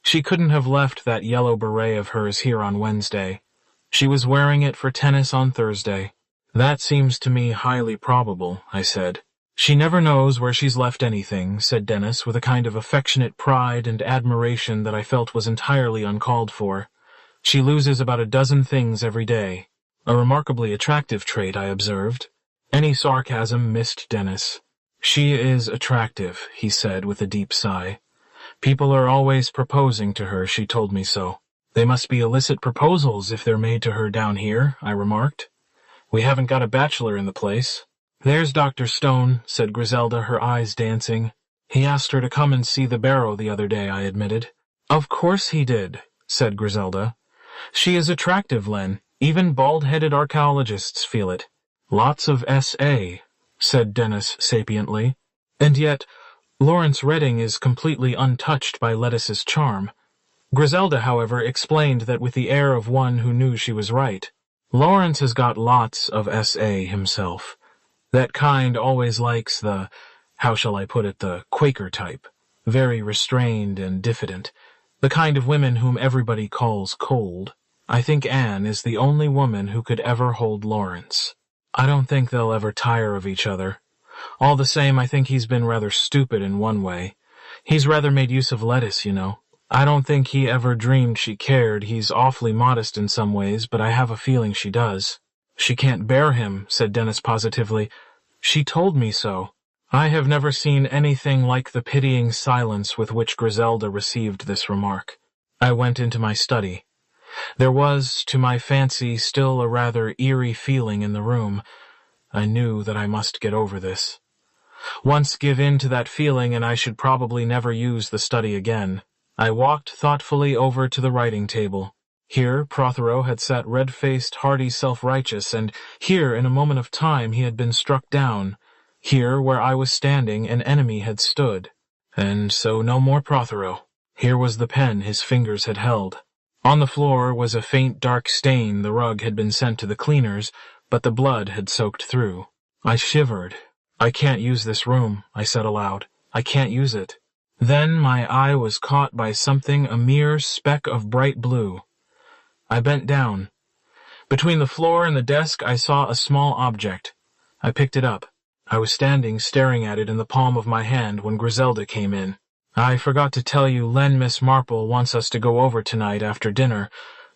She couldn't have left that yellow beret of hers here on Wednesday. She was wearing it for tennis on Thursday. That seems to me highly probable, I said. She never knows where she's left anything, said Dennis, with a kind of affectionate pride and admiration that I felt was entirely uncalled for. She loses about a dozen things every day. A remarkably attractive trait, I observed. Any sarcasm missed Dennis. She is attractive, he said with a deep sigh. People are always proposing to her, she told me so. They must be illicit proposals if they're made to her down here, I remarked. We haven't got a bachelor in the place. There's Dr. Stone, said Griselda, her eyes dancing. He asked her to come and see the barrow the other day, I admitted. Of course he did, said Griselda. She is attractive, Len. Even bald-headed archaeologists feel it. Lots of S.A., said Dennis sapiently. And yet, Lawrence Redding is completely untouched by Lettice's charm. Griselda, however, explained that with the air of one who knew she was right. Lawrence has got lots of S.A. himself. That kind always likes the, how shall I put it, the Quaker type. Very restrained and diffident. The kind of women whom everybody calls cold. I think Anne is the only woman who could ever hold Lawrence. I don't think they'll ever tire of each other. All the same, I think he's been rather stupid in one way. He's rather made use of lettuce, you know. I don't think he ever dreamed she cared. He's awfully modest in some ways, but I have a feeling she does. She can't bear him, said Dennis positively. She told me so. I have never seen anything like the pitying silence with which Griselda received this remark. I went into my study. There was, to my fancy, still a rather eerie feeling in the room. I knew that I must get over this. Once give in to that feeling, and I should probably never use the study again. I walked thoughtfully over to the writing table. Here Prothero had sat red-faced, hearty, self-righteous, and here, in a moment of time, he had been struck down. Here, where I was standing, an enemy had stood. And so no more Prothero. Here was the pen his fingers had held. On the floor was a faint dark stain. The rug had been sent to the cleaners, but the blood had soaked through. I shivered. I can't use this room, I said aloud. I can't use it. Then my eye was caught by something, a mere speck of bright blue. I bent down. Between the floor and the desk I saw a small object. I picked it up. I was standing staring at it in the palm of my hand when Griselda came in. I forgot to tell you, Miss Marple wants us to go over tonight after dinner,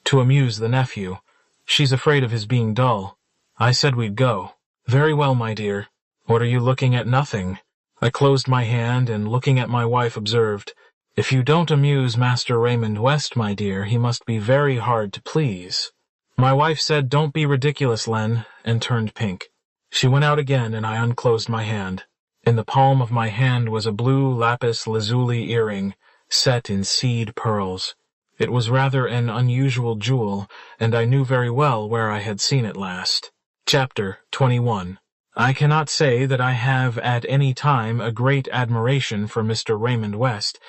to amuse the nephew. She's afraid of his being dull. I said we'd go. Very well, my dear. What are you looking at? Nothing. I closed my hand and, looking at my wife, observed, If you don't amuse Master Raymond West, my dear, he must be very hard to please. My wife said, Don't be ridiculous, Len, and turned pink. She went out again, and I unclosed my hand. In the palm of my hand was a blue lapis lazuli earring, set in seed pearls. It was rather an unusual jewel, and I knew very well where I had seen it last. Chapter 21. I cannot say that I have at any time a great admiration for Mr. Raymond West.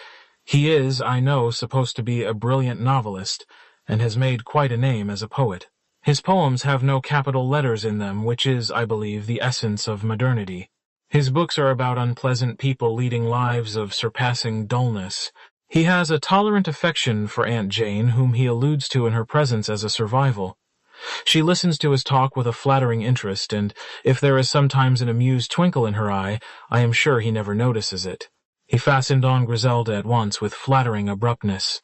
He is, I know, supposed to be a brilliant novelist, and has made quite a name as a poet. His poems have no capital letters in them, which is, I believe, the essence of modernity. His books are about unpleasant people leading lives of surpassing dullness. He has a tolerant affection for Aunt Jane, whom he alludes to in her presence as a survival. She listens to his talk with a flattering interest, and if there is sometimes an amused twinkle in her eye, I am sure he never notices it. He fastened on Griselda at once with flattering abruptness.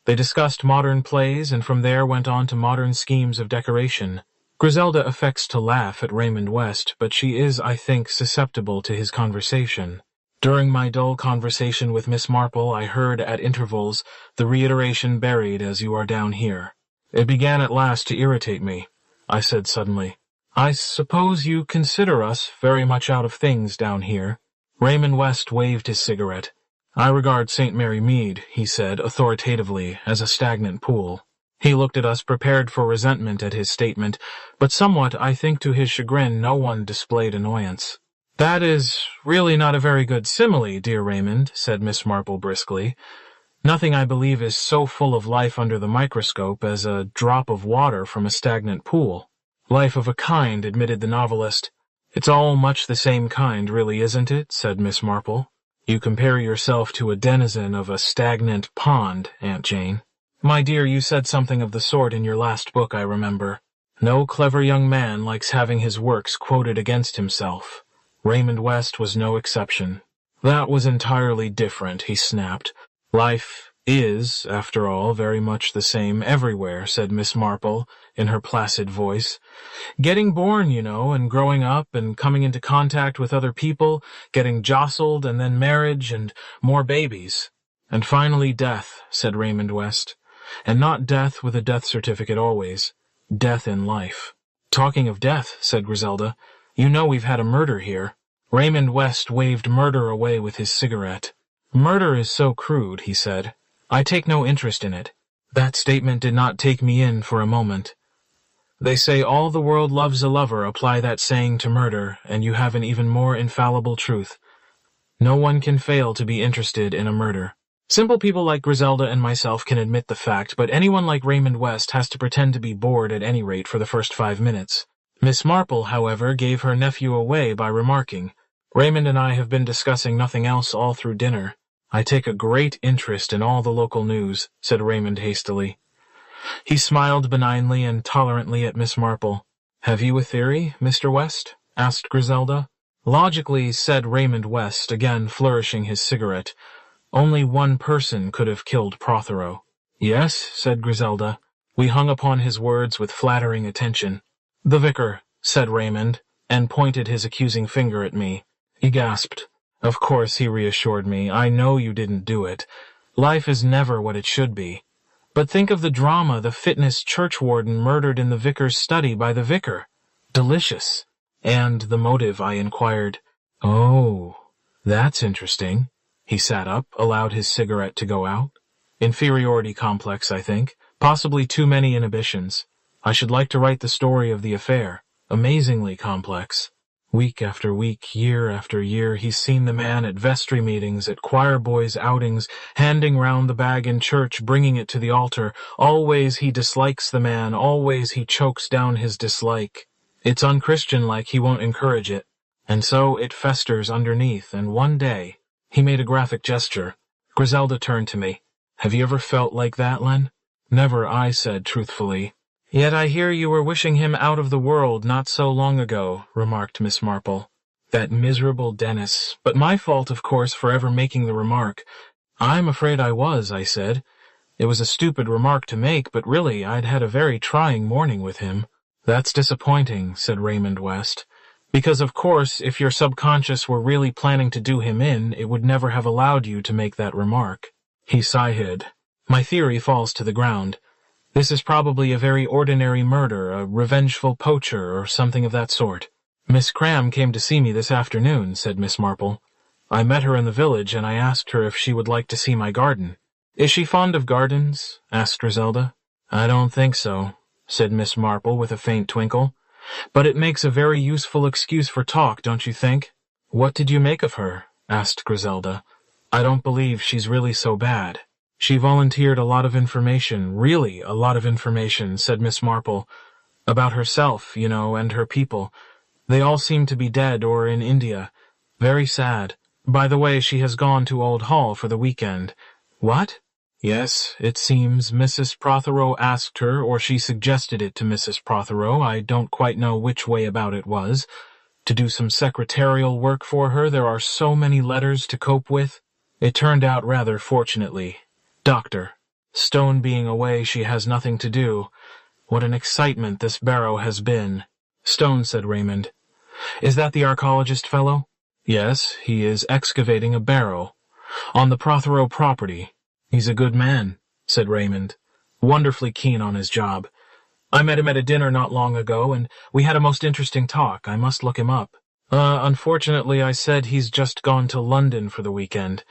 They discussed modern plays, and from there went on to modern schemes of decoration. Griselda affects to laugh at Raymond West, but she is, I think, susceptible to his conversation. During my dull conversation with Miss Marple, I heard at intervals the reiteration buried as you are down here. It began at last to irritate me. I said suddenly, I suppose you consider us very much out of things down here. Raymond West waved his cigarette. I regard St. Mary Mead, he said authoritatively, as a stagnant pool. He looked at us, prepared for resentment at his statement, but somewhat, I think to his chagrin, no one displayed annoyance. That is really not a very good simile, dear Raymond, said Miss Marple briskly. Nothing, I believe, is so full of life under the microscope as a drop of water from a stagnant pool. Life of a kind, admitted the novelist. It's all much the same kind, really, isn't it? Said Miss Marple. You compare yourself to a denizen of a stagnant pond, Aunt Jane. My dear, you said something of the sort in your last book, I remember. No clever young man likes having his works quoted against himself. Raymond West was no exception. That was entirely different, he snapped. Life is, after all, very much the same everywhere, said Miss Marple, in her placid voice. Getting born, you know, and growing up, and coming into contact with other people, getting jostled, and then marriage, and more babies. And finally death, said Raymond West. And not death with a death certificate always. Death in life. Talking of death, said Griselda, you know we've had a murder here. Raymond West waved murder away with his cigarette. Murder is so crude, he said. I take no interest in it. That statement did not take me in for a moment. They say all the world loves a lover. Apply that saying to murder, and you have an even more infallible truth. No one can fail to be interested in a murder. Simple people like Griselda and myself can admit the fact, but anyone like Raymond West has to pretend to be bored at any rate for the first 5 minutes. Miss Marple, however, gave her nephew away by remarking, "Raymond and I have been discussing nothing else all through dinner." "I take a great interest in all the local news," said Raymond hastily. He smiled benignly and tolerantly at Miss Marple. "Have you a theory, Mr. West?" asked Griselda. "Logically," said Raymond West, again flourishing his cigarette, "only one person could have killed Prothero." "Yes," said Griselda. We hung upon his words with flattering attention. "The vicar," said Raymond, and pointed his accusing finger at me. He gasped. "Of course," he reassured me. "I know you didn't do it. Life is never what it should be. But think of the drama, the fitness churchwarden murdered in the vicar's study by the vicar. Delicious." "And the motive?" I inquired. "Oh, that's interesting." He sat up, allowed his cigarette to go out. "Inferiority complex, I think. Possibly too many inhibitions. I should like to write the story of the affair. Amazingly complex. Week after week, year after year, he's seen the man at vestry meetings, at choir boys' outings, handing round the bag in church, bringing it to the altar. Always he dislikes the man, always he chokes down his dislike. It's unchristian-like, he won't encourage it. And so it festers underneath, and one day—" He made a graphic gesture. Griselda turned to me. "Have you ever felt like that, Len?" "Never," I said truthfully. "Yet I hear you were wishing him out of the world not so long ago," remarked Miss Marple. "That miserable Dennis. But my fault, of course, for ever making the remark." "I'm afraid I was," I said. "It was a stupid remark to make, but really I'd had a very trying morning with him." "That's disappointing," said Raymond West. "Because, of course, if your subconscious were really planning to do him in, it would never have allowed you to make that remark." He sighed. "My theory falls to the ground. This is probably a very ordinary murder, a revengeful poacher, or something of that sort." "Miss Cram came to see me this afternoon," said Miss Marple. "I met her in the village, and I asked her if she would like to see my garden." "Is she fond of gardens?" asked Griselda. "I don't think so," said Miss Marple with a faint twinkle. "But it makes a very useful excuse for talk, don't you think?" "What did you make of her?" asked Griselda. "I don't believe she's really so bad. She volunteered a lot of information, really a lot of information," said Miss Marple. "About herself, you know, and her people. They all seem to be dead or in India. Very sad. By the way, she has gone to Old Hall for the weekend." "What?" "Yes, it seems Mrs. Prothero asked her, or she suggested it to Mrs. Prothero, I don't quite know which way about it was, to do some secretarial work for her. There are so many letters to cope with. It turned out rather fortunately. Doctor, Stone being away, she has nothing to do. What an excitement this barrow has been." "Stone," said Raymond. "Is that the archaeologist fellow?" "Yes, he is excavating a barrow. On the Prothero property. He's a good man," said Raymond. "Wonderfully keen on his job. I met him at a dinner not long ago, and we had a most interesting talk. I must look him up." Unfortunately," I said, "he's just gone to London for the weekend.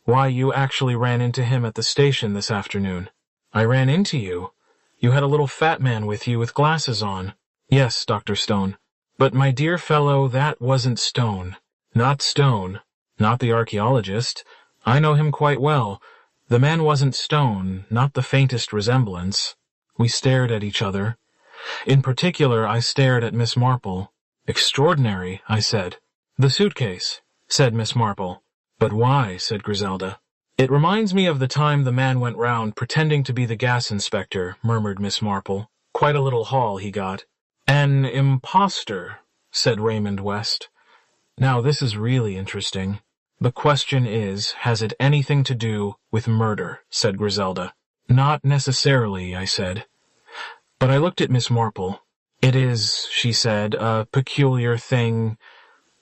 Why, you actually ran into him at the station this afternoon." "I ran into you? You had a little fat man with you with glasses on." "Yes, Dr. Stone. But my dear fellow, that wasn't Stone." "Not Stone? Not the archaeologist? I know him quite well. The man wasn't Stone, not the faintest resemblance." We stared at each other. In particular, I stared at Miss Marple. "Extraordinary," I said. "The suitcase," said Miss Marple. "But why?" said Griselda. "It reminds me of the time the man went round pretending to be the gas inspector," murmured Miss Marple. "Quite a little haul he got." "An impostor," said Raymond West. "Now this is really interesting. The question is, has it anything to do with murder?" said Griselda. "Not necessarily," I said. But I looked at Miss Marple. "It is," she said, "a peculiar thing.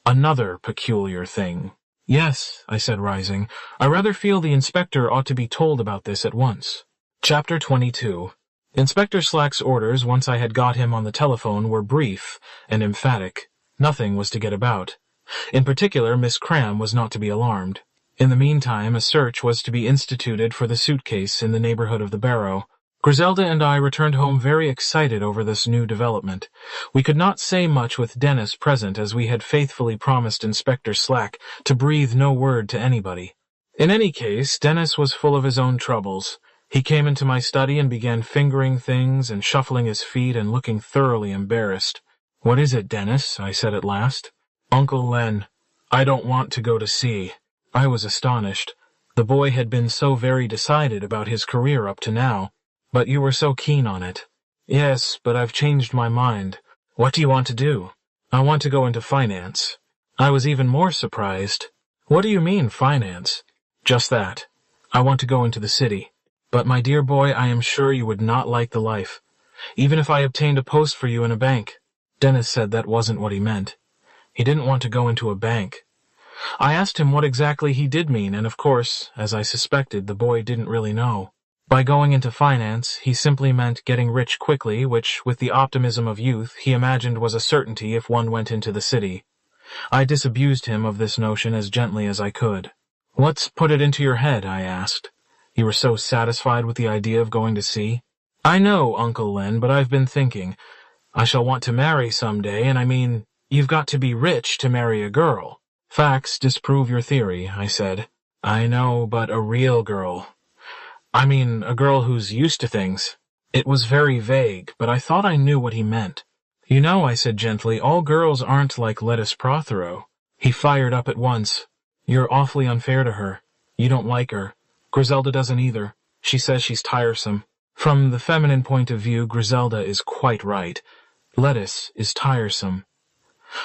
Another peculiar thing." "Yes," I said, rising. "I rather feel the inspector ought to be told about this at once." Chapter 22. Inspector Slack's orders, once I had got him on the telephone, were brief and emphatic. Nothing was to get about. In particular, Miss Cram was not to be alarmed. In the meantime, a search was to be instituted for the suitcase in the neighborhood of the barrow. Griselda and I returned home very excited over this new development. We could not say much with Dennis present, as we had faithfully promised Inspector Slack to breathe no word to anybody. In any case, Dennis was full of his own troubles. He came into my study and began fingering things and shuffling his feet and looking thoroughly embarrassed. "What is it, Dennis?" I said at last. "Uncle Len, I don't want to go to sea." I was astonished. The boy had been so very decided about his career up to now. "But you were so keen on it." "Yes, but I've changed my mind." "What do you want to do?" "I want to go into finance." I was even more surprised. "What do you mean, finance?" "Just that. I want to go into the city." "But my dear boy, I am sure you would not like the life, even if I obtained a post for you in a bank." Dennis said that wasn't what he meant. He didn't want to go into a bank. I asked him what exactly he did mean, and of course, as I suspected, the boy didn't really know. By going into finance, he simply meant getting rich quickly, which, with the optimism of youth, he imagined was a certainty if one went into the city. I disabused him of this notion as gently as I could. "What's put it into your head?" I asked. "You were so satisfied with the idea of going to sea?" "I know, Uncle Len, but I've been thinking. I shall want to marry someday, and I mean, you've got to be rich to marry a girl." "Facts disprove your theory," I said. "I know, but a real girl. I mean, a girl who's used to things." It was very vague, but I thought I knew what he meant. "You know," I said gently, "all girls aren't like Lettuce Prothero." He fired up at once. "You're awfully unfair to her. You don't like her. Griselda doesn't either. She says she's tiresome." From the feminine point of view, Griselda is quite right. Lettuce is tiresome.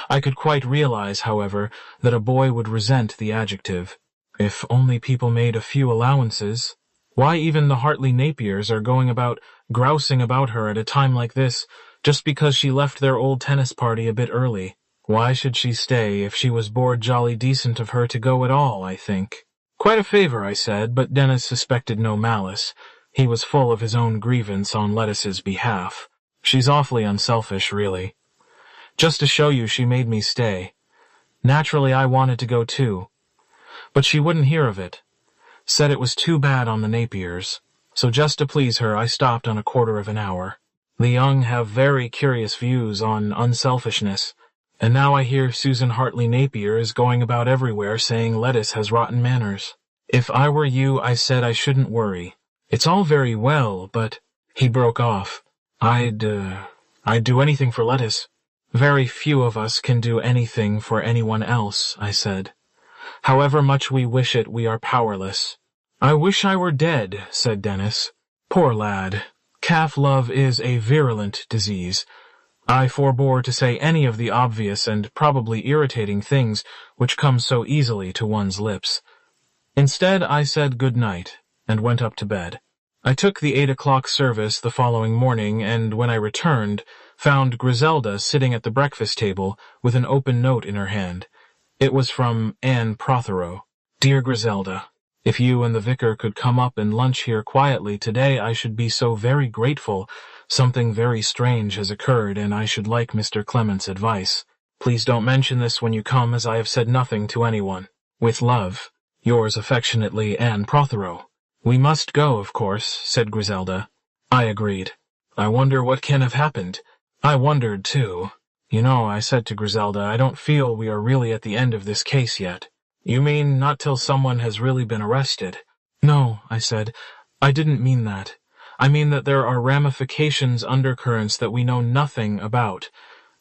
I could quite realize, however, that a boy would resent the adjective. If only people made a few allowances. Why even the Hartley Napiers are going about grousing about her at a time like this, just because she left their old tennis party a bit early. Why should she stay if she was bored? Jolly decent of her to go at all, I think. "Quite a favor," I said, but Dennis suspected no malice. He was full of his own grievance on Lettuce's behalf. "She's awfully unselfish, really. Just to show you, she made me stay. Naturally, I wanted to go too. But she wouldn't hear of it. Said it was too bad on the Napiers. So just to please her, I stopped on a quarter of an hour. The young have very curious views on unselfishness. And now I hear Susan Hartley Napier is going about everywhere saying Lettuce has rotten manners. If I were you, I said I shouldn't worry. It's all very well, but—" He broke off. I'd do anything for Lettuce." "Very few of us can do anything for anyone else," I said. "However much we wish it, we are powerless." "I wish I were dead," said Dennis. "Poor lad. Calf love is a virulent disease." I forbore to say any of the obvious and probably irritating things which come so easily to one's lips. Instead, I said good night, and went up to bed. I took the 8 o'clock service the following morning, and when I returned, found Griselda sitting at the breakfast table with an open note in her hand. It was from Anne Prothero. "Dear Griselda, if you and the vicar could come up and lunch here quietly today, I should be so very grateful. Something very strange has occurred, and I should like Mr. Clement's advice. Please don't mention this when you come, as I have said nothing to anyone. With love, yours affectionately, Anne Prothero." "We must go, of course," said Griselda. I agreed. "I wonder what can have happened." I wondered, too. "You know," I said to Griselda, "I don't feel we are really at the end of this case yet." "You mean not till someone has really been arrested?" "No," I said. "I didn't mean that. I mean that there are ramifications, undercurrents that we know nothing about.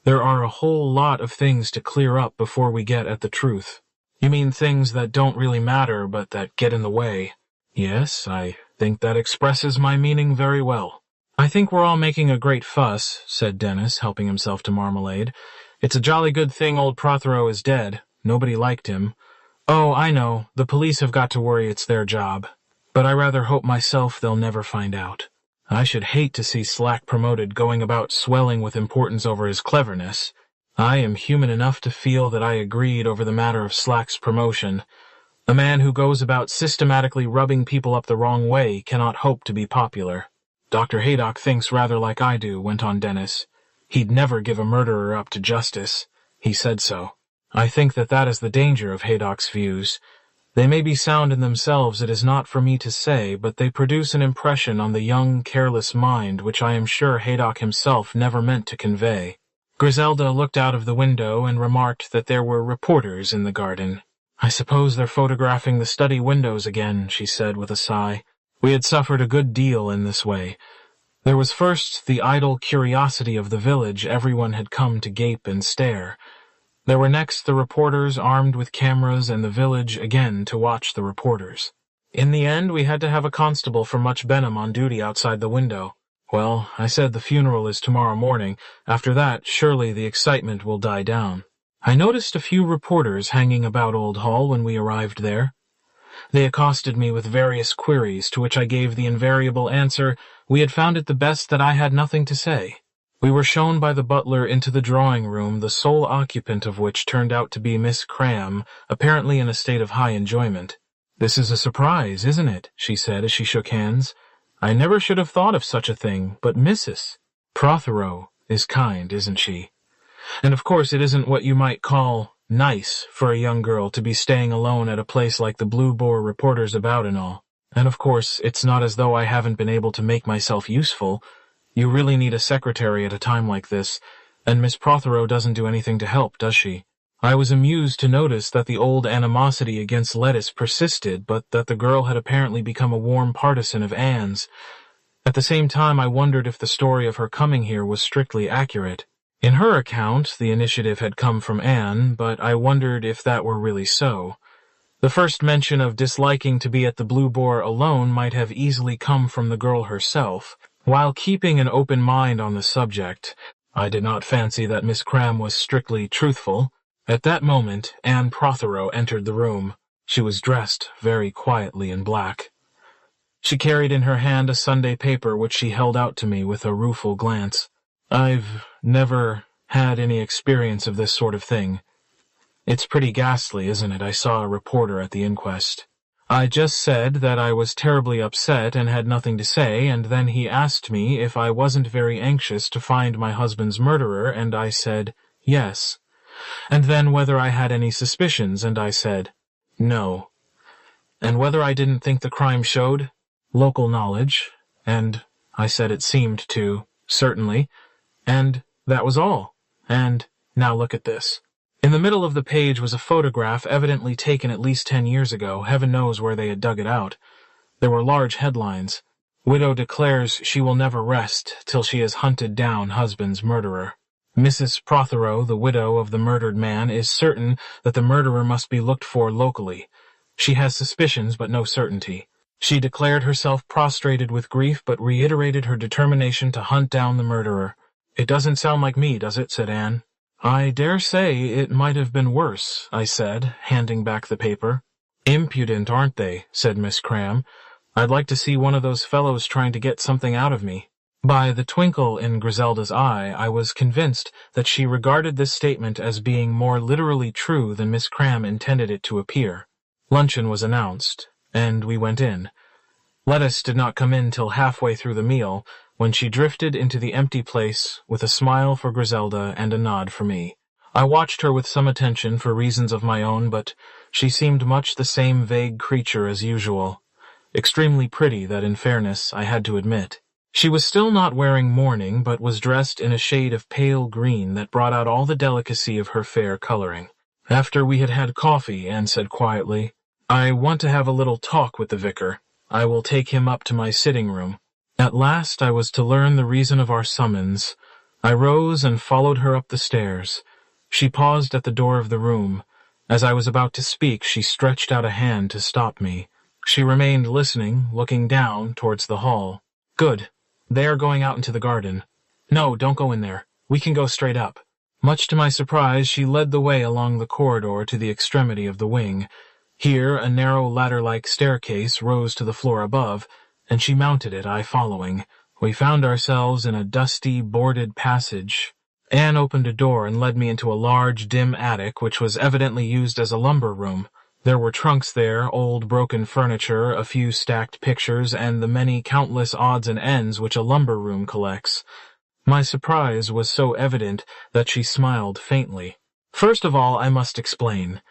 There are a whole lot of things to clear up before we get at the truth." "You mean things that don't really matter, but that get in the way?" "Yes, I think that expresses my meaning very well." "I think we're all making a great fuss," said Dennis, helping himself to marmalade. "It's a jolly good thing old Prothero is dead. Nobody liked him. Oh, I know, the police have got to worry, it's their job. But I rather hope myself they'll never find out. I should hate to see Slack promoted going about swelling with importance over his cleverness. I am human enough to feel that I agreed over the matter of Slack's promotion. A man who goes about systematically rubbing people up the wrong way cannot hope to be popular." "Dr. Haydock thinks rather like I do," went on Dennis. "He'd never give a murderer up to justice. He said so. I think that is the danger of Haydock's views. They may be sound in themselves, it is not for me to say, but they produce an impression on the young, careless mind which I am sure Haydock himself never meant to convey." Griselda looked out of the window and remarked that there were reporters in the garden. "I suppose they're photographing the study windows again," she said with a sigh. We had suffered a good deal in this way. There was first the idle curiosity of the village. Everyone had come to gape and stare. There were next the reporters armed with cameras, and the village again to watch the reporters. In the end, we had to have a constable from Much Benham on duty outside the window. Well, I said the funeral is tomorrow morning. After that, surely the excitement will die down. I noticed a few reporters hanging about Old Hall when we arrived there. They accosted me with various queries, to which I gave the invariable answer, we had found it the best that I had nothing to say. We were shown by the butler into the drawing-room, the sole occupant of which turned out to be Miss Cram, apparently in a state of high enjoyment. "This is a surprise, isn't it?" she said as she shook hands. "I never should have thought of such a thing, but Mrs. Prothero is kind, isn't she? And of course it isn't what you might call nice for a young girl to be staying alone at a place like the Blue Boar reporters about and all. And of course it's not as though I haven't been able to make myself useful. You really need a secretary at a time like this, and Miss Prothero doesn't do anything to help, does she?" I was amused to notice that the old animosity against lettuce persisted, but that the girl had apparently become a warm partisan of Anne's. At the same time, I wondered if the story of her coming here was strictly accurate. In her account, the initiative had come from Anne, but I wondered if that were really so. The first mention of disliking to be at the Blue Boar alone might have easily come from the girl herself. While keeping an open mind on the subject, I did not fancy that Miss Cram was strictly truthful. At that moment, Anne Prothero entered the room. She was dressed very quietly in black. She carried in her hand a Sunday paper which she held out to me with a rueful glance. "I've never had any experience of this sort of thing. It's pretty ghastly, isn't it?" I saw a reporter at the inquest. I just said that I was terribly upset and had nothing to say, and then he asked me if I wasn't very anxious to find my husband's murderer, and I said yes. And then whether I had any suspicions, and I said no. And whether I didn't think the crime showed local knowledge, and I said it seemed to, certainly, and that was all. And now look at this. In the middle of the page was a photograph evidently taken at least 10 years ago. Heaven knows where they had dug it out. There were large headlines. "Widow declares she will never rest till she has hunted down husband's murderer. Mrs. Prothero, the widow of the murdered man, is certain that the murderer must be looked for locally. She has suspicions but no certainty. She declared herself prostrated with grief but reiterated her determination to hunt down the murderer." "It doesn't sound like me, does it?" said Anne. "I dare say it might have been worse," I said, handing back the paper. "Impudent, aren't they?" said Miss Cram. "I'd like to see one of those fellows trying to get something out of me." By the twinkle in Griselda's eye, I was convinced that she regarded this statement as being more literally true than Miss Cram intended it to appear. Luncheon was announced, and we went in. Lettuce did not come in till halfway through the meal, when she drifted into the empty place with a smile for Griselda and a nod for me. I watched her with some attention for reasons of my own, but she seemed much the same vague creature as usual. Extremely pretty, that in fairness I had to admit. She was still not wearing mourning, but was dressed in a shade of pale green that brought out all the delicacy of her fair coloring. After we had had coffee, Anne said quietly, "I want to have a little talk with the vicar. I will take him up to my sitting room." At last I was to learn the reason of our summons. I rose and followed her up the stairs. She paused at the door of the room. As I was about to speak, she stretched out a hand to stop me. She remained listening, looking down towards the hall. "Good. They are going out into the garden." "No, don't go in there. We can go straight up." Much to my surprise, she led the way along the corridor to the extremity of the wing. Here a narrow ladder-like staircase rose to the floor above, and she mounted it, I following. We found ourselves in a dusty, boarded passage. Anne opened a door and led me into a large, dim attic, which was evidently used as a lumber room. There were trunks there, old broken furniture, a few stacked pictures, and the many countless odds and ends which a lumber room collects. My surprise was so evident that she smiled faintly. "First of all, I must explain.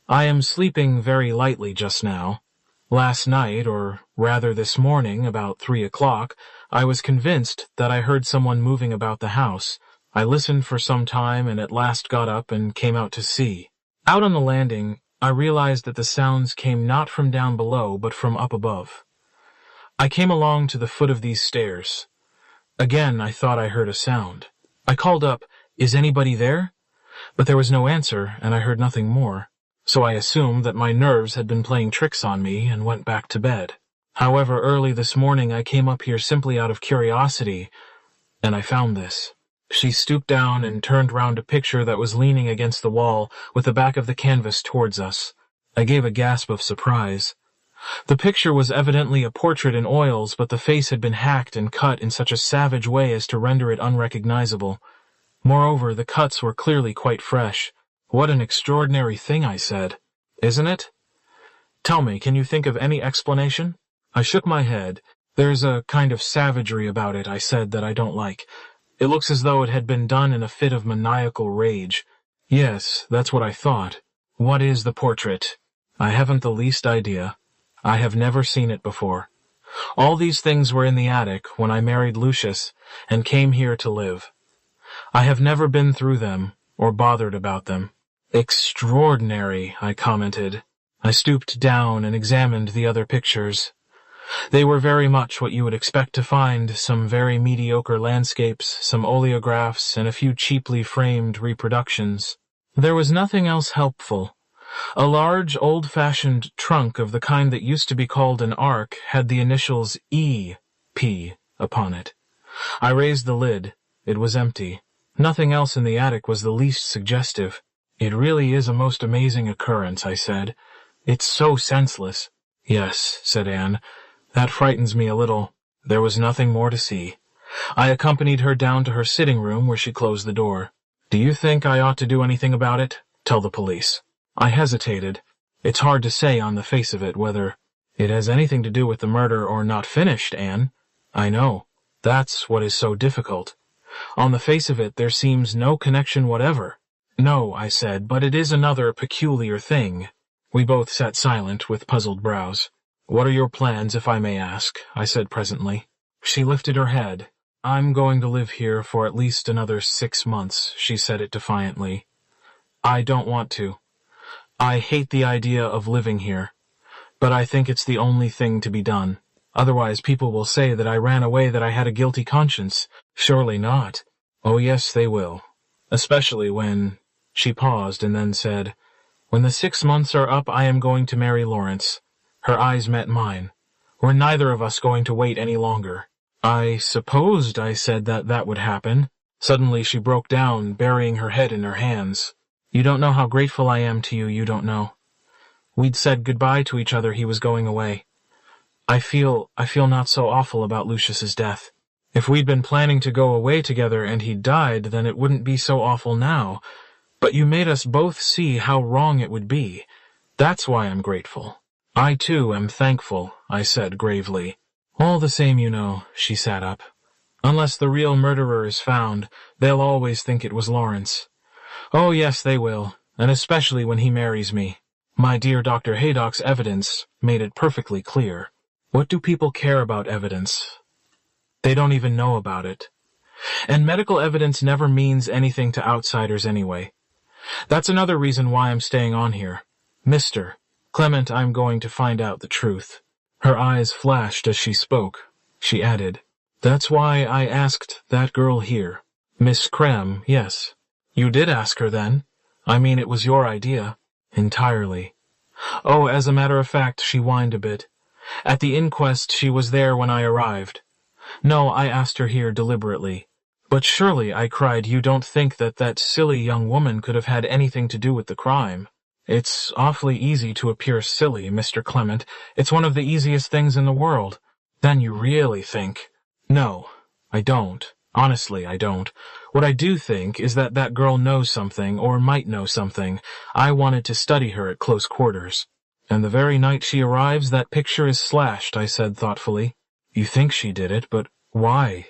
I am sleeping very lightly just now. Last night, or rather this morning, about 3 o'clock, I was convinced that I heard someone moving about the house. I listened for some time and at last got up and came out to see. Out on the landing, I realized that the sounds came not from down below, but from up above. I came along to the foot of these stairs. Again, I thought I heard a sound. I called up, "Is anybody there?" But there was no answer, and I heard nothing more. So I assumed that my nerves had been playing tricks on me and went back to bed. However, early this morning I came up here simply out of curiosity, and I found this. She stooped down and turned round a picture that was leaning against the wall with the back of the canvas towards us. I gave a gasp of surprise. The picture was evidently a portrait in oils, but the face had been hacked and cut in such a savage way as to render it unrecognizable. Moreover, the cuts were clearly quite fresh. "What an extraordinary thing," I said. "Isn't it? Tell me, can you think of any explanation?" I shook my head. "There's a kind of savagery about it," I said, "that I don't like. It looks as though it had been done in a fit of maniacal rage." "Yes, that's what I thought. What is the portrait?" "I haven't the least idea. I have never seen it before. All these things were in the attic when I married Lucius and came here to live. I have never been through them or bothered about them." "Extraordinary," I commented. I stooped down and examined the other pictures. They were very much what you would expect to find, some very mediocre landscapes, some oleographs, and a few cheaply framed reproductions. There was nothing else helpful. A large, old-fashioned trunk of the kind that used to be called an ark had the initials E.P. upon it. I raised the lid. It was empty. Nothing else in the attic was the least suggestive. "It really is a most amazing occurrence," I said. "It's so senseless." "Yes," said Anne. "That frightens me a little." There was nothing more to see. I accompanied her down to her sitting room, where she closed the door. "Do you think I ought to do anything about it? Tell the police?" I hesitated. It's hard to say on the face of it whether it has anything to do with the murder or not finished, Anne. I know. That's what is so difficult. On the face of it, there seems no connection whatever. "No," I said, "but it is another peculiar thing." We both sat silent with puzzled brows. "What are your plans, if I may ask?" I said presently. She lifted her head. "I'm going to live here for at least another 6 months," she said it defiantly. "I don't want to. I hate the idea of living here, but I think it's the only thing to be done. Otherwise people will say that I ran away, that I had a guilty conscience. Surely not." "Oh, yes, they will. Especially when—" She paused and then said, "When the 6 months are up, I am going to marry Lawrence." Her eyes met mine. "We're neither of us going to wait any longer." "I supposed," I said, "that would happen." Suddenly she broke down, burying her head in her hands. "You don't know how grateful I am to you, you don't know. We'd said goodbye to each other, he was going away. I feel not so awful about Lucius's death. If we'd been planning to go away together and he'd died, then it wouldn't be so awful now. But you made us both see how wrong it would be. That's why I'm grateful." "I, too, am thankful," I said gravely. "All the same, you know," she sat up. "Unless the real murderer is found, they'll always think it was Lawrence. Oh, yes, they will, and especially when he marries me. My dear Dr. Haydock's evidence made it perfectly clear. What do people care about evidence? They don't even know about it. And medical evidence never means anything to outsiders anyway. That's another reason why I'm staying on here. Mr. Clement, I'm going to find out the truth." Her eyes flashed as she spoke. She added, "That's why I asked that girl here. Miss Cram, yes. You did ask her then? I mean, it was your idea." "Entirely." "Oh, as a matter of fact," she whined a bit. "At the inquest she was there when I arrived. No, I asked her here deliberately." "But surely," I cried, "you don't think that silly young woman could have had anything to do with the crime?" "It's awfully easy to appear silly, Mr. Clement. It's one of the easiest things in the world." "Then you really think—" "No, I don't. Honestly, I don't. What I do think is that girl knows something, or might know something. I wanted to study her at close quarters." "And the very night she arrives, that picture is slashed," I said thoughtfully. "You think she did it, but why?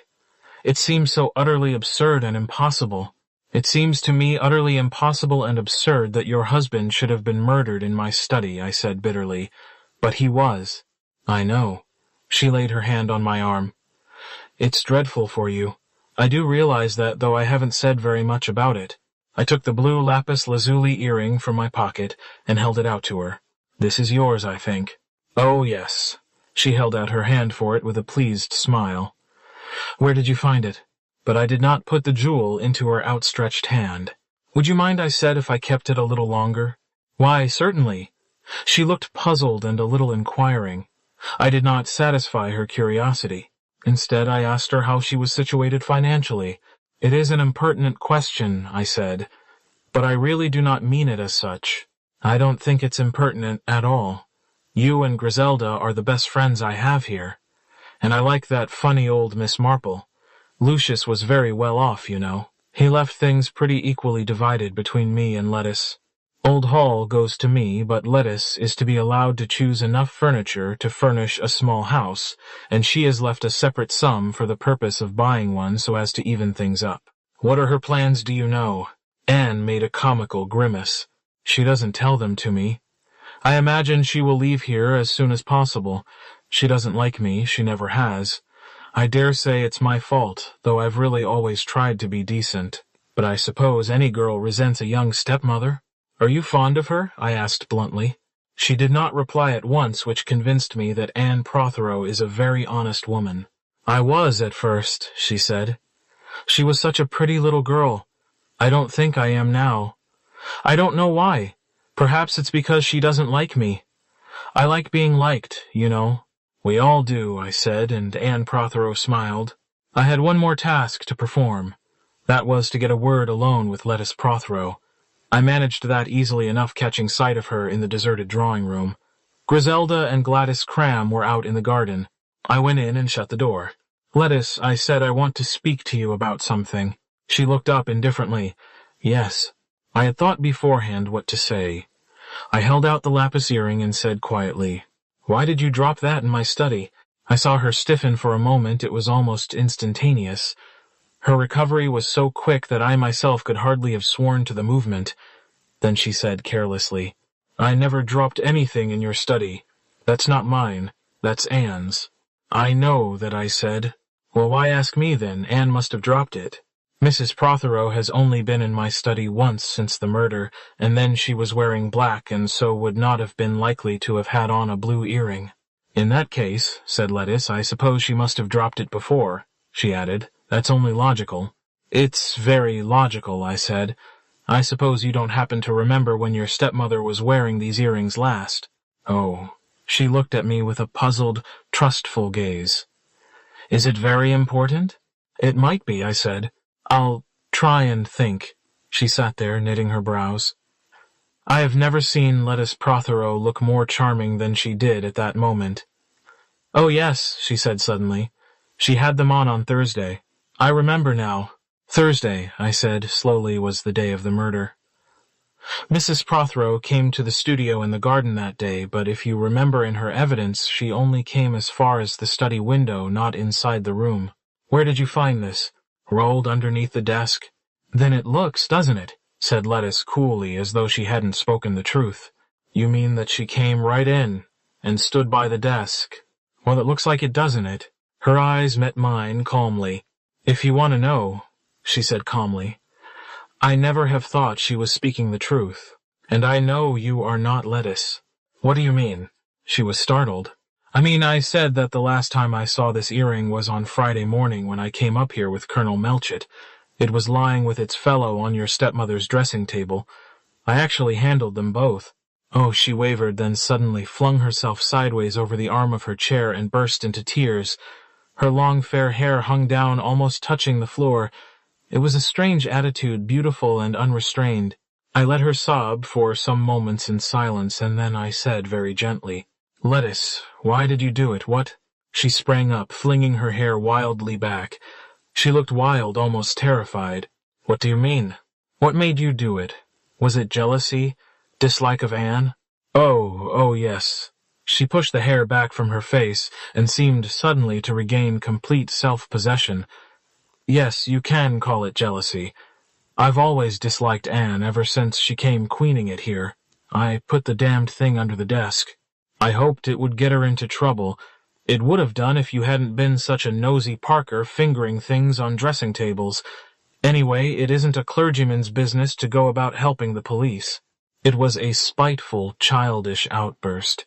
It seems so utterly absurd and impossible. It seems to me utterly impossible and absurd that your husband should have been murdered in my study," I said bitterly. "But he was." "I know." She laid her hand on my arm. "It's dreadful for you. I do realize that, though I haven't said very much about it. I took the blue lapis lazuli earring from my pocket and held it out to her. "This is yours, I think." "Oh, yes." She held out her hand for it with a pleased smile. "Where did you find it?" But I did not put the jewel into her outstretched hand. "Would you mind," I said, "if I kept it a little longer?" "Why, certainly." She looked puzzled and a little inquiring. I did not satisfy her curiosity. Instead, I asked her how she was situated financially. "It is an impertinent question," I said, "but I really do not mean it as such. I don't think it's impertinent at all. You and Griselda are the best friends I have here. And I like that funny old Miss Marple. Lucius was very well off, you know. He left things pretty equally divided between me and Lettuce. Old Hall goes to me, but Lettuce is to be allowed to choose enough furniture to furnish a small house, and she has left a separate sum for the purpose of buying one so as to even things up. What are her plans, do you know?" Anne made a comical grimace. "She doesn't tell them to me. I imagine she will leave here as soon as possible. She doesn't like me, she never has. I dare say it's my fault, though I've really always tried to be decent. But I suppose any girl resents a young stepmother." "Are you fond of her?" I asked bluntly. She did not reply at once, which convinced me that Anne Prothero is a very honest woman. "I was at first," she said. "She was such a pretty little girl. I don't think I am now. I don't know why. Perhaps it's because she doesn't like me. I like being liked, you know." "We all do," I said, and Anne Prothero smiled. I had one more task to perform. That was to get a word alone with Lettuce Prothero. I managed that easily enough, catching sight of her in the deserted drawing-room. Griselda and Gladys Cram were out in the garden. I went in and shut the door. "Lettuce," I said, "I want to speak to you about something." She looked up indifferently. "Yes." I had thought beforehand what to say. I held out the lapis earring and said quietly, "Why did you drop that in my study?" I saw her stiffen for a moment. It was almost instantaneous. Her recovery was so quick that I myself could hardly have sworn to the movement. Then she said carelessly, "I never dropped anything in your study. That's not mine. That's Anne's." "I know that," I said. "Well, why ask me then? Anne must have dropped it." "Mrs. Prothero has only been in my study once since the murder, and then she was wearing black and so would not have been likely to have had on a blue earring." "In that case," said Lettuce, "I suppose she must have dropped it before." She added, "That's only logical." "It's very logical," I said. "I suppose you don't happen to remember when your stepmother was wearing these earrings last?" "Oh." She looked at me with a puzzled, trustful gaze. "Is it very important?" "It might be," I said. "I'll try and think." She sat there, knitting her brows. I have never seen Lettuce Prothero look more charming than she did at that moment. "Oh, yes," she said suddenly. "She had them on Thursday. I remember now." "Thursday," I said slowly, was the day of the murder. Mrs. Prothero came to the studio in the garden that day, but if you remember in her evidence, she only came as far as the study window, not inside the room. "Where did you find this?" "Rolled underneath the desk." "Then it looks, doesn't it?" said Lettuce coolly, as though she hadn't spoken the truth. "You mean that she came right in and stood by the desk?" "Well, it looks like it, doesn't it?" Her eyes met mine calmly. "If you want to know," she said calmly, "I never have thought she was speaking the truth. And I know you are not Lettuce." "What do you mean?" She was startled. I said that the last time I saw this earring was on Friday morning when I came up here with Colonel Melchett. It was lying with its fellow on your stepmother's dressing table. I actually handled them both." "Oh," she wavered, then suddenly flung herself sideways over the arm of her chair and burst into tears. Her long fair hair hung down, almost touching the floor. It was a strange attitude, beautiful and unrestrained. I let her sob for some moments in silence, and then I said very gently, "Lettuce, why did you do it? What?" She sprang up, flinging her hair wildly back. She looked wild, almost terrified. "What do you mean? What made you do it? Was it jealousy? Dislike of Anne?" Oh, yes." She pushed the hair back from her face and seemed suddenly to regain complete self-possession. "Yes, you can call it jealousy. I've always disliked Anne ever since she came queening it here. I put the damned thing under the desk. I hoped it would get her into trouble. It would have done if you hadn't been such a nosy Parker fingering things on dressing tables. Anyway, it isn't a clergyman's business to go about helping the police. It was a spiteful, childish outburst.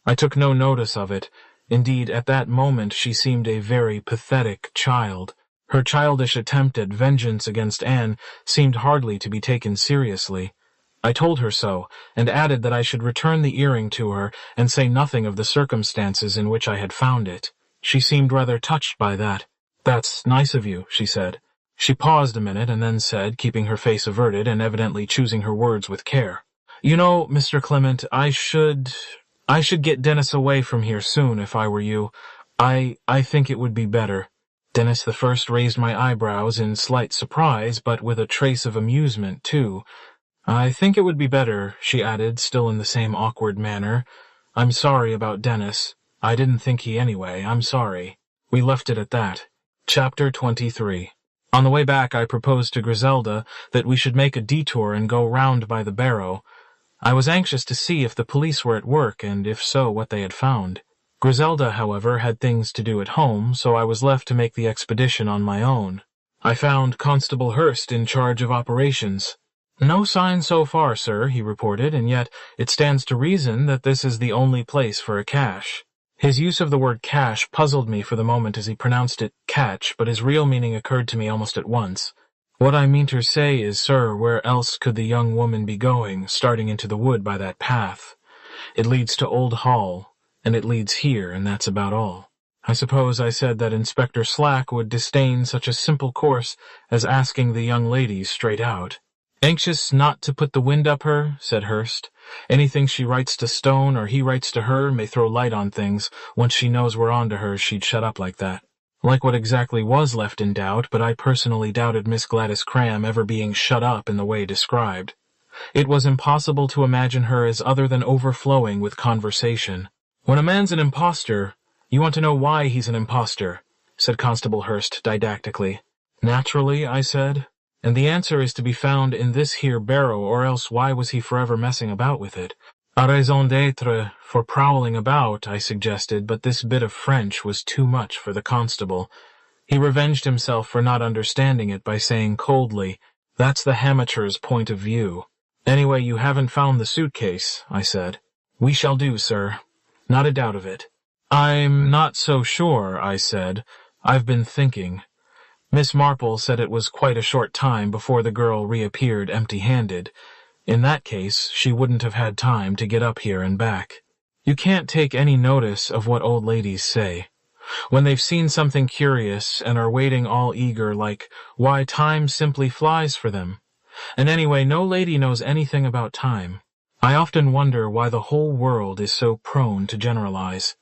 I took no notice of it. Indeed, at that moment she seemed a very pathetic child. Her childish attempt at vengeance against Anne seemed hardly to be taken seriously. I told her so, and added that I should return the earring to her and say nothing of the circumstances in which I had found it. She seemed rather touched by that. "That's nice of you," she said. She paused a minute and then said, keeping her face averted and evidently choosing her words with care, "You know, Mr. Clement, I should get Dennis away from here soon if I were you. I think it would be better." Dennis the First raised my eyebrows in slight surprise, but with a trace of amusement, too. "I think it would be better," she added, still in the same awkward manner. "I'm sorry about Dennis. I didn't think he anyway. I'm sorry." We left it at that. Chapter 23. On the way back I proposed to Griselda that we should make a detour and go round by the barrow. I was anxious to see if the police were at work, and if so, what they had found. Griselda, however, had things to do at home, so I was left to make the expedition on my own. I found Constable Hurst in charge of operations. "No sign so far, sir," he reported, "and yet it stands to reason that this is the only place for a cache." His use of the word cache puzzled me for the moment as he pronounced it catch, but his real meaning occurred to me almost at once. "What I mean to say is, sir, where else could the young woman be going, starting into the wood by that path? It leads to Old Hall, and it leads here, and that's about all." I suppose I said that Inspector Slack would disdain such a simple course as asking the young ladies straight out. "Anxious not to put the wind up her," said Hurst. "Anything she writes to Stone or he writes to her may throw light on things. Once she knows we're on to her, she'd shut up like that." Like what exactly was left in doubt, but I personally doubted Miss Gladys Cram ever being shut up in the way described. It was impossible to imagine her as other than overflowing with conversation. "When a man's an impostor, you want to know why he's an impostor," said Constable Hurst didactically. "Naturally," I said. "And the answer is to be found in this here barrow, or else why was he forever messing about with it?" "A raison d'être for prowling about," I suggested, but this bit of French was too much for the constable. He revenged himself for not understanding it by saying coldly, "That's the amateur's point of view." "Anyway, you haven't found the suitcase," I said. "We shall do, sir. Not a doubt of it." "I'm not so sure," I said. "I've been thinking. Miss Marple said it was quite a short time before the girl reappeared empty-handed. In that case, she wouldn't have had time to get up here and back. You can't take any notice of what old ladies say. When they've seen something curious and are waiting all eager, like, why, time simply flies for them. And anyway, no lady knows anything about time. I often wonder why the whole world is so prone to generalize.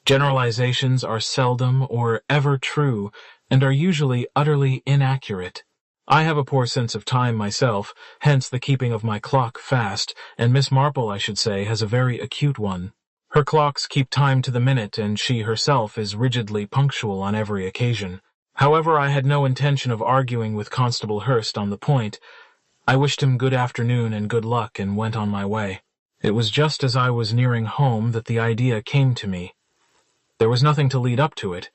Generalizations are seldom or ever true, and are usually utterly inaccurate. I have a poor sense of time myself, hence the keeping of my clock fast, and Miss Marple, I should say, has a very acute one. Her clocks keep time to the minute, and she herself is rigidly punctual on every occasion. However, I had no intention of arguing with Constable Hurst on the point. I wished him good afternoon and good luck and went on my way. It was just as I was nearing home that the idea came to me. There was nothing to lead up to it.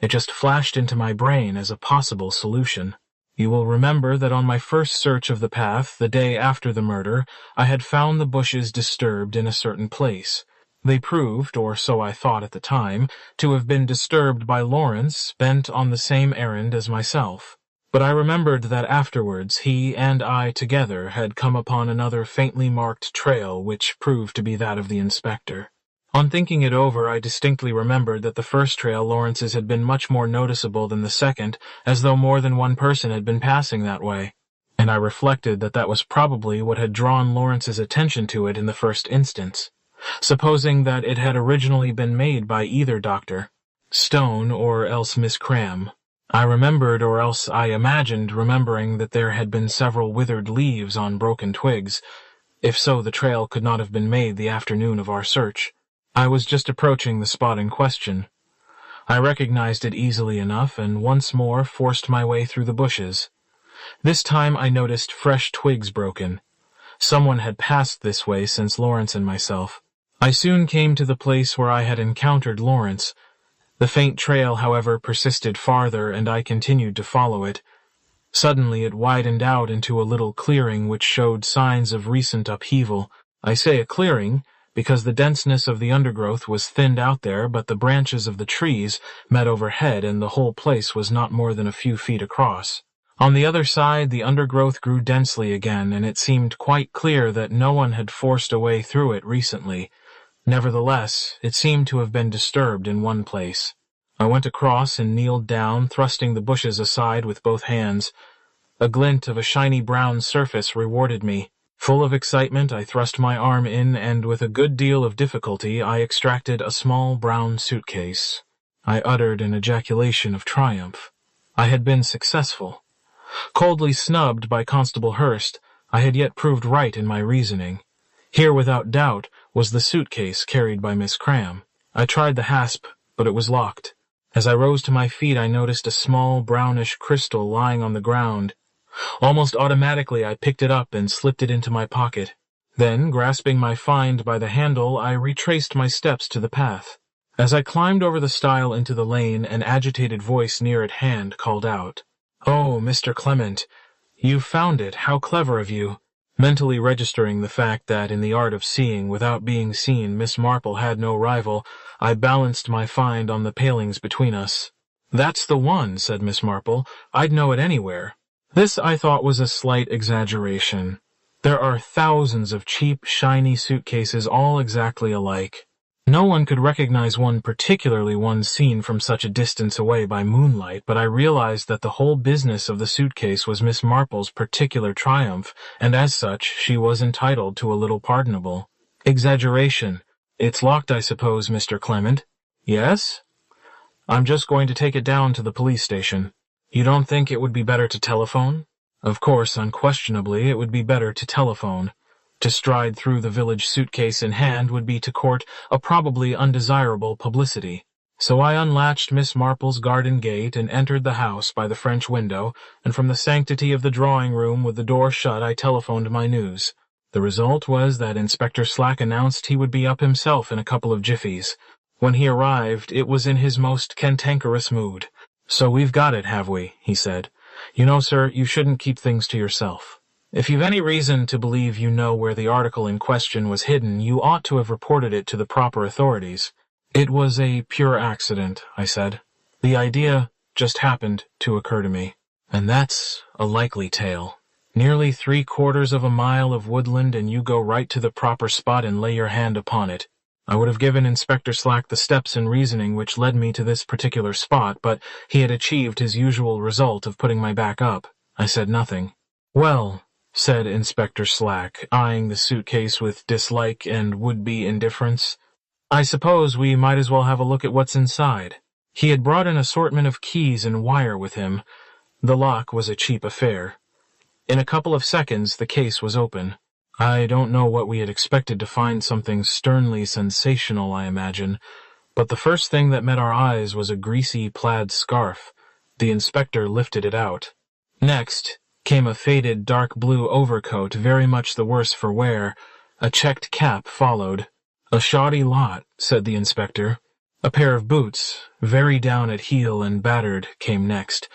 It just flashed into my brain as a possible solution. You will remember that on my first search of the path, the day after the murder, I had found the bushes disturbed in a certain place. They proved, or so I thought at the time, to have been disturbed by Lawrence, bent on the same errand as myself. But I remembered that afterwards he and I together had come upon another faintly marked trail which proved to be that of the inspector. On thinking it over, I distinctly remembered that the first trail Lawrence's had been much more noticeable than the second, as though more than one person had been passing that way. And I reflected that that was probably what had drawn Lawrence's attention to it in the first instance. Supposing that it had originally been made by either Dr. Stone or else Miss Cram. I remembered, or else I imagined remembering, that there had been several withered leaves on broken twigs. If so, the trail could not have been made the afternoon of our search. I was just approaching the spot in question. I recognized it easily enough, and once more forced my way through the bushes. This time I noticed fresh twigs broken. Someone had passed this way since Lawrence and myself. I soon came to the place where I had encountered Lawrence. The faint trail, however, persisted farther, and I continued to follow it. Suddenly it widened out into a little clearing which showed signs of recent upheaval. I say a clearing because the denseness of the undergrowth was thinned out there, but the branches of the trees met overhead and the whole place was not more than a few feet across. On the other side, the undergrowth grew densely again, and it seemed quite clear that no one had forced a way through it recently. Nevertheless, it seemed to have been disturbed in one place. I went across and kneeled down, thrusting the bushes aside with both hands. A glint of a shiny brown surface rewarded me. Full of excitement, I thrust my arm in, and with a good deal of difficulty, I extracted a small brown suitcase. I uttered an ejaculation of triumph. I had been successful. Coldly snubbed by Constable Hurst, I had yet proved right in my reasoning. Here, without doubt, was the suitcase carried by Miss Cram. I tried the hasp, but it was locked. As I rose to my feet, I noticed a small brownish crystal lying on the ground. Almost automatically, I picked it up and slipped it into my pocket. Then, grasping my find by the handle, I retraced my steps to the path. As I climbed over the stile into the lane, an agitated voice near at hand called out, "Oh, Mr. Clement, you've found it. How clever of you." Mentally registering the fact that in the art of seeing without being seen Miss Marple had no rival, I balanced my find on the palings between us. "That's the one," said Miss Marple. "I'd know it anywhere." This, I thought, was a slight exaggeration. There are thousands of cheap, shiny suitcases all exactly alike. No one could recognize one, particularly one seen from such a distance away by moonlight, but I realized that the whole business of the suitcase was Miss Marple's particular triumph, and as such she was entitled to a little pardonable exaggeration. "It's locked, I suppose, Mr. Clement?" "Yes?" "I'm just going to take it down to the police station." "You don't think it would be better to telephone?" Of course, unquestionably, it would be better to telephone. To stride through the village suitcase in hand would be to court a probably undesirable publicity. So I unlatched Miss Marple's garden gate and entered the house by the French window, and from the sanctity of the drawing-room with the door shut I telephoned my news. The result was that Inspector Slack announced he would be up himself in a couple of jiffies. When he arrived, it was in his most cantankerous mood. "So we've got it, have we?" he said. "You know, sir, you shouldn't keep things to yourself. If you've any reason to believe you know where the article in question was hidden, you ought to have reported it to the proper authorities." "It was a pure accident," I said. "The idea just happened to occur to me." "And that's a likely tale. Nearly 3/4 of a mile of woodland, and you go right to the proper spot and lay your hand upon it. I would have given Inspector Slack the steps and reasoning which led me to this particular spot, but he had achieved his usual result of putting my back up. I said nothing. "Well," said Inspector Slack, eyeing the suitcase with dislike and would-be indifference, "I suppose we might as well have a look at what's inside." He had brought an assortment of keys and wire with him. The lock was a cheap affair. In a couple of seconds the case was open. I don't know what we had expected to find, something sternly sensational, I imagine, but the first thing that met our eyes was a greasy plaid scarf. The inspector lifted it out. Next came a faded dark blue overcoat, very much the worse for wear. A checked cap followed. "A shoddy lot," said the inspector. A pair of boots, very down at heel and battered, came next.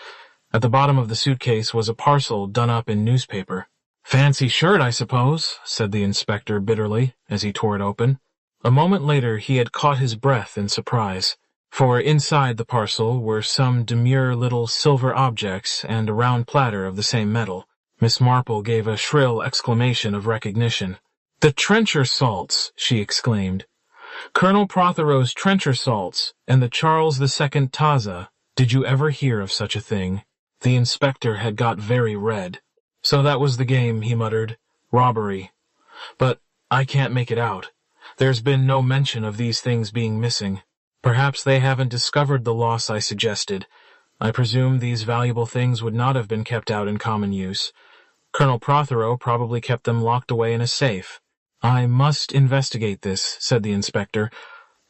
At the bottom of the suitcase was a parcel done up in newspaper. "Fancy shirt, I suppose," said the inspector bitterly, as he tore it open. A moment later he had caught his breath in surprise, for inside the parcel were some demure little silver objects and a round platter of the same metal. Miss Marple gave a shrill exclamation of recognition. "The trencher salts!" she exclaimed. "Colonel Prothero's trencher salts, and the Charles II Taza. Did you ever hear of such a thing?" The inspector had got very red. "So that was the game," he muttered. "Robbery. But I can't make it out. There's been no mention of these things being missing. Perhaps they haven't discovered the loss I suggested. I presume these valuable things would not have been kept out in common use. Colonel Prothero probably kept them locked away in a safe." "I must investigate this," said the inspector.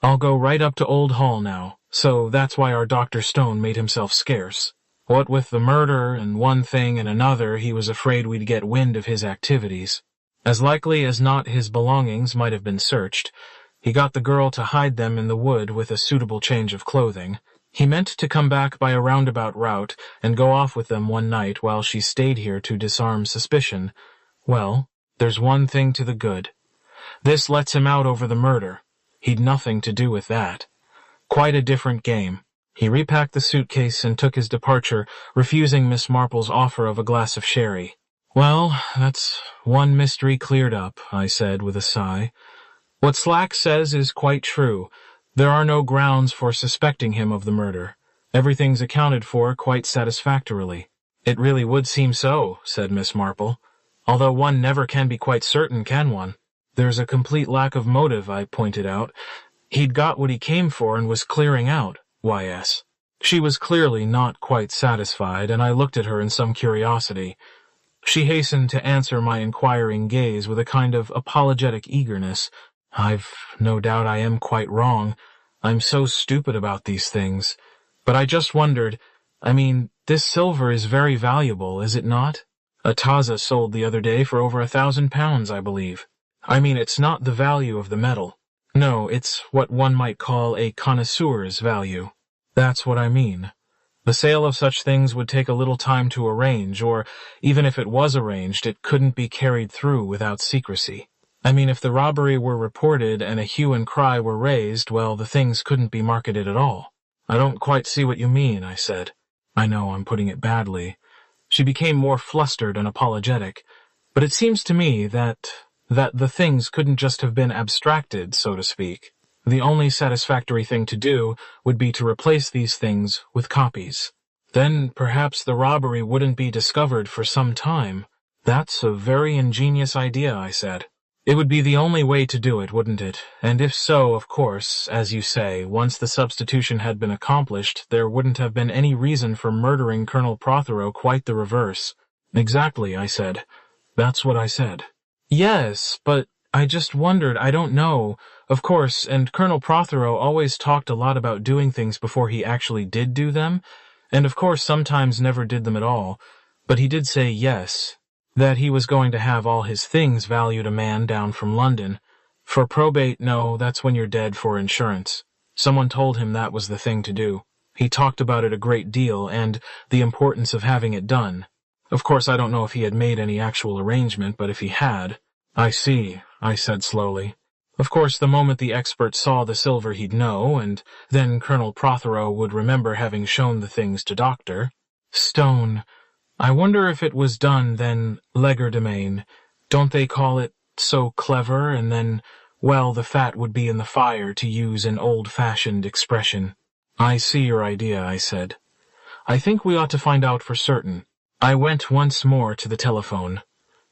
"I'll go right up to Old Hall now. So that's why our Dr. Stone made himself scarce. What with the murder and one thing and another, he was afraid we'd get wind of his activities. As likely as not his belongings might have been searched. He got the girl to hide them in the wood with a suitable change of clothing. He meant to come back by a roundabout route and go off with them one night while she stayed here to disarm suspicion. Well, there's one thing to the good. This lets him out over the murder. He'd nothing to do with that. Quite a different game. He repacked the suitcase and took his departure, refusing Miss Marple's offer of a glass of sherry. Well, that's one mystery cleared up, I said with a sigh. What Slack says is quite true. There are no grounds for suspecting him of the murder. Everything's accounted for quite satisfactorily. It really would seem so, said Miss Marple. Although one never can be quite certain, can one? There's a complete lack of motive, I pointed out. He'd got what he came for and was clearing out, Y.S. She was clearly not quite satisfied, and I looked at her in some curiosity. She hastened to answer my inquiring gaze with a kind of apologetic eagerness. I've no doubt I am quite wrong. I'm so stupid about these things. But I just wondered, this silver is very valuable, is it not? A Taza sold the other day for over £1,000, I believe. It's not the value of the metal. No, it's what one might call a connoisseur's value. That's what I mean. The sale of such things would take a little time to arrange, or even if it was arranged, it couldn't be carried through without secrecy. If the robbery were reported and a hue and cry were raised, well, the things couldn't be marketed at all. I don't quite see what you mean, I said. I know I'm putting it badly. She became more flustered and apologetic, but it seems to me that the things couldn't just have been abstracted, so to speak. The only satisfactory thing to do would be to replace these things with copies. Then perhaps the robbery wouldn't be discovered for some time. That's a very ingenious idea, I said. It would be the only way to do it, wouldn't it? And if so, of course, as you say, once the substitution had been accomplished, there wouldn't have been any reason for murdering Colonel Prothero, quite the reverse. Exactly, I said. That's what I said. Yes, but I just wondered, I don't know. Of course, and Colonel Prothero always talked a lot about doing things before he actually did do them, and of course sometimes never did them at all, but he did say yes. That he was going to have all his things valued a man down from London. For probate, no, that's when you're dead. For insurance. Someone told him that was the thing to do. He talked about it a great deal, and the importance of having it done. Of course, I don't know if he had made any actual arrangement, but if he had... I see, I said slowly. Of course, the moment the expert saw the silver he'd know, and then Colonel Prothero would remember having shown the things to Dr. Stone... I wonder if it was done then legerdemain. Don't they call it so clever, and then, well, the fat would be in the fire, to use an old-fashioned expression. I see your idea, I said. I think we ought to find out for certain. I went once more to the telephone.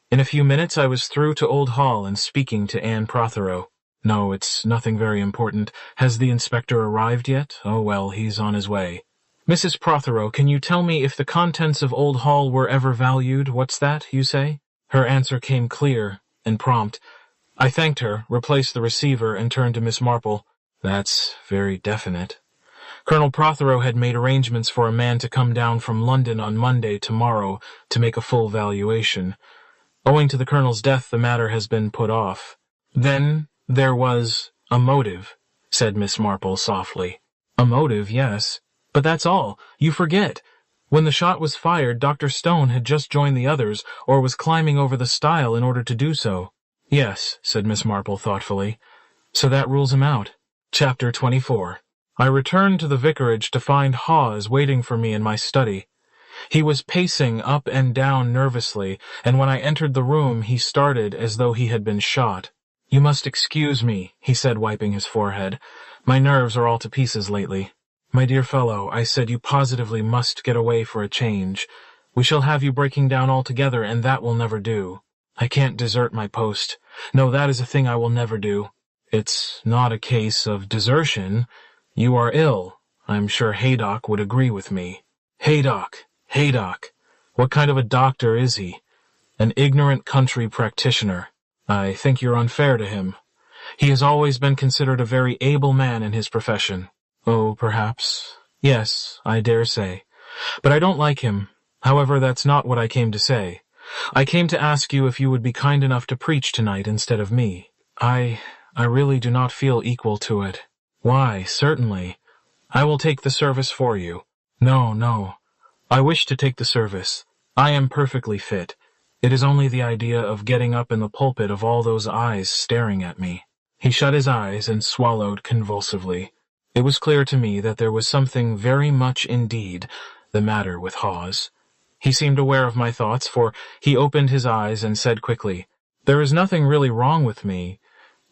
In a few minutes I was through to Old Hall and speaking to Anne Prothero. No, it's nothing very important. Has the inspector arrived yet? Oh, well, he's on his way. Mrs. Prothero, can you tell me if the contents of Old Hall were ever valued? What's that, you say? Her answer came clear and prompt. I thanked her, replaced the receiver, and turned to Miss Marple. That's very definite. Colonel Prothero had made arrangements for a man to come down from London on Monday tomorrow to make a full valuation. Owing to the Colonel's death, the matter has been put off. Then there was a motive, said Miss Marple softly. A motive, yes. But that's all. You forget. When the shot was fired, Dr. Stone had just joined the others, or was climbing over the stile in order to do so. Yes, said Miss Marple thoughtfully. So that rules him out. Chapter 24. I returned to the vicarage to find Hawes waiting for me in my study. He was pacing up and down nervously, and when I entered the room he started as though he had been shot. You must excuse me, he said, wiping his forehead. My nerves are all to pieces lately. My dear fellow, I said, you positively must get away for a change. We shall have you breaking down altogether, and that will never do. I can't desert my post. No, that is a thing I will never do. It's not a case of desertion. You are ill. I'm sure Haydock would agree with me. Haydock. What kind of a doctor is he? An ignorant country practitioner. I think you're unfair to him. He has always been considered a very able man in his profession. Oh, perhaps. Yes, I dare say. But I don't like him. However, that's not what I came to say. I came to ask you if you would be kind enough to preach tonight instead of me. I really do not feel equal to it. Why, certainly. I will take the service for you. No, no. I wish to take the service. I am perfectly fit. It is only the idea of getting up in the pulpit of all those eyes staring at me. He shut his eyes and swallowed convulsively. It was clear to me that there was something very much indeed the matter with Hawes. He seemed aware of my thoughts, for he opened his eyes and said quickly, "There is nothing really wrong with me.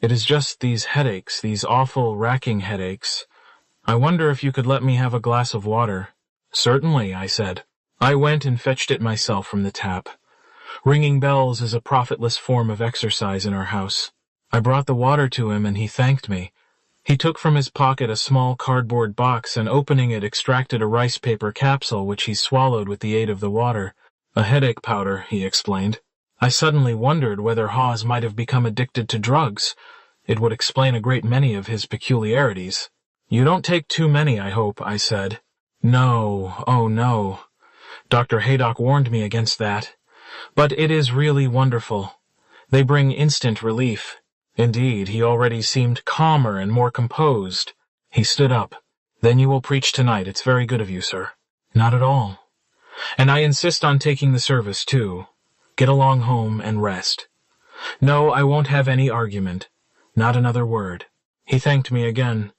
It is just these headaches, these awful racking headaches. I wonder if you could let me have a glass of water." "Certainly," I said. I went and fetched it myself from the tap. Ringing bells is a profitless form of exercise in our house. I brought the water to him, and he thanked me. He took from his pocket a small cardboard box, and opening it extracted a rice paper capsule which he swallowed with the aid of the water. "A headache powder," he explained. I suddenly wondered whether Hawes might have become addicted to drugs. It would explain a great many of his peculiarities. "You don't take too many, I hope," I said. "No, oh no. Dr. Haydock warned me against that. But it is really wonderful. They bring instant relief." Indeed, he already seemed calmer and more composed. He stood up. "Then you will preach tonight. It's very good of you, sir." "Not at all. And I insist on taking the service, too. Get along home and rest." "No, I won't have any argument. Not another word." He thanked me again.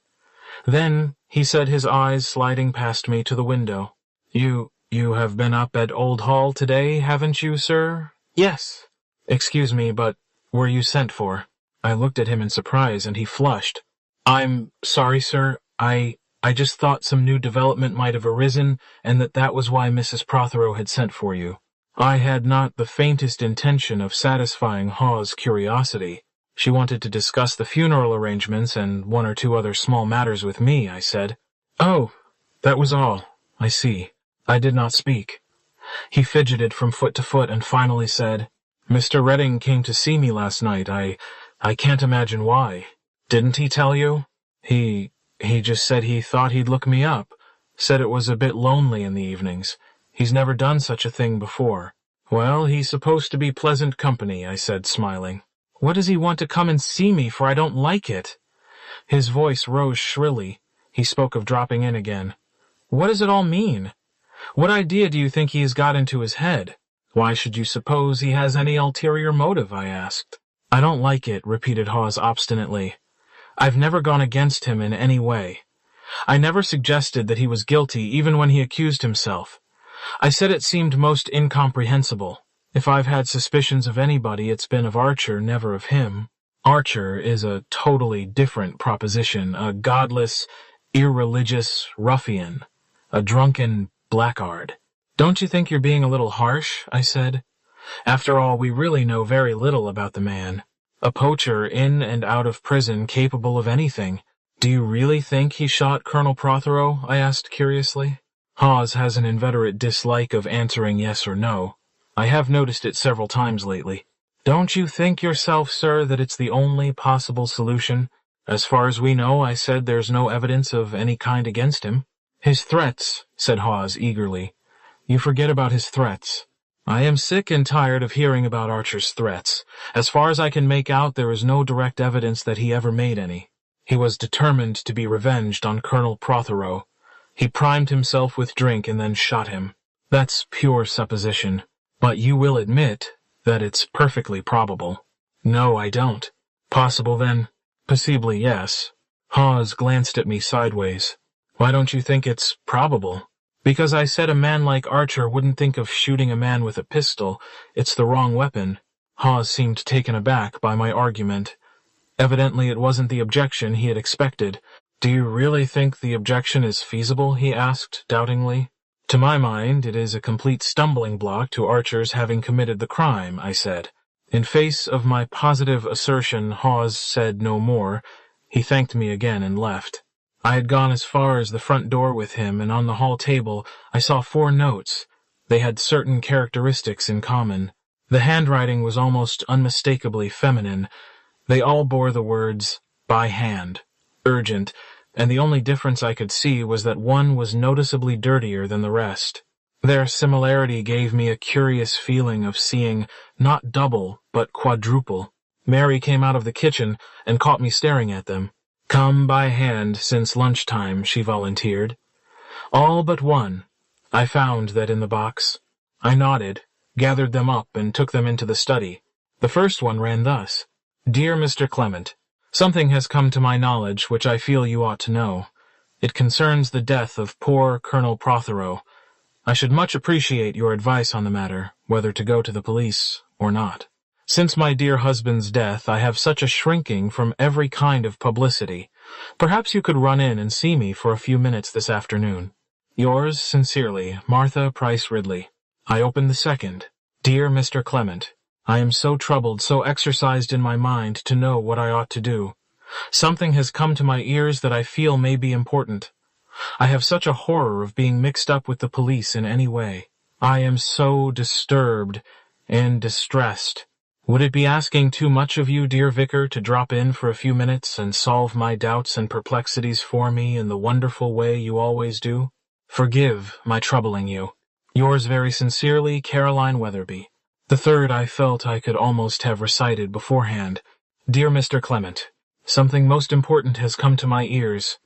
Then he said, his eyes sliding past me to the window, You have been up at Old Hall today, haven't you, sir?" "Yes." "Excuse me, but were you sent for?" I looked at him in surprise, and he flushed. "I'm sorry, sir. I just thought some new development might have arisen, and that was why Mrs. Prothero had sent for you." I had not the faintest intention of satisfying Hawes' curiosity. "She wanted to discuss the funeral arrangements and one or two other small matters with me," I said. "Oh, that was all. I see." I did not speak. He fidgeted from foot to foot and finally said, "Mr. Redding came to see me last night. I can't imagine why. Didn't he tell you?" He just said he thought he'd look me up. Said it was a bit lonely in the evenings. He's never done such a thing before." "Well, he's supposed to be pleasant company," I said, smiling. "What does he want to come and see me for? I don't like it." His voice rose shrilly. He spoke of dropping in again. "What does it all mean? What idea do you think he has got into his head? Why should you suppose he has any ulterior motive?" I asked. "I don't like it," repeated Hawes obstinately. "I've never gone against him in any way. I never suggested that he was guilty, even when he accused himself. I said it seemed most incomprehensible. If I've had suspicions of anybody, it's been of Archer, never of him. Archer is a totally different proposition, a godless, irreligious ruffian, a drunken blackguard." "Don't you think you're being a little harsh?" I said. "After all, we really know very little about the man. A poacher in and out of prison, capable of anything." "Do you really think he shot Colonel Prothero?" I asked curiously. Hawes has an inveterate dislike of answering yes or no. I have noticed it several times lately. "Don't you think yourself, sir, that it's the only possible solution?" "As far as we know," I said, "there's no evidence of any kind against him." "His threats," said Hawes eagerly. "You forget about his threats." "I am sick and tired of hearing about Archer's threats. As far as I can make out, there is no direct evidence that he ever made any. He was determined to be revenged on Colonel Prothero. He primed himself with drink and then shot him. That's pure supposition. But you will admit that it's perfectly probable." "No, I don't." "Possible, then?" "Possibly, yes." Hawes glanced at me sideways. "Why don't you think it's probable?" "Because I said a man like Archer wouldn't think of shooting a man with a pistol. It's the wrong weapon." Hawes seemed taken aback by my argument. Evidently it wasn't the objection he had expected. "Do you really think the objection is feasible?" he asked doubtingly. "To my mind, it is a complete stumbling block to Archer's having committed the crime," I said. In face of my positive assertion, Hawes said no more. He thanked me again and left. I had gone as far as the front door with him, and on the hall table I saw 4 notes. They had certain characteristics in common. The handwriting was almost unmistakably feminine. They all bore the words, "By hand," "urgent," and the only difference I could see was that one was noticeably dirtier than the rest. Their similarity gave me a curious feeling of seeing not double, but quadruple. Mary came out of the kitchen and caught me staring at them. "Come by hand since lunchtime," she volunteered. "All but one. I found that in the box." I nodded, gathered them up, and took them into the study. The first one ran thus: "Dear Mr. Clement, something has come to my knowledge which I feel you ought to know. It concerns the death of poor Colonel Prothero. I should much appreciate your advice on the matter, whether to go to the police or not. Since my dear husband's death, I have such a shrinking from every kind of publicity. Perhaps you could run in and see me for a few minutes this afternoon. Yours sincerely, Martha Price Ridley." I opened the second. "Dear Mr. Clement, I am so troubled, so exercised in my mind to know what I ought to do. Something has come to my ears that I feel may be important. I have such a horror of being mixed up with the police in any way. I am so disturbed and distressed. Would it be asking too much of you, dear Vicar, to drop in for a few minutes and solve my doubts and perplexities for me in the wonderful way you always do? Forgive my troubling you. Yours very sincerely, Caroline Weatherby." The third I felt I could almost have recited beforehand. "Dear Mr. Clement, something most important has come to my ears.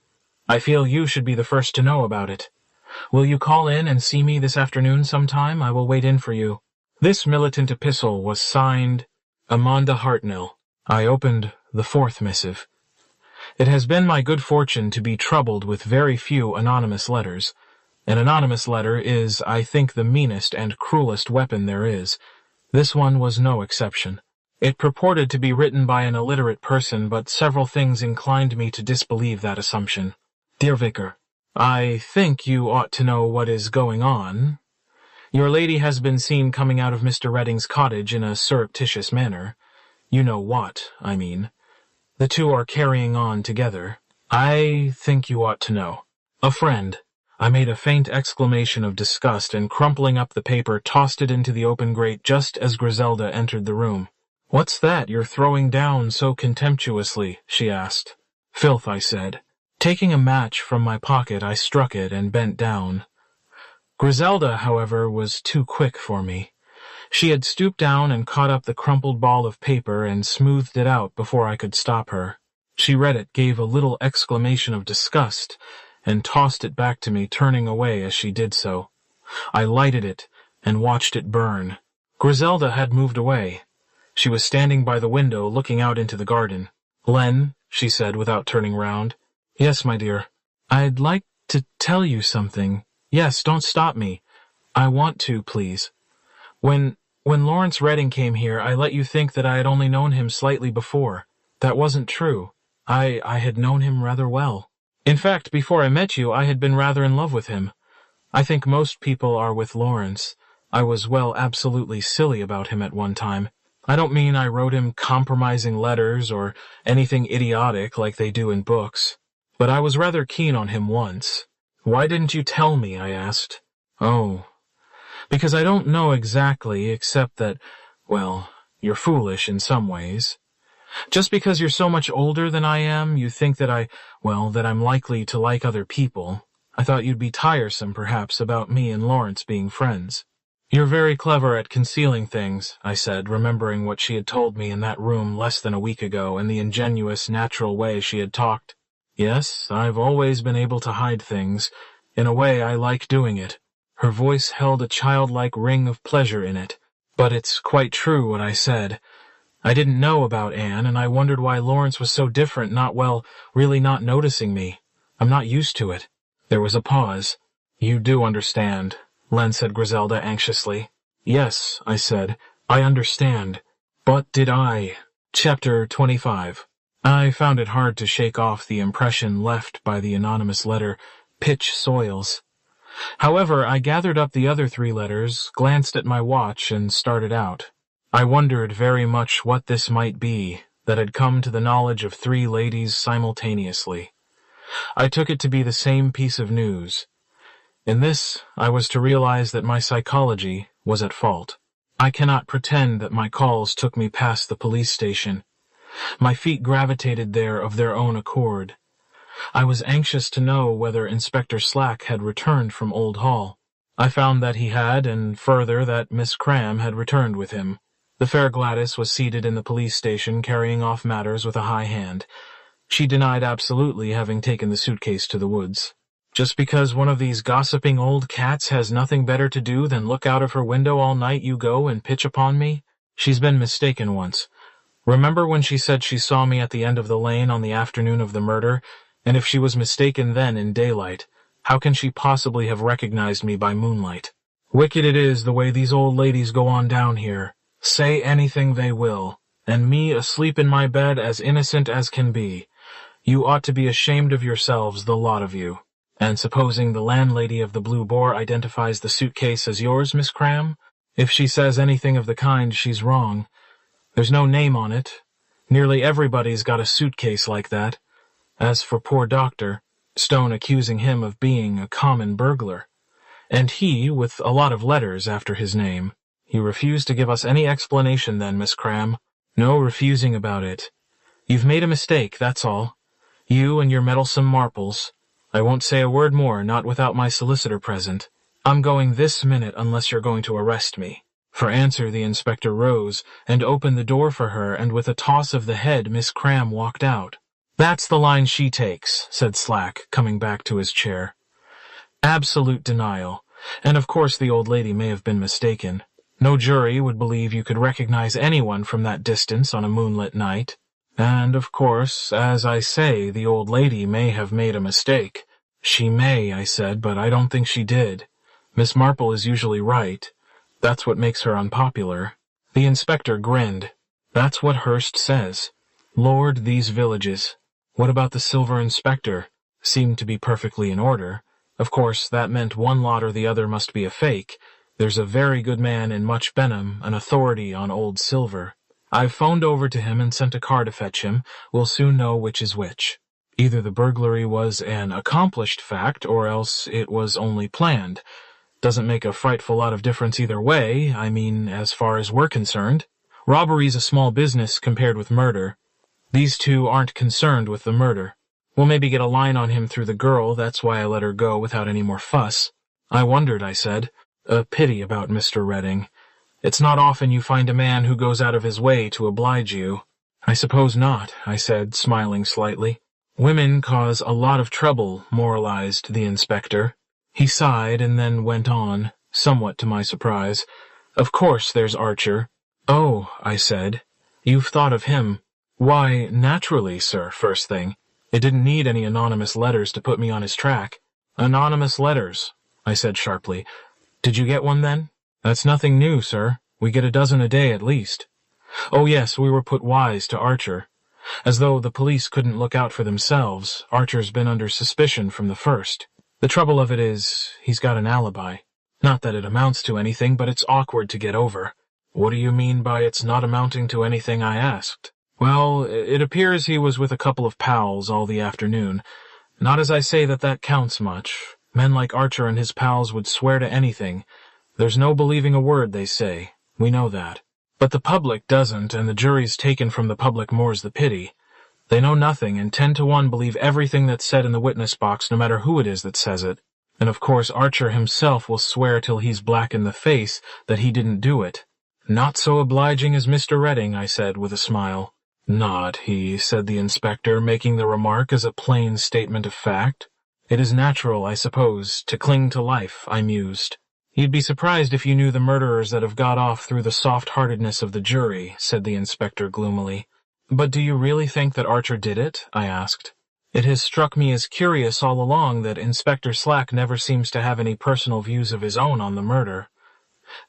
I feel you should be the first to know about it. Will you call in and see me this afternoon sometime? I will wait in for you." This militant epistle was signed Amanda Hartnell. I opened the fourth missive. It has been my good fortune to be troubled with very few anonymous letters. An anonymous letter is, I think, the meanest and cruelest weapon there is. This one was no exception. It purported to be written by an illiterate person, but several things inclined me to disbelieve that assumption. "Dear Vicar, I think you ought to know what is going on. Your lady has been seen coming out of Mr. Redding's cottage in a surreptitious manner. You know what, I mean. The two are carrying on together. I think you ought to know. A friend." I made a faint exclamation of disgust and, crumpling up the paper, tossed it into the open grate just as Griselda entered the room. "What's that you're throwing down so contemptuously?" she asked. "Filth," I said. Taking a match from my pocket, I struck it and bent down. Griselda, however, was too quick for me. She had stooped down and caught up the crumpled ball of paper and smoothed it out before I could stop her. She read it, gave a little exclamation of disgust, and tossed it back to me, turning away as she did so. I lighted it and watched it burn. Griselda had moved away. She was standing by the window, looking out into the garden. "Len," she said without turning round. "Yes, my dear." "I'd like to tell you something." "Yes, don't stop me." "I want to, please. When Lawrence Redding came here, I let you think that I had only known him slightly before. That wasn't true. I had known him rather well. In fact, before I met you, I had been rather in love with him. I think most people are with Lawrence. I was, well, absolutely silly about him at one time. I don't mean I wrote him compromising letters or anything idiotic like they do in books. But I was rather keen on him once. "Why didn't you tell me?" I asked. "Oh, because I don't know exactly, except that, well, you're foolish in some ways. Just because you're so much older than I am, you think that that I'm likely to like other people. I thought you'd be tiresome, perhaps, about me and Lawrence being friends." "You're very clever at concealing things," I said, remembering what she had told me in that room less than a week ago and the ingenuous, natural way she had talked. "Yes, I've always been able to hide things. In a way, I like doing it." Her voice held a childlike ring of pleasure in it. "But it's quite true what I said. I didn't know about Anne, and I wondered why Lawrence was so different, really not noticing me. I'm not used to it." There was a pause. "You do understand," Len said Griselda anxiously. "Yes," I said, "I understand. But did I?" Chapter 25. I found it hard to shake off the impression left by the anonymous letter, "Pitch Soils." However, I gathered up the other 3 letters, glanced at my watch, and started out. I wondered very much what this might be that had come to the knowledge of 3 ladies simultaneously. I took it to be the same piece of news. In this, I was to realize that my psychology was at fault. I cannot pretend that my calls took me past the police station. My feet gravitated there of their own accord. I was anxious to know whether Inspector Slack had returned from Old Hall. I found that he had, and further that Miss Cram had returned with him. The fair Gladys was seated in the police station, carrying off matters with a high hand. She denied absolutely having taken the suitcase to the woods. Just because one of these gossiping old cats has nothing better to do than look out of her window all night you go and pitch upon me? She's been mistaken once. Remember when she said she saw me at the end of the lane on the afternoon of the murder? And if she was mistaken then in daylight, how can she possibly have recognized me by moonlight? Wicked it is the way these old ladies go on down here. Say anything they will, and me asleep in my bed as innocent as can be. You ought to be ashamed of yourselves, the lot of you. And supposing the landlady of the Blue Boar identifies the suitcase as yours, Miss Cram? If she says anything of the kind, she's wrong. There's no name on it. Nearly everybody's got a suitcase like that. As for poor Doctor, Stone accusing him of being a common burglar. And he, with a lot of letters after his name. He refused to give us any explanation then, Miss Cram. No refusing about it. You've made a mistake, that's all. You and your meddlesome marples. I won't say a word more, not without my solicitor present. I'm going this minute unless you're going to arrest me. For answer the inspector rose and opened the door for her, and with a toss of the head Miss Cram walked out. That's the line she takes, said Slack, coming back to his chair. Absolute denial. And of course the old lady may have been mistaken. No jury would believe you could recognize anyone from that distance on a moonlit night. And, of course, as I say, the old lady may have made a mistake. She may, I said, but I don't think she did. Miss Marple is usually right. That's what makes her unpopular. The inspector grinned. That's what Hearst says. Lord, these villages. What about the silver inspector? Seemed to be perfectly in order. Of course, that meant one lot or the other must be a fake. There's a very good man in Much Benham, an authority on old silver. I've phoned over to him and sent a car to fetch him. We'll soon know which is which. Either the burglary was an accomplished fact, or else it was only planned. Doesn't make a frightful lot of difference either way, I mean, as far as we're concerned. Robbery's a small business compared with murder. These two aren't concerned with the murder. We'll maybe get a line on him through the girl, that's why I let her go without any more fuss. I wondered, I said. A pity about Mr. Redding. It's not often you find a man who goes out of his way to oblige you. I suppose not, I said, smiling slightly. Women cause a lot of trouble, moralized the inspector. He sighed and then went on, somewhat to my surprise. Of course there's Archer. Oh, I said. You've thought of him. Why, naturally, sir, first thing. It didn't need any anonymous letters to put me on his track. Anonymous letters, I said sharply. Did you get one then? That's nothing new, sir. We get a dozen a day at least. Oh yes, we were put wise to Archer. As though the police couldn't look out for themselves, Archer's been under suspicion from the first. The trouble of it is, he's got an alibi. Not that it amounts to anything, but it's awkward to get over. What do you mean by it's not amounting to anything, I asked. Well, it appears he was with a couple of pals all the afternoon. Not as I say that counts much. Men like Archer and his pals would swear to anything. There's no believing a word they say. We know that. But the public doesn't, and the jury's taken from the public more's the pity. They know nothing, and 10 to 1 believe everything that's said in the witness box, no matter who it is that says it. And of course Archer himself will swear till he's black in the face that he didn't do it. Not so obliging as Mr. Redding, I said with a smile. Not he, said the inspector, making the remark as a plain statement of fact. It is natural, I suppose, to cling to life, I mused. You'd be surprised if you knew the murderers that have got off through the soft-heartedness of the jury, said the inspector gloomily. But do you really think that Archer did it? I asked. It has struck me as curious all along that Inspector Slack never seems to have any personal views of his own on the murder.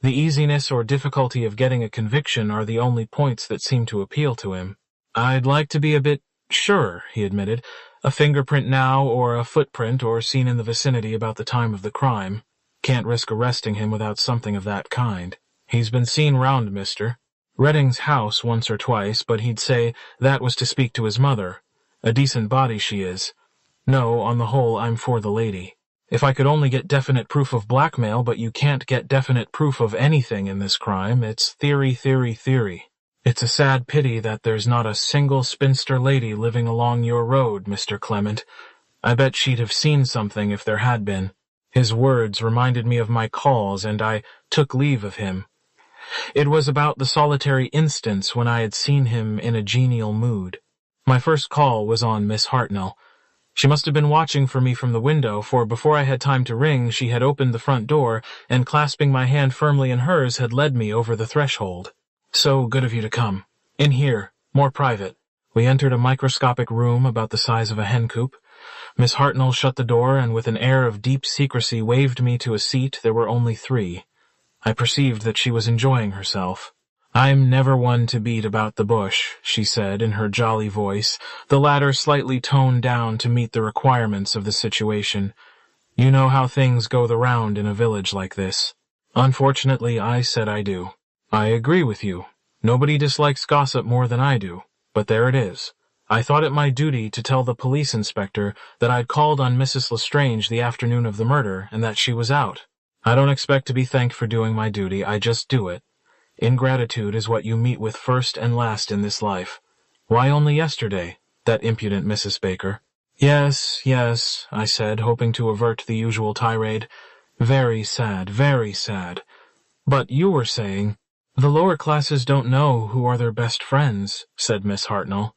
The easiness or difficulty of getting a conviction are the only points that seem to appeal to him. I'd like to be a bit sure, he admitted. A fingerprint now, or a footprint, or seen in the vicinity about the time of the crime. Can't risk arresting him without something of that kind. He's been seen round Mr. Redding's house once or twice, but he'd say that was to speak to his mother. A decent body she is. No, on the whole, I'm for the lady. If I could only get definite proof of blackmail, but you can't get definite proof of anything in this crime, it's theory, theory, theory. It's a sad pity that there's not a single spinster lady living along your road, Mr. Clement. I bet she'd have seen something if there had been. His words reminded me of my calls, and I took leave of him. It was about the solitary instance when I had seen him in a genial mood. My first call was on Miss Hartnell. She must have been watching for me from the window, for before I had time to ring, she had opened the front door, and clasping my hand firmly in hers, had led me over the threshold. "So good of you to come. In here. More private." We entered a microscopic room about the size of a hen coop. Miss Hartnell shut the door, and with an air of deep secrecy waved me to a seat. There were only 3. I perceived that she was enjoying herself. "I'm never one to beat about the bush," she said in her jolly voice, the latter slightly toned down to meet the requirements of the situation. "You know how things go the round in a village like this." Unfortunately, I said I do. "I agree with you. Nobody dislikes gossip more than I do. But there it is. I thought it my duty to tell the police inspector that I'd called on Mrs. Lestrange the afternoon of the murder and that she was out. I don't expect to be thanked for doing my duty, I just do it. Ingratitude is what you meet with first and last in this life. Why only yesterday, that impudent Mrs. Baker?" Yes, I said, hoping to avert the usual tirade. Very sad, very sad. But you were saying—" "The lower classes don't know who are their best friends," said Miss Hartnell.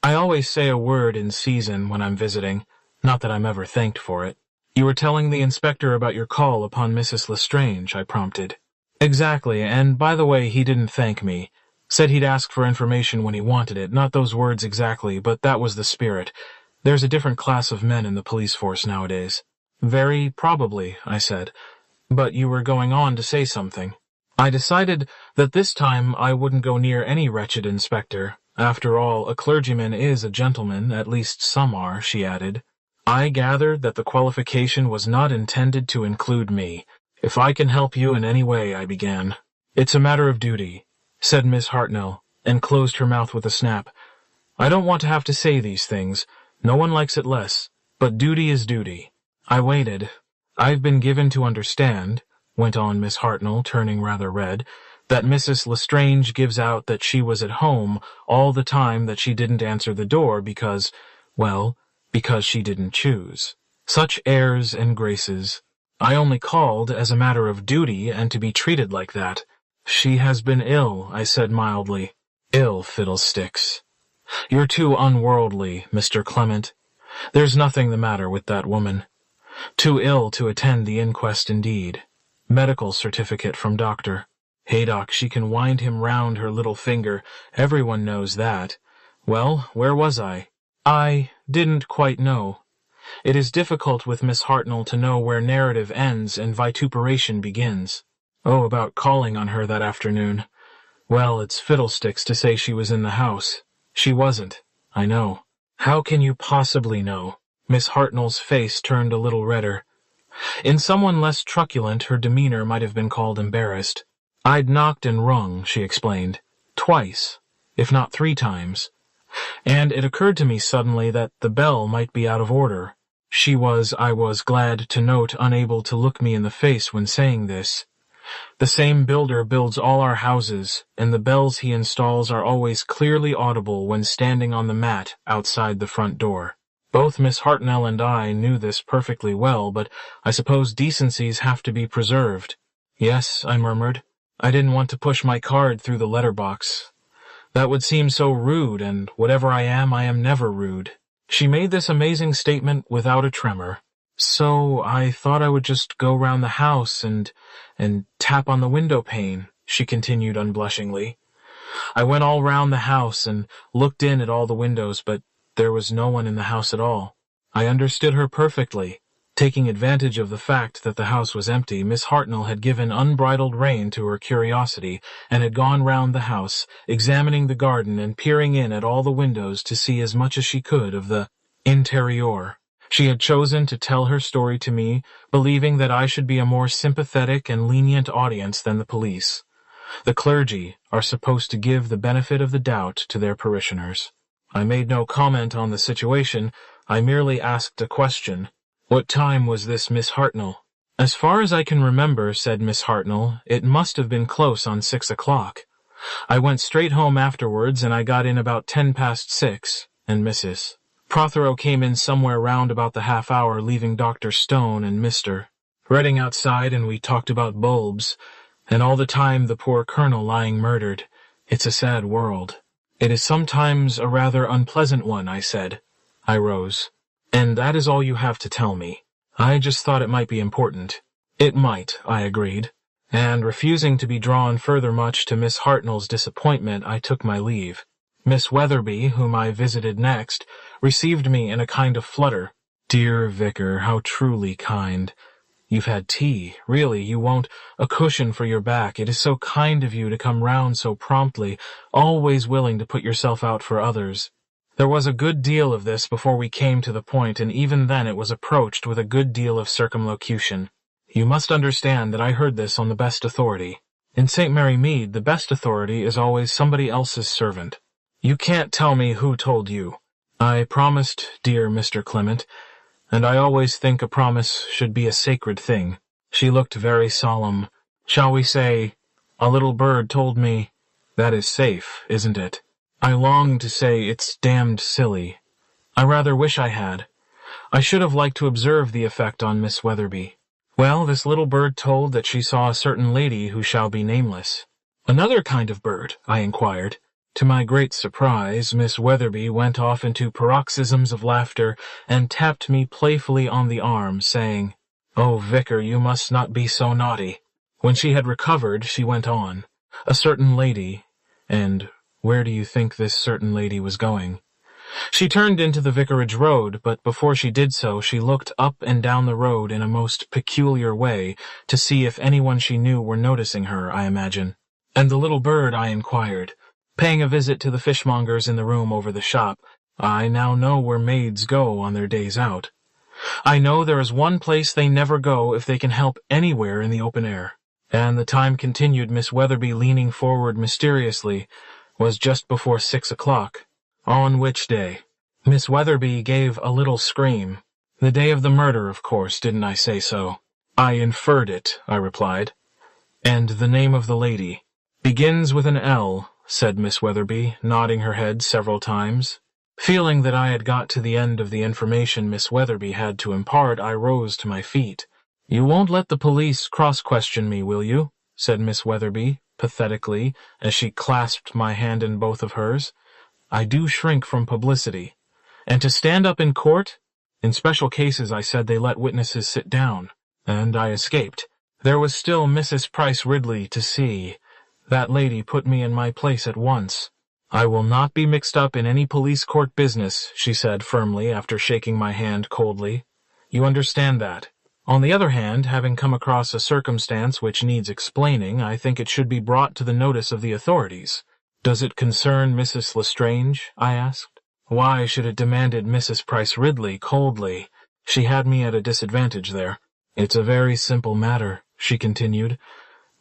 "I always say a word in season when I'm visiting, not that I'm ever thanked for it." "You were telling the inspector about your call upon Mrs. Lestrange," I prompted. "Exactly, and by the way, he didn't thank me. Said he'd ask for information when he wanted it, not those words exactly, but that was the spirit. There's a different class of men in the police force nowadays." "Very probably," I said. "But you were going on to say something." "I decided that this time I wouldn't go near any wretched inspector. After all, a clergyman is a gentleman, at least some are," she added. I gathered that the qualification was not intended to include me. "If I can help you in any way," I began. "It's a matter of duty," said Miss Hartnell, and closed her mouth with a snap. "I don't want to have to say these things. No one likes it less, but duty is duty." I waited. "I've been given to understand," went on Miss Hartnell, turning rather red, "that Mrs. Lestrange gives out that she was at home all the time that she didn't answer the door because she didn't choose. Such airs and graces. I only called as a matter of duty and to be treated like that." "She has been ill," I said mildly. "Ill, fiddlesticks. You're too unworldly, Mr. Clement. There's nothing the matter with that woman. Too ill to attend the inquest indeed. Medical certificate from doctor. Haydock, she can wind him round her little finger. Everyone knows that. Well, where was I? I didn't quite know. It is difficult with Miss Hartnell to know where narrative ends and vituperation begins. Oh, about calling on her that afternoon. Well, it's fiddlesticks to say she was in the house. She wasn't, I know." "How can you possibly know?" Miss Hartnell's face turned a little redder. In someone less truculent, her demeanor might have been called embarrassed. "I'd knocked and rung," she explained. "Twice, if not 3 times. And it occurred to me suddenly that the bell might be out of order." She was, I was glad to note, unable to look me in the face when saying this. "The same builder builds all our houses, and the bells he installs are always clearly audible when standing on the mat outside the front door." Both Miss Hartnell and I knew this perfectly well, but I suppose decencies have to be preserved. "Yes," I murmured. "I didn't want to push my card through the letterbox. That would seem so rude, and whatever I am never rude." She made this amazing statement without a tremor. "So I thought I would just go round the house and tap on the window pane," she continued unblushingly. "I went all round the house and looked in at all the windows, but there was no one in the house at all." I understood her perfectly. Taking advantage of the fact that the house was empty, Miss Hartnell had given unbridled rein to her curiosity, and had gone round the house, examining the garden and peering in at all the windows to see as much as she could of the interior. She had chosen to tell her story to me, believing that I should be a more sympathetic and lenient audience than the police. The clergy are supposed to give the benefit of the doubt to their parishioners. I made no comment on the situation. I merely asked a question. "What time was this, Miss Hartnell?" "As far as I can remember," said Miss Hartnell, "it must have been close on 6 o'clock. I went straight home afterwards, and I got in about 6:10, and Mrs. Prothero came in somewhere round about the half-hour, leaving Dr. Stone and Mr. Redding outside, and we talked about bulbs, and all the time the poor colonel lying murdered. It's a sad world." It is sometimes a rather unpleasant one, I said. I rose. And that is all you have to tell me. I just thought it might be important. It might, I agreed. And refusing to be drawn further much to Miss Hartnell's disappointment, I took my leave. Miss Weatherby, whom I visited next, received me in a kind of flutter. Dear Vicar, how truly kind. You've had tea. Really, you won't. A cushion for your back. It is so kind of you to come round so promptly, always willing to put yourself out for others. There was a good deal of this before we came to the point, and even then it was approached with a good deal of circumlocution. You must understand that I heard this on the best authority. In St. Mary Mead, the best authority is always somebody else's servant. You can't tell me who told you. I promised, dear Mr. Clement, and I always think a promise should be a sacred thing. She looked very solemn. Shall we say, a little bird told me, that is safe, isn't it? I longed to say it's damned silly. I rather wish I had. I should have liked to observe the effect on Miss Weatherby. Well, this little bird told that she saw a certain lady who shall be nameless. Another kind of bird, I inquired. To my great surprise, Miss Weatherby went off into paroxysms of laughter and tapped me playfully on the arm, saying, "Oh, Vicar, you must not be so naughty." When she had recovered, she went on. A certain lady, and where do you think this certain lady was going? She turned into the vicarage road, but before she did so, she looked up and down the road in a most peculiar way to see if anyone she knew were noticing her, I imagine. And the little bird, I inquired. Paying a visit to the fishmongers in the room over the shop, I now know where maids go on their days out. I know there is one place they never go if they can help anywhere in the open air. And the time, continued Miss Weatherby, leaning forward mysteriously, was just before 6 o'clock. On which day? Miss Weatherby gave a little scream. The day of the murder, of course, didn't I say so? I inferred it, I replied. And the name of the lady? Begins with an L, said Miss Weatherby, nodding her head several times. Feeling that I had got to the end of the information Miss Weatherby had to impart, I rose to my feet. You won't let the police cross-question me, will you? Said Miss Weatherby, pathetically, as she clasped my hand in both of hers. I do shrink from publicity. And to stand up in court? In special cases, I said, they let witnesses sit down. And I escaped. There was still Mrs. Price Ridley to see. That lady put me in my place at once. I will not be mixed up in any police court business, she said firmly after shaking my hand coldly. You understand that. On the other hand, having come across a circumstance which needs explaining, I think it should be brought to the notice of the authorities. Does it concern Mrs. Lestrange? I asked. Why should it demanded Mrs. Price Ridley coldly? She had me at a disadvantage there. It's a very simple matter, she continued.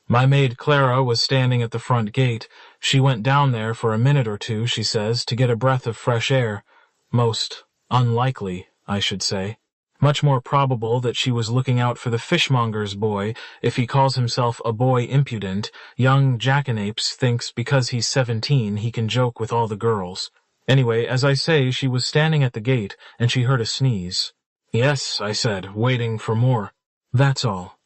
My maid Clara was standing at the front gate. She went down there for a minute or two, she says, to get a breath of fresh air. Most unlikely, I should say. Much more probable that she was looking out for the fishmonger's boy. If he calls himself a boy impudent, young jackanapes thinks because he's 17 he can joke with all the girls. Anyway, as I say, she was standing at the gate, and she heard a sneeze. Yes, I said, waiting for more. That's all.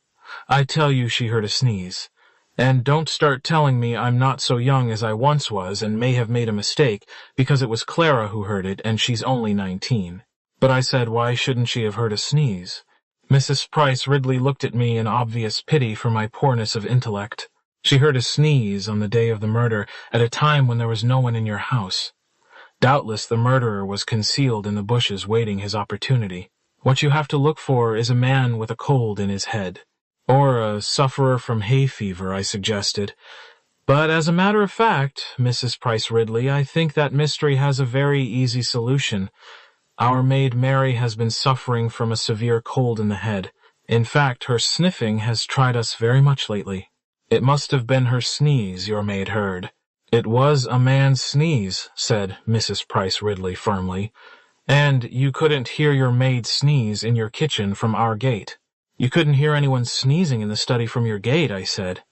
I tell you she heard a sneeze. And don't start telling me I'm not so young as I once was and may have made a mistake, because it was Clara who heard it, and she's only 19. But I said, why shouldn't she have heard a sneeze? Mrs. Price Ridley looked at me in obvious pity for my poorness of intellect. She heard a sneeze on the day of the murder, at a time when there was no one in your house. Doubtless the murderer was concealed in the bushes waiting his opportunity. What you have to look for is a man with a cold in his head. Or a sufferer from hay fever, I suggested. But as a matter of fact, Mrs. Price Ridley, I think that mystery has a very easy solution. Our maid Mary has been suffering from a severe cold in the head. In fact, her sniffing has tried us very much lately. It must have been her sneeze your maid heard. It was a man's sneeze, said Mrs. Price Ridley firmly. And you couldn't hear your maid sneeze in your kitchen from our gate. You couldn't hear anyone sneezing in the study from your gate, I said.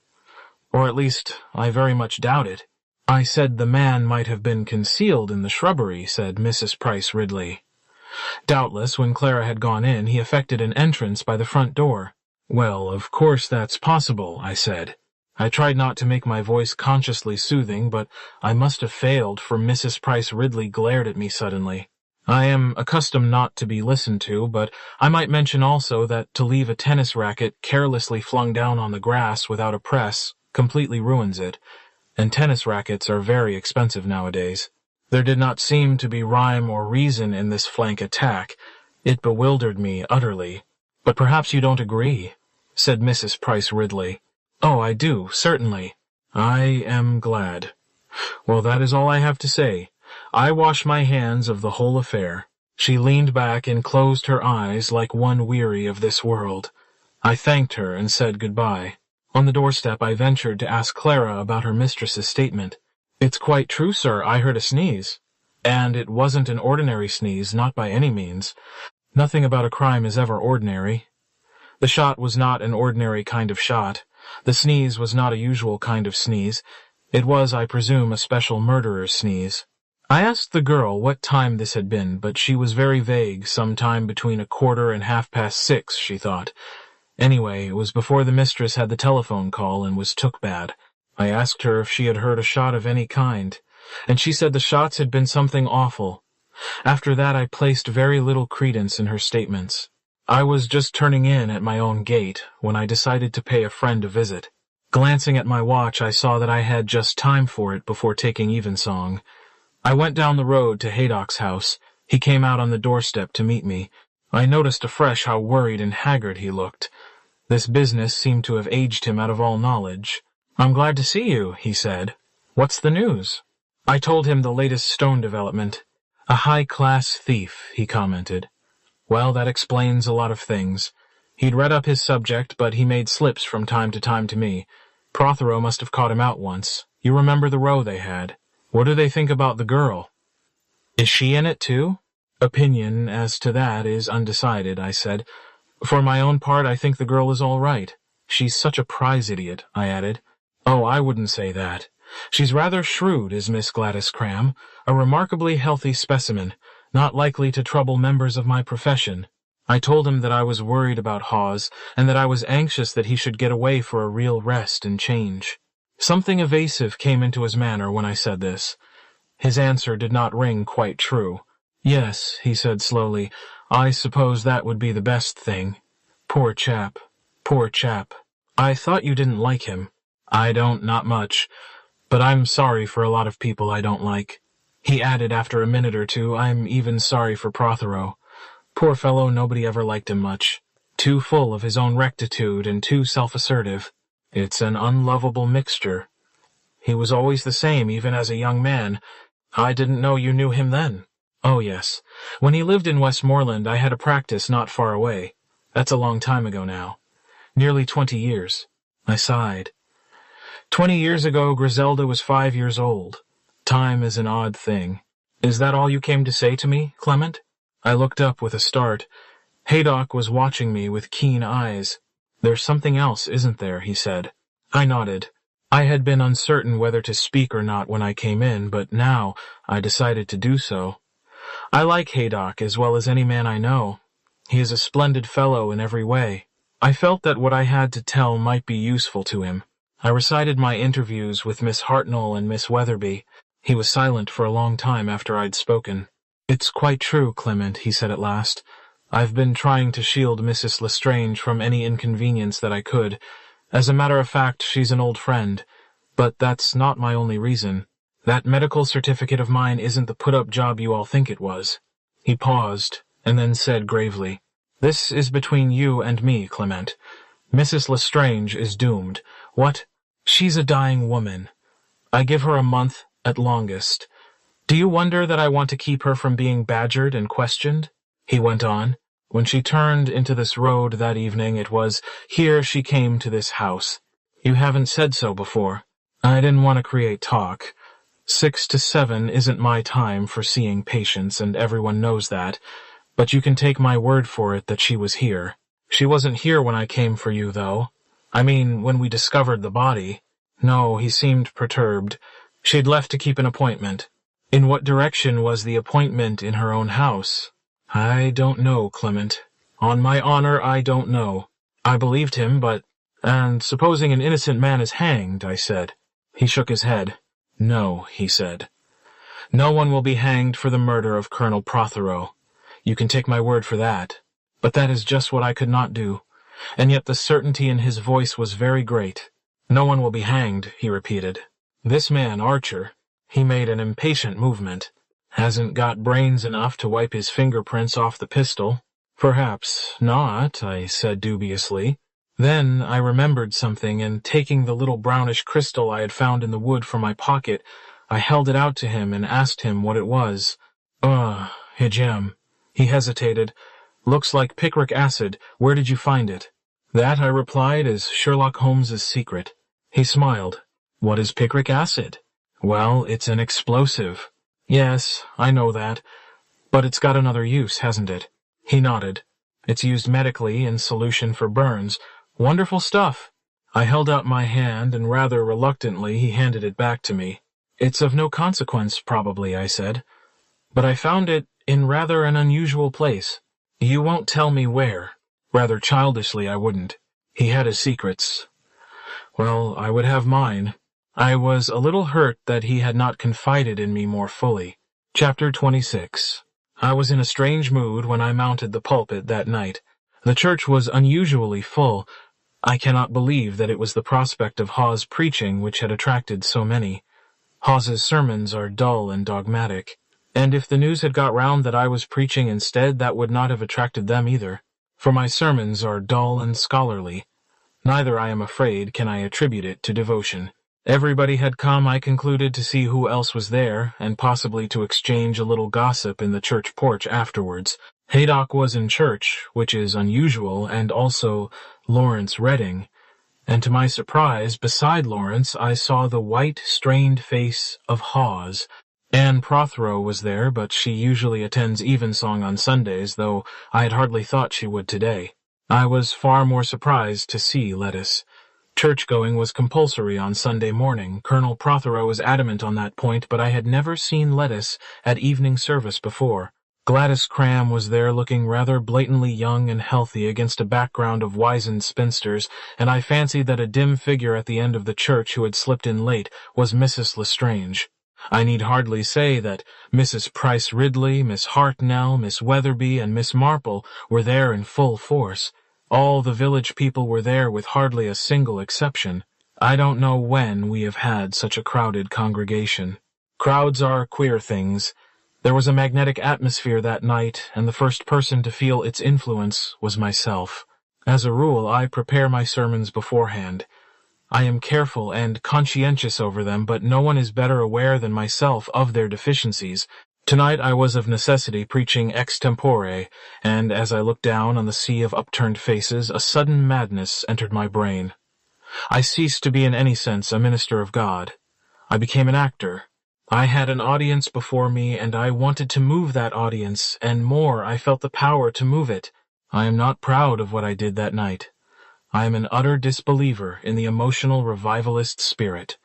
Or at least, I very much doubt it. I said the man might have been concealed in the shrubbery, said Mrs. Price Ridley. Doubtless, when Clara had gone in, he effected an entrance by the front door. Well, of course that's possible, I said. I tried not to make my voice consciously soothing, but I must have failed, for Mrs. Price Ridley glared at me suddenly. I am accustomed not to be listened to, but I might mention also that to leave a tennis racket carelessly flung down on the grass without a press completely ruins it, and tennis rackets are very expensive nowadays. There did not seem to be rhyme or reason in this flank attack. It bewildered me utterly. "But perhaps you don't agree," said Mrs. Price Ridley. "Oh, I do, certainly." "I am glad. Well, that is all I have to say. I wash my hands of the whole affair." She leaned back and closed her eyes like one weary of this world. I thanked her and said goodbye. On the doorstep I ventured to ask Clara about her mistress's statement. "It's quite true, sir. I heard a sneeze. And it wasn't an ordinary sneeze, not by any means. Nothing about a crime is ever ordinary. The shot was not an ordinary kind of shot. The sneeze was not a usual kind of sneeze. It was, I presume, a special murderer's sneeze." I asked the girl what time this had been, but she was very vague, some time between 1/4 and 6:30, she thought. Anyway, it was before the mistress had the telephone call and was took bad. I asked her if she had heard a shot of any kind, and she said the shots had been something awful. After that I placed very little credence in her statements. I was just turning in at my own gate when I decided to pay a friend a visit. Glancing at my watch, I saw that I had just time for it before taking evensong. I went down the road to Haydock's house. He came out on the doorstep to meet me. I noticed afresh how worried and haggard he looked. This business seemed to have aged him out of all knowledge. "I'm glad to see you," he said. "What's the news?" I told him the latest stone development. "A high-class thief," he commented. Well, that explains a lot of things. He'd read up his subject, but he made slips from time to me. Prothero must have caught him out once. You remember the row they had. What do they think about the girl? Is she in it, too? Opinion as to that is undecided, I said. For my own part, I think the girl is all right. She's such a prize idiot, I added. Oh, I wouldn't say that. She's rather shrewd, is Miss Gladys Cram, a remarkably healthy specimen, not likely to trouble members of my profession. I told him that I was worried about Hawes, and that I was anxious that he should get away for a real rest and change. Something evasive came into his manner when I said this. His answer did not ring quite true. Yes, he said slowly, I suppose that would be the best thing. Poor chap. Poor chap. I thought you didn't like him. I don't, not much. But I'm sorry for a lot of people I don't like. He added after a minute or two, I'm even sorry for Prothero. Poor fellow, nobody ever liked him much. Too full of his own rectitude and too self-assertive. It's an unlovable mixture. He was always the same, even as a young man. I didn't know you knew him then. Oh, yes. When he lived in Westmoreland, I had a practice not far away. That's a long time ago now. Nearly 20 years. I sighed. 20 years ago, Griselda was 5 years old. Time is an odd thing. Is that all you came to say to me, Clement? I looked up with a start. Haydock was watching me with keen eyes. There's something else, isn't there? He said. I nodded. I had been uncertain whether to speak or not when I came in, but now I decided to do so. I like Haydock as well as any man I know. He is a splendid fellow in every way. I felt that what I had to tell might be useful to him. I recited my interviews with Miss Hartnell and Miss Weatherby. He was silent for a long time after I'd spoken. It's quite true, Clement, he said at last. I've been trying to shield Mrs. Lestrange from any inconvenience that I could. As a matter of fact, she's an old friend. But that's not my only reason. That medical certificate of mine isn't the put-up job you all think it was. He paused, and then said gravely, This is between you and me, Clement. Mrs. Lestrange is doomed. What? She's a dying woman. I give her a month at longest. Do you wonder that I want to keep her from being badgered and questioned? He went on. When she turned into this road that evening, it was here she came to this house. You haven't said so before. I didn't want to create talk. 6 to 7 isn't my time for seeing patients, and everyone knows that. But you can take my word for it that she was here. She wasn't here when I came for you, though. I mean, when we discovered the body. No, he seemed perturbed. She'd left to keep an appointment. In what direction was the appointment in her own house? I don't know, Clement. On my honor, I don't know. I believed him, but And supposing an innocent man is hanged, I said. He shook his head. No, he said. No one will be hanged for the murder of Colonel Prothero. You can take my word for that. But that is just what I could not do, and yet the certainty in his voice was very great. No one will be hanged, he repeated. This man, Archer, he made an impatient movement, hasn't got brains enough to wipe his fingerprints off the pistol. Perhaps not, I said dubiously. Then I remembered something, and taking the little brownish crystal I had found in the wood from my pocket, I held it out to him and asked him what it was. Hijam. He hesitated. Looks like picric acid. Where did you find it? That, I replied, is Sherlock Holmes's secret. He smiled. What is picric acid? Well, it's an explosive. Yes, I know that. But it's got another use, hasn't it? He nodded. It's used medically in solution for burns. Wonderful stuff. I held out my hand, and rather reluctantly he handed it back to me. It's of no consequence, probably, I said. But I found it in rather an unusual place. You won't tell me where. Rather childishly, I wouldn't. He had his secrets. Well, I would have mine. I was a little hurt that he had not confided in me more fully. Chapter 26. I was in a strange mood when I mounted the pulpit that night. The church was unusually full. I cannot believe that it was the prospect of Hawes' preaching which had attracted so many. Hawes's sermons are dull and dogmatic, and if the news had got round that I was preaching instead, that would not have attracted them either, for my sermons are dull and scholarly. Neither, I am afraid, can I attribute it to devotion. Everybody had come, I concluded, to see who else was there, and possibly to exchange a little gossip in the church porch afterwards. Haydock was in church, which is unusual, and also Lawrence Redding, and to my surprise, beside Lawrence, I saw the white, strained face of Hawes. Anne Prothero was there, but she usually attends evensong on Sundays, though I had hardly thought she would today. I was far more surprised to see Lettice. Church-going was compulsory on Sunday morning. Colonel Prothero was adamant on that point, but I had never seen Lettice at evening service before. Gladys Cram was there looking rather blatantly young and healthy against a background of wizened spinsters, and I fancied that a dim figure at the end of the church who had slipped in late was Mrs. Lestrange. I need hardly say that Mrs. Price Ridley, Miss Hartnell, Miss Weatherby, and Miss Marple were there in full force. All the village people were there with hardly a single exception. I don't know when we have had such a crowded congregation. Crowds are queer things. There was a magnetic atmosphere that night, and the first person to feel its influence was myself. As a rule, I prepare my sermons beforehand. I am careful and conscientious over them, but no one is better aware than myself of their deficiencies. Tonight I was of necessity preaching extempore, and as I looked down on the sea of upturned faces, a sudden madness entered my brain. I ceased to be in any sense a minister of God. I became an actor. I had an audience before me, and I wanted to move that audience, and more, I felt the power to move it. I am not proud of what I did that night. I am an utter disbeliever in the emotional revivalist spirit.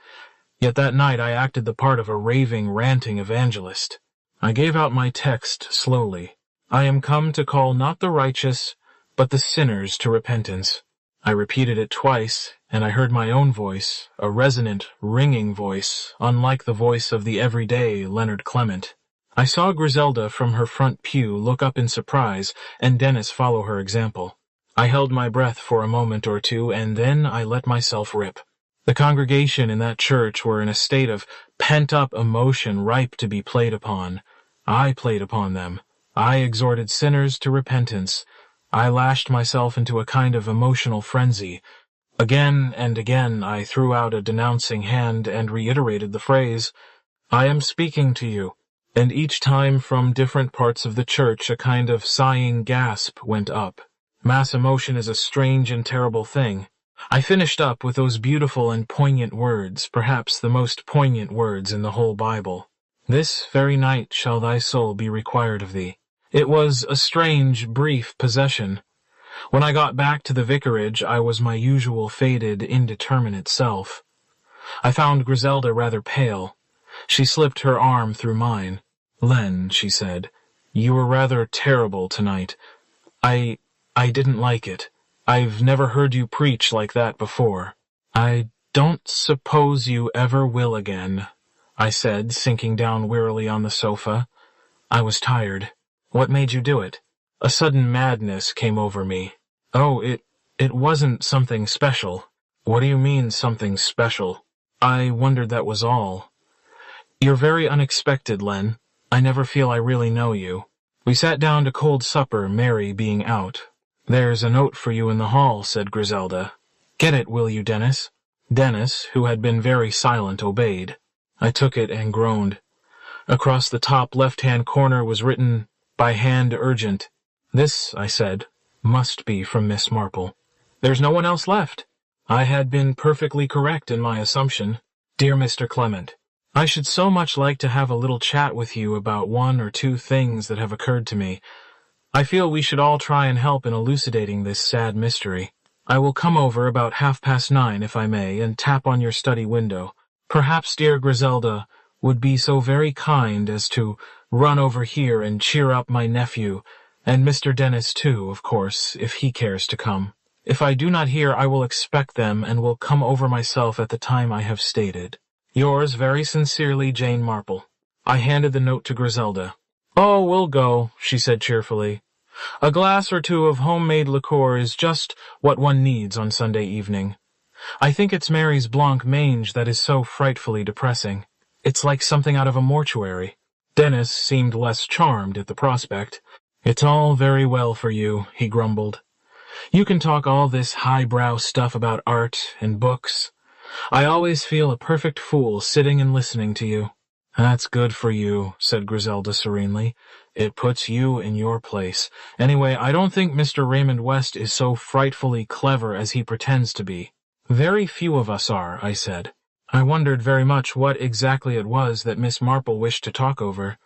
Yet that night I acted the part of a raving, ranting evangelist. I gave out my text slowly. I am come to call not the righteous, but the sinners to repentance. I repeated it twice, and I heard my own voice, a resonant, ringing voice, unlike the voice of the everyday Leonard Clement. I saw Griselda from her front pew look up in surprise, and Dennis follow her example. I held my breath for a moment or two, and then I let myself rip. The congregation in that church were in a state of pent-up emotion ripe to be played upon. I played upon them. I exhorted sinners to repentance. I lashed myself into a kind of emotional frenzy. Again and again I threw out a denouncing hand and reiterated the phrase, "I am speaking to you." And each time from different parts of the church a kind of sighing gasp went up. Mass emotion is a strange and terrible thing. I finished up with those beautiful and poignant words, perhaps the most poignant words in the whole Bible. "This very night shall thy soul be required of thee." It was a strange, brief possession. When I got back to the vicarage, I was my usual faded, indeterminate self. I found Griselda rather pale. She slipped her arm through mine. "Len," she said, "you were rather terrible tonight. I didn't like it. I've never heard you preach like that before. I don't suppose you ever will again, I said, sinking down wearily on the sofa. I was tired. What made you do it? A sudden madness came over me. Oh, it wasn't something special. What do you mean, something special? I wondered that was all. You're very unexpected, Len. I never feel I really know you. We sat down to cold supper, Mary being out. There's a note for you in the hall, said Griselda. Get it, will you, Dennis? Dennis, who had been very silent, obeyed. I took it and groaned. Across the top left-hand corner was written, by hand urgent. This, I said, must be from Miss Marple. There's no one else left. I had been perfectly correct in my assumption. Dear Mr. Clement, I should so much like to have a little chat with you about one or two things that have occurred to me. I feel we should all try and help in elucidating this sad mystery. I will come over about 9:30, if I may, and tap on your study window. Perhaps dear Griselda would be so very kind as to run over here and cheer up my nephew, and Mr. Dennis too, of course, if he cares to come. If I do not hear, I will expect them and will come over myself at the time I have stated. Yours very sincerely, Jane Marple. I handed the note to Griselda. Oh, we'll go, she said cheerfully. A glass or two of homemade liqueur is just what one needs on Sunday evening. I think it's Mary's blanc mange that is so frightfully depressing. It's like something out of a mortuary. Dennis seemed less charmed at the prospect. It's all very well for you, he grumbled. You can talk all this highbrow stuff about art and books. I always feel a perfect fool sitting and listening to you. That's good for you, said Griselda serenely. It puts you in your place. Anyway, I don't think Mr. Raymond West is so frightfully clever as he pretends to be. Very few of us are, I said. I wondered very much what exactly it was that Miss Marple wished to talk over.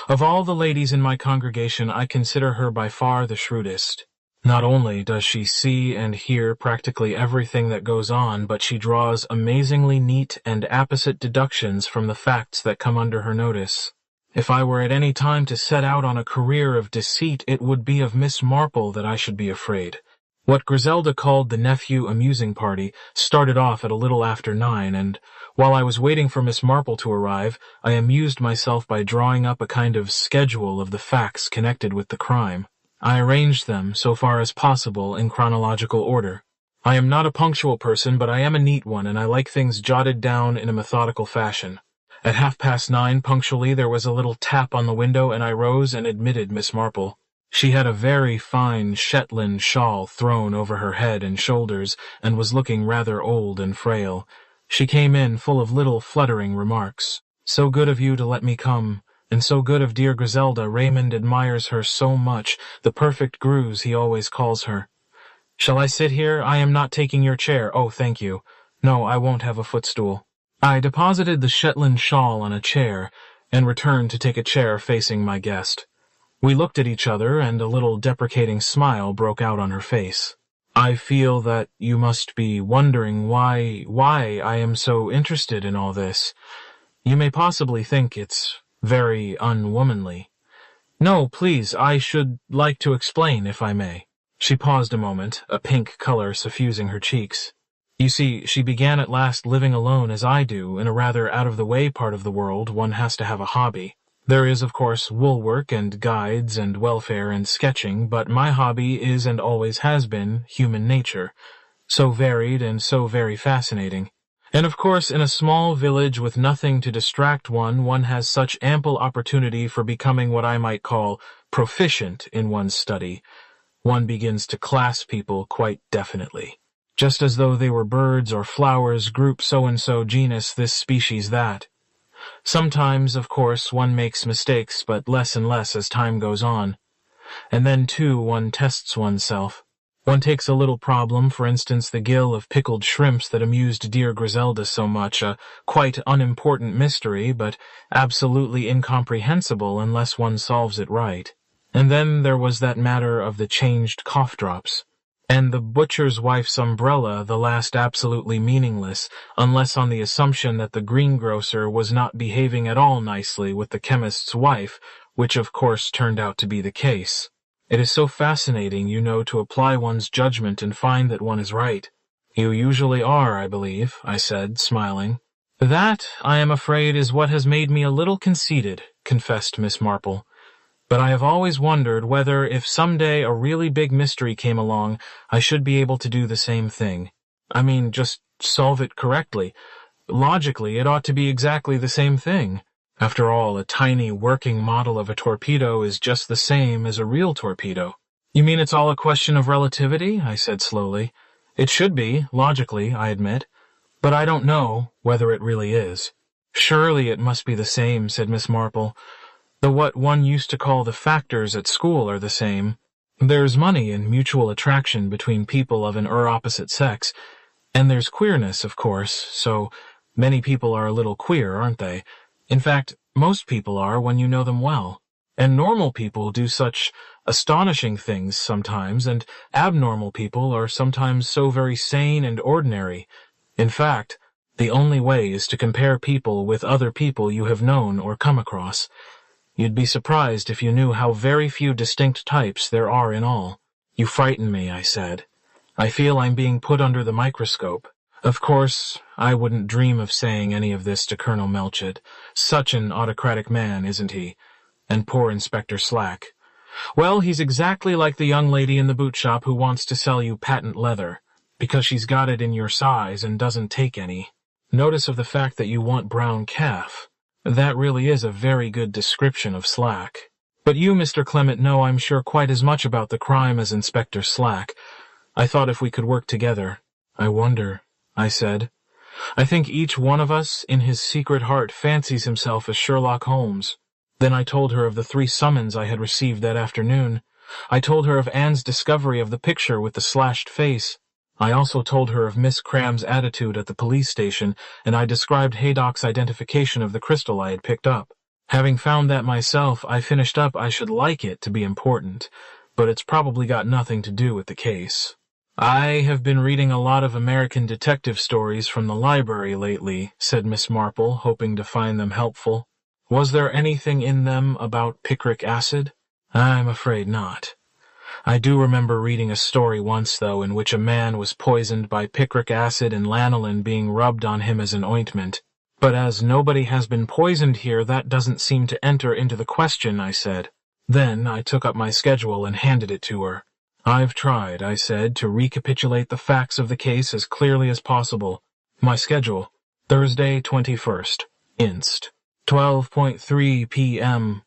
Of all the ladies in my congregation, I consider her by far the shrewdest. Not only does she see and hear practically everything that goes on, but she draws amazingly neat and apposite deductions from the facts that come under her notice. If I were at any time to set out on a career of deceit, it would be of Miss Marple that I should be afraid. What Griselda called the nephew amusing party started off at a little after 9, and while I was waiting for Miss Marple to arrive, I amused myself by drawing up a kind of schedule of the facts connected with the crime. I arranged them, so far as possible, in chronological order. I am not a punctual person, but I am a neat one, and I like things jotted down in a methodical fashion. At 9:30 punctually there was a little tap on the window, and I rose and admitted Miss Marple. She had a very fine Shetland shawl thrown over her head and shoulders, and was looking rather old and frail. She came in full of little fluttering remarks. So good of you to let me come. And so good of dear Griselda. Raymond admires her so much, the perfect gruse he always calls her. Shall I sit here? I am not taking your chair. Oh, thank you. No, I won't have a footstool. I deposited the Shetland shawl on a chair, and returned to take a chair facing my guest. We looked at each other, and a little deprecating smile broke out on her face. I feel that you must be wondering why I am so interested in all this. You may possibly think it's very unwomanly. No, please, I should like to explain, if I may. She paused a moment, a pink color suffusing her cheeks. You see, she began at last living alone as I do, in a rather out-of-the-way part of the world. One has to have a hobby. There is, of course, woolwork and guides and welfare and sketching, but my hobby is and always has been human nature, so varied and so very fascinating. And of course, in a small village with nothing to distract one has such ample opportunity for becoming what I might call proficient in one's study. One begins to class people quite definitely. Just as though they were birds or flowers, group so-and-so, genus this, species that. Sometimes, of course, one makes mistakes, but less and less as time goes on. And then, too, one tests oneself. One takes a little problem, for instance the gill of pickled shrimps that amused dear Griselda so much, a quite unimportant mystery, but absolutely incomprehensible unless one solves it right. And then there was that matter of the changed cough drops. And the butcher's wife's umbrella, the last absolutely meaningless, unless on the assumption that the greengrocer was not behaving at all nicely with the chemist's wife, which of course turned out to be the case. It is so fascinating, to apply one's judgment and find that one is right. You usually are, I believe, I said, smiling. That, I am afraid, is what has made me a little conceited, confessed Miss Marple. But I have always wondered whether, if someday a really big mystery came along, I should be able to do the same thing. I mean, just solve it correctly. Logically, it ought to be exactly the same thing. After all, a tiny working model of a torpedo is just the same as a real torpedo. You mean it's all a question of relativity? I said slowly. It should be, logically, I admit. But I don't know whether it really is. Surely it must be the same, said Miss Marple. Though what one used to call the factors at school are the same. There's money and mutual attraction between people of an opposite sex. And there's queerness, of course, so many people are a little queer, aren't they? In fact, most people are when you know them well. And normal people do such astonishing things sometimes, and abnormal people are sometimes so very sane and ordinary. In fact, the only way is to compare people with other people you have known or come across. You'd be surprised if you knew how very few distinct types there are in all. You frighten me, I said. I feel I'm being put under the microscope. Of course, I wouldn't dream of saying any of this to Colonel Melchett. Such an autocratic man, isn't he? And poor Inspector Slack. Well, he's exactly like the young lady in the boot shop who wants to sell you patent leather, because she's got it in your size and doesn't take any. Notice of the fact that you want brown calf. That really is a very good description of Slack. But you, Mr. Clement, know, I'm sure, quite as much about the crime as Inspector Slack. I thought if we could work together. I wonder, I said. I think each one of us, in his secret heart, fancies himself as Sherlock Holmes. Then I told her of the 3 summons I had received that afternoon. I told her of Anne's discovery of the picture with the slashed face. I also told her of Miss Cram's attitude at the police station, and I described Haydock's identification of the crystal I had picked up. Having found that myself, I finished up I should like it to be important, but it's probably got nothing to do with the case. I have been reading a lot of American detective stories from the library lately, said Miss Marple, hoping to find them helpful. Was there anything in them about picric acid? I'm afraid not. I do remember reading a story once, though, in which a man was poisoned by picric acid and lanolin being rubbed on him as an ointment. But as nobody has been poisoned here, that doesn't seem to enter into the question, I said. Then I took up my schedule and handed it to her. I've tried, I said, to recapitulate the facts of the case as clearly as possible. My schedule, Thursday 21st, inst. 12:3 p.m.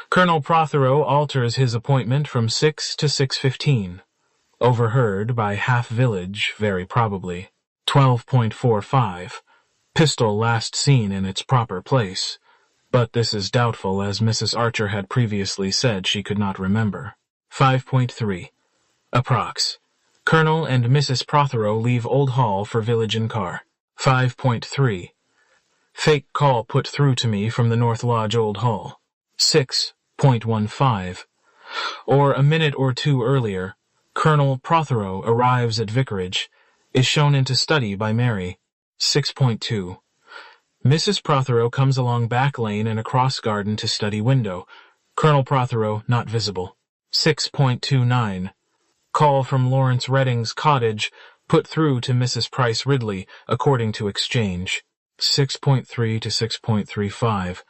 Colonel Prothero alters his appointment from 6 to 6:15. Overheard by half village, very probably. 12:45. Pistol last seen in its proper place. But this is doubtful, as Mrs. Archer had previously said she could not remember. 5.3. Approx. Colonel and Mrs. Prothero leave Old Hall for village in car. 5.3. Fake call put through to me from the North Lodge Old Hall. 6.15. Or a minute or two earlier, Colonel Prothero arrives at vicarage, is shown into study by Mary. 6.2. Mrs. Prothero comes along back lane and across garden to study window. Colonel Prothero not visible. 6.29. Call from Lawrence Redding's cottage put through to Mrs. Price Ridley, according to exchange. 6.3 to 6.35.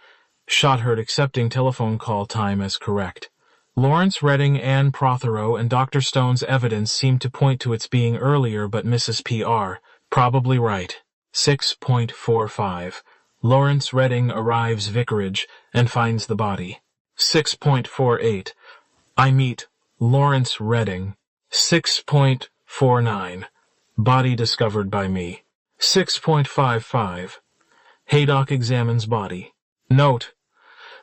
Shot heard accepting telephone call time as correct. Lawrence Redding, Anne Prothero, and Dr. Stone's evidence seem to point to its being earlier, but Mrs. P.R. probably right. 6.45. Lawrence Redding arrives vicarage and finds the body. 6.48. I meet Lawrence Redding. 6.49. Body discovered by me. 6.55. Haydock examines body. Note: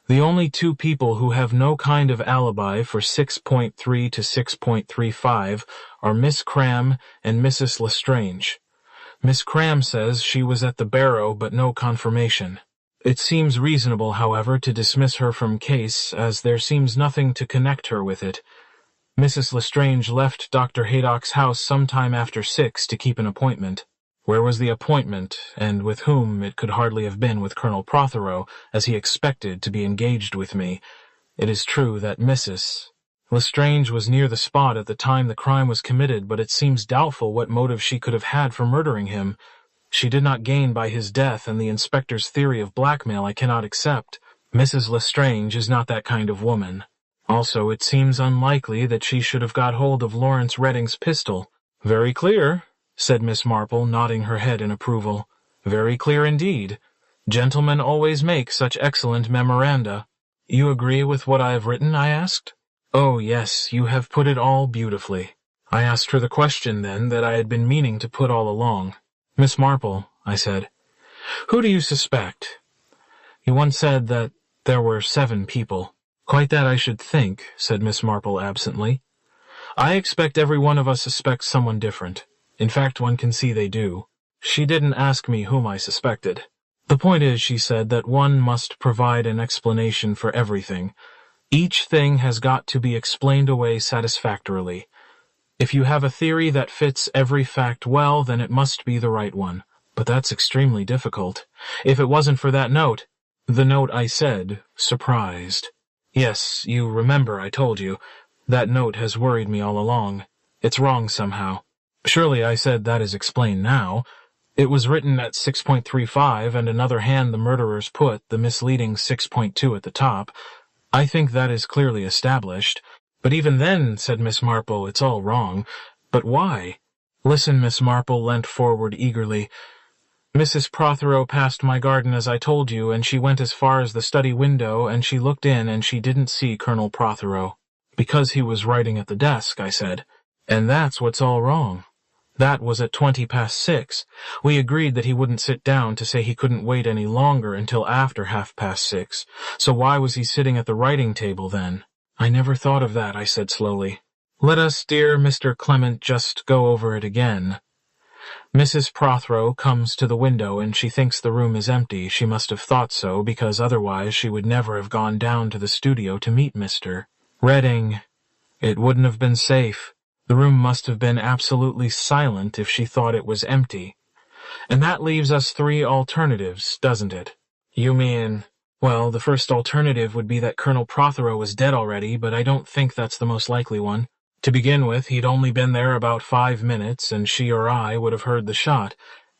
the only 2 people who have no kind of alibi for 6.3 to 6.35 are Miss Cram and Mrs. Lestrange. Miss Cram says she was at the barrow, but no confirmation. It seems reasonable, however, to dismiss her from case, as there seems nothing to connect her with it. Mrs. Lestrange left Dr. Haydock's house some time after 6 to keep an appointment. Where was the appointment, and with whom? It could hardly have been with Colonel Prothero, as he expected to be engaged with me. It is true that Mrs. Lestrange was near the spot at the time the crime was committed, but it seems doubtful what motive she could have had for murdering him. She did not gain by his death, and the inspector's theory of blackmail I cannot accept. Mrs. Lestrange is not that kind of woman. Also, it seems unlikely that she should have got hold of Lawrence Redding's pistol. Very clear, said Miss Marple, nodding her head in approval. Very clear indeed. Gentlemen always make such excellent memoranda. You agree with what I have written? I asked. Oh, yes, you have put it all beautifully. I asked her the question, then, that I had been meaning to put all along. Miss Marple, I said, who do you suspect? You once said that there were 7 people. Quite that I should think, said Miss Marple absently. I expect every one of us suspects someone different. In fact, one can see they do. She didn't ask me whom I suspected. The point is, she said, that one must provide an explanation for everything. Each thing has got to be explained away satisfactorily. If you have a theory that fits every fact well, then it must be the right one. But that's extremely difficult. If it wasn't for that note, the note I said, surprised. Yes, you remember I told you. That note has worried me all along. It's wrong somehow. Surely, I said, that is explained now. It was written at 6.35, and another hand the murderers put the misleading 6.2 at the top. I think that is clearly established. But even then, said Miss Marple, it's all wrong. But why? Listen, Miss Marple leant forward eagerly. Mrs. Prothero passed my garden as I told you, and she went as far as the study window, and she looked in, and she didn't see Colonel Prothero. Because he was writing at the desk, I said. And that's what's all wrong. That was at 6:20. We agreed that he wouldn't sit down to say he couldn't wait any longer until after 6:30. So why was he sitting at the writing table then? I never thought of that, I said slowly. Let us, dear Mr. Clement, just go over it again. Mrs. Prothero comes to the window and she thinks the room is empty. She must have thought so, because otherwise she would never have gone down to the studio to meet Mr. Redding. It wouldn't have been safe. The room must have been absolutely silent if she thought it was empty. And that leaves us 3 alternatives, doesn't it? You mean... Well, the first alternative would be that Colonel Prothero was dead already, but I don't think that's the most likely one. To begin with, he'd only been there about 5 minutes, and she or I would have heard the shot.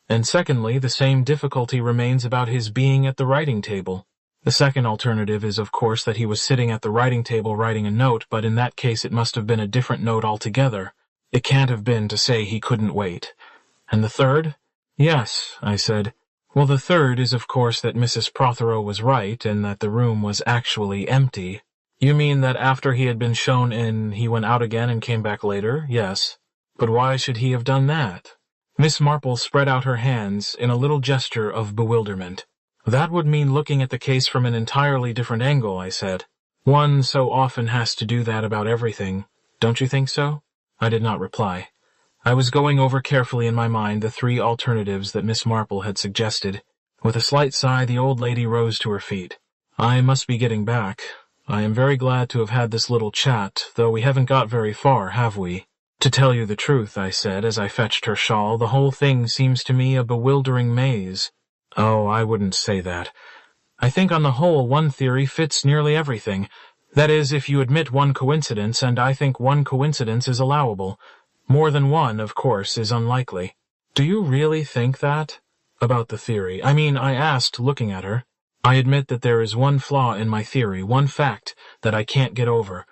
And secondly, the same difficulty remains about his being at the writing table. The second alternative is, of course, that he was sitting at the writing table writing a note, but in that case it must have been a different note altogether. It can't have been to say he couldn't wait. And the third? Yes, I said. Well, the third is, of course, that Mrs. Prothero was right, and that the room was actually empty. You mean that after he had been shown in, he went out again and came back later? Yes. But why should he have done that? Miss Marple spread out her hands in a little gesture of bewilderment. That would mean looking at the case from an entirely different angle, I said. One so often has to do that about everything. Don't you think so? I did not reply. I was going over carefully in my mind the 3 alternatives that Miss Marple had suggested. With a slight sigh, the old lady rose to her feet. I must be getting back. I am very glad to have had this little chat, though we haven't got very far, have we? To tell you the truth, I said, as I fetched her shawl, the whole thing seems to me a bewildering maze. Oh, I wouldn't say that. I think on the whole one theory fits nearly everything. That is, if you admit one coincidence, and I think one coincidence is allowable. More than one, of course, is unlikely. Do you really think that? About the theory. I mean, I asked, looking at her. I admit that there is one flaw in my theory, one fact that I can't get over.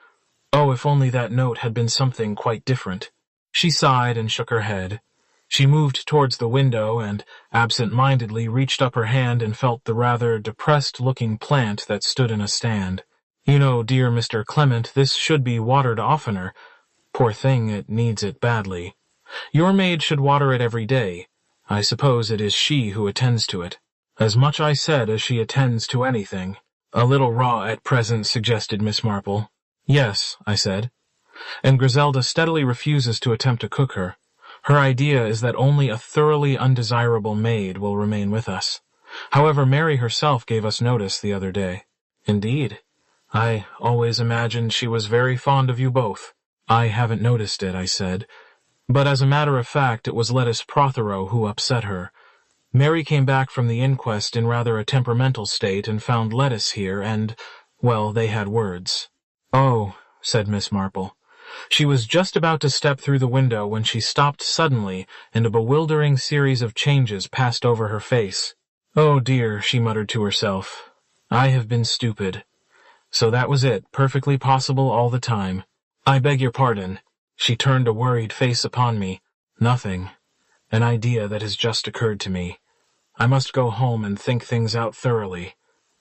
Oh, if only that note had been something quite different. She sighed and shook her head. She moved towards the window and, absent-mindedly, reached up her hand and felt the rather depressed-looking plant that stood in a stand. You know, dear Mr. Clement, this should be watered oftener. Poor thing, it needs it badly. Your maid should water it every day. I suppose it is she who attends to it. As much, I said, as she attends to anything. A little raw at present, suggested Miss Marple. Yes, I said. And Griselda steadily refuses to attempt to cook her. Her idea is that only a thoroughly undesirable maid will remain with us. However, Mary herself gave us notice the other day. Indeed. I always imagined she was very fond of you both. I haven't noticed it, I said. But as a matter of fact, it was Lettice Prothero who upset her. Mary came back from the inquest in rather a temperamental state and found Lettice here, and, well, they had words. Oh, said Miss Marple. She was just about to step through the window when she stopped suddenly, and a bewildering series of changes passed over her face. "Oh dear," she muttered to herself. "I have been stupid. So that was it, perfectly possible all the time. I beg your pardon." She turned a worried face upon me. "Nothing. An idea that has just occurred to me. I must go home and think things out thoroughly.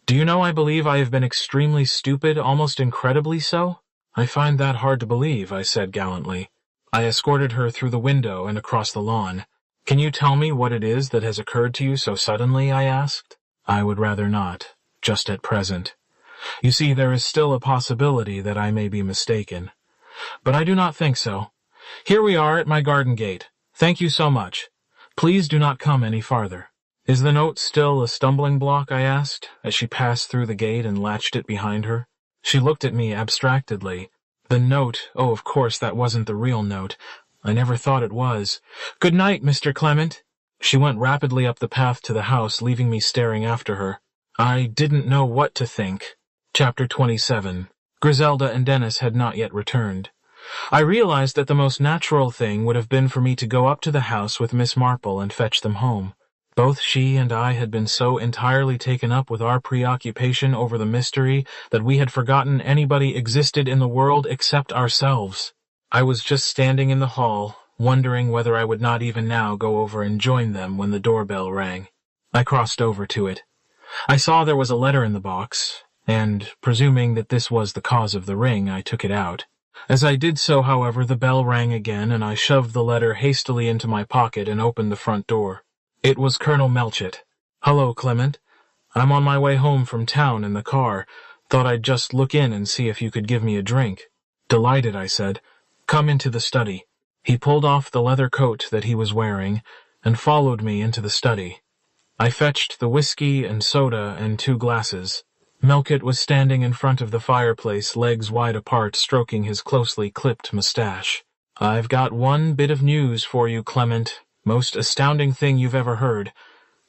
Do you know, I believe I have been extremely stupid, almost incredibly so?" "I find that hard to believe," I said gallantly. I escorted her through the window and across the lawn. "Can you tell me what it is that has occurred to you so suddenly?" I asked. "I would rather not, just at present. You see, there is still a possibility that I may be mistaken. But I do not think so. Here we are at my garden gate. Thank you so much. Please do not come any farther." "Is the note still a stumbling block?" I asked, as she passed through the gate and latched it behind her. She looked at me abstractedly. "The note? Oh, of course, that wasn't the real note. I never thought it was. Good night, Mr. Clement." She went rapidly up the path to the house, leaving me staring after her. I didn't know what to think. Chapter 27. Griselda and Dennis had not yet returned. I realized that the most natural thing would have been for me to go up to the house with Miss Marple and fetch them home. Both she and I had been so entirely taken up with our preoccupation over the mystery that we had forgotten anybody existed in the world except ourselves. I was just standing in the hall, wondering whether I would not even now go over and join them when the doorbell rang. I crossed over to it. I saw there was a letter in the box, and, presuming that this was the cause of the ring, I took it out. As I did so, however, the bell rang again, and I shoved the letter hastily into my pocket and opened the front door. It was Colonel Melchett. "Hello, Clement. I'm on my way home from town in the car. Thought I'd just look in and see if you could give me a drink." "Delighted," I said. "Come into the study." He pulled off the leather coat that he was wearing and followed me into the study. I fetched the whiskey and soda and 2 glasses. Melchett was standing in front of the fireplace, legs wide apart, stroking his closely clipped mustache. "I've got one bit of news for you, Clement. Most astounding thing you've ever heard.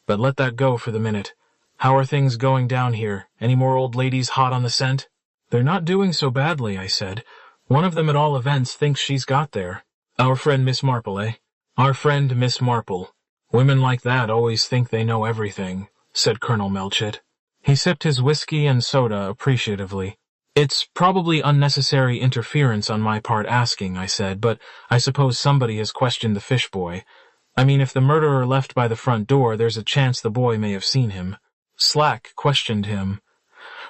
But let that go for the minute. How are things going down here? Any more old ladies hot on the scent?" "They're not doing so badly," I said. "One of them at all events thinks she's got there." "Our friend Miss Marple, eh?" "Our friend Miss Marple. Women like that always think they know everything," said Colonel Melchett. He sipped his whiskey and soda appreciatively. "It's probably unnecessary interference on my part asking," I said, "but I suppose somebody has questioned the fish boy. I mean, if the murderer left by the front door, there's a chance the boy may have seen him." Slack questioned him.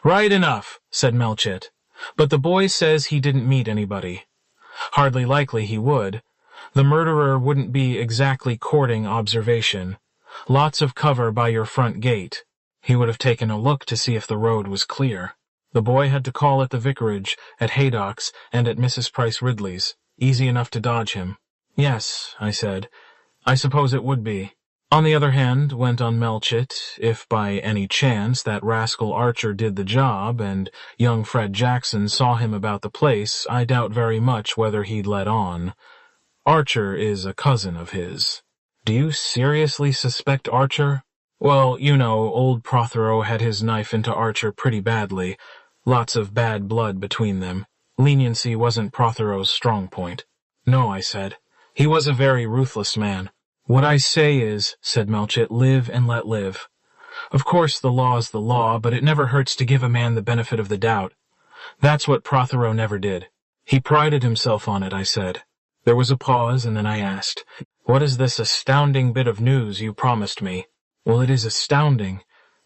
"Right enough," said Melchett. "But the boy says he didn't meet anybody." "Hardly likely he would. The murderer wouldn't be exactly courting observation. Lots of cover by your front gate. He would have taken a look to see if the road was clear. The boy had to call at the vicarage, at Haydock's, and at Mrs. Price Ridley's. Easy enough to dodge him." "Yes," I said. "I suppose it would be. On the other hand," went on Melchett, "if by any chance that rascal Archer did the job and young Fred Jackson saw him about the place, I doubt very much whether he'd let on. Archer is a cousin of his." "Do you seriously suspect Archer?" "Well, you know, old Prothero had his knife into Archer pretty badly. Lots of bad blood between them. Leniency wasn't Prothero's strong point." "No," I said. "He was a very ruthless man." "What I say is," said Melchett, "live and let live. Of course the law's the law, but it never hurts to give a man the benefit of the doubt. That's what Prothero never did. He prided himself on it," I said. There was a pause, and then I asked, "What is this astounding bit of news you promised me?" "Well, it is astounding.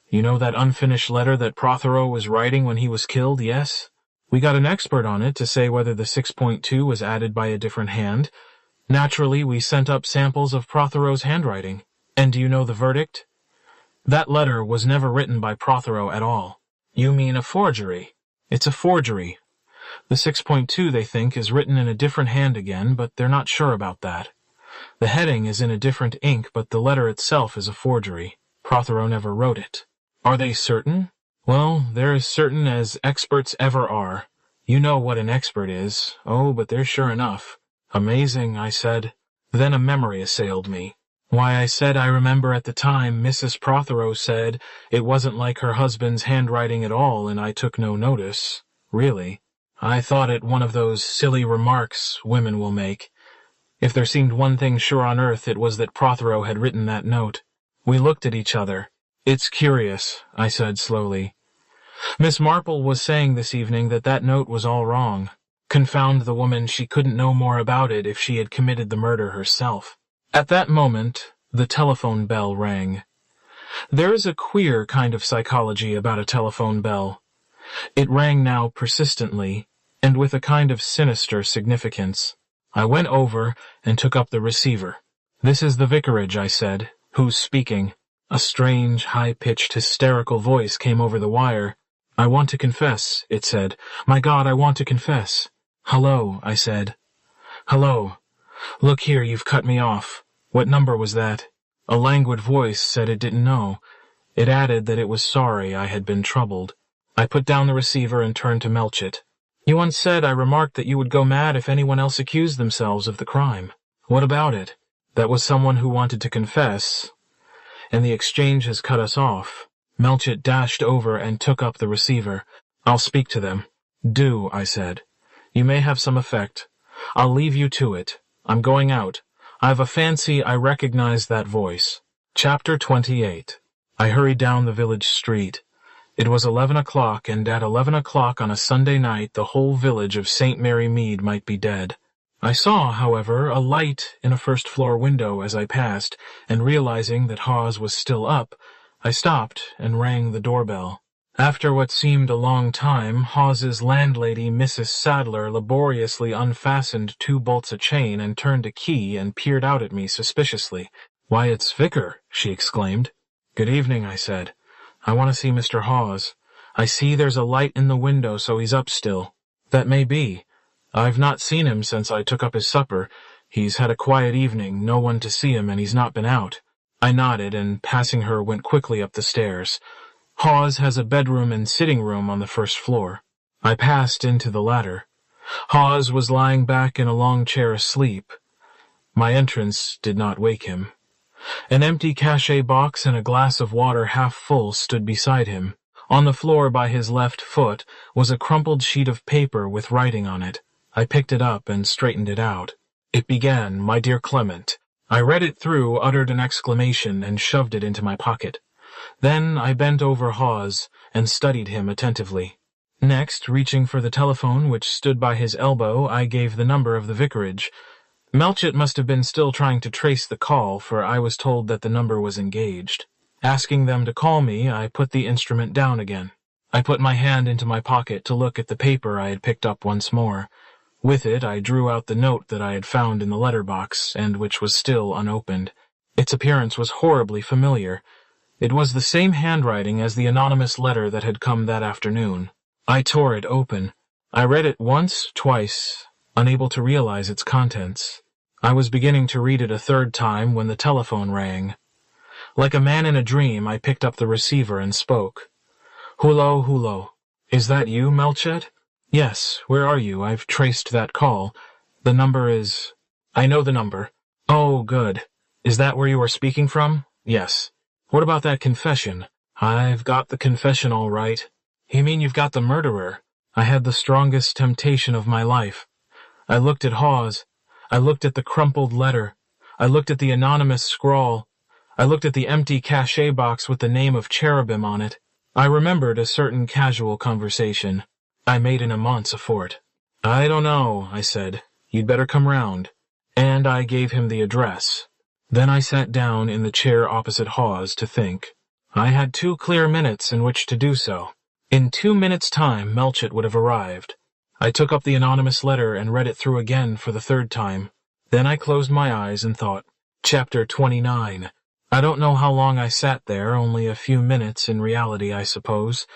You know that unfinished letter that Prothero was writing when he was killed, yes? We got an expert on it to say whether the 6.2 was added by a different hand. Naturally, we sent up samples of Prothero's handwriting. And do you know the verdict? That letter was never written by Prothero at all." "You mean a forgery?" "It's a forgery. The 6.2, they think, is written in a different hand again, but they're not sure about that. The heading is in a different ink, but the letter itself is a forgery. Prothero never wrote it." "Are they certain?" "Well, they're as certain as experts ever are. You know what an expert is. Oh, but they're sure enough." "Amazing," I said. Then a memory assailed me. Why, I said I remember at the time Mrs. Prothero said it wasn't like her husband's handwriting at all, and I took no notice. Really. I thought it one of those silly remarks women will make. If there seemed one thing sure on earth, it was that Prothero had written that note. We looked at each other. "It's curious," I said slowly. "Miss Marple was saying this evening that note was all wrong. Confound the woman, she couldn't know more about it if she had committed the murder herself." At that moment, the telephone bell rang. There is a queer kind of psychology about a telephone bell. It rang now persistently, and with a kind of sinister significance. I went over and took up the receiver. "This is the vicarage," I said. "Who's speaking?" A strange, high-pitched, hysterical voice came over the wire. "I want to confess," it said. "My God, I want to confess." "Hello," I said. "Hello. Look here, you've cut me off. What number was that?" A languid voice said it didn't know. It added that it was sorry I had been troubled. I put down the receiver and turned to Melchett. "You once said I remarked that you would go mad if anyone else accused themselves of the crime. What about it? That was someone who wanted to confess, and the exchange has cut us off." Melchett dashed over and took up the receiver. "I'll speak to them." "Do," I said. "You may have some effect. I'll leave you to it. I'm going out. I've a fancy I recognize that voice." Chapter 28. I hurried down the village street. It was 11 o'clock, and at 11 o'clock on a Sunday night the whole village of St. Mary Mead might be dead. I saw, however, a light in a first-floor window as I passed, and realizing that Hawes was still up, I stopped and rang the doorbell. After what seemed a long time, Hawes's landlady, Mrs. Sadler, laboriously unfastened 2 bolts of chain and turned a key and peered out at me suspiciously. "Why, it's Vicar," she exclaimed. "Good evening," I said. "I want to see Mr. Hawes. I see there's a light in the window, so he's up still." "That may be. I've not seen him since I took up his supper. He's had a quiet evening, no one to see him, and he's not been out." I nodded, and passing her went quickly up the stairs. Hawes has a bedroom and sitting room on the first floor. I passed into the latter. Hawes was lying back in a long chair asleep. My entrance did not wake him. An empty cachet box and a glass of water half full stood beside him. On the floor by his left foot was a crumpled sheet of paper with writing on it. I picked it up and straightened it out. It began, "My dear Clement." I read it through, uttered an exclamation, and shoved it into my pocket. Then I bent over Hawes and studied him attentively. Next, reaching for the telephone which stood by his elbow, I gave the number of the vicarage. Melchett must have been still trying to trace the call, for I was told that the number was engaged. Asking them to call me, I put the instrument down again. I put my hand into my pocket to look at the paper I had picked up once more. With it, I drew out the note that I had found in the letterbox, and which was still unopened. Its appearance was horribly familiar. It was the same handwriting as the anonymous letter that had come that afternoon. I tore it open. I read it once, twice, unable to realize its contents. I was beginning to read it a third time when the telephone rang. Like a man in a dream, I picked up the receiver and spoke. "Hullo, hullo. Is that you, Melchett?" "Yes, where are you? I've traced that call. The number is—" "I know the number." "Oh, good. Is that where you are speaking from?" "Yes." "What about that confession?" "I've got the confession all right." "You mean you've got the murderer?" I had the strongest temptation of my life. I looked at Hawes. I looked at the crumpled letter. I looked at the anonymous scrawl. I looked at the empty cachet box with the name of Cherubim on it. I remembered a certain casual conversation. I made an immense effort. "I don't know," I said. "You'd better come round." And I gave him the address. Then I sat down in the chair opposite Hawes to think. I had 2 clear minutes in which to do so. In 2 minutes' time, Melchett would have arrived. I took up the anonymous letter and read it through again for the 3rd time. Then I closed my eyes and thought. Chapter 29. I don't know how long I sat there, only a few minutes in reality, I suppose.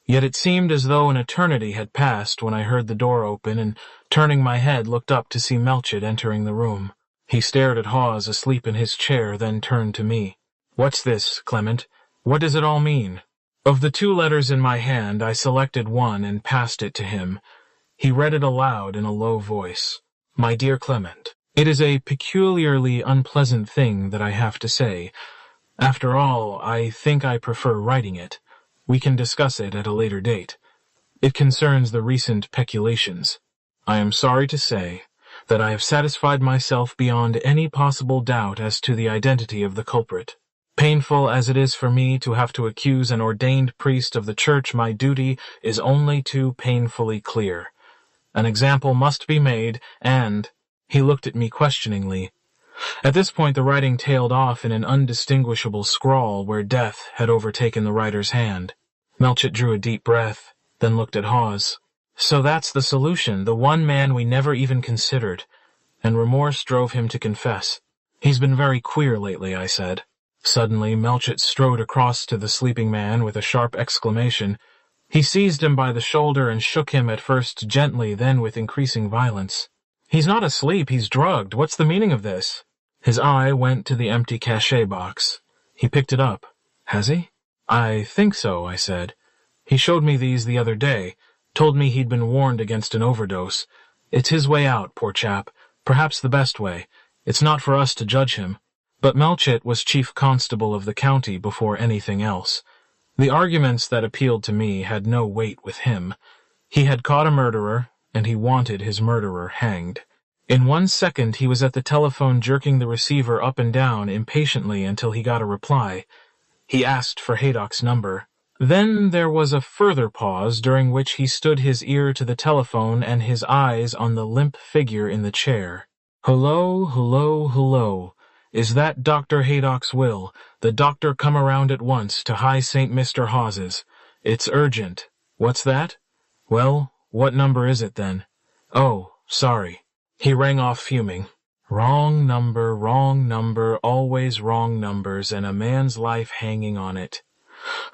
Yet it seemed as though an eternity had passed when I heard the door open and, turning my head, looked up to see Melchett entering the room. He stared at Hawes asleep in his chair, then turned to me. "What's this, Clement? What does it all mean?" Of the 2 letters in my hand, I selected one and passed it to him. He read it aloud in a low voice. "My dear Clement, it is a peculiarly unpleasant thing that I have to say. After all, I think I prefer writing it. We can discuss it at a later date. It concerns the recent peculations. I am sorry to say that I have satisfied myself beyond any possible doubt as to the identity of the culprit. Painful as it is for me to have to accuse an ordained priest of the church, my duty is only too painfully clear. An example must be made, and— He looked at me questioningly. At this point the writing tailed off in an undistinguishable scrawl where death had overtaken the writer's hand. Melchett drew a deep breath, then looked at Hawes. So that's the solution, the one man we never even considered. And remorse drove him to confess. He's been very queer lately, I said. Suddenly Melchett strode across to the sleeping man with a sharp exclamation. He seized him by the shoulder and shook him at first gently, then with increasing violence. He's not asleep, he's drugged. What's the meaning of this? His eye went to the empty cachet box. He picked it up. Has he? I think so, I said. He showed me these the other day, told me he'd been warned against an overdose. It's his way out, poor chap. Perhaps the best way. It's not for us to judge him. But Melchett was chief constable of the county before anything else. The arguments that appealed to me had no weight with him. He had caught a murderer, and he wanted his murderer hanged. In 1 second he was at the telephone jerking the receiver up and down impatiently until he got a reply. He asked for Haydock's number. Then there was a further pause during which he stood his ear to the telephone and his eyes on the limp figure in the chair. Hello, hello, hello. Is that Dr. Haydock's will? The doctor come around at once to High St. Mr. Hawes's. It's urgent. What's that? Well, what number is it then? Oh, sorry. He rang off fuming. Wrong number, always wrong numbers, and a man's life hanging on it.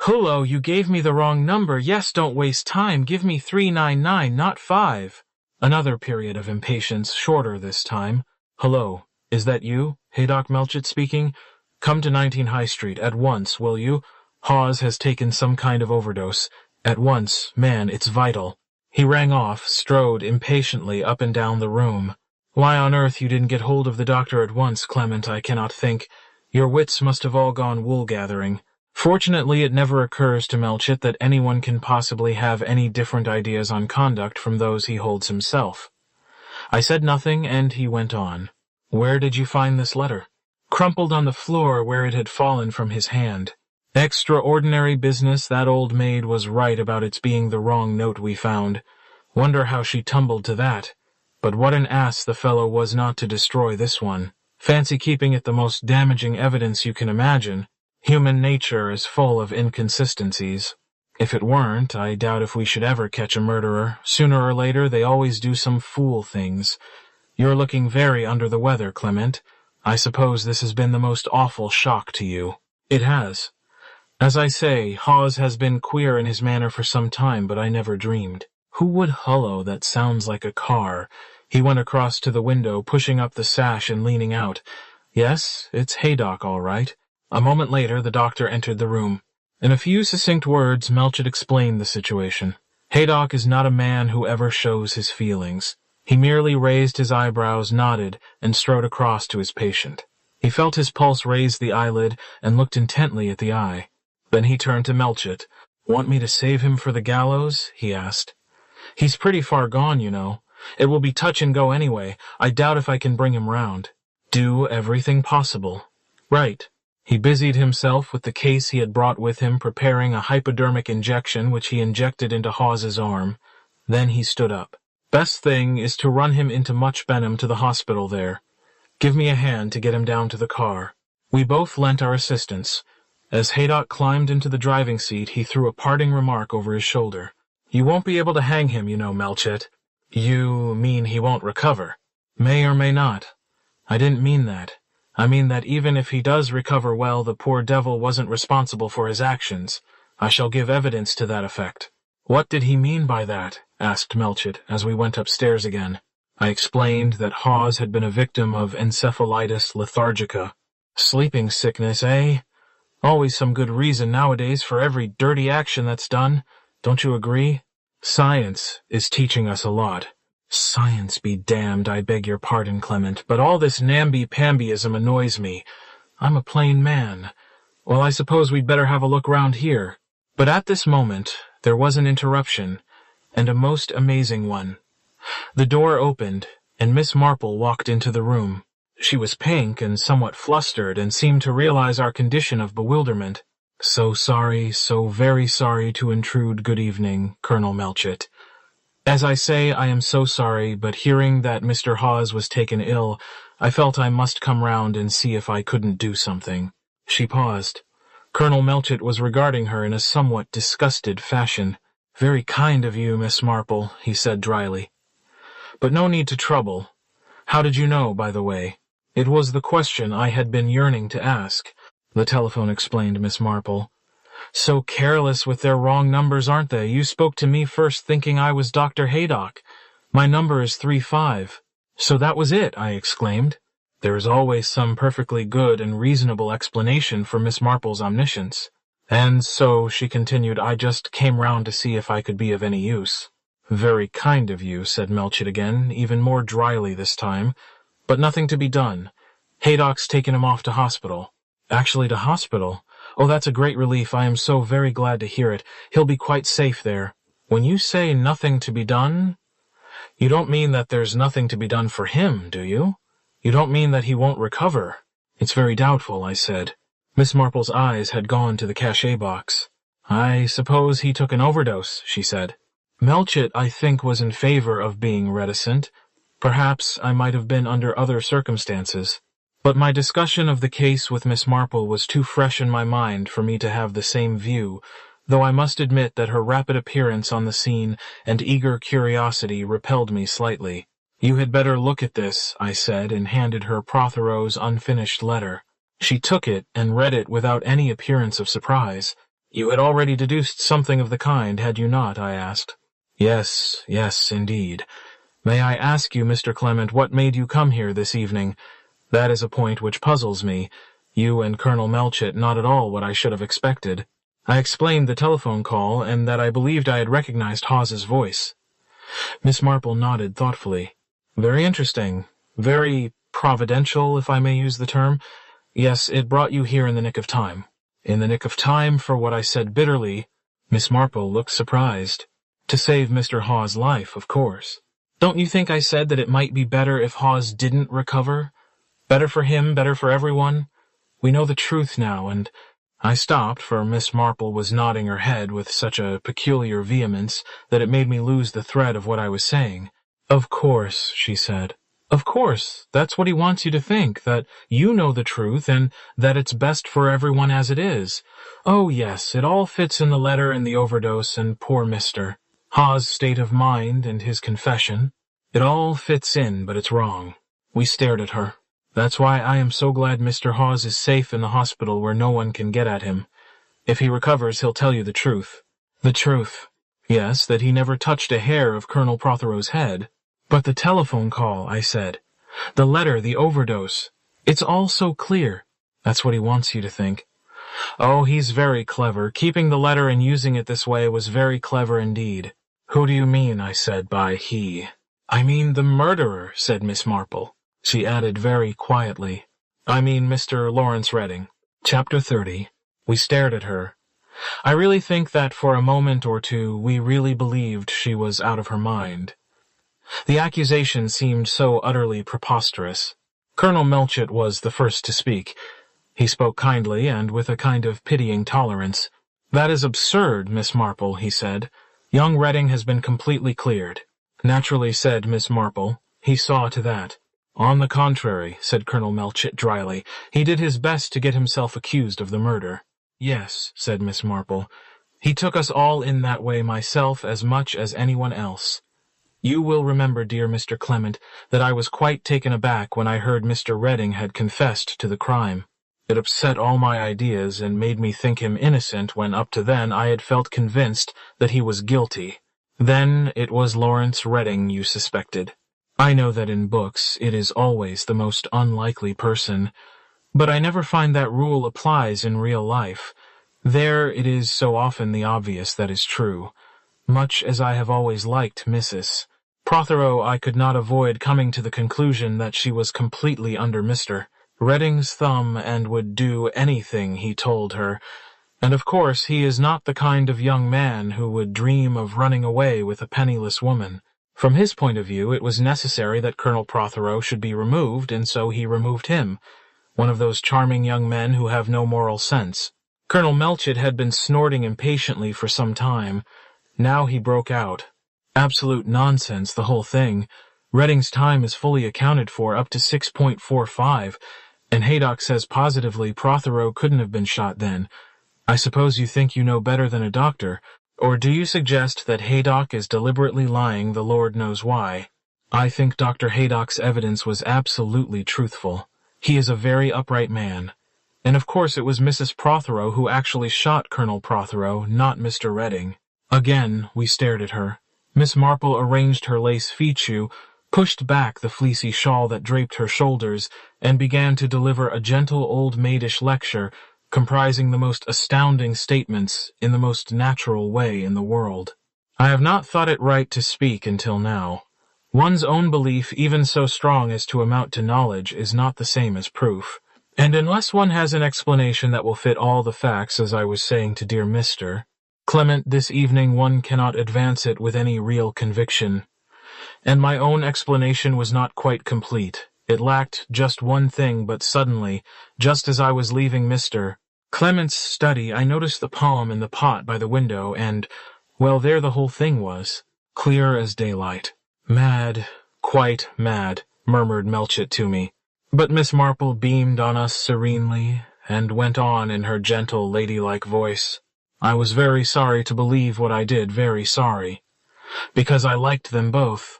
Hullo, you gave me the wrong number. Yes, don't waste time. Give me 399, not 5. Another period of impatience, shorter this time. Hello, is that you? Haydock Melchett speaking. Come to 19 High Street, at once, will you? Hawes has taken some kind of overdose. At once, man, it's vital. He rang off, strode impatiently up and down the room. Why on earth you didn't get hold of the doctor at once, Clement, I cannot think. Your wits must have all gone wool-gathering. Fortunately, it never occurs to Melchett that anyone can possibly have any different ideas on conduct from those he holds himself. I said nothing, and he went on. Where did you find this letter? Crumpled on the floor where it had fallen from his hand. Extraordinary business. That old maid was right about its being the wrong note we found. Wonder how she tumbled to that. But what an ass the fellow was not to destroy this one. Fancy keeping it the most damaging evidence you can imagine. Human nature is full of inconsistencies. If it weren't, I doubt if we should ever catch a murderer. Sooner or later, they always do some fool things. You're looking very under the weather, Clement. I suppose this has been the most awful shock to you. It has. As I say, Hawes has been queer in his manner for some time, but I never dreamed. Who would hullo? That sounds like a car. He went across to the window, pushing up the sash and leaning out. Yes, it's Haydock, all right. A moment later, the doctor entered the room. In a few succinct words, Melchett explained the situation. Haydock is not a man who ever shows his feelings. He merely raised his eyebrows, nodded, and strode across to his patient. He felt his pulse raise the eyelid and looked intently at the eye. Then he turned to Melchett. Want me to save him for the gallows? He asked. He's pretty far gone, you know. It will be touch and go anyway. I doubt if I can bring him round. Do everything possible. Right. He busied himself with the case he had brought with him, preparing a hypodermic injection which he injected into Hawes's arm. Then he stood up. Best thing is to run him into Much Benham to the hospital there. Give me a hand to get him down to the car. We both lent our assistance. As Haydock climbed into the driving seat, he threw a parting remark over his shoulder. You won't be able to hang him, you know, Melchett. You mean he won't recover? May or may not. I didn't mean that. I mean that even if he does recover well, the poor devil wasn't responsible for his actions. I shall give evidence to that effect. What did he mean by that? Asked Melchett as we went upstairs again. I explained that Hawes had been a victim of encephalitis lethargica. Sleeping sickness, eh? Always some good reason nowadays for every dirty action that's done. Don't you agree? Science is teaching us a lot. Science be damned, I beg your pardon, Clement, but all this namby-pambyism annoys me. I'm a plain man. Well, I suppose we'd better have a look round here. But at this moment, there was an interruption. and a most amazing one. The door opened, and Miss Marple walked into the room. She was pink and somewhat flustered, and seemed to realize our condition of bewilderment. "So sorry, so very sorry to intrude. Good evening, Colonel Melchett. As I say, I am so sorry, but hearing that Mr. Hawes was taken ill, I felt I must come round and see if I couldn't do something." She paused. Colonel Melchett was regarding her in a somewhat disgusted fashion. "Very kind of you, Miss Marple," he said dryly. "But no need to trouble. How did you know, by the way?" "It was the question I had been yearning to ask," the telephone explained Miss Marple. "So careless with their wrong numbers, aren't they? You spoke to me first thinking I was Dr. Haydock. My number is 35. "So that was it," I exclaimed. There is always some perfectly good and reasonable explanation for Miss Marple's omniscience. "And so," she continued, "I just came round to see if I could be of any use." "Very kind of you," said Melchett again, even more dryly this time. "But nothing to be done. Haydock's taken him off to hospital." "Actually to hospital? Oh, that's a great relief. I am so very glad to hear it. He'll be quite safe there." "When you say nothing to be done, you don't mean that there's nothing to be done for him, do you? You don't mean that he won't recover?" "It's very doubtful," I said. Miss Marple's eyes had gone to the cachet box. "I suppose he took an overdose," she said. Melchett, I think, was in favor of being reticent. Perhaps I might have been under other circumstances. But my discussion of the case with Miss Marple was too fresh in my mind for me to have the same view, though I must admit that her rapid appearance on the scene and eager curiosity repelled me slightly. "You had better look at this," I said, and handed her Prothero's unfinished letter. She took it and read it without any appearance of surprise. "You had already deduced something of the kind, had you not?" I asked. Yes, indeed. May I ask you, Mr. Clement, what made you come here this evening? That is a point which puzzles me. You and Colonel Melchett not at all what I should have expected." I explained the telephone call, and that I believed I had recognized Hawes's voice. Miss Marple nodded thoughtfully. "Very interesting. Very providential, if I may use the term. Yes, it brought you here in the nick of time." "In the nick of time for what I said bitterly." Miss Marple looked surprised. "To save Mr. Hawes' life, of course." "Don't you think I said that it might be better if Hawes didn't recover? Better for him, better for everyone? We know the truth now, and—" I stopped, for Miss Marple was nodding her head with such a peculiar vehemence that it made me lose the thread of what I was saying. "Of course," she said. "Of course, that's what he wants you to think, that you know the truth and that it's best for everyone as it is. Oh, yes, it all fits in the letter and the overdose and poor Mr. Hawes' state of mind and his confession. It all fits in, but it's wrong." We stared at her. "That's why I am so glad Mr. Hawes is safe in the hospital where no one can get at him. If he recovers, he'll tell you the truth." "The truth?" "Yes, that he never touched a hair of Colonel Prothero's head." "But the telephone call," I said. "The letter, the overdose. It's all so clear." "That's what he wants you to think." "Oh, he's very clever. Keeping the letter and using it this way was very clever indeed." "Who do you mean," I said, by he? "I mean the murderer," said Miss Marple. She added very quietly, "I mean Mr. Lawrence Redding." Chapter 30. We stared at her. I really think that for a moment or two we really believed she was out of her mind. The accusation seemed so utterly preposterous. Colonel Melchett was the first to speak. He spoke kindly and with a kind of pitying tolerance. "That is absurd, Miss Marple," he said. "Young Redding has been completely cleared." "Naturally," said Miss Marple. "He saw to that." "On the contrary," said Colonel Melchett dryly, "he did his best to get himself accused of the murder." "Yes," said Miss Marple. "He took us all in that way, myself as much as anyone else. You will remember, dear Mr. Clement, that I was quite taken aback when I heard Mr. Redding had confessed to the crime. It upset all my ideas and made me think him innocent when up to then I had felt convinced that he was guilty. Then it was Lawrence Redding you suspected. I know that in books it is always the most unlikely person, but I never find that rule applies in real life. There it is so often the obvious that is true. Much as I have always liked Mrs. Prothero, I could not avoid coming to the conclusion that she was completely under Mr. Redding's thumb and would do anything he told her, And of course, he is not the kind of young man who would dream of running away with a penniless woman. From his point of view, it was necessary that Colonel Prothero should be removed, and so he removed him, one of those charming young men who have no moral sense. Colonel Melchett had been snorting impatiently for some time. Now he broke out. Absolute nonsense, the whole thing. Redding's time is fully accounted for, up to 6.45, and Haydock says positively Prothero couldn't have been shot then. I suppose you think you know better than a doctor, or do you suggest that Haydock is deliberately lying, the Lord knows why? I think Dr. Haydock's evidence was absolutely truthful. He is a very upright man. And of course it was Mrs. Prothero who actually shot Colonel Prothero, not Mr. Redding. Again, we stared at her. Miss Marple arranged her lace fichu, pushed back the fleecy shawl that draped her shoulders, and began to deliver a gentle old maidish lecture, comprising the most astounding statements in the most natural way in the world. I have not thought it right to speak until now. One's own belief, even so strong as to amount to knowledge, is not the same as proof. And unless one has an explanation that will fit all the facts, as I was saying to dear Mr. Clement this evening, one cannot advance it with any real conviction. And my own explanation was not quite complete. It lacked just one thing, but suddenly, just as I was leaving Mr. Clement's study, I noticed the palm in the pot by the window, and, well, there the whole thing was, clear as daylight. Mad, quite mad, murmured Melchett to me. But Miss Marple beamed on us serenely, and went on in her gentle, ladylike voice. I was very sorry to believe what I did, very sorry, because I liked them both.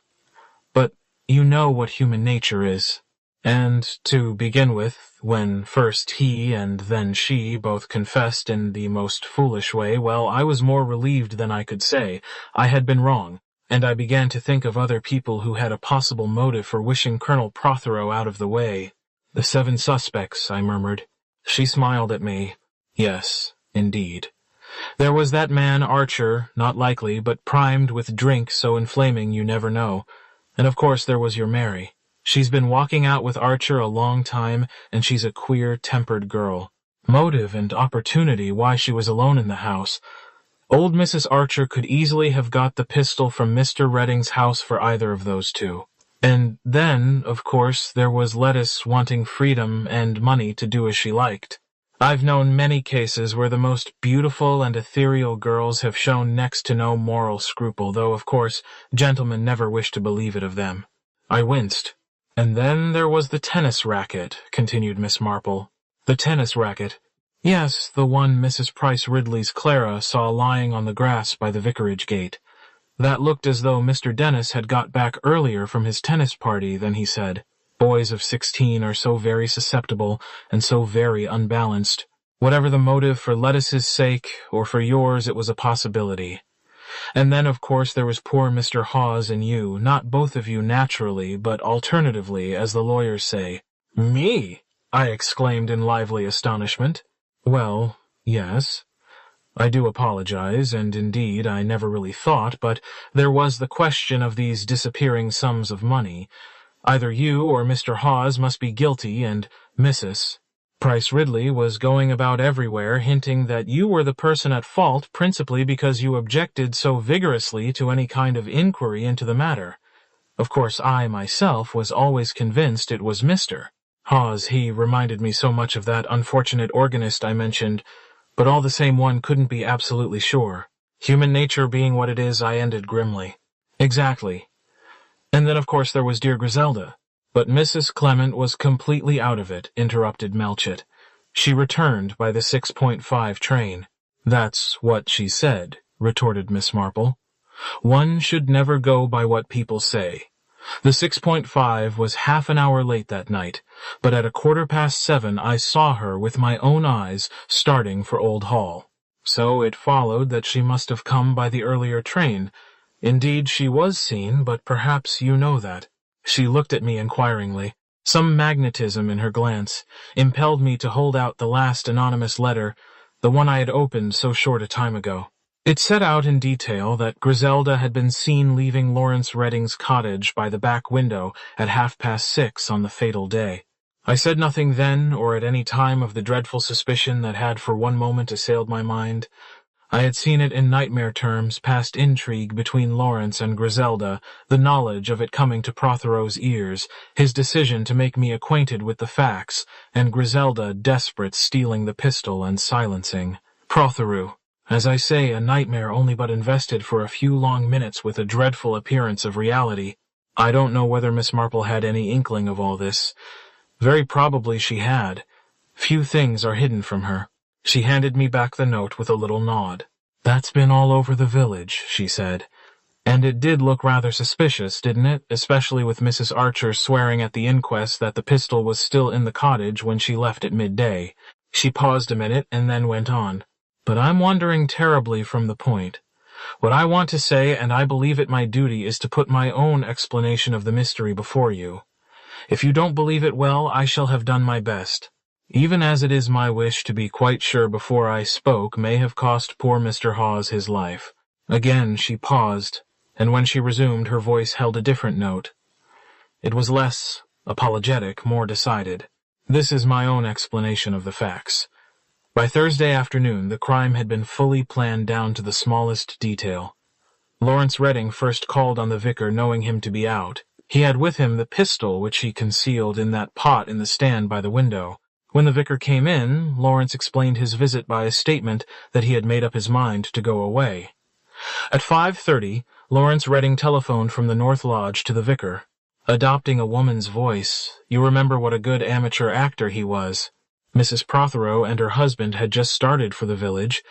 But you know what human nature is. And, to begin with, when first he and then she both confessed in the most foolish way, well, I was more relieved than I could say. I had been wrong, and I began to think of other people who had a possible motive for wishing Colonel Prothero out of the way. The 7 suspects, I murmured. She smiled at me. Yes, indeed. There was that man Archer, not likely, but primed with drink so inflaming you never know. And of course there was your Mary. She's been walking out with Archer a long time, and she's a queer-tempered girl. Motive and opportunity why she was alone in the house. Old Mrs. Archer could easily have got the pistol from Mr. Redding's house for either of those two. And then, of course, there was Lettice wanting freedom and money to do as she liked. I've known many cases where the most beautiful and ethereal girls have shown next to no moral scruple, though, of course, gentlemen never wish to believe it of them. I winced. And then there was the tennis racket, continued Miss Marple. The tennis racket. Yes, the one Mrs. Price Ridley's Clara saw lying on the grass by the vicarage gate. That looked as though Mr. Dennis had got back earlier from his tennis party than he said. Boys of 16 are so very susceptible and so very unbalanced. Whatever the motive for Lettice's sake or for yours, it was a possibility. And then, of course, there was poor Mr. Hawes and you, not both of you naturally, but alternatively, as the lawyers say. Me? I exclaimed in lively astonishment. Well, yes. I do apologize, and indeed I never really thought, but there was the question of these disappearing sums of money. Either you or Mr. Hawes must be guilty, and Mrs. Price Ridley was going about everywhere hinting that you were the person at fault principally because you objected so vigorously to any kind of inquiry into the matter. Of course, I myself was always convinced it was Mr. Hawes. He reminded me so much of that unfortunate organist I mentioned, but all the same one couldn't be absolutely sure. Human nature being what it is, I ended grimly. Exactly. And then, of course, there was dear Griselda. But Mrs. Clement was completely out of it, interrupted Melchett. She returned by the 6.5 train. That's what she said, retorted Miss Marple. One should never go by what people say. The 6.5 was half an hour late that night, but at 7:15 I saw her with my own eyes starting for Old Hall. So it followed that she must have come by the earlier train. Indeed, she was seen, but perhaps you know that. She looked at me inquiringly. Some magnetism in her glance impelled me to hold out the last anonymous letter, the one I had opened so short a time ago. It set out in detail that Griselda had been seen leaving Lawrence Redding's cottage by the back window at 6:30 on the fatal day. I said nothing then or at any time of the dreadful suspicion that had for one moment assailed my mind. I had seen it in nightmare terms, past intrigue between Lawrence and Griselda, the knowledge of it coming to Prothero's ears, his decision to make me acquainted with the facts, and Griselda desperate stealing the pistol and silencing Prothero. As I say, a nightmare only but invested for a few long minutes with a dreadful appearance of reality. I don't know whether Miss Marple had any inkling of all this. Very probably she had. Few things are hidden from her. She handed me back the note with a little nod. "That's been all over the village," she said. "And it did look rather suspicious, didn't it? Especially with Mrs. Archer swearing at the inquest that the pistol was still in the cottage when she left at midday." She paused a minute and then went on. "But I'm wandering terribly from the point. What I want to say, and I believe it my duty, is to put my own explanation of the mystery before you. If you don't believe it well, I shall have done my best. Even as it is my wish to be quite sure before I spoke may have cost poor Mr. Hawes his life." Again she paused, and when she resumed her voice held a different note. It was less apologetic, more decided. "This is my own explanation of the facts. By Thursday afternoon the crime had been fully planned down to the smallest detail. Lawrence Redding first called on the vicar knowing him to be out. He had with him the pistol which he concealed in that pot in the stand by the window. When the vicar came in, Lawrence explained his visit by a statement that he had made up his mind to go away. At 5:30, Lawrence Redding telephoned from the North Lodge to the vicar. Adopting a woman's voice, you remember what a good amateur actor he was. Mrs. Prothero and her husband had just started for the village,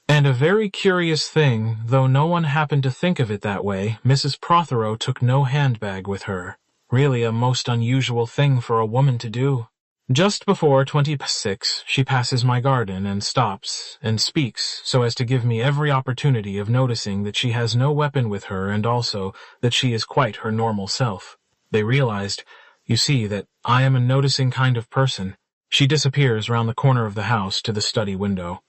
and a very curious thing, though no one happened to think of it that way, Mrs. Prothero took no handbag with her. Really a most unusual thing for a woman to do. Just before 6:20, she passes my garden and stops and speaks so as to give me every opportunity of noticing that she has no weapon with her and also that she is quite her normal self. They realized, you see, that I am a noticing kind of person. She disappears round the corner of the house to the study window.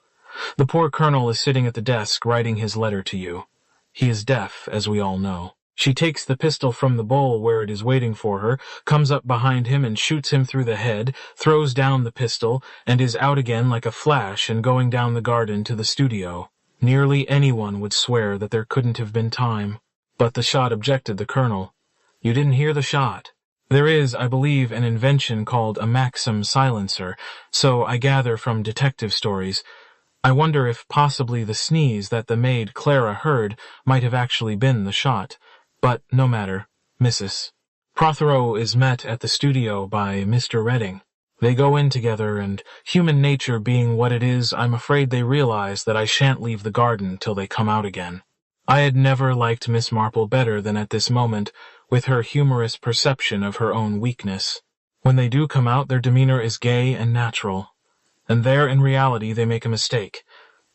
The poor colonel is sitting at the desk writing his letter to you. He is deaf, as we all know. She takes the pistol from the bowl where it is waiting for her, comes up behind him and shoots him through the head, throws down the pistol, and is out again like a flash and going down the garden to the studio. Nearly anyone would swear that there couldn't have been time. But the shot, objected the colonel. You didn't hear the shot. There is, I believe, an invention called a Maxim silencer, so I gather from detective stories. I wonder if possibly the sneeze that the maid Clara heard might have actually been the shot. But no matter, Mrs. Prothero is met at the studio by Mr. Redding. They go in together, and human nature being what it is, I'm afraid they realize that I shan't leave the garden till they come out again. I had never liked Miss Marple better than at this moment, with her humorous perception of her own weakness. When they do come out, their demeanor is gay and natural. And there, in reality, they make a mistake.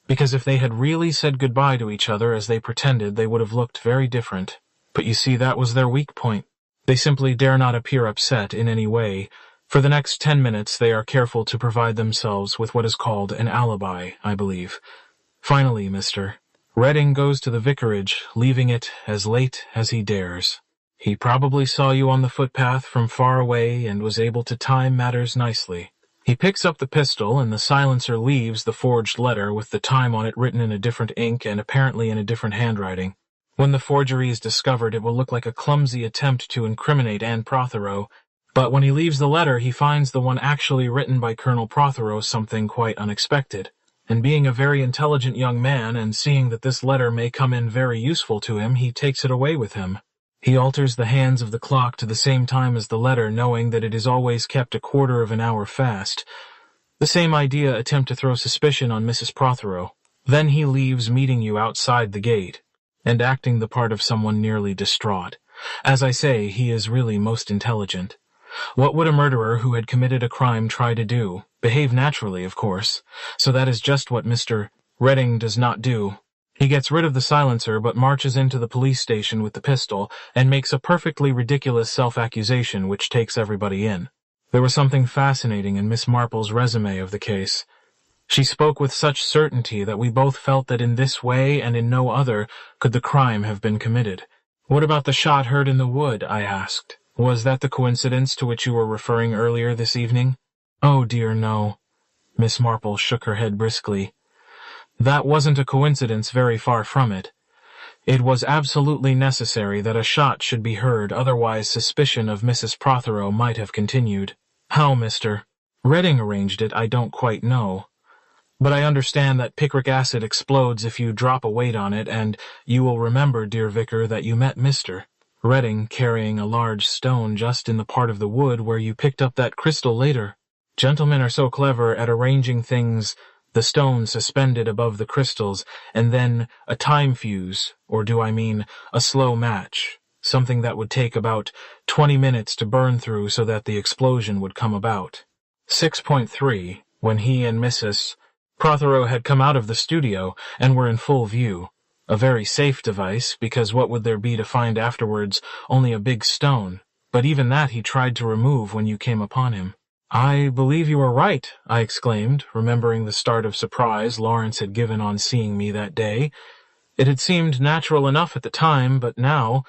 Because if they had really said goodbye to each other as they pretended, they would have looked very different. But you see, that was their weak point. They simply dare not appear upset in any way. For the next 10 minutes they are careful to provide themselves with what is called an alibi, I believe. Finally, Mr. Redding goes to the vicarage, leaving it as late as he dares. He probably saw you on the footpath from far away and was able to time matters nicely. He picks up the pistol, and the silencer leaves the forged letter with the time on it written in a different ink and apparently in a different handwriting. When the forgery is discovered, it will look like a clumsy attempt to incriminate Anne Prothero, but when he leaves the letter, he finds the one actually written by Colonel Prothero something quite unexpected. And being a very intelligent young man, and seeing that this letter may come in very useful to him, he takes it away with him. He alters the hands of the clock to the same time as the letter, knowing that it is always kept a quarter of an hour fast. The same idea attempt to throw suspicion on Mrs. Prothero. Then he leaves meeting you outside the gate, and acting the part of someone nearly distraught. As I say, he is really most intelligent. What would a murderer who had committed a crime try to do? Behave naturally, of course. So that is just what Mr. Redding does not do. He gets rid of the silencer, but marches into the police station with the pistol, and makes a perfectly ridiculous self-accusation which takes everybody in. There was something fascinating in Miss Marple's resume of the case. She spoke with such certainty that we both felt that in this way and in no other could the crime have been committed. What about the shot heard in the wood? I asked. Was that the coincidence to which you were referring earlier this evening? Oh dear, no. Miss Marple shook her head briskly. That wasn't a coincidence, very far from it. It was absolutely necessary that a shot should be heard, otherwise suspicion of Mrs. Prothero might have continued. How, Mr. Redding arranged it, I don't quite know. But I understand that picric acid explodes if you drop a weight on it, and you will remember, dear vicar, that you met Mr. Redding carrying a large stone just in the part of the wood where you picked up that crystal later. Gentlemen are so clever at arranging things, the stone suspended above the crystals, and then a time fuse, or do I mean a slow match, something that would take about 20 minutes to burn through so that the explosion would come about. 6.3, when he and Mrs. Prothero had come out of the studio and were in full view. A very safe device, because what would there be to find afterwards? Only a big stone. But even that he tried to remove when you came upon him. I believe you are right, I exclaimed, remembering the start of surprise Lawrence had given on seeing me that day. It had seemed natural enough at the time, but now—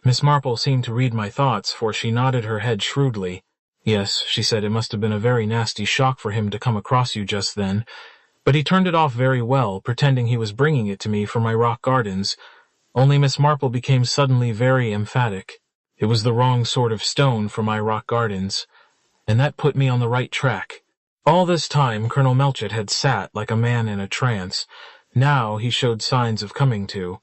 Miss Marple seemed to read my thoughts, for she nodded her head shrewdly. Yes, she said, it must have been a very nasty shock for him to come across you just then. But he turned it off very well, pretending he was bringing it to me for my rock gardens. Only Miss Marple became suddenly very emphatic. It was the wrong sort of stone for my rock gardens. And that put me on the right track. All this time Colonel Melchett had sat like a man in a trance. Now he showed signs of coming to.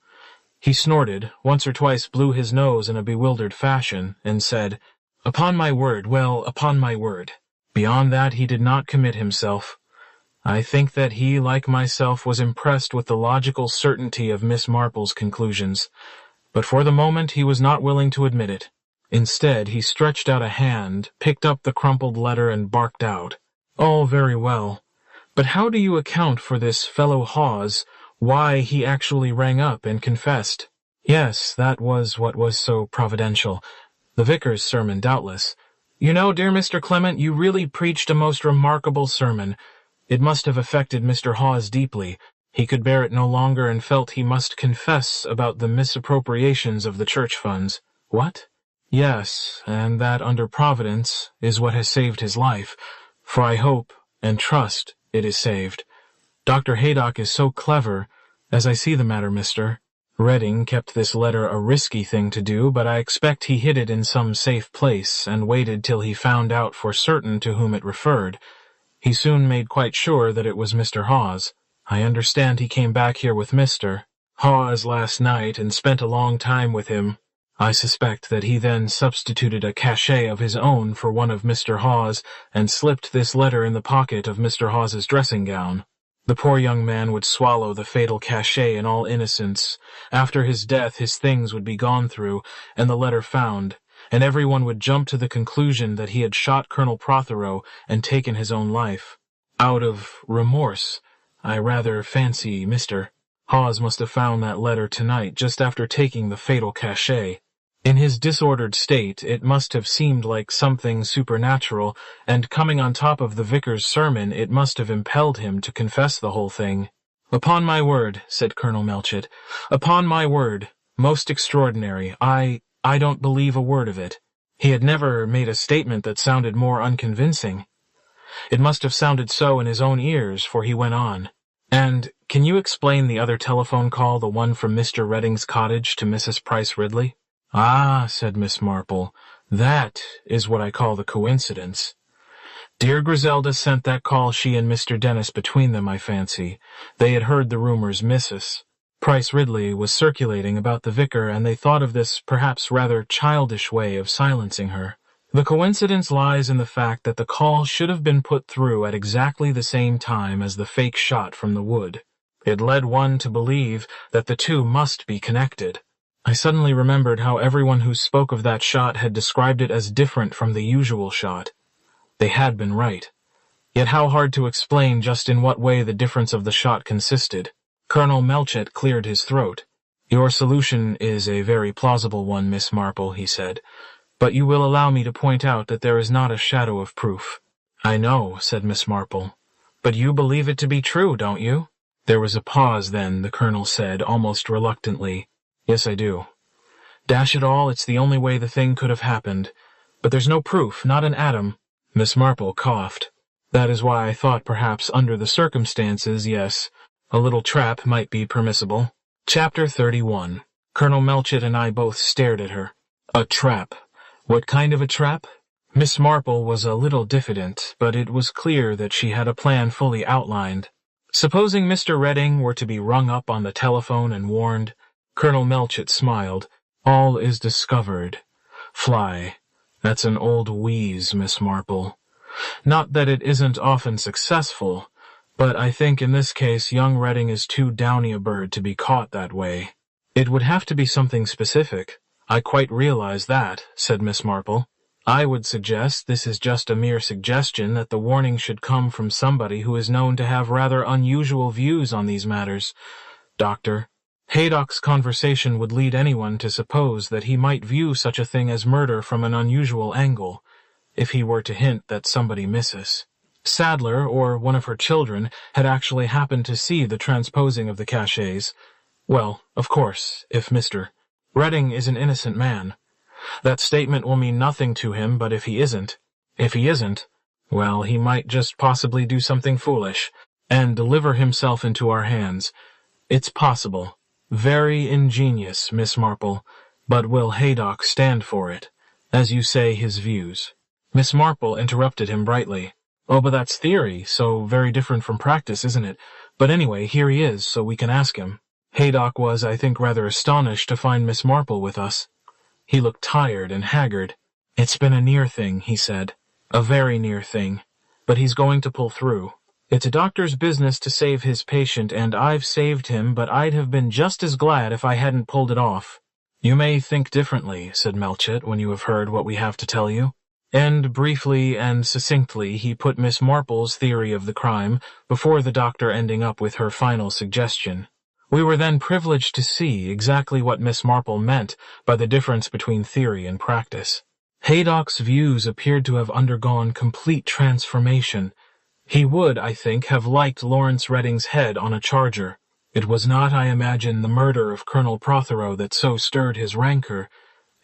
He snorted, once or twice blew his nose in a bewildered fashion, and said, "Upon my word, well, upon my word." Beyond that he did not commit himself. I think that he, like myself, was impressed with the logical certainty of Miss Marple's conclusions, but for the moment he was not willing to admit it. Instead, he stretched out a hand, picked up the crumpled letter, and barked out, "All very well. But how do you account for this fellow Hawes, why he actually rang up and confessed?" Yes, that was what was so providential. The vicar's sermon, doubtless. You know, dear Mr. Clement, you really preached a most remarkable sermon. It must have affected Mr. Hawes deeply. He could bear it no longer and felt he must confess about the misappropriations of the church funds. What? Yes, and that under Providence is what has saved his life, for I hope and trust it is saved. Dr. Haydock is so clever, as I see the matter, Mr. Redding kept this letter a risky thing to do, but I expect he hid it in some safe place and waited till he found out for certain to whom it referred. He soon made quite sure that it was Mr. Hawes. I understand he came back here with Mr. Hawes last night and spent a long time with him. I suspect that he then substituted a cachet of his own for one of Mr. Hawes and slipped this letter in the pocket of Mr. Hawes's dressing gown. The poor young man would swallow the fatal cachet in all innocence. After his death his things would be gone through, and the letter found, and everyone would jump to the conclusion that he had shot Colonel Prothero and taken his own life. Out of remorse, I rather fancy Mr. Hawes must have found that letter tonight just after taking the fatal cachet. In his disordered state, it must have seemed like something supernatural, and coming on top of the vicar's sermon, it must have impelled him to confess the whole thing. "Upon my word," said Colonel Melchett, "upon my word, most extraordinary. I don't believe a word of it." He had never made a statement that sounded more unconvincing. It must have sounded so in his own ears, for he went on. "And can you explain the other telephone call, the one from Mr. Redding's cottage to Mrs. Price Ridley?" "Ah," said Miss Marple, "that is what I call the coincidence. Dear Griselda sent that call, she and Mr. Dennis between them, I fancy. They had heard the rumors Mrs. Price Ridley was circulating about the vicar, and they thought of this perhaps rather childish way of silencing her. The coincidence lies in the fact that the call should have been put through at exactly the same time as the fake shot from the wood. It led one to believe that the two must be connected. I suddenly remembered how everyone who spoke of that shot had described it as different from the usual shot. They had been right. Yet how hard to explain just in what way the difference of the shot consisted. Colonel Melchett cleared his throat. "Your solution is a very plausible one, Miss Marple," he said, "but you will allow me to point out that there is not a shadow of proof." "I know," said Miss Marple, "but you believe it to be true, don't you?" There was a pause then, the Colonel said, almost reluctantly. "Yes, I do. Dash it all, it's the only way the thing could have happened. But there's no proof, not an atom. Miss Marple coughed. That is why I thought perhaps under the circumstances, yes, a little trap might be permissible. Chapter 31. Colonel Melchett and I both stared at her. A trap. What kind of a trap? Miss Marple was a little diffident, but it was clear that she had a plan fully outlined. Supposing Mr. Redding were to be rung up on the telephone and warned? Colonel Melchett smiled. All is discovered. Fly. That's an old wheeze, Miss Marple. Not that it isn't often successful, but I think in this case young Redding is too downy a bird to be caught that way. It would have to be something specific. I quite realize that, said Miss Marple. I would suggest this is just a mere suggestion that the warning should come from somebody who is known to have rather unusual views on these matters. Doctor, Haydock's conversation would lead anyone to suppose that he might view such a thing as murder from an unusual angle, if he were to hint that somebody misses. Sadler, or one of her children, had actually happened to see the transposing of the cachets. Well, of course, if Mr. Redding is an innocent man. That statement will mean nothing to him, but if he isn't, well, he might just possibly do something foolish, and deliver himself into our hands. It's possible. Very ingenious, Miss Marple, but will Haydock stand for it? As you say, his views. Miss Marple interrupted him brightly. Oh, but that's theory, so very different from practice, isn't it? But anyway, here he is, so we can ask him. Haydock was, I think, rather astonished to find Miss Marple with us. He looked tired and haggard. It's been a near thing, he said. A very near thing. But he's going to pull through. It's a doctor's business to save his patient, and I've saved him, but I'd have been just as glad if I hadn't pulled it off. You may think differently, said Melchett, when you have heard what we have to tell you. And briefly and succinctly he put Miss Marple's theory of the crime before the doctor ending up with her final suggestion. We were then privileged to see exactly what Miss Marple meant by the difference between theory and practice. Haydock's views appeared to have undergone complete transformation. He would, I think, have liked Lawrence Redding's head on a charger. It was not, I imagine, the murder of Colonel Prothero that so stirred his rancor.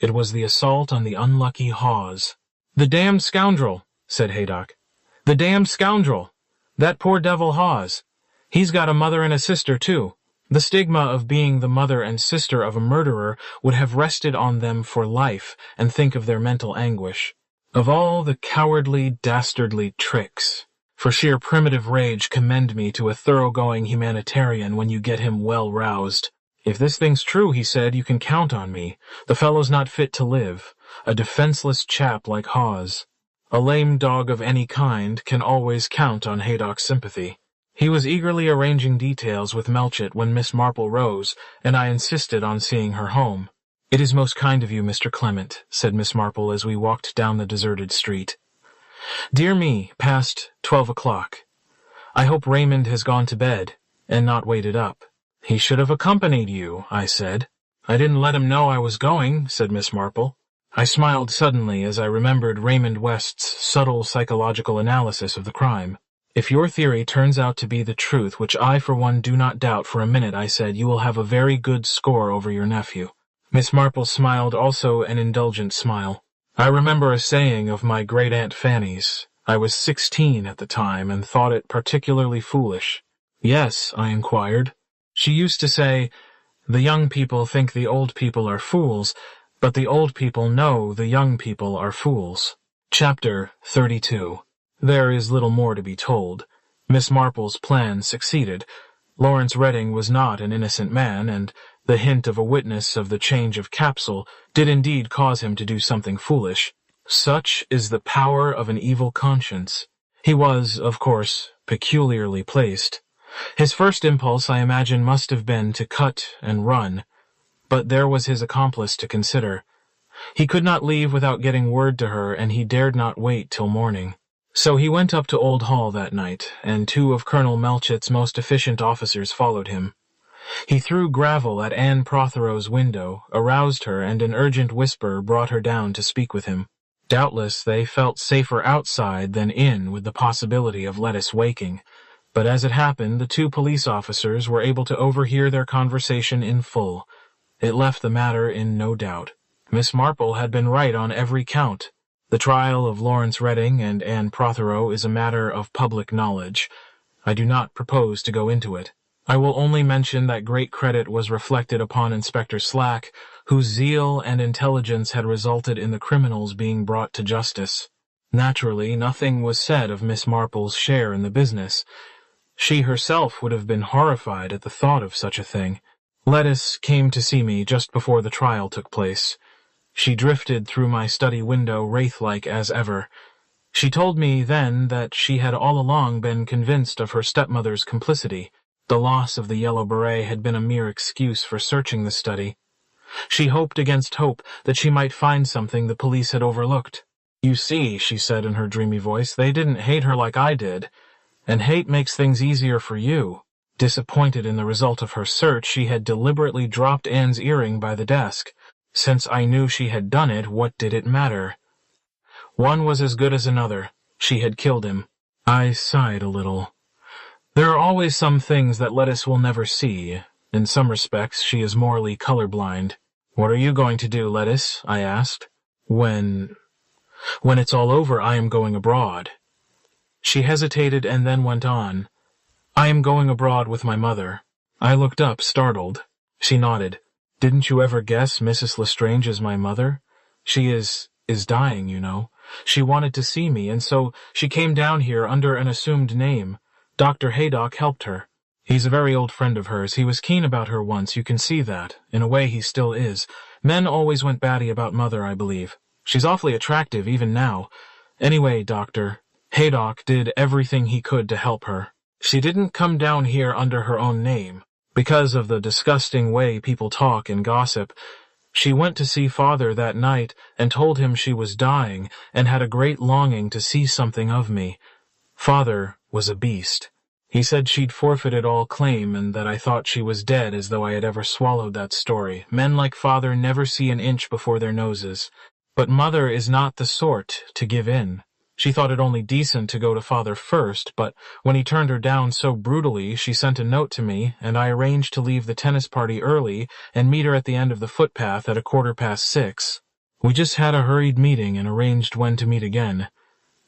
It was the assault on the unlucky Hawes. "The damned scoundrel," said Haydock. "The damned scoundrel. That poor devil Hawes. He's got a mother and a sister, too. The stigma of being the mother and sister of a murderer would have rested on them for life, and think of their mental anguish. Of all the cowardly, dastardly tricks. For sheer primitive rage commend me to a thoroughgoing humanitarian when you get him well roused. If this thing's true, he said, you can count on me. The fellow's not fit to live. A defenseless chap like Hawes. A lame dog of any kind can always count on Haydock's sympathy. He was eagerly arranging details with Melchett when Miss Marple rose, and I insisted on seeing her home. "It is most kind of you, Mr. Clement," said Miss Marple as we walked down the deserted street. "Dear me, past 12 o'clock. I hope Raymond has gone to bed, and not waited up." "He should have accompanied you," I said. "I didn't let him know I was going," said Miss Marple. I smiled suddenly as I remembered Raymond West's subtle psychological analysis of the crime. "If your theory turns out to be the truth, which I for one do not doubt for a minute," I said, "you will have a very good score over your nephew." Miss Marple smiled, also an indulgent smile. "I remember a saying of my great-aunt Fanny's. I was 16 at the time, and thought it particularly foolish." "Yes?" I inquired. "She used to say, 'The young people think the old people are fools, but the old people know the young people are fools.'" Chapter 32. There is little more to be told. Miss Marple's plan succeeded. Lawrence Redding was not an innocent man, and the hint of a witness of the change of capsule did indeed cause him to do something foolish. Such is the power of an evil conscience. He was, of course, peculiarly placed. His first impulse, I imagine, must have been to cut and run, but there was his accomplice to consider. He could not leave without getting word to her, and he dared not wait till morning. So he went up to Old Hall that night, and 2 of Colonel Melchett's most efficient officers followed him. He threw gravel at Anne Prothero's window, aroused her, and an urgent whisper brought her down to speak with him. Doubtless they felt safer outside than in with the possibility of Lettuce waking, but as it happened, the 2 police officers were able to overhear their conversation in full. It left the matter in no doubt. Miss Marple had been right on every count. The trial of Lawrence Redding and Anne Prothero is a matter of public knowledge. I do not propose to go into it. I will only mention that great credit was reflected upon Inspector Slack, whose zeal and intelligence had resulted in the criminals being brought to justice. Naturally, nothing was said of Miss Marple's share in the business. She herself would have been horrified at the thought of such a thing. Lettice came to see me just before the trial took place. She drifted through my study window wraith-like as ever. She told me then that she had all along been convinced of her stepmother's complicity. The loss of the yellow beret had been a mere excuse for searching the study. She hoped against hope that she might find something the police had overlooked. "You see," she said in her dreamy voice, "they didn't hate her like I did. And hate makes things easier for you." Disappointed in the result of her search, she had deliberately dropped Anne's earring by the desk. Since I knew she had done it, what did it matter? One was as good as another. She had killed him. I sighed a little. There are always some things that Lettice will never see. In some respects, she is morally colorblind. "What are you going to do, Lettice?" I asked. When it's all over, I am going abroad." She hesitated and then went on. "I am going abroad with my mother." I looked up, startled. She nodded. "Didn't you ever guess Mrs. Lestrange is my mother? She is dying, you know. She wanted to see me, and so she came down here under an assumed name. Dr. Haydock helped her. He's a very old friend of hers. He was keen about her once, you can see that. In a way, he still is. Men always went batty about Mother, I believe. She's awfully attractive, even now. Anyway, Dr. Haydock did everything he could to help her. She didn't come down here under her own name. Because of the disgusting way people talk and gossip, she went to see Father that night and told him she was dying and had a great longing to see something of me. Father was a beast. He said she'd forfeited all claim and that I thought she was dead, as though I had ever swallowed that story. Men like Father never see an inch before their noses. But Mother is not the sort to give in. She thought it only decent to go to Father first, but when he turned her down so brutally, she sent a note to me, and I arranged to leave the tennis party early and meet her at the end of the footpath at 6:15. We just had a hurried meeting and arranged when to meet again.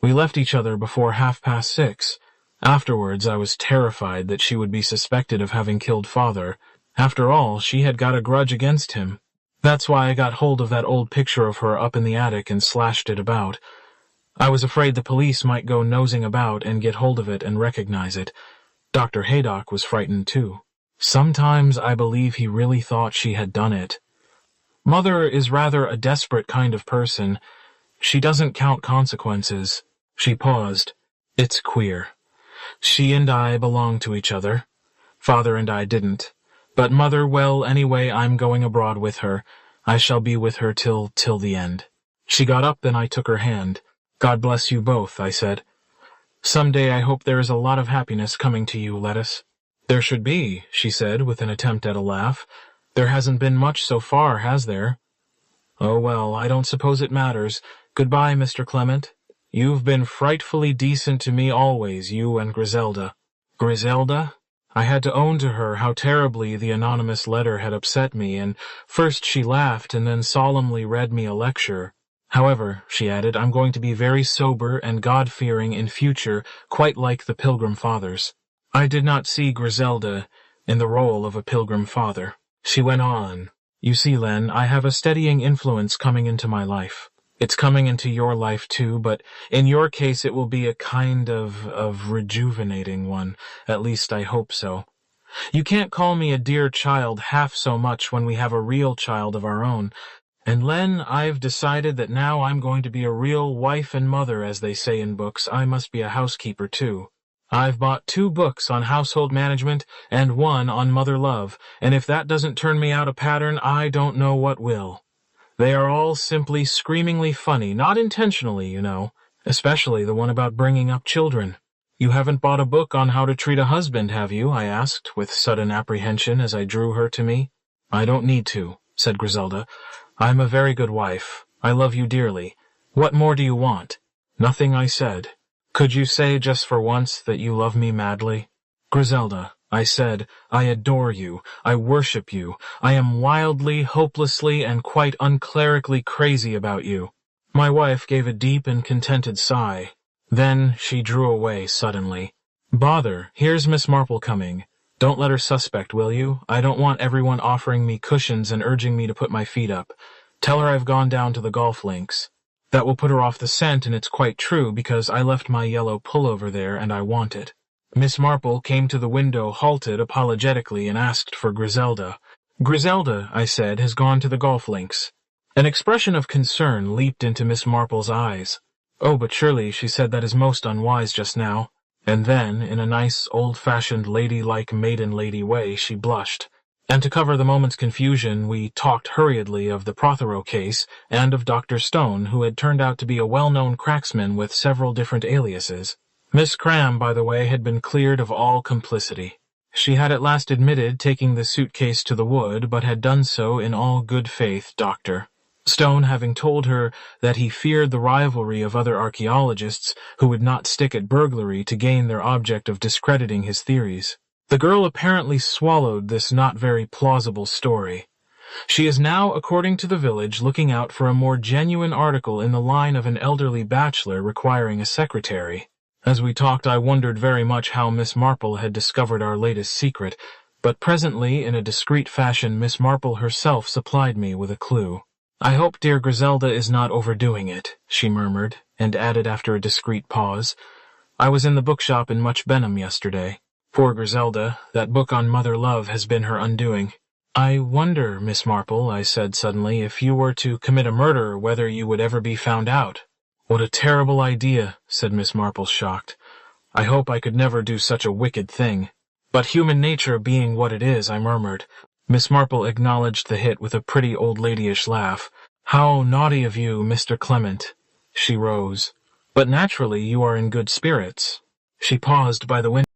We left each other before 6:30. Afterwards, I was terrified that she would be suspected of having killed Father. After all, she had got a grudge against him. That's why I got hold of that old picture of her up in the attic and slashed it about. I was afraid the police might go nosing about and get hold of it and recognize it. Dr. Haydock was frightened, too. Sometimes I believe he really thought she had done it. Mother is rather a desperate kind of person. She doesn't count consequences. She paused. It's queer. She and I belong to each other. Father and I didn't. But Mother, well, anyway, I'm going abroad with her. I shall be with her till the end. She got up, then I took her hand. God bless you both, I said. Some day I hope there is a lot of happiness coming to you, Lettice. There should be, she said, with an attempt at a laugh. There hasn't been much so far, has there? Oh, well, I don't suppose it matters. Goodbye, Mr. Clement. You've been frightfully decent to me always, you and Griselda. Griselda? I had to own to her how terribly the anonymous letter had upset me, and first she laughed and then solemnly read me a lecture. However, she added, I'm going to be very sober and God-fearing in future, quite like the Pilgrim Fathers. I did not see Griselda in the role of a Pilgrim Father. She went on, You see, Len, I have a steadying influence coming into my life. It's coming into your life, too, but in your case it will be a kind of rejuvenating one. At least I hope so. You can't call me a dear child half so much when we have a real child of our own. And, Len, I've decided that now I'm going to be a real wife and mother, as they say in books. I must be a housekeeper, too. I've bought 2 books on household management and 1 on mother love, and if that doesn't turn me out a pattern, I don't know what will. They are all simply screamingly funny, not intentionally, you know, especially the one about bringing up children. You haven't bought a book on how to treat a husband, have you? I asked, with sudden apprehension as I drew her to me. I don't need to, said Griselda. I'm a very good wife. I love you dearly. What more do you want? Nothing, I said. Could you say just for once that you love me madly? Griselda, I said, I adore you. I worship you. I am wildly, hopelessly, and quite unclerically crazy about you. My wife gave a deep and contented sigh. Then she drew away suddenly. "Bother, here's Miss Marple coming. Don't let her suspect, will you? I don't want everyone offering me cushions and urging me to put my feet up. Tell her I've gone down to the golf links. That will put her off the scent, and it's quite true, because I left my yellow pullover there and I want it." Miss Marple came to the window, halted apologetically, and asked for Griselda. "Griselda," I said, "has gone to the golf links." An expression of concern leaped into Miss Marple's eyes. "Oh, but surely," she said, "that is most unwise just now." And then, in a nice, old-fashioned, ladylike maiden-lady way, she blushed. And to cover the moment's confusion, we talked hurriedly of the Prothero case and of Dr. Stone, who had turned out to be a well-known cracksman with several different aliases. Miss Cram, by the way, had been cleared of all complicity. She had at last admitted taking the suitcase to the wood, but had done so in all good faith, Doctor Stone having told her that he feared the rivalry of other archaeologists who would not stick at burglary to gain their object of discrediting his theories. The girl apparently swallowed this not very plausible story. She is now, according to the village, looking out for a more genuine article in the line of an elderly bachelor requiring a secretary. As we talked, I wondered very much how Miss Marple had discovered our latest secret, but presently, in a discreet fashion, Miss Marple herself supplied me with a clue. "I hope dear Griselda is not overdoing it," she murmured, and added after a discreet pause, "I was in the bookshop in Much Benham yesterday. Poor Griselda, that book on mother love has been her undoing." "I wonder, Miss Marple," I said suddenly, "if you were to commit a murder, whether you would ever be found out." "What a terrible idea," said Miss Marple, shocked. "I hope I could never do such a wicked thing." "But human nature being what it is," I murmured. Miss Marple acknowledged the hit with a pretty old ladyish laugh. "How naughty of you, Mr. Clement." She rose. "But naturally you are in good spirits." She paused by the window.